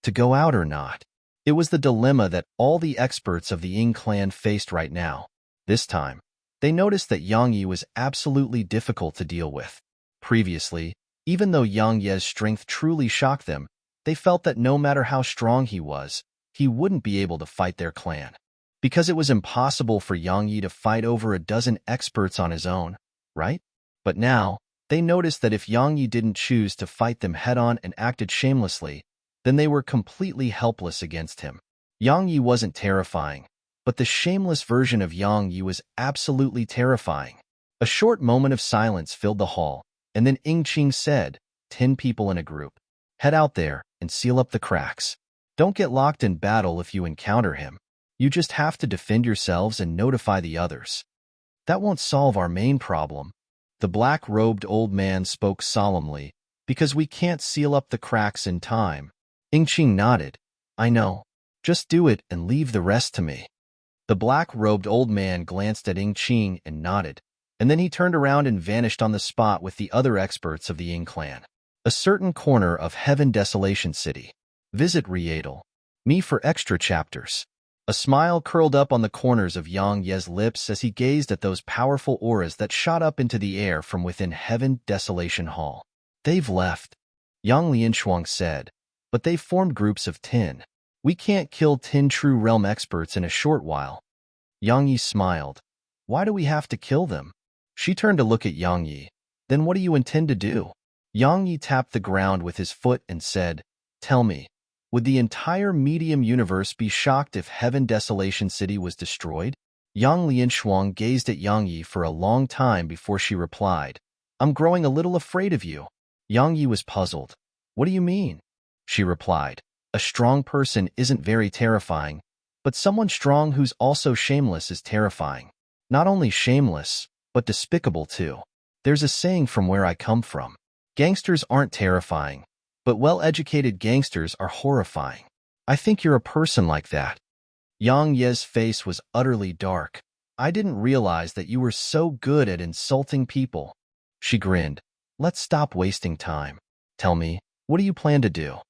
To go out or not?" It was the dilemma that all the experts of the Ying clan faced right now. This time, they noticed that Yang Yi was absolutely difficult to deal with. Previously, even though Yang Ye's strength truly shocked them, they felt that no matter how strong he was, he wouldn't be able to fight their clan. Because it was impossible for Yang Yi to fight over a dozen experts on his own, right? But now, they noticed that if Yang Yi didn't choose to fight them head-on and acted shamelessly, then they were completely helpless against him. Yang Yi wasn't terrifying, but the shameless version of Yang Yi was absolutely terrifying. A short moment of silence filled the hall, and then Ying Qing said, 10 people in a group. Head out there and seal up the cracks. Don't get locked in battle if you encounter him. You just have to defend yourselves and notify the others. That won't solve our main problem. The black-robed old man spoke solemnly, because we can't seal up the cracks in time. Ying Qing nodded. "I know. Just do it and leave the rest to me." The black-robed old man glanced at Ying Qing and nodded, and then he turned around and vanished on the spot with the other experts of the Ying clan. A certain corner of Heaven Desolation City. Visit Riedel. Me for extra chapters. A smile curled up on the corners of Yang Ye's lips as he gazed at those powerful auras that shot up into the air from within Heaven Desolation Hall. "They've left," Yang Lianshuang said, "but they've formed groups of 10. We can't kill 10 true realm experts in a short while." Yang Yi smiled. "Why do we have to kill them?" She turned to look at Yang Yi. "Then what do you intend to do?" Yang Yi tapped the ground with his foot and said, "Tell me, would the entire medium universe be shocked if Heaven Desolation City was destroyed?" Yang Lianshuang gazed at Yang Yi for a long time before she replied, "I'm growing a little afraid of you." Yang Yi was puzzled. "What do you mean?" She replied, "A strong person isn't very terrifying, but someone strong who's also shameless is terrifying. Not only shameless, but despicable too. There's a saying from where I come from. Gangsters aren't terrifying, but well-educated gangsters are horrifying. I think you're a person like that." Yang Ye's face was utterly dark. "I didn't realize that you were so good at insulting people." She grinned. "Let's stop wasting time. Tell me, what do you plan to do?"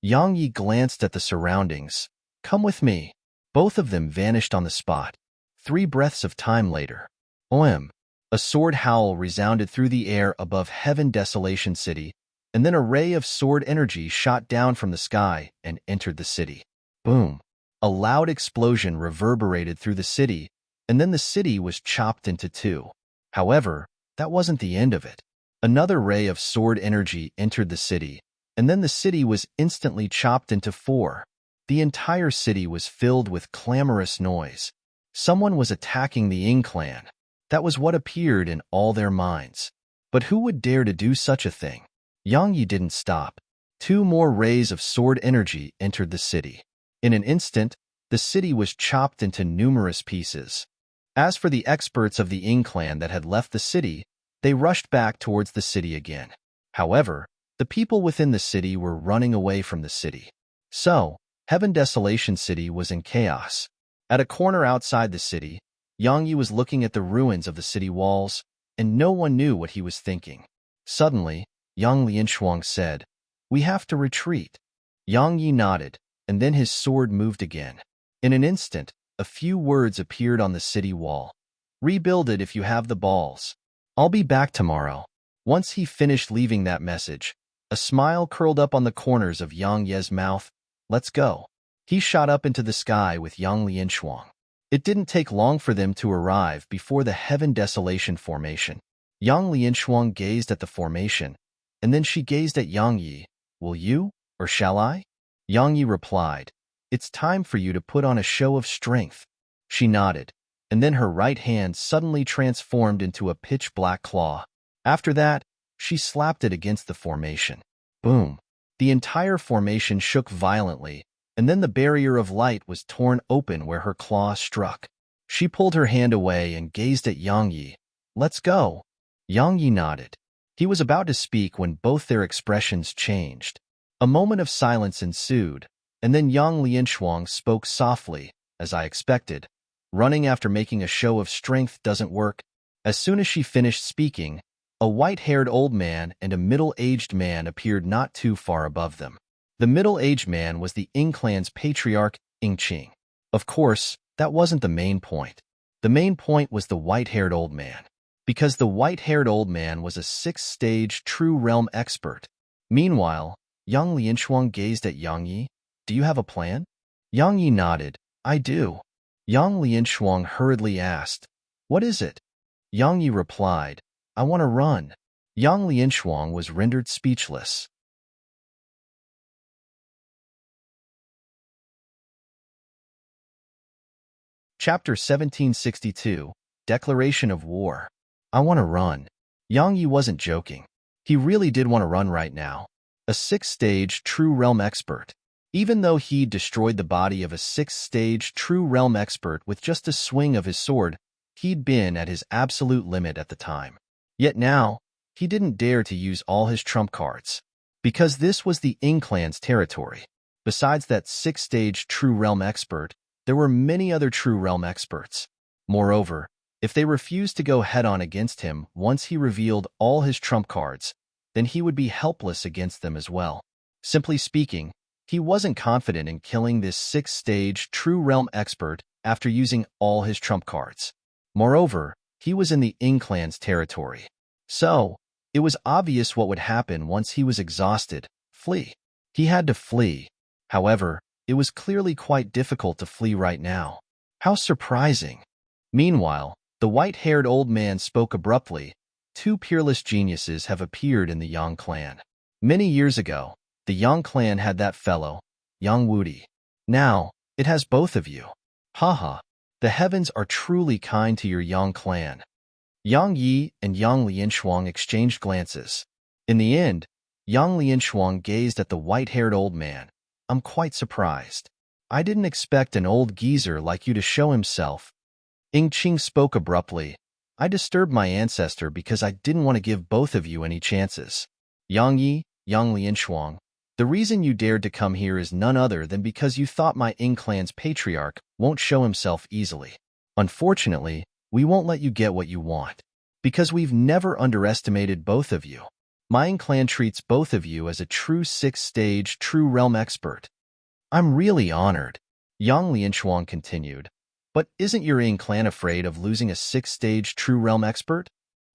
Yang Yi glanced at the surroundings. "Come with me." Both of them vanished on the spot. 3 breaths of time later. OM. A sword howl resounded through the air above Heaven Desolation City, and then a ray of sword energy shot down from the sky and entered the city. Boom! A loud explosion reverberated through the city, and then the city was chopped into 2. However, that wasn't the end of it. Another ray of sword energy entered the city, and then the city was instantly chopped into 4. The entire city was filled with clamorous noise. Someone was attacking the Ying clan. That was what appeared in all their minds. But who would dare to do such a thing? Yang Yi didn't stop. 2 more rays of sword energy entered the city. In an instant, the city was chopped into numerous pieces. As for the experts of the Ying clan that had left the city, they rushed back towards the city again. However, The people within the city were running away from the city. So, Heaven Desolation City was in chaos. At a corner outside the city, Yang Yi was looking at the ruins of the city walls, and no one knew what he was thinking. Suddenly, Yang Lianshuang said, "We have to retreat." Yang Yi nodded, and then his sword moved again. In an instant, a few words appeared on the city wall. "Rebuild it if you have the balls. I'll be back tomorrow." Once he finished leaving that message, a smile curled up on the corners of Yang Ye's mouth. "Let's go." He shot up into the sky with Yang Lianshuang. It didn't take long for them to arrive before the Heaven Desolation formation. Yang Lianshuang gazed at the formation, and then she gazed at Yang Yi. "Will you, or shall I?" Yang Yi replied, "It's time for you to put on a show of strength." She nodded, and then her right hand suddenly transformed into a pitch-black claw. After that, she slapped it against the formation. Boom! The entire formation shook violently, and then the barrier of light was torn open where her claw struck. She pulled her hand away and gazed at Yang Yi. "Let's go." Yang Yi nodded. He was about to speak when both their expressions changed. A moment of silence ensued, and then Yang Lianshuang spoke softly, "As I expected. Running after making a show of strength doesn't work." As soon as she finished speaking, a white-haired old man and a middle-aged man appeared not too far above them. The middle-aged man was the Ying clan's patriarch, Ying Qing. Of course, that wasn't the main point. The main point was the white-haired old man. Because the white-haired old man was a sixth-stage true realm expert. Meanwhile, Yang Lianshuang gazed at Yang Yi. "Do you have a plan?" Yang Yi nodded. "I do." Yang Lianshuang hurriedly asked, "What is it?" Yang Yi replied, "I want to run." Yang Lianshuang was rendered speechless. Chapter 1762, Declaration of War. "I want to run." Yang Yi wasn't joking. He really did want to run right now. A sixth-stage true realm expert. Even though he destroyed the body of a sixth-stage true realm expert with just a swing of his sword, he'd been at his absolute limit at the time. Yet now, he didn't dare to use all his trump cards. Because this was the Ying clan's territory. Besides that sixth-stage true realm expert, there were many other true realm experts. Moreover, if they refused to go head-on against him once he revealed all his trump cards, then he would be helpless against them as well. Simply speaking, he wasn't confident in killing this sixth-stage true realm expert after using all his trump cards. Moreover, he was in the Ying clan's territory. So, it was obvious what would happen once he was exhausted: flee. He had to flee. However, it was clearly quite difficult to flee right now. How surprising! Meanwhile, the white-haired old man spoke abruptly. "Two peerless geniuses have appeared in the Yang clan. Many years ago, the Yang clan had that fellow, Yang Wudi. Now, it has both of you. Haha, the heavens are truly kind to your Yang clan." Yang Yi and Yang Lianshuang exchanged glances. In the end, Yang Lianshuang gazed at the white-haired old man. "I'm quite surprised. I didn't expect an old geezer like you to show himself." Ying Qing spoke abruptly. "I disturbed my ancestor because I didn't want to give both of you any chances. Yang Yi, Yang Lianshuang, the reason you dared to come here is none other than because you thought my Ying clan's patriarch won't show himself easily. Unfortunately, we won't let you get what you want. Because we've never underestimated both of you. My Ying clan treats both of you as a true sixth-stage true realm expert." "I'm really honored," Yang Lianshuang continued. "But isn't your Ying clan afraid of losing a sixth-stage true realm expert?"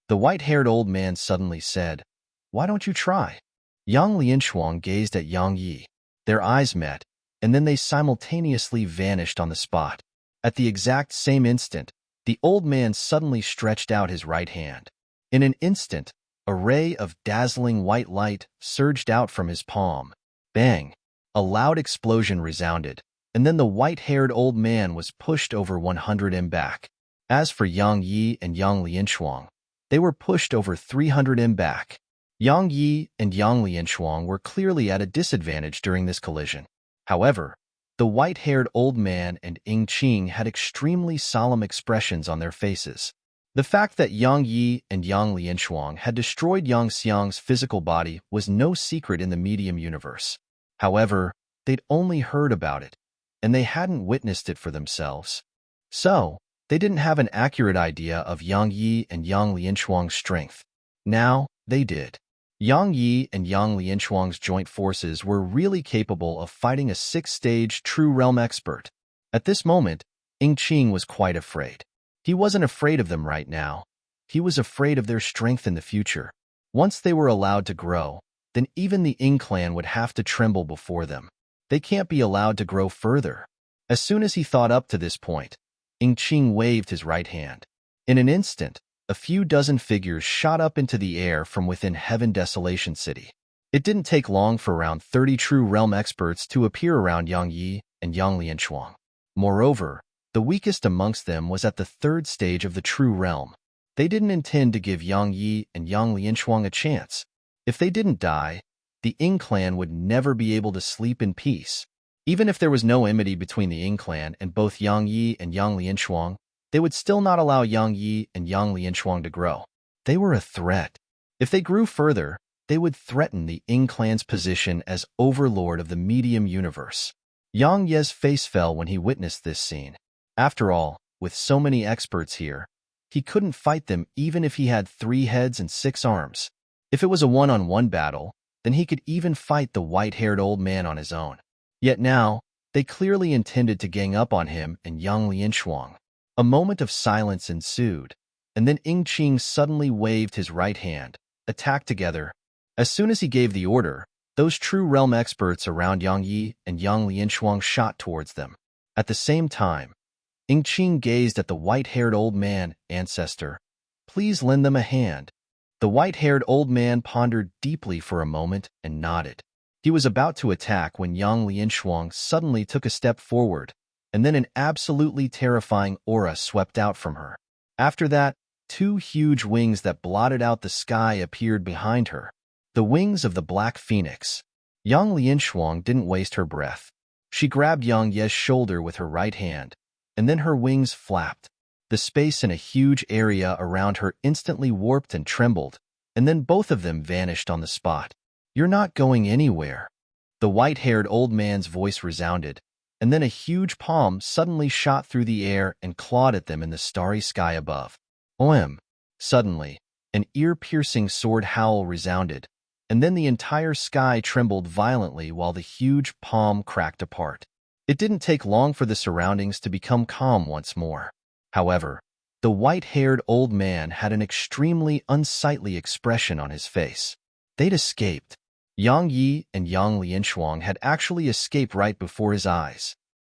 The white-haired old man suddenly said, "Why don't you try?" Yang Lianshuang gazed at Yang Yi. Their eyes met, and then they simultaneously vanished on the spot. At the exact same instant, the old man suddenly stretched out his right hand. In an instant, a ray of dazzling white light surged out from his palm. Bang! A loud explosion resounded, and then the white-haired old man was pushed over 100 m back. As for Yang Yi and Yang Lianshuang, they were pushed over 300 m back. Yang Yi and Yang Lianshuang were clearly at a disadvantage during this collision. However, the white-haired old man and Ying Qing had extremely solemn expressions on their faces. The fact that Yang Yi and Yang Lianshuang had destroyed Yang Xiang's physical body was no secret in the medium universe. However, they'd only heard about it, and they hadn't witnessed it for themselves. So, they didn't have an accurate idea of Yang Yi and Yang Lianshuang's strength. Now, they did. Yang Yi and Yang Lianshuang's joint forces were really capable of fighting a six-stage true realm expert. At this moment, Ying Qing was quite afraid. He wasn't afraid of them right now. He was afraid of their strength in the future. Once they were allowed to grow, then even the Ying clan would have to tremble before them. They can't be allowed to grow further. As soon as he thought up to this point, Ying Qing waved his right hand. In an instant, a few dozen figures shot up into the air from within Heaven Desolation City. It didn't take long for around 30 true realm experts to appear around Yang Yi and Yang Lianshuang. Moreover, the weakest amongst them was at the third stage of the true realm. They didn't intend to give Yang Yi and Yang Lianshuang a chance. If they didn't die, the Ying clan would never be able to sleep in peace. Even if there was no enmity between the Ying clan and both Yang Yi and Yang Lianshuang, they would still not allow Yang Yi and Yang Lianshuang to grow. They were a threat. If they grew further, they would threaten the Ying clan's position as overlord of the medium universe. Yang Ye's face fell when he witnessed this scene. After all, with so many experts here, he couldn't fight them even if he had 3 heads and 6 arms. If it was a one-on-one battle, then he could even fight the white-haired old man on his own. Yet now, they clearly intended to gang up on him and Yang Lianshuang. A moment of silence ensued, and then Ying Qing suddenly waved his right hand, attacked together. As soon as he gave the order, those true realm experts around Yang Yi and Yang Lianshuang shot towards them. At the same time, Ying Qing gazed at the white-haired old man, ancestor. Please lend them a hand. The white-haired old man pondered deeply for a moment and nodded. He was about to attack when Yang Lianshuang suddenly took a step forward, and then an absolutely terrifying aura swept out from her. After that, 2 huge wings that blotted out the sky appeared behind her. The wings of the Black Phoenix. Yang Lianshuang didn't waste her breath. She grabbed Yang Ye's shoulder with her right hand, and then her wings flapped. The space in a huge area around her instantly warped and trembled, and then both of them vanished on the spot. You're not going anywhere. The white-haired old man's voice resounded, and then a huge palm suddenly shot through the air and clawed at them in the starry sky above. Oem! Suddenly, an ear-piercing sword howl resounded, and then the entire sky trembled violently while the huge palm cracked apart. It didn't take long for the surroundings to become calm once more. However, the white-haired old man had an extremely unsightly expression on his face. They'd escaped. Yang Yi and Yang Lianshuang had actually escaped right before his eyes.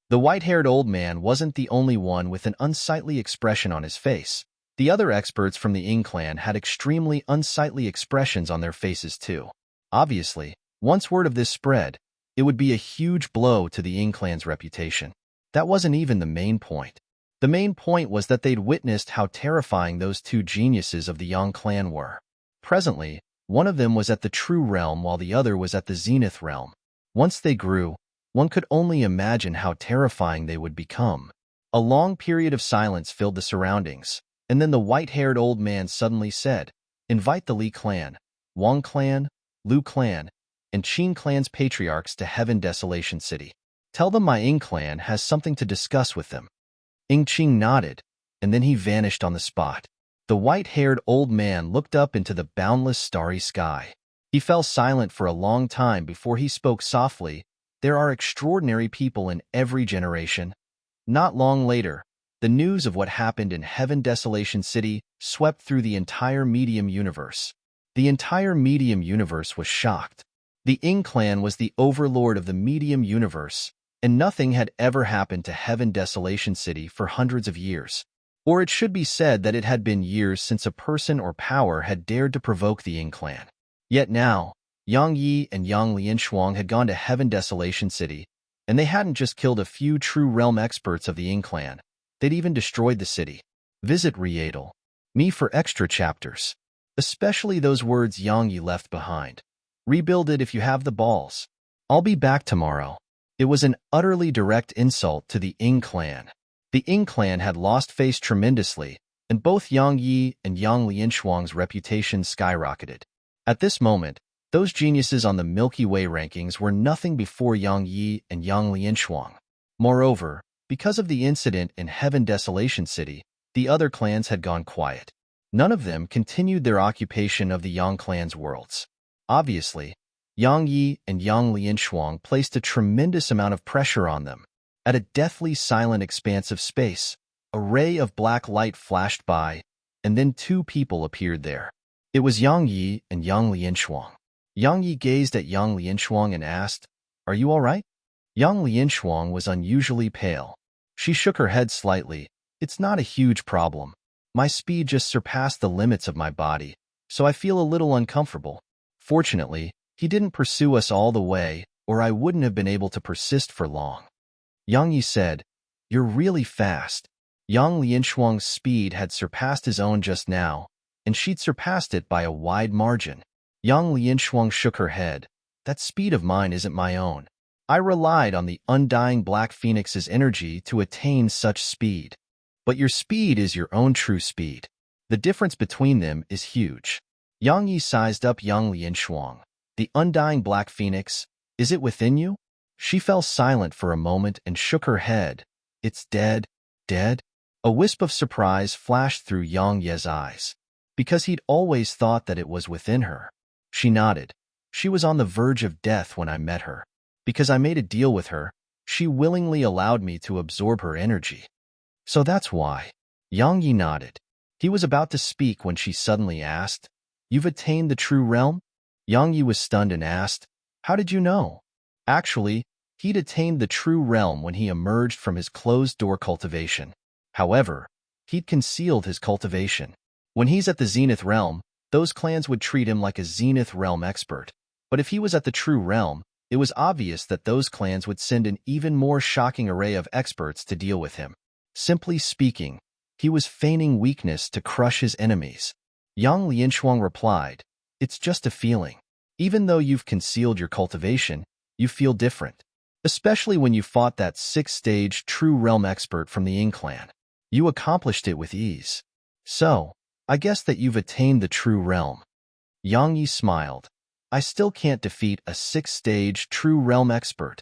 The white-haired old man wasn't the only one with an unsightly expression on his face. The other experts from the Ying clan had extremely unsightly expressions on their faces too. Obviously, once word of this spread, it would be a huge blow to the Ying clan's reputation. That wasn't even the main point. The main point was that they'd witnessed how terrifying those 2 geniuses of the Yang clan were. Presently, one of them was at the true realm while the other was at the zenith realm. Once they grew, one could only imagine how terrifying they would become. A long period of silence filled the surroundings, and then the white-haired old man suddenly said, "Invite the Li clan, Wang clan, Lu clan, and Qin clan's patriarchs to Heaven Desolation City. Tell them my Ying clan has something to discuss with them." Ying Qing nodded, and then he vanished on the spot. The white-haired old man looked up into the boundless starry sky. He fell silent for a long time before he spoke softly. There are extraordinary people in every generation. Not long later, the news of what happened in Heaven Desolation City swept through the entire medium universe. The entire medium universe was shocked. The Ying clan was the overlord of the medium universe, and nothing had ever happened to Heaven Desolation City for hundreds of years. Or it should be said that it had been years since a person or power had dared to provoke the Ying clan. Yet now, Yang Yi and Yang Lianshuang had gone to Heaven Desolation City, and they hadn't just killed a few true realm experts of the Ying clan, they'd even destroyed the city. Visit Me for extra chapters. Especially those words Yang Yi left behind. Rebuild it if you have the balls. I'll be back tomorrow. It was an utterly direct insult to the Ying clan. The Ying clan had lost face tremendously, and both Yang Yi and Yang Lianshuang's reputation skyrocketed. At this moment, those geniuses on the Milky Way rankings were nothing before Yang Yi and Yang Lianshuang. Moreover, because of the incident in Heaven Desolation City, the other clans had gone quiet. None of them continued their occupation of the Yang clan's worlds. Obviously, Yang Yi and Yang Lianshuang placed a tremendous amount of pressure on them. At a deathly silent expanse of space, a ray of black light flashed by, and then two people appeared there. It was Yang Yi and Yang Lianshuang. Yang Yi gazed at Yang Lianshuang and asked, "Are you all right?" Yang Lianshuang was unusually pale. She shook her head slightly. "It's not a huge problem. My speed just surpassed the limits of my body, so I feel a little uncomfortable. Fortunately, he didn't pursue us all the way, or I wouldn't have been able to persist for long." Yang Yi said, "You're really fast." Yang Lianshuang's speed had surpassed his own just now, and she'd surpassed it by a wide margin. Yang Lianshuang shook her head. "That speed of mine isn't my own. I relied on the undying Black Phoenix's energy to attain such speed. But your speed is your own true speed. The difference between them is huge." Yang Yi sized up Yang Lianshuang. "The undying Black Phoenix, is it within you?" She fell silent for a moment and shook her head. "It's dead." "Dead?" A wisp of surprise flashed through Yang Ye's eyes, because he'd always thought that it was within her. She nodded. "She was on the verge of death when I met her. Because I made a deal with her, she willingly allowed me to absorb her energy. So that's why." Yang Yi nodded. He was about to speak when she suddenly asked, "You've attained the true realm?" Yang Yi was stunned and asked, "How did you know?" Actually, he'd attained the true realm when he emerged from his closed-door cultivation. However, he'd concealed his cultivation. When he's at the Zenith realm, those clans would treat him like a Zenith realm expert. But if he was at the true realm, it was obvious that those clans would send an even more shocking array of experts to deal with him. Simply speaking, he was feigning weakness to crush his enemies. Yang Lianshuang replied, "It's just a feeling. Even though you've concealed your cultivation, you feel different. Especially when you fought that 6th-stage true realm expert from the Ying clan. You accomplished it with ease. So, I guess that you've attained the true realm." Yang Yi smiled. "I still can't defeat a 6th-stage true realm expert."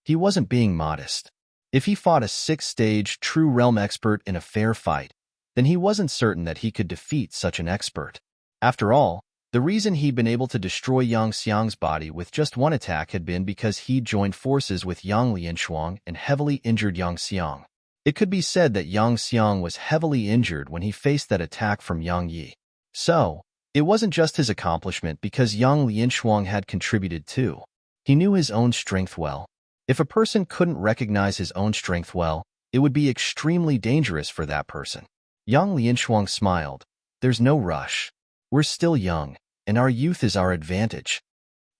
He wasn't being modest. If he fought a 6th-stage true realm expert in a fair fight, then he wasn't certain that he could defeat such an expert. After all, the reason he'd been able to destroy Yang Xiang's body with just one attack had been because he'd joined forces with Yang Lianshuang and heavily injured Yang Xiang. It could be said that Yang Xiang was heavily injured when he faced that attack from Yang Yi. So, it wasn't just his accomplishment because Yang Lianshuang had contributed too. He knew his own strength well. If a person couldn't recognize his own strength well, it would be extremely dangerous for that person. Yang Lianshuang smiled. "There's no rush. We're still young, and our youth is our advantage."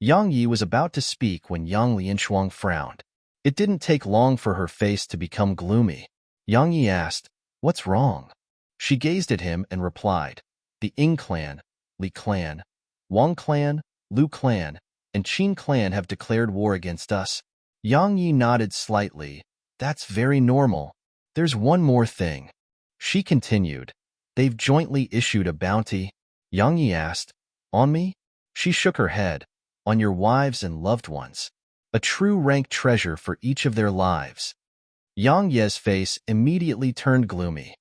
Yang Yi was about to speak when Yang Lianshuang frowned. It didn't take long for her face to become gloomy. Yang Yi asked, "What's wrong?" She gazed at him and replied, "The Ying clan, Li clan, Wang clan, Lu clan, and Qin clan have declared war against us." Yang Yi nodded slightly. "That's very normal. There's one more thing." She continued, "They've jointly issued a bounty." Yang Yi asked, "On me?" She shook her head. "On your wives and loved ones. A true rank treasure for each of their lives." Yang Ye's face immediately turned gloomy.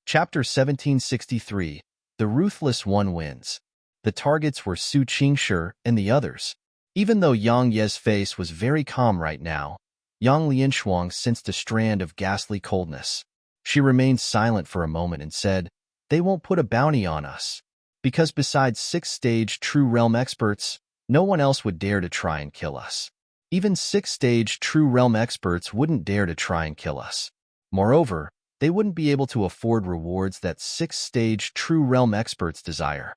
Chapter 1763. The Ruthless One Wins. The targets were Su Qingshi and the others. Even though Yang Ye's face was very calm right now, Yang Lianshuang sensed a strand of ghastly coldness. She remained silent for a moment and said, "They won't put a bounty on us. Because besides 6th-stage true realm experts, no one else would dare to try and kill us. Even 6th-stage true realm experts wouldn't dare to try and kill us. Moreover, they wouldn't be able to afford rewards that 6th-stage true realm experts desire."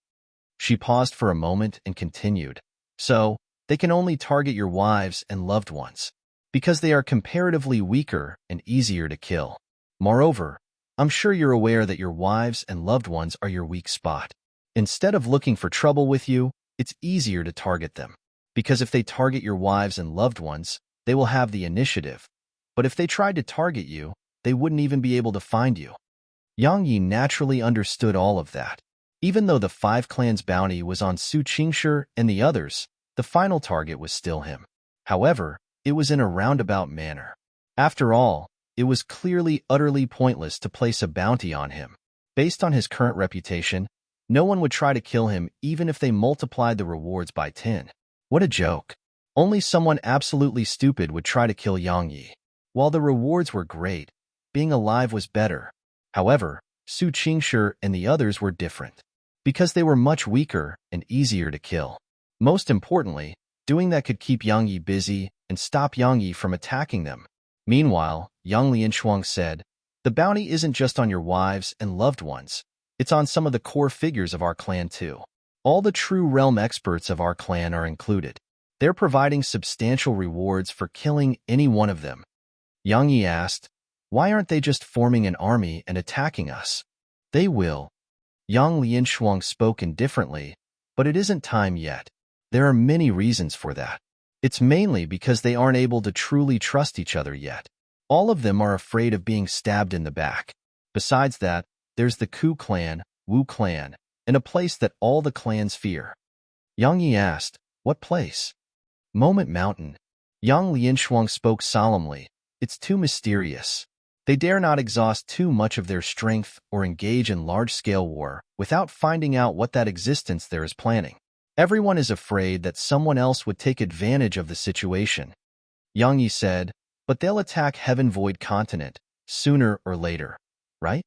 She paused for a moment and continued, "So, they can only target your wives and loved ones, because they are comparatively weaker and easier to kill. Moreover, I'm sure you're aware that your wives and loved ones are your weak spot. Instead of looking for trouble with you, it's easier to target them. Because if they target your wives and loved ones, they will have the initiative. But if they tried to target you, they wouldn't even be able to find you. Yang Yi naturally understood all of that. Even though the 5 clans' bounty was on Su Qingshi and the others, the final target was still him. However, it was in a roundabout manner. After all, it was clearly utterly pointless to place a bounty on him. Based on his current reputation, no one would try to kill him even if they multiplied the rewards by 10. What a joke. Only someone absolutely stupid would try to kill Yang Yi. While the rewards were great, being alive was better. However, Su Qingshi and the others were different, because they were much weaker and easier to kill. Most importantly, doing that could keep Yang Yi busy and stop Yang Yi from attacking them. Meanwhile, Yang Lianshuang said, "The bounty isn't just on your wives and loved ones. It's on some of the core figures of our clan too. All the true realm experts of our clan are included. They're providing substantial rewards for killing any one of them." Yang Yi asked, "Why aren't they just forming an army and attacking us?" "They will." Yang Lianshuang spoke indifferently, "But it isn't time yet. There are many reasons for that. It's mainly because they aren't able to truly trust each other yet. All of them are afraid of being stabbed in the back. Besides that, there's the Ku clan, Wu clan, and a place that all the clans fear." Yang Yi asked, "What place?" "Moment Mountain." Yang Lianshuang spoke solemnly, "It's too mysterious. They dare not exhaust too much of their strength or engage in large-scale war without finding out what that existence there is planning. Everyone is afraid that someone else would take advantage of the situation." Yang Yi said, "But they'll attack Heaven Void Continent, sooner or later, right?"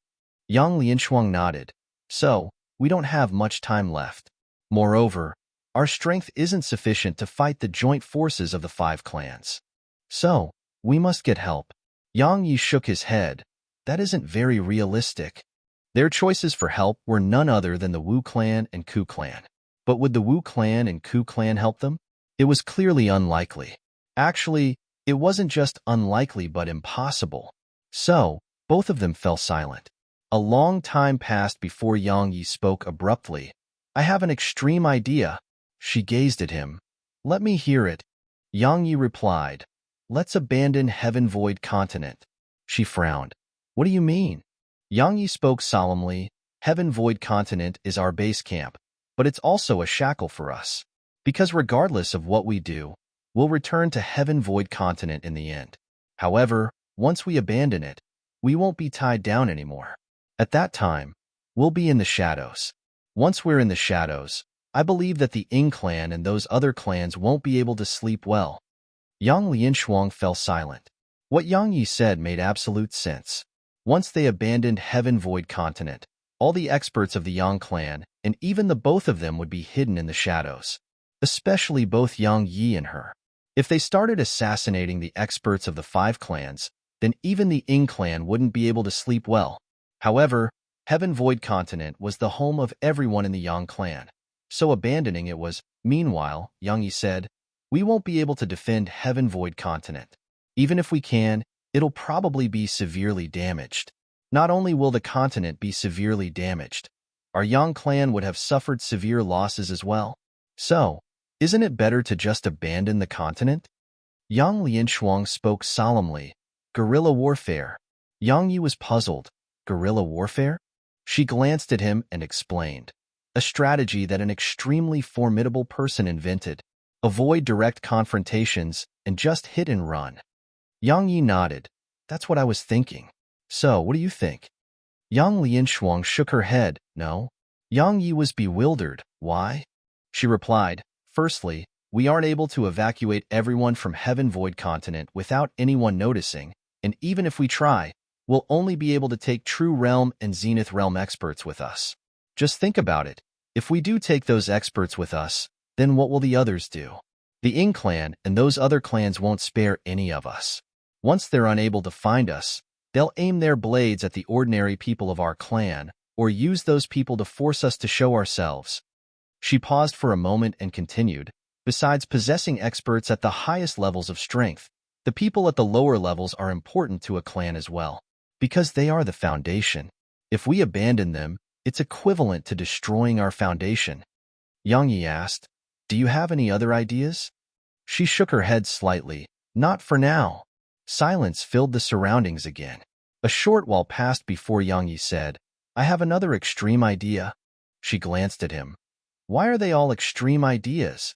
Yang Lianshuang nodded. "So, we don't have much time left. Moreover, our strength isn't sufficient to fight the joint forces of the 5 clans. So, we must get help." Yang Yi shook his head. "That isn't very realistic." Their choices for help were none other than the Wu clan and Ku clan. But would the Wu clan and Ku clan help them? It was clearly unlikely. Actually, it wasn't just unlikely but impossible. So, both of them fell silent. A long time passed before Yang Yi spoke abruptly. "I have an extreme idea." She gazed at him. "Let me hear it." Yang Yi replied, "Let's abandon Heaven Void Continent." She frowned. "What do you mean?" Yang Yi spoke solemnly. "Heaven Void Continent is our base camp, but it's also a shackle for us. Because regardless of what we do, we'll return to Heaven Void Continent in the end. However, once we abandon it, we won't be tied down anymore. At that time, we'll be in the shadows. Once we're in the shadows, I believe that the Ying clan and those other clans won't be able to sleep well." Yang Lianshuang fell silent. What Yang Yi said made absolute sense. Once they abandoned Heaven Void Continent, all the experts of the Yang clan, and even the both of them would be hidden in the shadows. Especially both Yang Yi and her. If they started assassinating the experts of the 5 clans, then even the Ying clan wouldn't be able to sleep well. However, Heaven Void Continent was the home of everyone in the Yang clan, so abandoning it was. Meanwhile, Yang Yi said, "We won't be able to defend Heaven Void Continent. Even if we can, it'll probably be severely damaged. Not only will the continent be severely damaged, our Yang clan would have suffered severe losses as well. So, isn't it better to just abandon the continent?" Yang Lianshuang spoke solemnly. "Guerrilla warfare." Yang Yi was puzzled. "Guerrilla warfare?" She glanced at him and explained. "A strategy that an extremely formidable person invented. Avoid direct confrontations and just hit and run." Yang Yi nodded. "That's what I was thinking. So, what do you think?" Yang Lianshuang shook her head. "No." Yang Yi was bewildered. "Why?" She replied, "Firstly, we aren't able to evacuate everyone from Heaven Void Continent without anyone noticing, and even if we try, we'll only be able to take True Realm and Zenith Realm experts with us. Just think about it. If we do take those experts with us, then what will the others do? The Ying clan and those other clans won't spare any of us. Once they're unable to find us, they'll aim their blades at the ordinary people of our clan, or use those people to force us to show ourselves." She paused for a moment and continued, "Besides possessing experts at the highest levels of strength, the people at the lower levels are important to a clan as well, because they are the foundation. If we abandon them, it's equivalent to destroying our foundation." Yang Yi asked, "Do you have any other ideas?" She shook her head slightly. Not for now. Silence filled the surroundings again. A short while passed before Yang Yi said, I have another extreme idea. She glanced at him. Why are they all extreme ideas?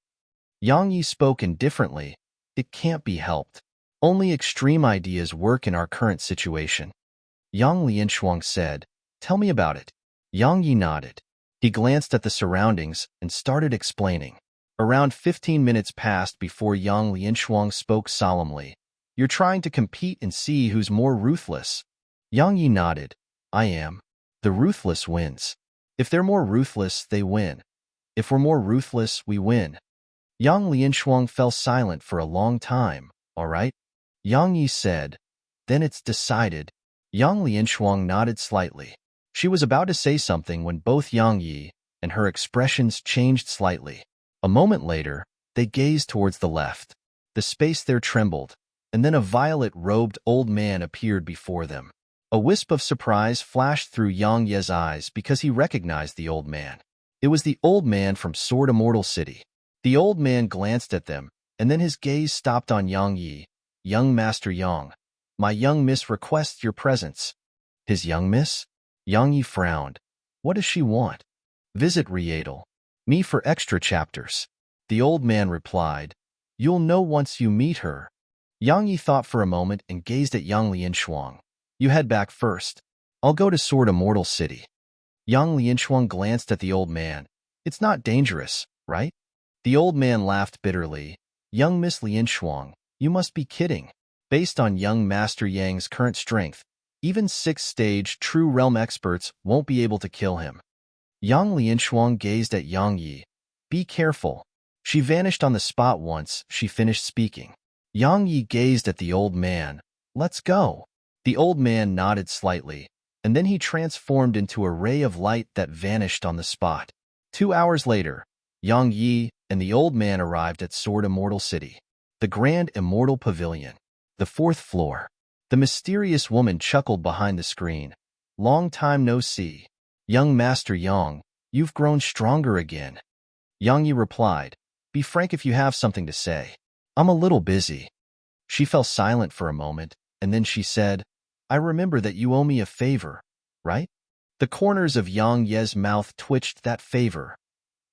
Yang Yi spoke indifferently. It can't be helped. Only extreme ideas work in our current situation. Yang Lianshuang said, Tell me about it. Yang Yi nodded. He glanced at the surroundings and started explaining. Around 15 minutes passed before Yang Lianshuang spoke solemnly. You're trying to compete and see who's more ruthless. Yang Yi nodded. I am. The ruthless wins. If they're more ruthless, they win. If we're more ruthless, we win. Yang Lianshuang fell silent for a long time. All right? Yang Yi said. Then it's decided. Yang Lianshuang nodded slightly. She was about to say something when both Yang Yi and her expressions changed slightly. A moment later, they gazed towards the left. The space there trembled, and then a violet-robed old man appeared before them. A wisp of surprise flashed through Yang Ye's eyes because he recognized the old man. It was the old man from Sword Immortal City. The old man glanced at them, and then his gaze stopped on Yang Yi. Young Master Yang, my young miss requests your presence. His young miss? Yang Yi frowned. What does she want? Visit Rietal. Me for extra chapters. The old man replied. You'll know once you meet her. Yang Yi thought for a moment and gazed at Yang Lianshuang. You head back first. I'll go to Sword Immortal City. Yang Lianshuang glanced at the old man. It's not dangerous, right? The old man laughed bitterly. Young Miss Lianshuang, you must be kidding. Based on young Master Yang's current strength, even 6th-stage true realm experts won't be able to kill him. Yang Lianshuang gazed at Yang Yi. Be careful. She vanished on the spot once she finished speaking. Yang Yi gazed at the old man. Let's go. The old man nodded slightly, and then he transformed into a ray of light that vanished on the spot. 2 hours later, Yang Yi and the old man arrived at Sword Immortal City. The Grand Immortal Pavilion. The 4th floor. The mysterious woman chuckled behind the screen. Long time no see. Young Master Yang, you've grown stronger again. Yang Yi replied, Be frank if you have something to say. I'm a little busy. She fell silent for a moment, and then she said, I remember that you owe me a favor, right? The corners of Yang Ye's mouth twitched. That favor.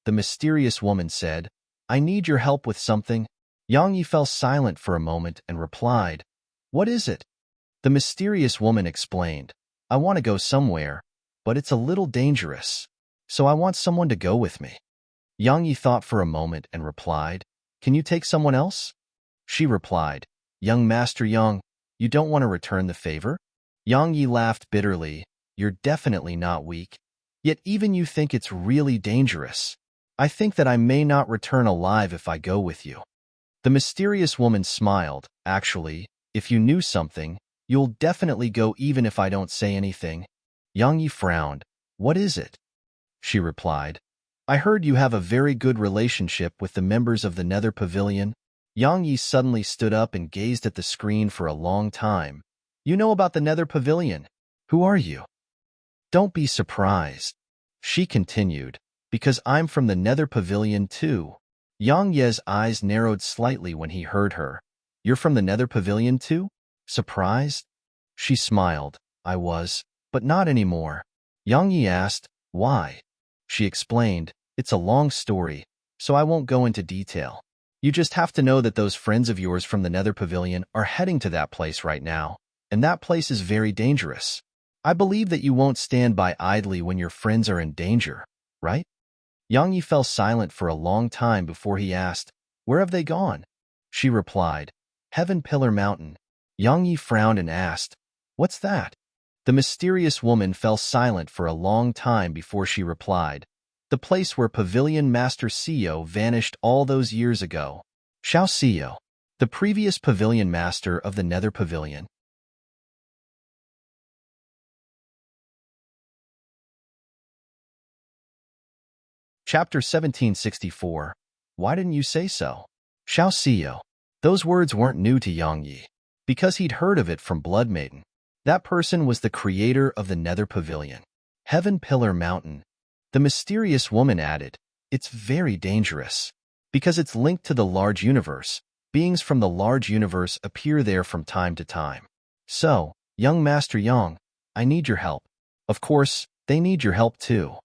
The mysterious woman said, I need your help with something. Yang Yi fell silent for a moment and replied, What is it? The mysterious woman explained, I want to go somewhere, but it's a little dangerous, so I want someone to go with me. Yang Yi thought for a moment and replied, Can you take someone else? She replied, Young Master Yang, you don't want to return the favor? Yang Yi laughed bitterly. You're definitely not weak. Yet even you think it's really dangerous. I think that I may not return alive if I go with you. The mysterious woman smiled. Actually, if you knew something, you'll definitely go even if I don't say anything. Yang Yi frowned. What is it? She replied, I heard you have a very good relationship with the members of the Nether Pavilion. Yang Yi suddenly stood up and gazed at the screen for a long time. You know about the Nether Pavilion. Who are you? Don't be surprised. She continued, because I'm from the Nether Pavilion too. Yang Ye's eyes narrowed slightly when he heard her. You're from the Nether Pavilion too? Surprised? She smiled. I was, but not anymore. Yang Yi asked, why? She explained, it's a long story, so I won't go into detail. You just have to know that those friends of yours from the Nether Pavilion are heading to that place right now, and that place is very dangerous. I believe that you won't stand by idly when your friends are in danger, right? Yang Yi fell silent for a long time before he asked, Where have they gone? She replied, Heaven Pillar Mountain. Yang Yi frowned and asked, What's that? The mysterious woman fell silent for a long time before she replied, The place where Pavilion Master Sio vanished all those years ago. Xiao Sio, the previous Pavilion Master of the Nether Pavilion. Chapter 1764. Why didn't you say so? Xiao Sio. Those words weren't new to Yang Yi, because he'd heard of it from Blood Maiden. That person was the creator of the Nether Pavilion. Heaven Pillar Mountain. The mysterious woman added, It's very dangerous, because it's linked to the large universe, Beings from the large universe appear there from time to time. So, young Master Yang, I need your help. Of course, they need your help too.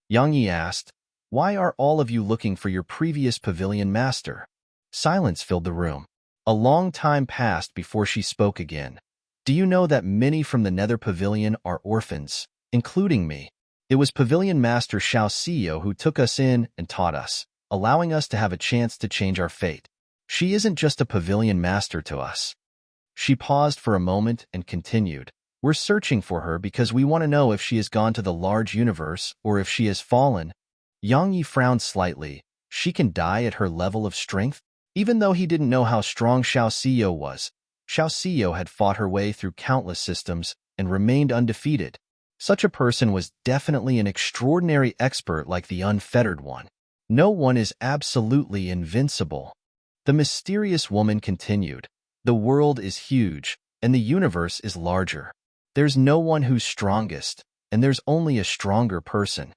Yang Yi asked, why are all of you looking for your previous pavilion master? Silence filled the room. A long time passed before she spoke again. Do you know that many from the Nether Pavilion are orphans, including me? It was Pavilion Master Xiao Xiyo who took us in and taught us, allowing us to have a chance to change our fate. She isn't just a pavilion master to us. She paused for a moment and continued. We're searching for her because we want to know if she has gone to the large universe or if she has fallen. Yang Yi frowned slightly. She can die at her level of strength? Even though he didn't know how strong Xiao Xiyo was, Xiao Xiyo had fought her way through countless systems and remained undefeated. Such a person was definitely an extraordinary expert like the Unfettered One. No one is absolutely invincible. The mysterious woman continued. The world is huge, and the universe is larger. There's no one who's strongest, and there's only a stronger person.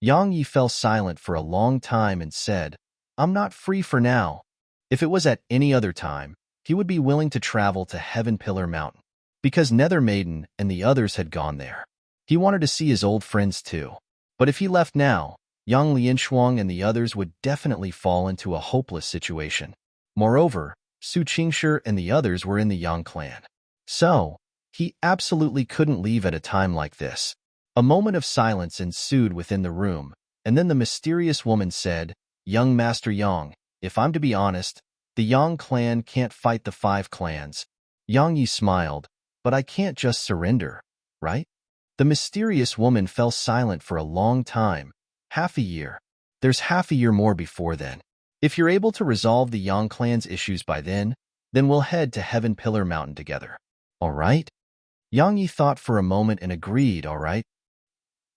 Yang Yi fell silent for a long time and said, I'm not free for now. If it was at any other time, he would be willing to travel to Heaven Pillar Mountain, because Nether Maiden and the others had gone there. He wanted to see his old friends too. But if he left now, Yang Lianshuang and the others would definitely fall into a hopeless situation. Moreover, Su Qingshi and the others were in the Yang clan. So, he absolutely couldn't leave at a time like this. A moment of silence ensued within the room, and then the mysterious woman said, Young Master Yang, if I'm to be honest, the Yang clan can't fight the 5 clans. Yang Yi smiled, but I can't just surrender, right? The mysterious woman fell silent for a long time. Half a year. There's half a year more before then. If you're able to resolve the Yang clan's issues by then we'll head to Heaven Pillar Mountain together. All right? Yang Yi thought for a moment and agreed, all right.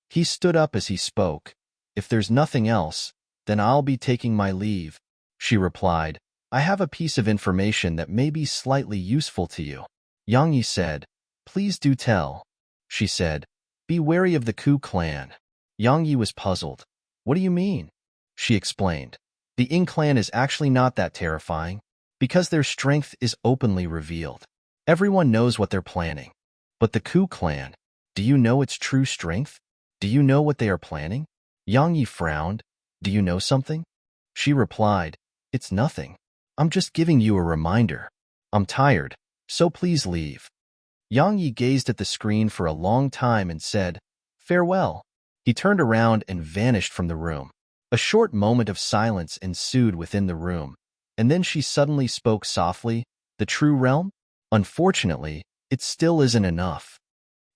He stood up as he spoke. If there's nothing else, then I'll be taking my leave. She replied, I have a piece of information that may be slightly useful to you. Yang Yi said, please do tell. She said, be wary of the Ku clan. Yang Yi was puzzled. What do you mean? She explained. The Ying clan is actually not that terrifying, because their strength is openly revealed. Everyone knows what they're planning. But the Ku clan, do you know its true strength? Do you know what they are planning? Yang Yi frowned. Do you know something? She replied, it's nothing. I'm just giving you a reminder. I'm tired, so please leave. Yang Yi gazed at the screen for a long time and said, farewell. He turned around and vanished from the room. A short moment of silence ensued within the room, and then she suddenly spoke softly, the true realm? Unfortunately, it still isn't enough.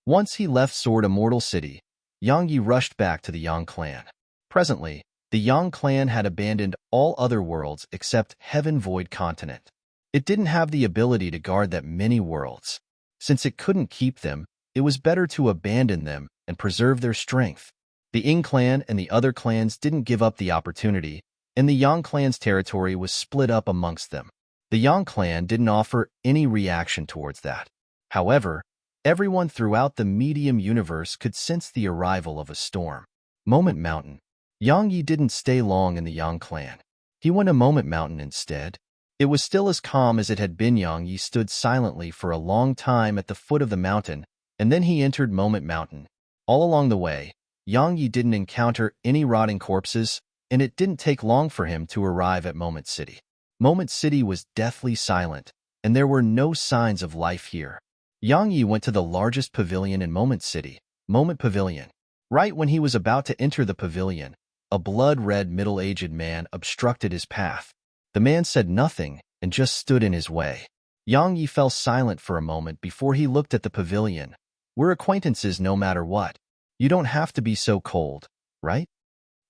Once he left Sword Immortal City, Yang Yi rushed back to the Yang clan. Presently, the Yang clan had abandoned all other worlds except Heaven Void Continent. It didn't have the ability to guard that many worlds. Since it couldn't keep them, it was better to abandon them and preserve their strength. The Ying clan and the other clans didn't give up the opportunity, and the Yang clan's territory was split up amongst them. The Yang clan didn't offer any reaction towards that. However, everyone throughout the medium universe could sense the arrival of a storm. Moment Mountain. Yang Yi didn't stay long in the Yang clan. He went to Moment Mountain instead. It was still as calm as it had been. Yang Yi stood silently for a long time at the foot of the mountain, and then he entered Moment Mountain. All along the way, Yang Yi didn't encounter any rotting corpses, and it didn't take long for him to arrive at Moment City. Moment City was deathly silent, and there were no signs of life here. Yang Yi went to the largest pavilion in Moment City, Moment Pavilion. Right when he was about to enter the pavilion, a blood-red middle-aged man obstructed his path. The man said nothing and just stood in his way. Yang Yi fell silent for a moment before he looked at the pavilion. We're acquaintances no matter what. You don't have to be so cold, right?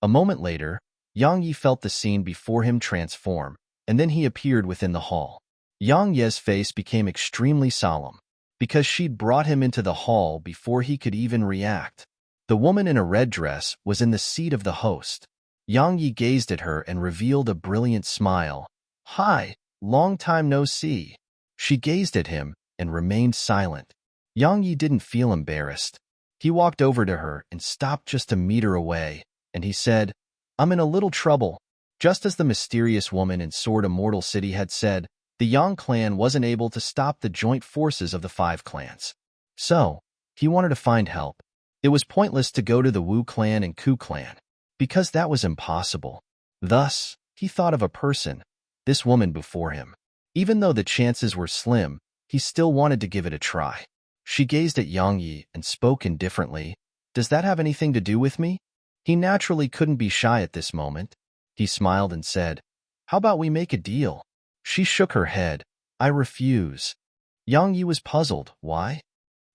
A moment later, Yang Yi felt the scene before him transform, and then he appeared within the hall. Yang Ye's face became extremely solemn, because she'd brought him into the hall before he could even react. The woman in a red dress was in the seat of the host. Yang Yi gazed at her and revealed a brilliant smile. Hi, long time no see. She gazed at him and remained silent. Yang Yi didn't feel embarrassed. He walked over to her and stopped just a meter away, and he said, I'm in a little trouble. Just as the mysterious woman in Sword Immortal City had said, The Yang clan wasn't able to stop the joint forces of the 5 clans. So, he wanted to find help. It was pointless to go to the Wu clan and Ku clan, because that was impossible. Thus, he thought of a person, this woman before him. Even though the chances were slim, he still wanted to give it a try. She gazed at Yang Yi and spoke indifferently. Does that have anything to do with me? He naturally couldn't be shy at this moment. He smiled and said, how about we make a deal? She shook her head. I refuse. Yang Yi was puzzled. Why?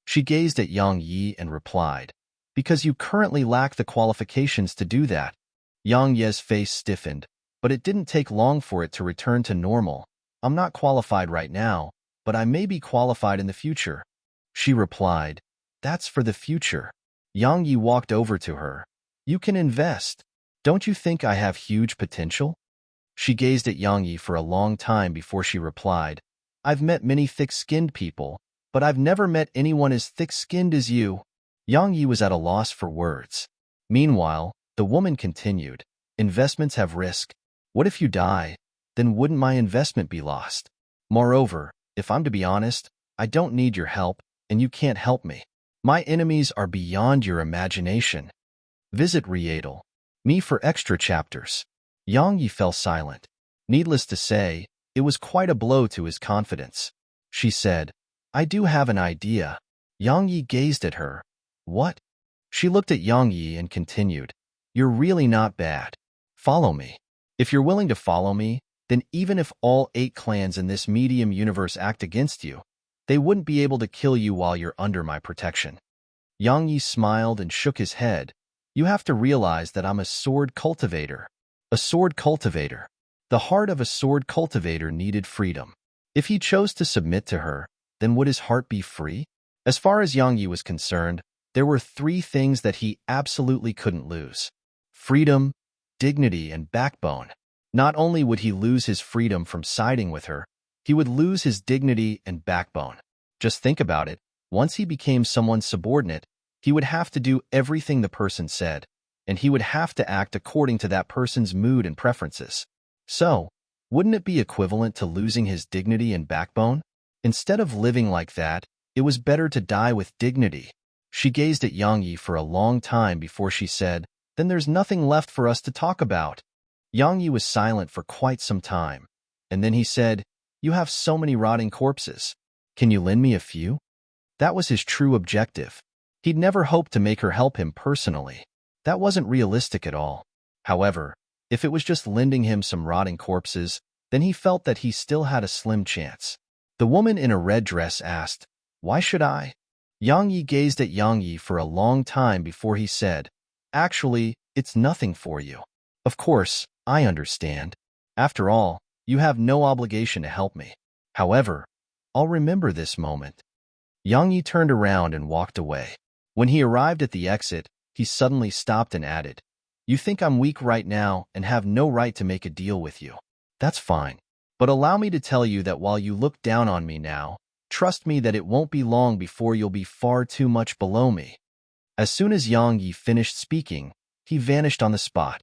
She gazed at Yang Yi and replied, because you currently lack the qualifications to do that. Yang Yi's face stiffened, but it didn't take long for it to return to normal. I'm not qualified right now, but I may be qualified in the future. She replied, that's for the future. Yang Yi walked over to her. You can invest. Don't you think I have huge potential? She gazed at Yang Yi for a long time before she replied, I've met many thick-skinned people, but I've never met anyone as thick-skinned as you. Yang Yi was at a loss for words. Meanwhile, the woman continued, investments have risk. What if you die? Then wouldn't my investment be lost? Moreover, if I'm to be honest, I don't need your help, and you can't help me. My enemies are beyond your imagination. Visit Rietal. Me for extra chapters. Yang Yi fell silent. Needless to say, it was quite a blow to his confidence. She said, I do have an idea. Yang Yi gazed at her. What? She looked at Yang Yi and continued, you're really not bad. Follow me. If you're willing to follow me, then even if all 8 clans in this medium universe act against you, they wouldn't be able to kill you while you're under my protection. Yang Yi smiled and shook his head. You have to realize that I'm a sword cultivator. A sword cultivator. The heart of a sword cultivator needed freedom. If he chose to submit to her, then would his heart be free? As far as Yang Yi was concerned, there were 3 things that he absolutely couldn't lose. Freedom, dignity, and backbone. Not only would he lose his freedom from siding with her, he would lose his dignity and backbone. Just think about it. Once he became someone's subordinate, he would have to do everything the person said, and he would have to act according to that person's mood and preferences. So, wouldn't it be equivalent to losing his dignity and backbone? Instead of living like that, it was better to die with dignity. She gazed at Yang Yi for a long time before she said, then there's nothing left for us to talk about. Yang Yi was silent for quite some time, and then he said, you have so many rotting corpses. Can you lend me a few? That was his true objective. He'd never hoped to make her help him personally. That wasn't realistic at all. However, if it was just lending him some rotting corpses, then he felt that he still had a slim chance. The woman in a red dress asked, why should I? Yang Yi gazed at Yang Yi for a long time before he said, actually, it's nothing for you. Of course, I understand. After all, you have no obligation to help me. However, I'll remember this moment. Yang Yi turned around and walked away. When he arrived at the exit, he suddenly stopped and added, you think I'm weak right now and have no right to make a deal with you. That's fine. But allow me to tell you that while you look down on me now, trust me that it won't be long before you'll be far too much below me. As soon as Yang Yi finished speaking, he vanished on the spot.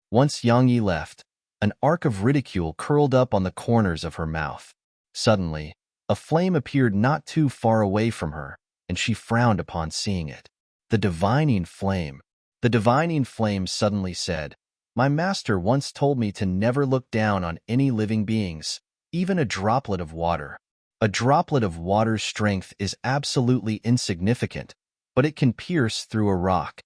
Once Yang Yi left, an arc of ridicule curled up on the corners of her mouth. Suddenly, a flame appeared not too far away from her, and she frowned upon seeing it. The divining flame. The divining flame suddenly said, my master once told me to never look down on any living beings, even a droplet of water. A droplet of water's strength is absolutely insignificant, but it can pierce through a rock.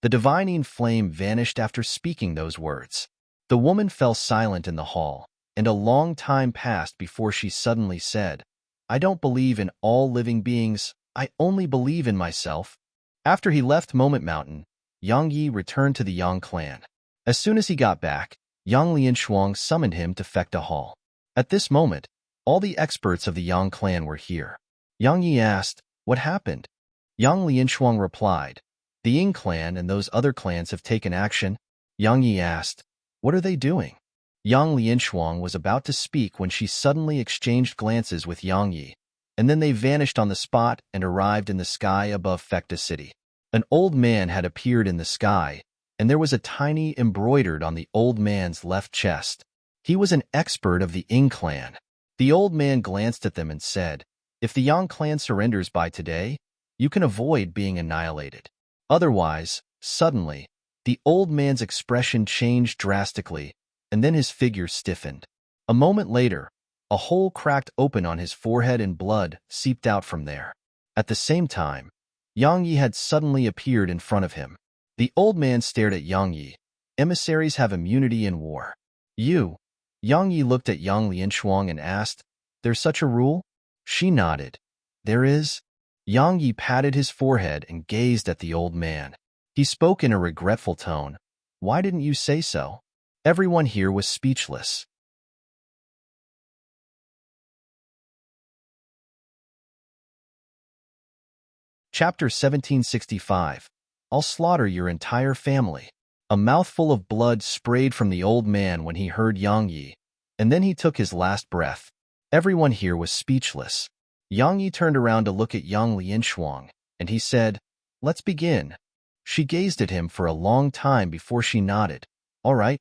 The divining flame vanished after speaking those words. The woman fell silent in the hall, and a long time passed before she suddenly said, I don't believe in all living beings, I only believe in myself. After he left Moment Mountain, Yang Yi returned to the Yang clan. As soon as he got back, Yang Lianshuang summoned him to Fecta Hall. At this moment, all the experts of the Yang clan were here. Yang Yi asked, what happened? Yang Lianshuang replied, the Ying clan and those other clans have taken action. Yang Yi asked, what are they doing? Yang Lianshuang was about to speak when she suddenly exchanged glances with Yang Yi, and then they vanished on the spot and arrived in the sky above Fecta City. An old man had appeared in the sky, and there was a tiny embroidered on the old man's left chest. He was an expert of the Ying clan. The old man glanced at them and said, "If the Yang clan surrenders by today, you can avoid being annihilated. Otherwise," suddenly, the old man's expression changed drastically, and then his figure stiffened. A moment later, a hole cracked open on his forehead and blood seeped out from there. At the same time, Yang Yi had suddenly appeared in front of him. The old man stared at Yang Yi. "Emissaries have immunity in war." "You?" Yang Yi looked at Yang Lianshuang and asked, "There's such a rule?" She nodded. "There is?" Yang Yi patted his forehead and gazed at the old man. He spoke in a regretful tone. "Why didn't you say so?" Everyone here was speechless. Chapter 1765. I'll slaughter your entire family. A mouthful of blood sprayed from the old man when he heard Yang Yi, and then he took his last breath. Everyone here was speechless. Yang Yi turned around to look at Yang Lianshuang, and he said, "Let's begin." She gazed at him for a long time before she nodded. "All right."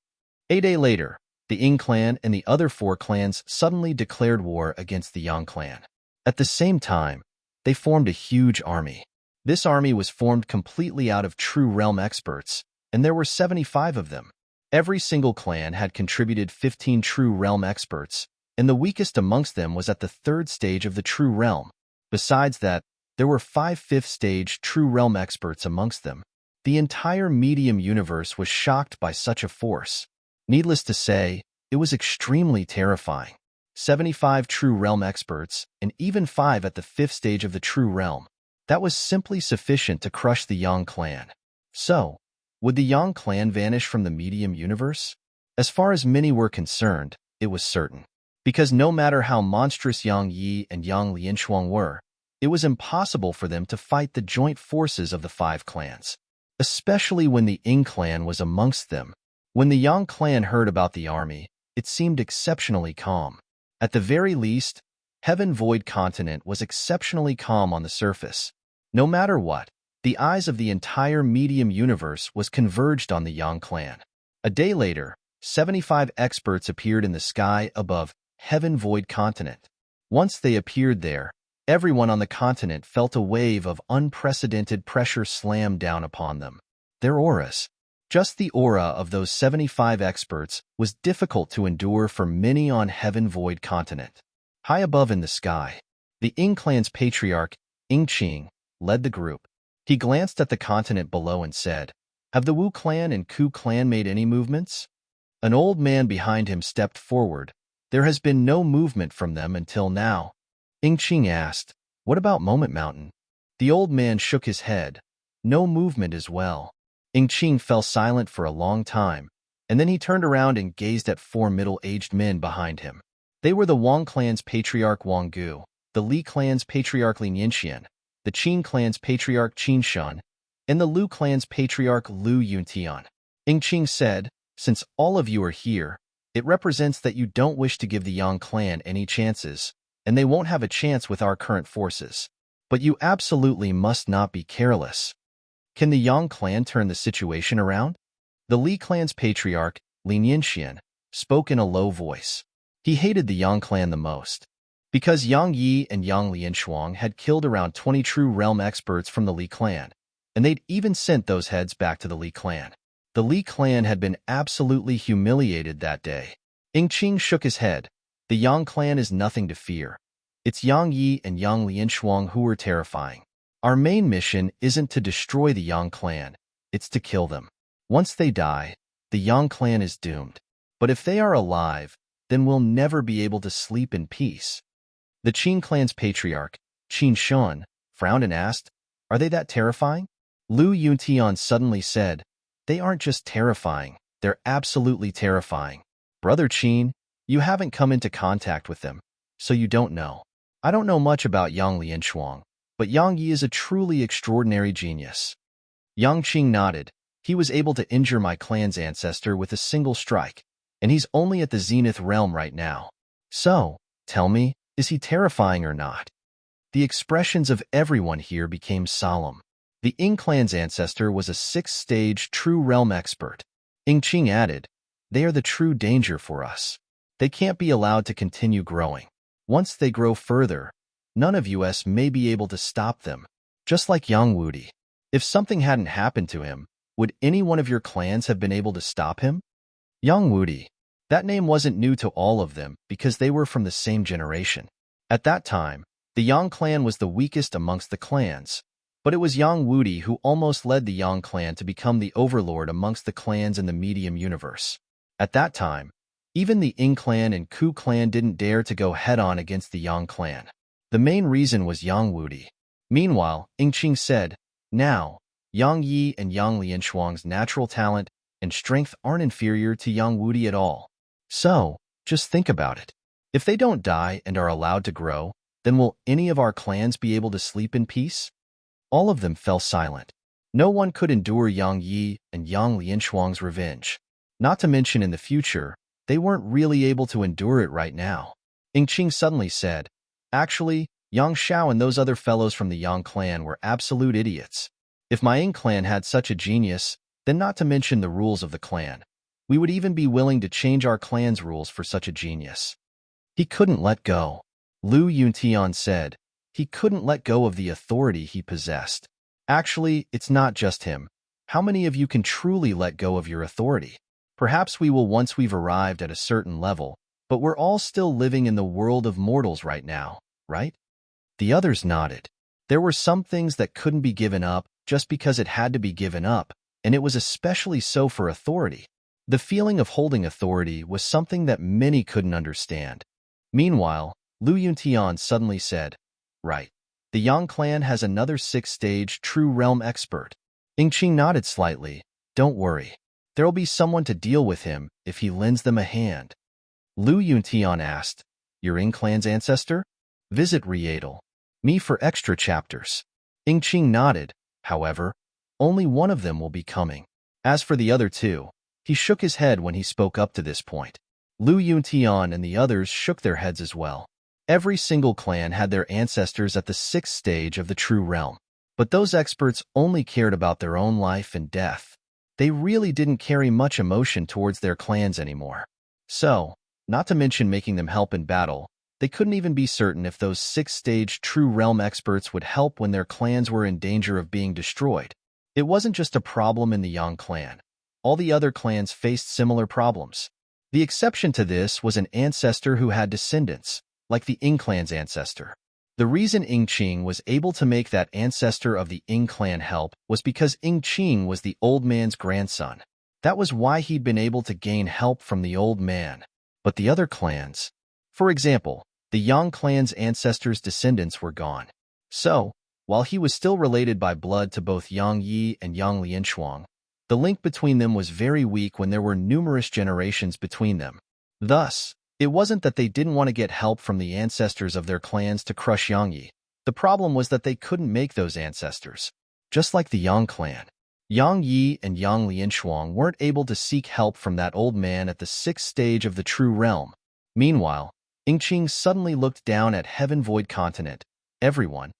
A day later, the Ying clan and the other 4 clans suddenly declared war against the Yang clan. At the same time, they formed a huge army. This army was formed completely out of true realm experts, and there were 75 of them. Every single clan had contributed 15 true realm experts, and the weakest amongst them was at the 3rd stage of the true realm. Besides that, there were 5 5th-stage true realm experts amongst them. The entire medium universe was shocked by such a force. Needless to say, it was extremely terrifying. 75 true realm experts, and even 5 at the 5th stage of the true realm. That was simply sufficient to crush the Yang clan. So, would the Yang clan vanish from the medium universe? As far as many were concerned, it was certain. Because no matter how monstrous Yang Yi and Yang Lianshuang were, it was impossible for them to fight the joint forces of the 5 clans, especially when the Ying clan was amongst them. When the Yang clan heard about the army, it seemed exceptionally calm. At the very least, Heaven Void Continent was exceptionally calm on the surface. No matter what, the eyes of the entire medium universe was converged on the Yang clan. A day later, 75 experts appeared in the sky above Heaven Void Continent. Once they appeared there, everyone on the continent felt a wave of unprecedented pressure slam down upon them. Their auras. Just the aura of those 75 experts was difficult to endure for many on Heaven Void Continent. High above in the sky, the Ying clan's patriarch, Ying Qing, led the group. He glanced at the continent below and said, "Have the Wu clan and Ku clan made any movements?" An old man behind him stepped forward. "There has been no movement from them until now." Ying Qing asked, "What about Moment Mountain?" The old man shook his head. "No movement as well." Ying Qing fell silent for a long time, and then he turned around and gazed at 4 middle-aged men behind him. They were the Wang clan's patriarch Wang Gu, the Li clan's patriarch Lin Yinxian, the Qin clan's patriarch Qin Shun, and the Lu clan's patriarch Lu Yuntian. Ying Qing said, "Since all of you are here, it represents that you don't wish to give the Yang clan any chances, and they won't have a chance with our current forces. But you absolutely must not be careless. Can the Yang clan turn the situation around?" The Li clan's patriarch, Lin Yinxian, spoke in a low voice. He hated the Yang clan the most. Because Yang Yi and Yang Lianshuang had killed around 20 true realm experts from the Li clan, and they'd even sent those heads back to the Li clan. The Li clan had been absolutely humiliated that day. Ying Qing shook his head. "The Yang clan is nothing to fear. It's Yang Yi and Yang Lianshuang who are terrifying. Our main mission isn't to destroy the Yang clan, it's to kill them. Once they die, the Yang clan is doomed. But if they are alive, then we'll never be able to sleep in peace." The Qin clan's patriarch, Qin Shun, frowned and asked, "Are they that terrifying?" Lu Yuntian suddenly said, "They aren't just terrifying, they're absolutely terrifying. Brother Qin, you haven't come into contact with them, so you don't know. I don't know much about Yang Lianshuang, but Yang Yi is a truly extraordinary genius." Yang Qing nodded. "He was able to injure my clan's ancestor with a single strike, and he's only at the Zenith realm right now. So, tell me, is he terrifying or not?" The expressions of everyone here became solemn. The Ying clan's ancestor was a 6th-stage true realm expert. Ying Qing added, "They are the true danger for us. They can't be allowed to continue growing. Once they grow further, none of us may be able to stop them. Just like Yang Wudi. If something hadn't happened to him, would any one of your clans have been able to stop him? Yang Wudi. That name wasn't new to all of them because they were from the same generation. At that time, the Yang clan was the weakest amongst the clans, but it was Yang Wudi who almost led the Yang clan to become the overlord amongst the clans in the medium universe. At that time, even the Ying clan and Ku clan didn't dare to go head-on against the Yang clan. The main reason was Yang Wudi. Meanwhile, Yingqing said, "Now, Yang Yi and Yang Lianshuang's natural talent and strength aren't inferior to Yang Wudi at all. So, just think about it. If they don't die and are allowed to grow, then will any of our clans be able to sleep in peace?" All of them fell silent. No one could endure Yang Yi and Yang Lianshuang's revenge. Not to mention in the future, they weren't really able to endure it right now. Yingqing suddenly said, "Actually, Yang Xiao and those other fellows from the Yang clan were absolute idiots. If my Ying clan had such a genius, then not to mention the rules of the clan, we would even be willing to change our clan's rules for such a genius." He couldn't let go. Lu Yuntian said, he couldn't let go of the authority he possessed. Actually, it's not just him. How many of you can truly let go of your authority? Perhaps we will once we've arrived at a certain level, but we're all still living in the world of mortals right now, right? The others nodded. There were some things that couldn't be given up just because it had to be given up, and it was especially so for authority. The feeling of holding authority was something that many couldn't understand. Meanwhile, Lu Yuntian suddenly said, "Right. The Yang clan has another 6th-stage true realm expert." Yingqing nodded slightly. "Don't worry. There'll be someone to deal with him if he lends them a hand." Lu Yuntian asked, "Your Ying clan's ancestor?" Visit Riedel. Me for extra chapters. Yingqing nodded. However, only one of them will be coming. As for the other two, he shook his head when he spoke up to this point. Lu Yuntian and the others shook their heads as well. Every single clan had their ancestors at the 6th stage of the true realm. But those experts only cared about their own life and death. They really didn't carry much emotion towards their clans anymore. So, not to mention making them help in battle, they couldn't even be certain if those 6th-stage true realm experts would help when their clans were in danger of being destroyed. It wasn't just a problem in the Yang clan. All the other clans faced similar problems. The exception to this was an ancestor who had descendants, like the Ying clan's ancestor. The reason Yingqing was able to make that ancestor of the Ying clan help was because Yingqing was the old man's grandson. That was why he'd been able to gain help from the old man. But the other clans, for example, the Yang clan's ancestors' descendants were gone. So, while he was still related by blood to both Yang Yi and Yang Lianshuang, the link between them was very weak when there were numerous generations between them. Thus, it wasn't that they didn't want to get help from the ancestors of their clans to crush Yang Yi. The problem was that they couldn't make those ancestors. Just like the Yang clan, Yang Yi and Yang Lianshuang weren't able to seek help from that old man at the 6th stage of the true realm. Meanwhile, Yingqing suddenly looked down at Heaven Void Continent. "Everyone,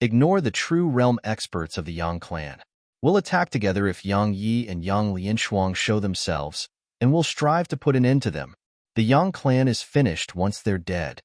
ignore the true realm experts of the Yang clan. We'll attack together if Yang Yi and Yang Lianshuang show themselves, and we'll strive to put an end to them. The Yang clan is finished once they're dead."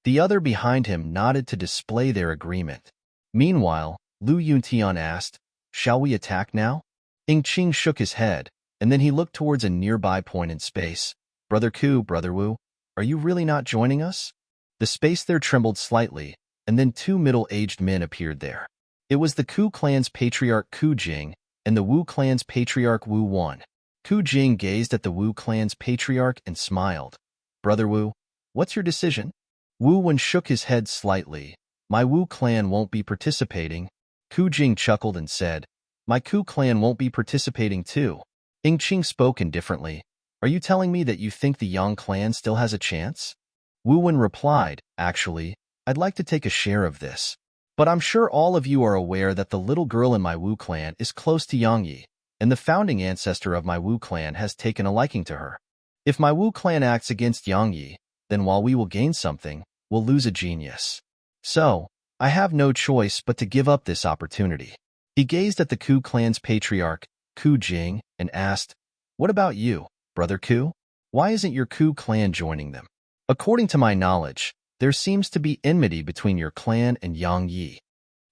The other behind him nodded to display their agreement. Meanwhile, Lu Yuntian asked, "Shall we attack now?" Yingqing shook his head, and then he looked towards a nearby point in space. "Brother Ku, Brother Wu, are you really not joining us?" The space there trembled slightly, and then two middle-aged men appeared there. It was the Ku clan's patriarch Ku Jing and the Wu clan's patriarch Wu Wan. Ku Jing gazed at the Wu clan's patriarch and smiled. "Brother Wu, what's your decision?" Wu Wan shook his head slightly. "My Wu clan won't be participating." Ku Jing chuckled and said, "My Ku clan won't be participating too." Yingqing spoke indifferently. "Are you telling me that you think the Yang clan still has a chance?" Wu Wan replied, "Actually, I'd like to take a share of this. But I'm sure all of you are aware that the little girl in my Wu clan is close to Yang Yi, and the founding ancestor of my Wu clan has taken a liking to her. If my Wu clan acts against Yang Yi, then while we will gain something, we'll lose a genius. So, I have no choice but to give up this opportunity." He gazed at the Ku clan's patriarch, Ku Jing, and asked, "What about you, Brother Ku? Why isn't your Ku clan joining them?" "According to my knowledge, There seems to be enmity between your clan and Yang Yi.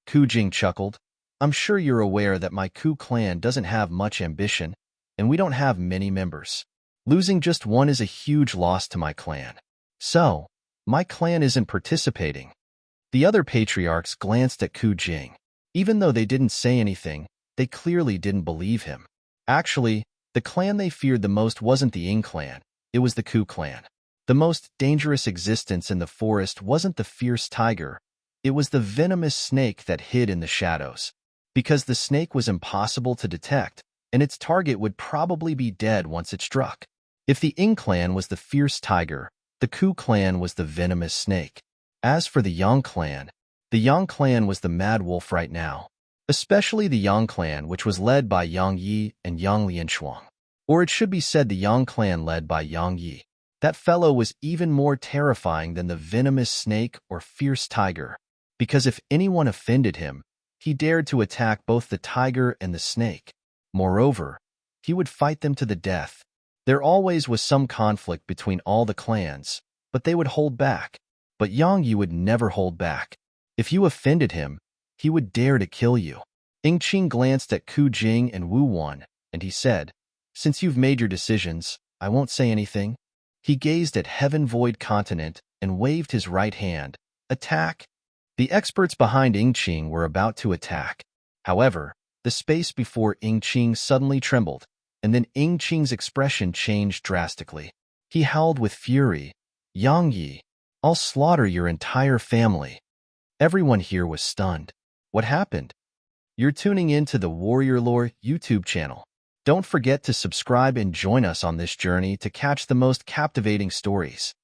Ku Jing chuckled. I'm sure you're aware that my Ku clan doesn't have much ambition, and we don't have many members. Losing just one is a huge loss to my clan. So, my clan isn't participating. The other patriarchs glanced at Ku Jing. Even though they didn't say anything, they clearly didn't believe him. Actually, the clan they feared the most wasn't the Ying clan, it was the Ku clan. The most dangerous existence in the forest wasn't the fierce tiger, it was the venomous snake that hid in the shadows. Because the snake was impossible to detect, and its target would probably be dead once it struck. If the Ying clan was the fierce tiger, the Ku clan was the venomous snake. As for the Yang clan was the mad wolf right now. Especially the Yang clan, which was led by Yang Yi and Yang Lianshuang. Or it should be said the Yang clan led by Yang Yi. That fellow was even more terrifying than the venomous snake or fierce tiger, because if anyone offended him, he dared to attack both the tiger and the snake. Moreover, he would fight them to the death. There always was some conflict between all the clans, but they would hold back. But Yang Yi would never hold back. If you offended him, he would dare to kill you. Ying Qing glanced at Ku Jing and Wu Wan, and he said, Since you've made your decisions, I won't say anything. He gazed at Heaven Void Continent and waved his right hand. Attack! The experts behind Ying Qing were about to attack. However, the space before Ying Qing suddenly trembled, and then Ying Qing's expression changed drastically. He howled with fury, Yang Yi, I'll slaughter your entire family. Everyone here was stunned. What happened? You're tuning in to the Warrior Lore YouTube channel. Don't forget to subscribe and join us on this journey to catch the most captivating stories.